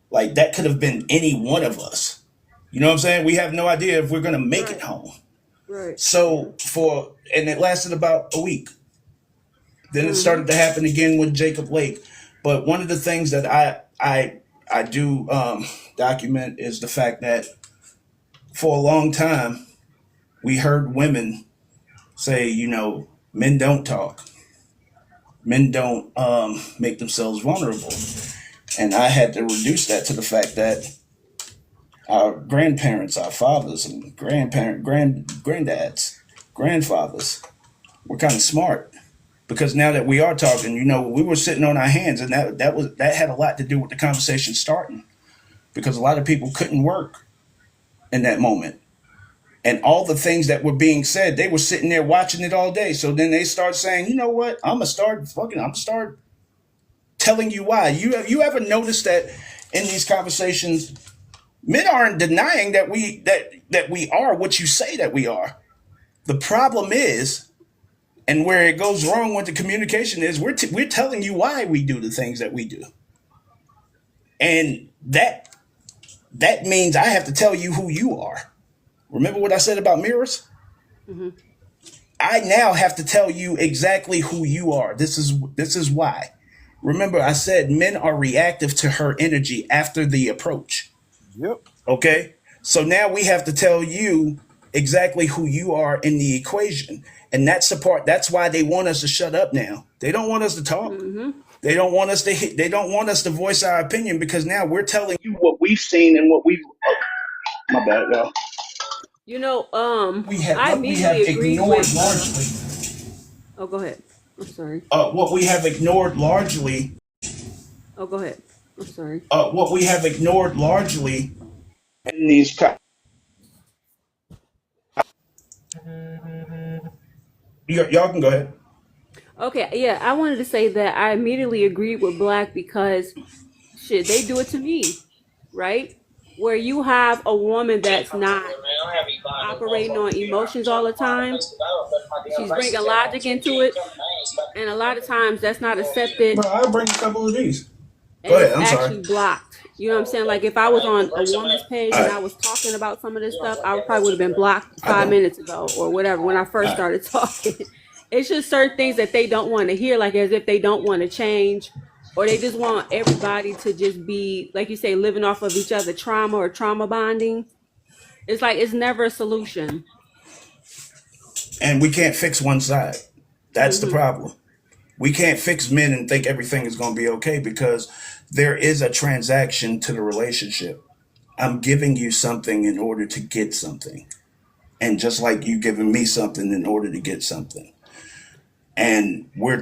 Like, that could have been any one of us. You know what I'm saying? We have no idea if we're gonna make it Right. home. Right. So and it lasted about a week. Then it Mm-hmm. started to happen again with Jacob Lake. But one of the things that I do document is the fact that for a long time we heard women say, men don't talk, men don't make themselves vulnerable, and I had to reduce that to the fact that our grandparents, our fathers, and granddads, grandfathers were kind of smart, because now that we are talking, we were sitting on our hands, and that had a lot to do with the conversation starting, because a lot of people couldn't work in that moment. And all the things that were being said, they were sitting there watching it all day. So then they start saying, you know what? I'm gonna start telling you why. You ever notice that in these conversations, men aren't denying that we are what you say that we are. The problem is, and where it goes wrong with the communication is, we're telling you why we do the things that we do, and that means I have to tell you who you are. Remember what I said about mirrors? Mm-hmm. I now have to tell you exactly who you are. This is why. Remember, I said men are reactive to her energy after the approach. yep. Okay? So now we have to tell you exactly who you are in the equation. And that's the part, that's why they want us to shut up now. They don't want us to talk. Mm-hmm. They don't want us to they don't want us to voice our opinion, because now we're telling you what we've seen and what we've, my bad, y'all. We have I what we have immediately agreed ignored with largely. oh, go ahead. I'm sorry. What we have ignored largely. Oh, go ahead. I'm sorry. What we have ignored largely in these. Y'all can go ahead. Okay, yeah, I wanted to say that I immediately agreed with Black because shit, they do it to me, right? Where you have a woman that's not operating on emotions all the time, she's bringing logic into it, and a lot of times that's not accepted Bro, I'll bring a couple of these. Go and ahead. it's I'm sorry. actually blocked. You know what I'm saying? Like if I was on a woman's page All and right. I was talking about some of this stuff, I probably would have been blocked I five don't. minutes ago or whatever when I All first right. started talking. It's just certain things that they don't want to hear, like as if they don't want to change, or they just want everybody to just be, like you say, living off of each other trauma or trauma bonding. It's like it's never a solution. And we can't fix one side. That's the Hmm. problem. We can't fix men and think everything is going to be okay, because there is a transaction to the relationship. I'm giving you something in order to get something. And just like you giving me something in order to get something. And we're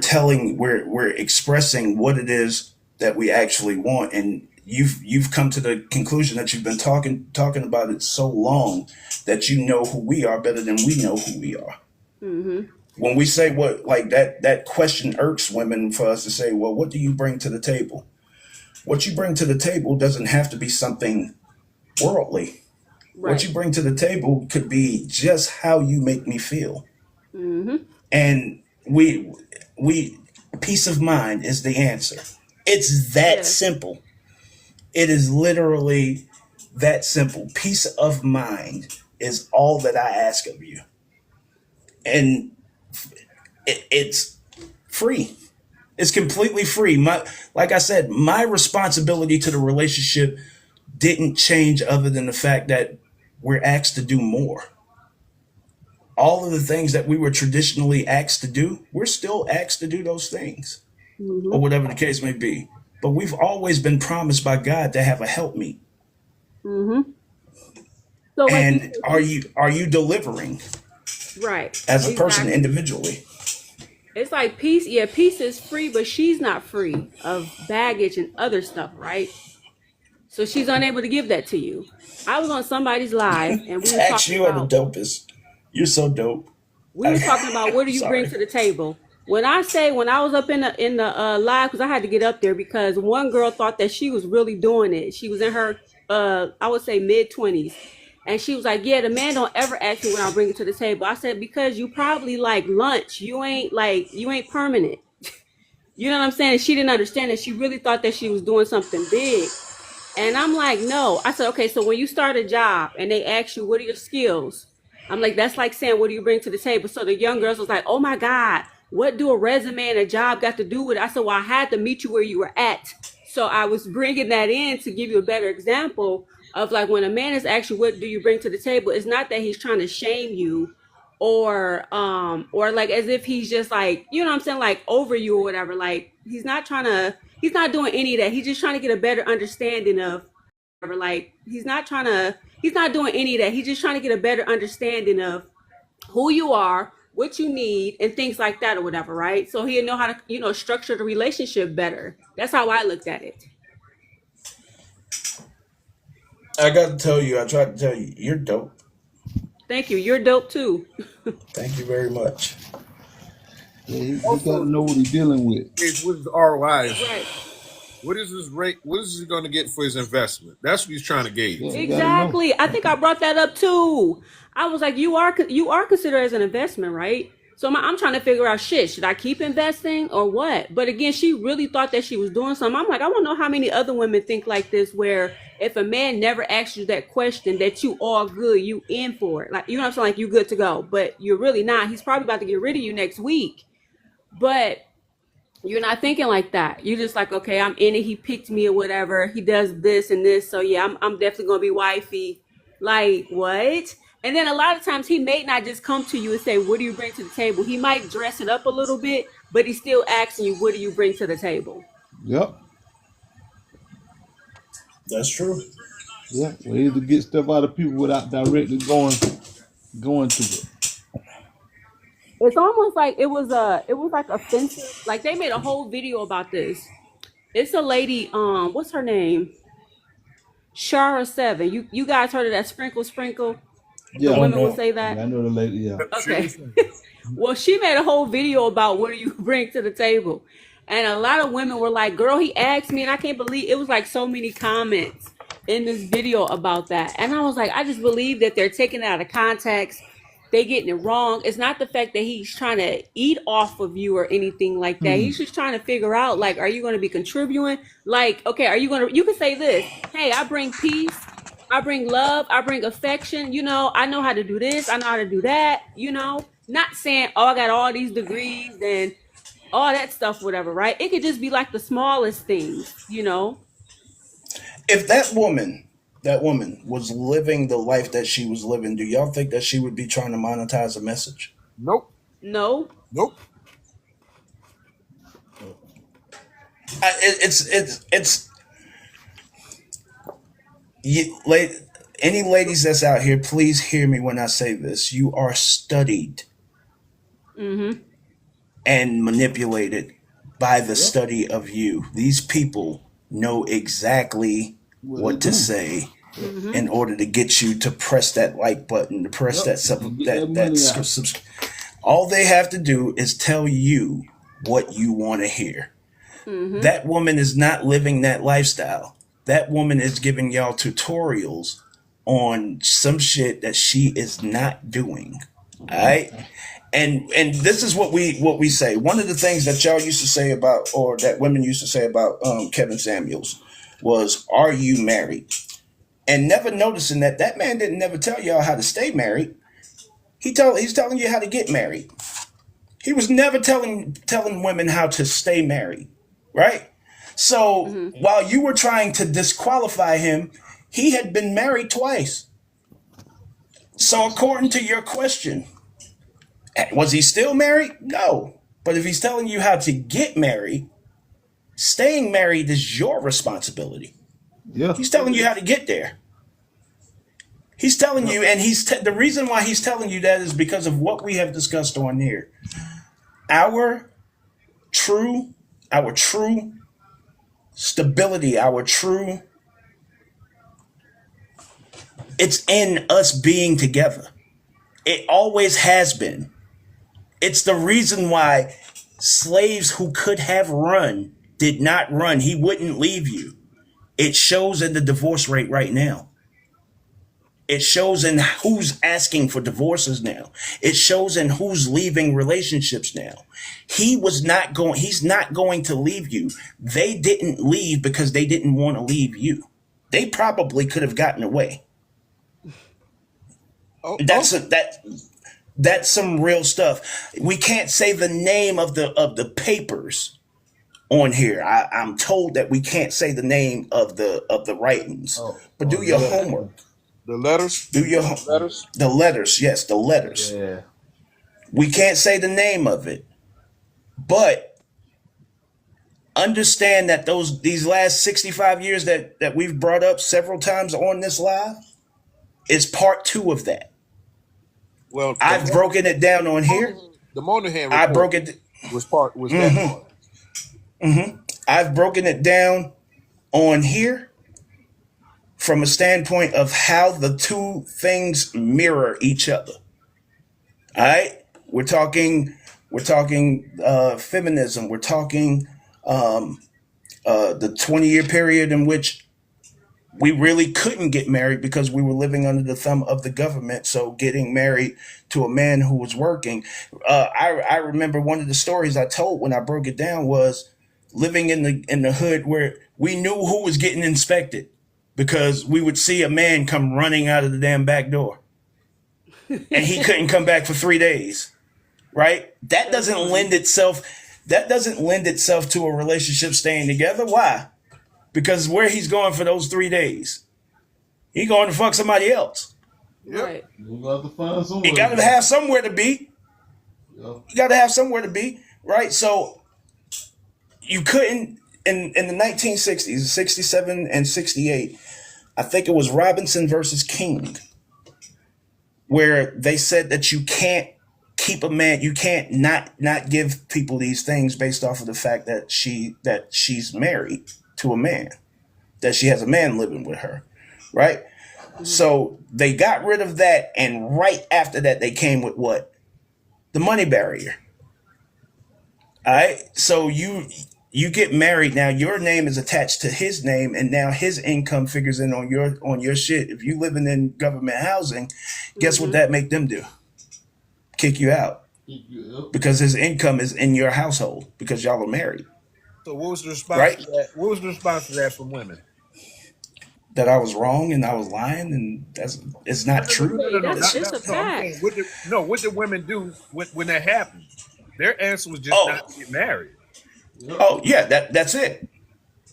expressing what it is that we actually want. And you've come to the conclusion that you've been talking about it so long that you know who we are better than we know who we are. Mm-hmm. When we say what, like, that question irks women for us to say, well, what do you bring to the table? What you bring to the table doesn't have to be something worldly. What Right. you bring to the table could be just how you make me feel. Mm-hmm. And we peace of mind is the answer. It's that Yes. simple. It is literally that simple. Peace of mind is all that I ask of you. And it's free. It's completely free. Like I said, my responsibility to the relationship didn't change other than the fact that we're asked to do more. All of the things that we were traditionally asked to do, we're still asked to do those things, Mm-hmm. or whatever the case may be. But we've always been promised by God to have a helpmeet. Mm-hmm. So like you And said, are you delivering right. as a person Exactly. individually? It's like peace. Yeah, peace is free, but she's not free of baggage and other stuff, right? So she's unable to give that to you. I was on somebody's live and we was Tax, talking you are the about dopest. You're so dope. what do you bring Sorry. to the table? When I was up in the live, because I had to get up there because one girl thought that she was really doing it. She was in her I would say mid-20s, and she was like, "Yeah, the man don't ever ask me when I bring it to the table." I said, "Because you probably like lunch. You ain't permanent." You know what I'm saying? And she didn't understand it. She really thought that she was doing something big. And I'm like, no. I said, okay, so when you start a job and they ask you, what are your skills? I'm like, that's like saying, what do you bring to the table? So the young girls was like, oh my God, what do a resume and a job got to do with it? I said, well, I had to meet you where you were at. So I was bringing that in to give you a better example of like when a man is actually, what do you bring to the table? It's not that he's trying to shame you or like as if he's just like, you know what I'm saying, like over you or whatever. Like he's not doing any of that. He's just trying to get a better understanding of like he's not doing any of that. He's just trying to get a better understanding of who you are, what you need, and things like that or whatever, right? So he'll know how to, structure the relationship better. That's how I looked at it. I got to tell you, I tried to tell you, you're dope. Thank you. You're dope too. Thank you very much. Yeah, he got to Also, know what he's dealing with. what his ROI is. Right. What is his rate? What is he going to get for his investment? That's what he's trying to gauge. Yeah, you got to know. Exactly. I think I brought that up too. I was like, you are considered as an investment, right? So I'm trying to figure out shit. Should I keep investing or what? But again, she really thought that she was doing something. I'm like, I don't know how many other women think like this, where if a man never asks you that question, that you all good, you in for it. Like, you know what I'm saying? Like, you good to go, but you're really not. He's probably about to get rid of you next week. But you're not thinking like that. You're just like, okay, I'm in it. He picked me or whatever. He does this and this. So yeah, I'm definitely gonna be wifey. Like what? And then a lot of times he may not just come to you and say, what do you bring to the table? He might dress it up a little bit, but he's still asking you, what do you bring to the table? Yep. That's true. Yeah. Ways to get stuff out of people without directly going to it. It's almost like it was like offensive. Like they made a whole video about this. It's a lady, what's her name? Shara 7. You guys heard of that sprinkle? The Yeah. women will say Yeah, that. I know the lady. Yeah. Okay. Well, she made a whole video about what do you bring to the table. And a lot of women were like, girl, he asked me, and I can't believe it was like so many comments in this video about that. And I was like, I just believe that they're taking it out of context. They getting it wrong. It's not the fact that he's trying to eat off of you or anything like that. He's just trying to figure out, like, are you going to be contributing? Like, okay, you can say this, hey, I bring peace, I bring love, I bring affection, I know how to do this, I know how to do that, not saying, oh, I got all these degrees and all that stuff, whatever, right? It could just be like the smallest things. If that woman was living the life that she was living, do y'all think that she would be trying to monetize a message? Nope. No. Nope. It's any ladies that's out here, please hear me when I say this. You are studied Mm-hmm. and manipulated by the Yep. study of you. These people know exactly What what they to do. say Mm-hmm. in order to get you to press that like button, to press Yep. that sub, And get that that money out. all they have to do is tell you what you want to hear. Mm-hmm. That woman is not living that lifestyle. That woman is giving y'all tutorials on some shit that she is not doing. All right? And this is what we say. One of the things that y'all used to say about, or that women used to say about Kevin Samuels was, "Are you married?" And never noticing that that man didn't never tell y'all how to stay married. He's telling you how to get married. He was never telling women how to stay married, right? So Mm-hmm. while you were trying to disqualify him, he had been married twice. So according to your question, was he still married? No. But if he's telling you how to get married, staying married is your responsibility. Yeah. He's telling you how to get there. He's telling Yep. you, and the reason why he's telling you that is because of what we have discussed on here. Our true, our true stability, our true, it's in us being together. It always has been. It's the reason why slaves who could have run did not run. He wouldn't leave you. It shows in the divorce rate right now. It shows in who's asking for divorces now. It shows in who's leaving relationships now. He's not going to leave you. They didn't leave because they didn't want to leave you. They probably could have gotten away. Oh, That's some real stuff. We can't say the name of the papers on here. I'm told that we can't say the name of the writings. Oh, But oh do your yeah. homework. the letters. Do your Letters. the letters, yes, the letters. Yeah. We can't say the name of it, but understand that these last 65 years that we've brought up several times on this live is part 2 of that. Well, I've broken it down on here. the Monahan I report broke it. was that part. I've broken it down on here from a standpoint of how the two things mirror each other. All right, we're talking feminism. We're talking the 20-year period in which we really couldn't get married because we were living under the thumb of the government. So getting married to a man who was working, I remember one of the stories I told when I broke it down was living in the hood where we knew who was getting inspected because we would see a man come running out of the damn back door, and he couldn't come back for 3 days. Right? That doesn't lend itself. That doesn't lend itself to a relationship staying together. Why? Because where he's going for those 3 days, he going to fuck somebody else. Right. You got to find somewhere. He got to have somewhere to be. Yeah. You got to have somewhere to be, right? So you couldn't in the 1960s, 67 and 68. I think it was Robinson versus King, where they said that you can't keep a man, you can't not give people these things based off of the fact that she's married to a man, that she has a man living with her, right? So they got rid of that, and right after that, they came with what? The money barrier. All right. So you get married now. Your name is attached to his name, and now his income figures in on your shit. If you living in government housing, guess what that make them do? Kick you out because his income is in your household because y'all are married. So what was the response Right. to that? What was the response to that from women? That I was wrong and I was lying, and it's not true. That's just a I'm saying, fact. what did women do when that happened? Their answer was just Oh. not to get married. Oh yeah, that's it.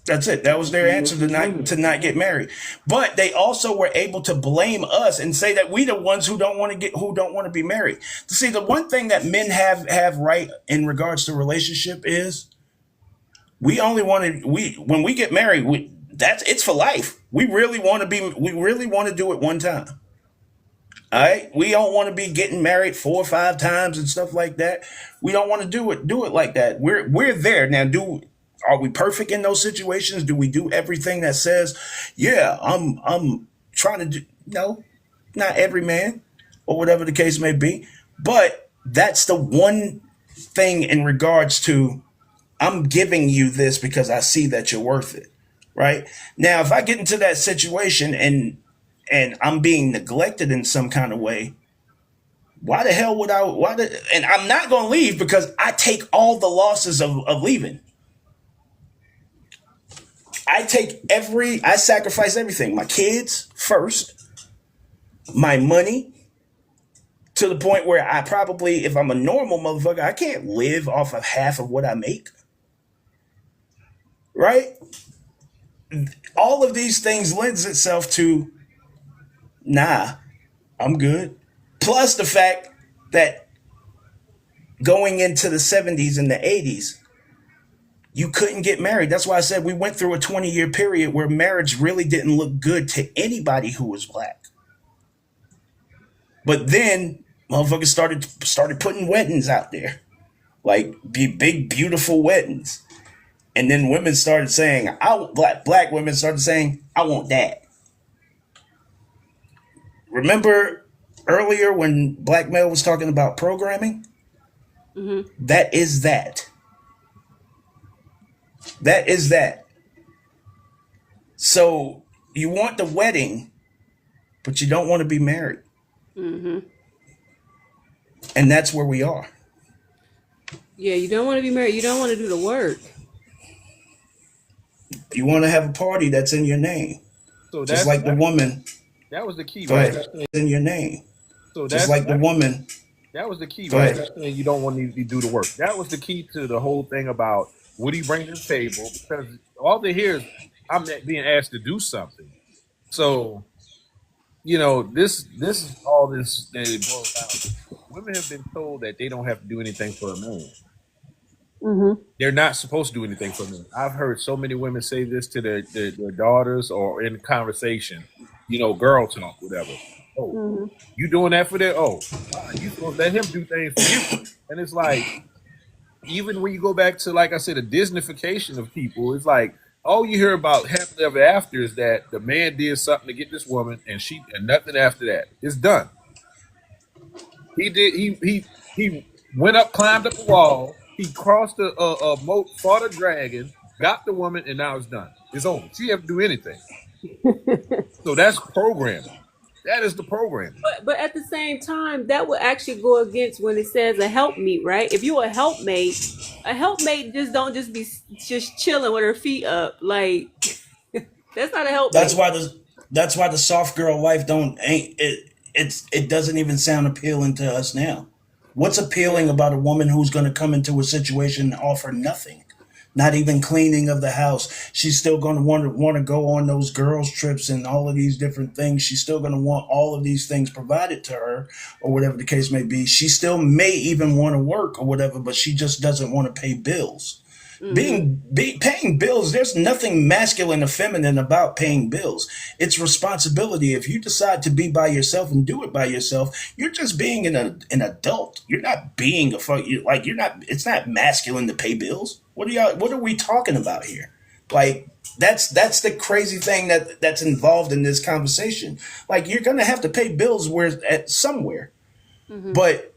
That's it. That was their answer to not get married. But they also were able to blame us and say that we the ones who don't want to be married. See, the one thing that men have right in regards to relationship is when we get married, it's for life. We really want to do it one time. All right, we don't want to be getting married 4 or 5 times and stuff like that. We don't want to do it like that. We're there now. Are we perfect in those situations? Do we do everything that says, yeah, I'm trying to do? No, not every man, or whatever the case may be. But that's the one thing in regards to, I'm giving you this because I see that you're worth it. Right? Now, if I get into that situation and I'm being neglected in some kind of way, why the hell would I? And I'm not going to leave because I take all the losses of leaving. I sacrifice everything. My kids first, my money, to the point where I probably, if I'm a normal motherfucker, I can't live off of half of what I make. Right? All of these things lends itself to, nah, I'm good. Plus the fact that going into the 70s and the 80s, you couldn't get married. That's why I said we went through a 20-year period where marriage really didn't look good to anybody who was black. But then motherfuckers started putting weddings out there, like big beautiful weddings, and then women started saying, black women started saying, I want that. Remember earlier when Black Male was talking about programming? That is that. That is that. So you want the wedding, but you don't want to be married. And that's where we are. Yeah, you don't want to be married. You don't want to do the work. You want to have a party that's in your name. So Just like the woman. that was the key, Go right? ahead. In your name. So Just like the woman. that was the key, Go right? ahead. And you don't want to do the work. That was the key to the whole thing about what he bring to the table, because all they hear is I'm being asked to do something. So, this is all this that it boils down to. Women have been told that they don't have to do anything for a man. They're not supposed to do anything for men. I've heard so many women say this to their daughters or in conversation, girl talk, whatever. Oh, you doing that for that? Oh, you supposed to let him do things for you. And it's like, even when you go back to, like I said, the Disneyfication of people, it's like all you hear about happily ever after is that the man did something to get this woman, and nothing after that. It's done. He went up, climbed up a wall, he crossed a moat, fought a dragon, got the woman, and now it's done. It's over. She didn't have to do anything. So that's programming. That is the programming. But at the same time, that would actually go against when it says a helpmeet, right? If you're a helpmate just don't just be just chilling with her feet up. Like that's not a helpmate. That's why the soft girl life it doesn't even sound appealing to us now. What's appealing about a woman who's going to come into a situation and offer nothing? Not even cleaning of the house. She's still going to want to go on those girls trips and all of these different things. She's still going to want all of these things provided to her, or whatever the case may be. She still may even want to work or whatever, but she just doesn't want to pay bills. Paying bills, there's nothing masculine or feminine about paying bills. It's responsibility. If you decide to be by yourself and do it by yourself, you're just being an adult. You're not being you're not. It's not masculine to pay bills. What are we talking about here? Like that's the crazy thing that's involved in this conversation. Like you're gonna have to pay bills somewhere, but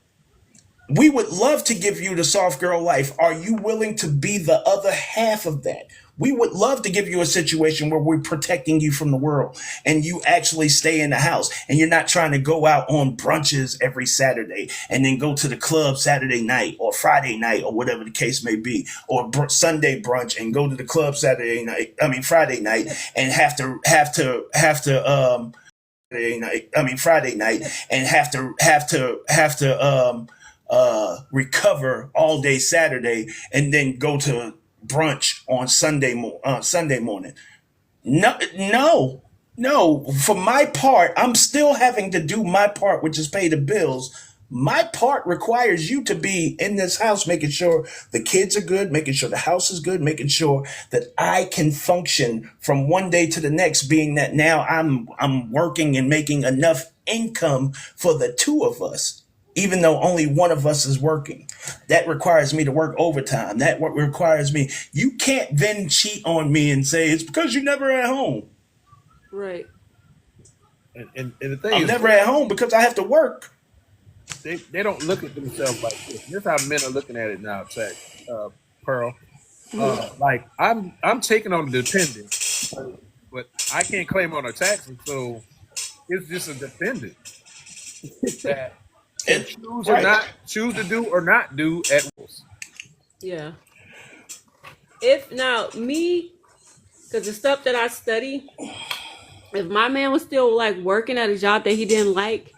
we would love to give you the soft girl life. Are you willing to be the other half of that? We would love to give you a situation where we're protecting you from the world and you actually stay in the house and you're not trying to go out on brunches every Saturday and then go to the club Saturday night or Friday night or whatever the case may be, or Sunday brunch and go to the club Friday night and Friday night and have to recover all day Saturday and then go to brunch on Sunday morning. No. For my part, I'm still having to do my part, which is pay the bills. My part requires you to be in this house, making sure the kids are good, making sure the house is good, making sure that I can function from one day to the next, being that now I'm working and making enough income for the two of us. even though only one of us is working. That requires me to work overtime. That what requires me. You can't then cheat on me and say it's because you're never at home. Right. And the thing I'm is, never at home because I have to work. they don't look at themselves like this. This is how men are looking at it now, Tech, Pearl. Like I'm taking on the dependent, but I can't claim on a taxes, so it's just a dependent that can It, choose or right. not choose to do or not do at once. Yeah. If now me, because the stuff that I study, if my man was still like working at a job that he didn't like,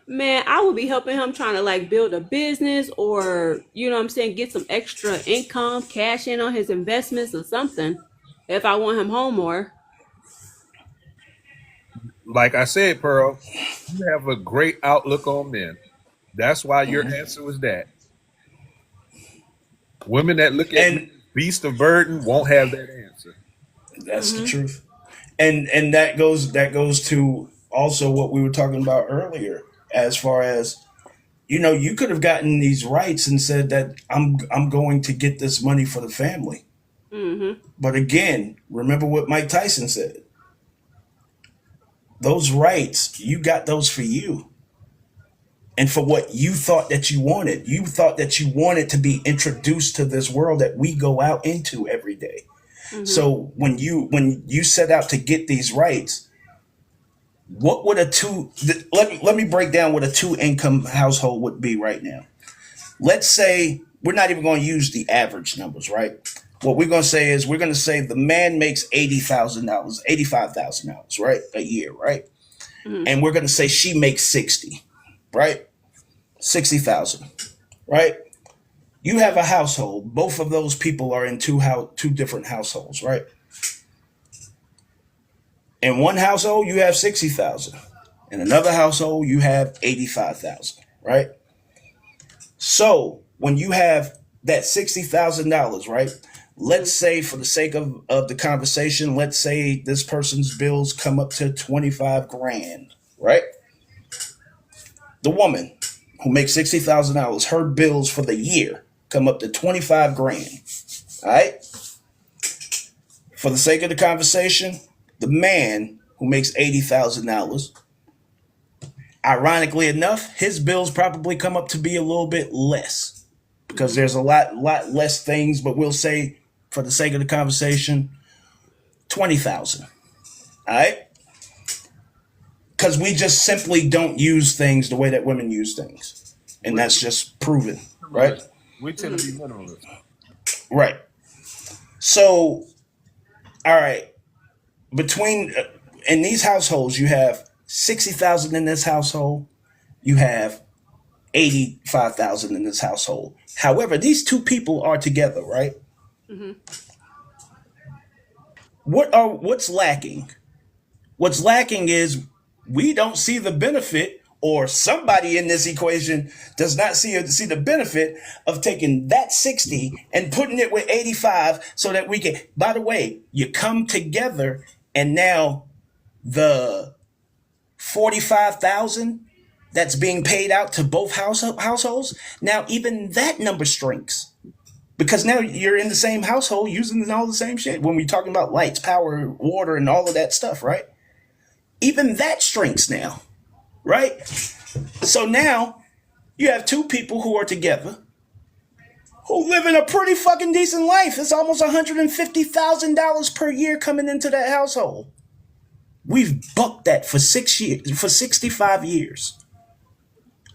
man, I would be helping him trying to like build a business or, you know what I'm saying, get some extra income, cash in on his investments or something if I want him home more. Like I said, Pearl, you have a great outlook on men. That's why your answer was that. Women that look at men And as beast of burden won't have that answer. that's the Mm-hmm. truth. And that goes to also what we were talking about earlier, as far as you could have gotten these rights and said that I'm going to get this money for the family. Mm-hmm. But again, remember what Mike Tyson said. Those rights, you got those for you. And for what you thought that you wanted. You thought that you wanted to be introduced to this world that we go out into every day. Mm-hmm. So when you set out to get these rights, what would let me break down what a two income household would be right now. Let's say we're not even going to use the average numbers, right? What we're going to say is we're going to say the man makes $80,000, $85,000, right, a year, right? Mm-hmm. And we're going to say she makes 60, right? 60,000, right? You have a household. Both of those people are in two different households, right? In one household, you have 60,000. In another household, you have 85,000, right? So when you have that $60,000, right? Let's say, for the sake of the conversation, let's say this person's bills come up to 25 grand, right? The woman who makes $60,000, her bills for the year come up to 25 grand. All right? For the sake of the conversation, the man who makes $80,000, ironically enough, his bills probably come up to be a little bit less because there's a lot less things, but we'll say, for the sake of the conversation, 20,000. All right? Because we just simply don't use things the way that women use things. And that's just proven, right? We tend to be minimalist. Right. So, all right. Between in these households, you have 60,000 in this household. You have 85,000 in this household. However, these two people are together, right? Mm-hmm. What's lacking? What's lacking is we don't see the benefit, or somebody in this equation does not see the benefit of taking that 60 and putting it with 85 so that we can, by the way, you come together and now the 45,000 that's being paid out to both households, now even that number shrinks. Because now you're in the same household using all the same shit. When we're talking about lights, power, water, and all of that stuff, right? Even that shrinks now, right? So now you have two people who are together who live in a pretty fucking decent life. It's almost $150,000 per year coming into that household. We've bucked that for 6 years, for 65 years.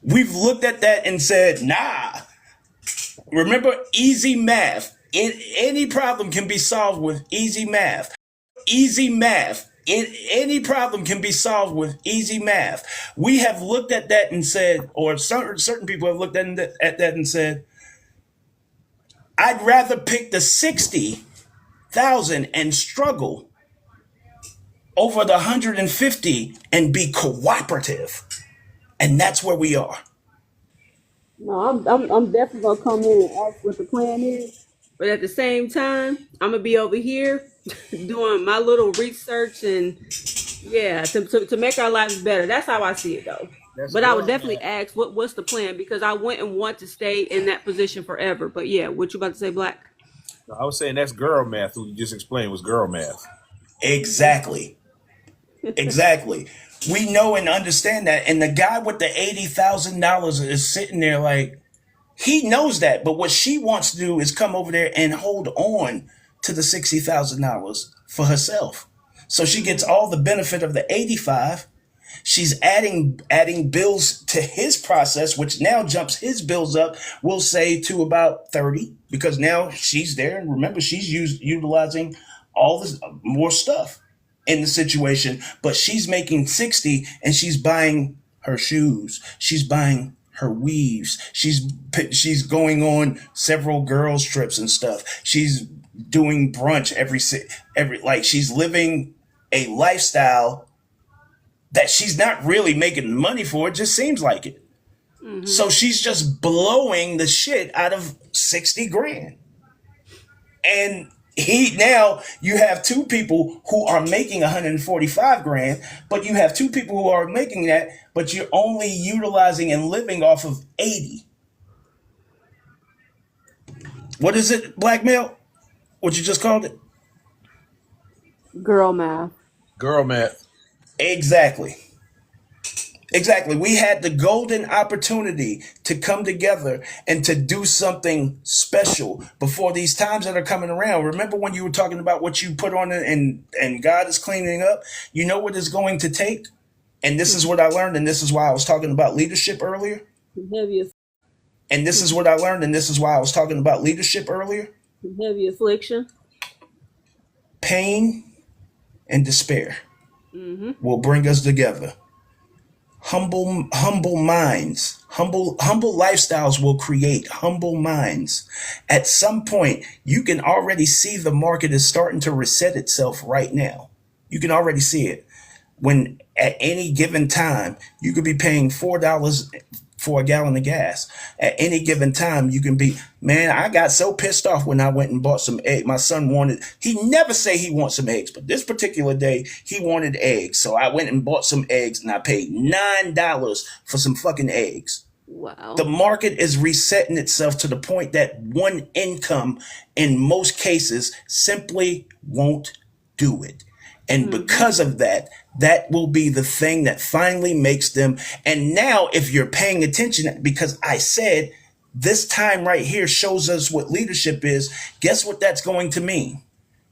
We've looked at that and said, nah. Remember, easy math. Any problem can be solved with easy math. Easy math. Any problem can be solved with easy math. We have looked at that and said, or certain people have looked at that and said, I'd rather pick the 60,000 and struggle over the 150 and be cooperative. And that's where we are. No, I'm definitely gonna come in and ask what the plan is. But at the same time, I'm gonna be over here doing my little research and yeah, to make our lives better. That's how I see it though. That's But I would girl definitely math. ask what's the plan, because I wouldn't want to stay in that position forever. But yeah, what you about to say, Black? No, I was saying that's girl math. Who you just explained was girl math. Exactly. Exactly. We know and understand that. And the guy with the $80,000 is sitting there like, he knows that. But what she wants to do is come over there and hold on to the $60,000 for herself. So she gets all the benefit of the 85. She's adding bills to his process, which now jumps his bills up, we'll say, to about 30, because now she's there. And remember, she's utilizing all this more stuff in the situation, but she's making 60 and she's buying her shoes. She's buying her weaves. She's going on several girls trips and stuff. She's doing brunch every like she's living a lifestyle that she's not really making money for. It just seems like it. So she's just blowing the shit out of 60 grand. And now you have two people who are making 145 grand, but you have two people who are making that, but you're only utilizing and living off of 80. What is it, blackmail? What you just called it? Girl math. Girl math. Exactly. Exactly. We had the golden opportunity to come together and to do something special before these times that are coming around. Remember when you were talking about what you put on it and God is cleaning up? You know what it's going to take? And this is what I learned, and this is why I was talking about leadership earlier. Heavy, And this is what I learned, and this is why I was talking about leadership earlier. heavy affliction. Pain and despair will bring us together. Humble minds, humble lifestyles will create humble minds. At some point, you can already see the market is starting to reset itself right now. You can already see it. When at any given time, you could be paying $4 for a gallon of gas. At any given time, you can be, man, I got so pissed off when I went and bought some eggs. My son he never say he wants some eggs, but this particular day, he wanted eggs. So I went and bought some eggs and I paid $9 for some fucking eggs. Wow. The market is resetting itself to the point that one income in most cases simply won't do it. And because of that, that will be the thing that finally makes them. And now, if you're paying attention, because I said this time right here shows us what leadership is, guess what that's going to mean?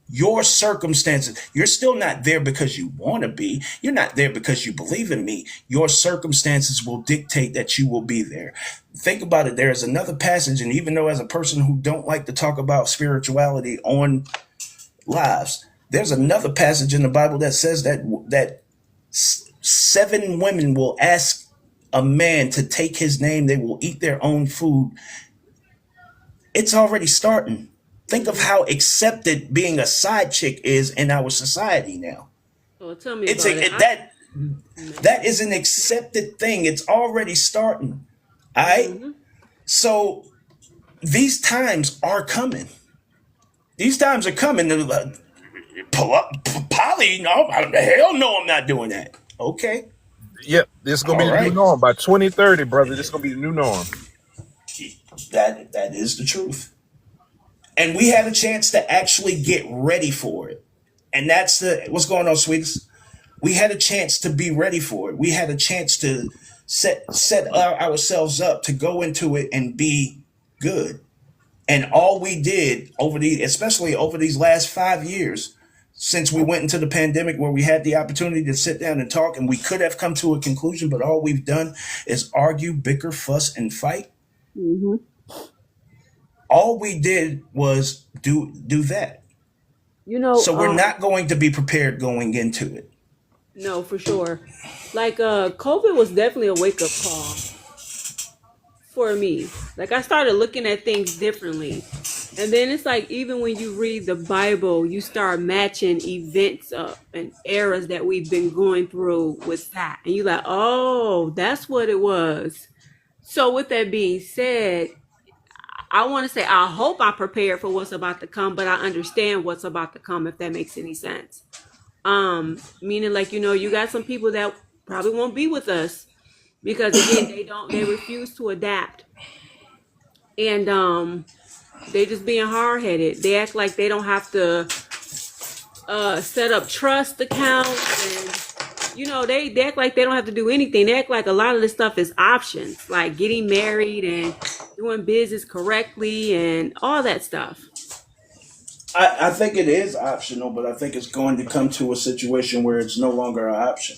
Your circumstances, you're still not there because you want to be. You're not there because you believe in me. Your circumstances will dictate that you will be there. Think about it. There is another passage, and even though as a person who don't like to talk about spirituality on lives, there's another passage in the Bible that says that 7 women will ask a man to take his name. They will eat their own food. It's already starting. Think of how accepted being a side chick is in our society now. Oh, tell me It's about it. that is an accepted thing. It's already starting. All right. So these times are coming. These times are coming. Polly, no, hell no, I'm not doing that. Okay. Yep, this is gonna be All the right. new norm by 2030, brother. This is gonna be the new norm. That is the truth. And we had a chance to actually get ready for it. And that's what's going on, sweeties. We had a chance to be ready for it. We had a chance to set ourselves up to go into it and be good. And all we did especially over these last 5 years, since we went into the pandemic where we had the opportunity to sit down and talk and we could have come to a conclusion, but all we've done is argue, bicker, fuss, and fight. All we did was do that. So we're not going to be prepared going into it. No, for sure. Like COVID was definitely a wake up call for me. Like I started looking at things differently. And then it's like even when you read the Bible, you start matching events up and eras that we've been going through with that. And you're like, oh, that's what it was. So with that being said, I want to say I hope I'm prepared for what's about to come, but I understand what's about to come, if that makes any sense. Meaning like, you got some people that probably won't be with us because again, they refuse to adapt, and they just being hard headed. They act like they don't have to set up trust accounts, and they act like they don't have to do anything. They act like a lot of this stuff is options, like getting married and doing business correctly and all that stuff. I think it is optional, but I think it's going to come to a situation where it's no longer an option.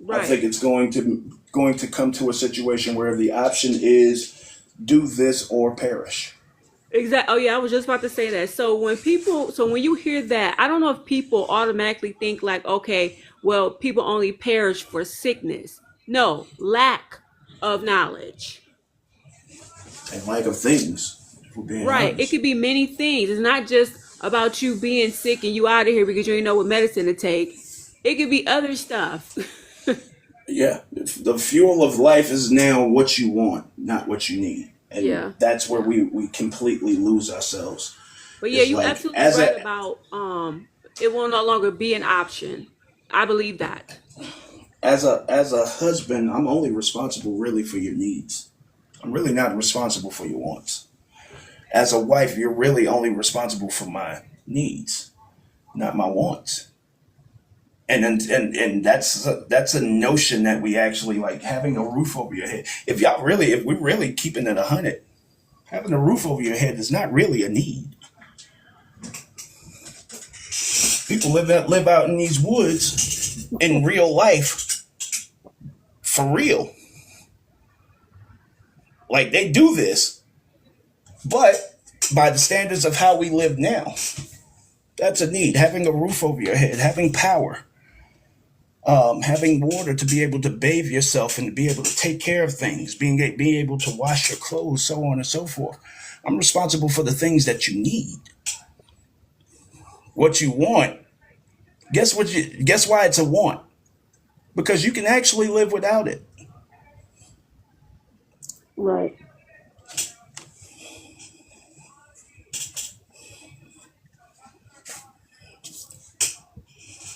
I think Right. it's going to come to a situation where the option is do this or perish. Exactly. Oh yeah, I was just about to say that. So when you hear that, I don't know if people automatically think like, okay, well, people only perish for sickness. No, lack of knowledge. And lack of things, if we're being Right. It honest. could be many things. It's not just about you being sick and you out of here because you ain't know what medicine to take. It could be other stuff. Yeah, the fuel of life is now what you want, not what you need, and Yeah. that's where we completely lose ourselves. But yeah, It's you like absolutely right about it will no longer be an option. I believe that. as a husband, I'm only responsible really for your needs. I'm really not responsible for your wants. As a wife, you're really only responsible for my needs, not my wants. And that's a notion that we actually like having a roof over your head. If we're really keeping it 100, having a roof over your head is not really a need. People live out in these woods in real life for real. Like they do this, but by the standards of how we live now, that's a need. Having a roof over your head, having power, having water to be able to bathe yourself and to be able to take care of things, being able to wash your clothes, so on and so forth. I'm responsible for the things that you need. What you want, guess why it's a want? Because you can actually live without it. Right.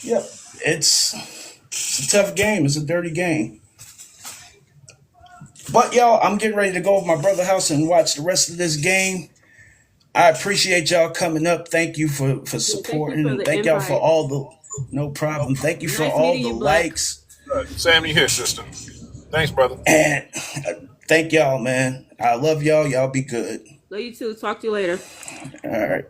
Yep. It's a tough game. It's a dirty game. But y'all, I'm getting ready to go over my brother's house and watch the rest of this game. I appreciate y'all coming up. Thank you for Yeah, thank you for supporting. the Thank y'all for invite. all the no problem. Thank you for Nice all meeting the you, Black. likes. Sam, you here, sister? Thanks, brother. And thank y'all, man. I love y'all. Y'all be good. Love you too. Talk to you later. All right.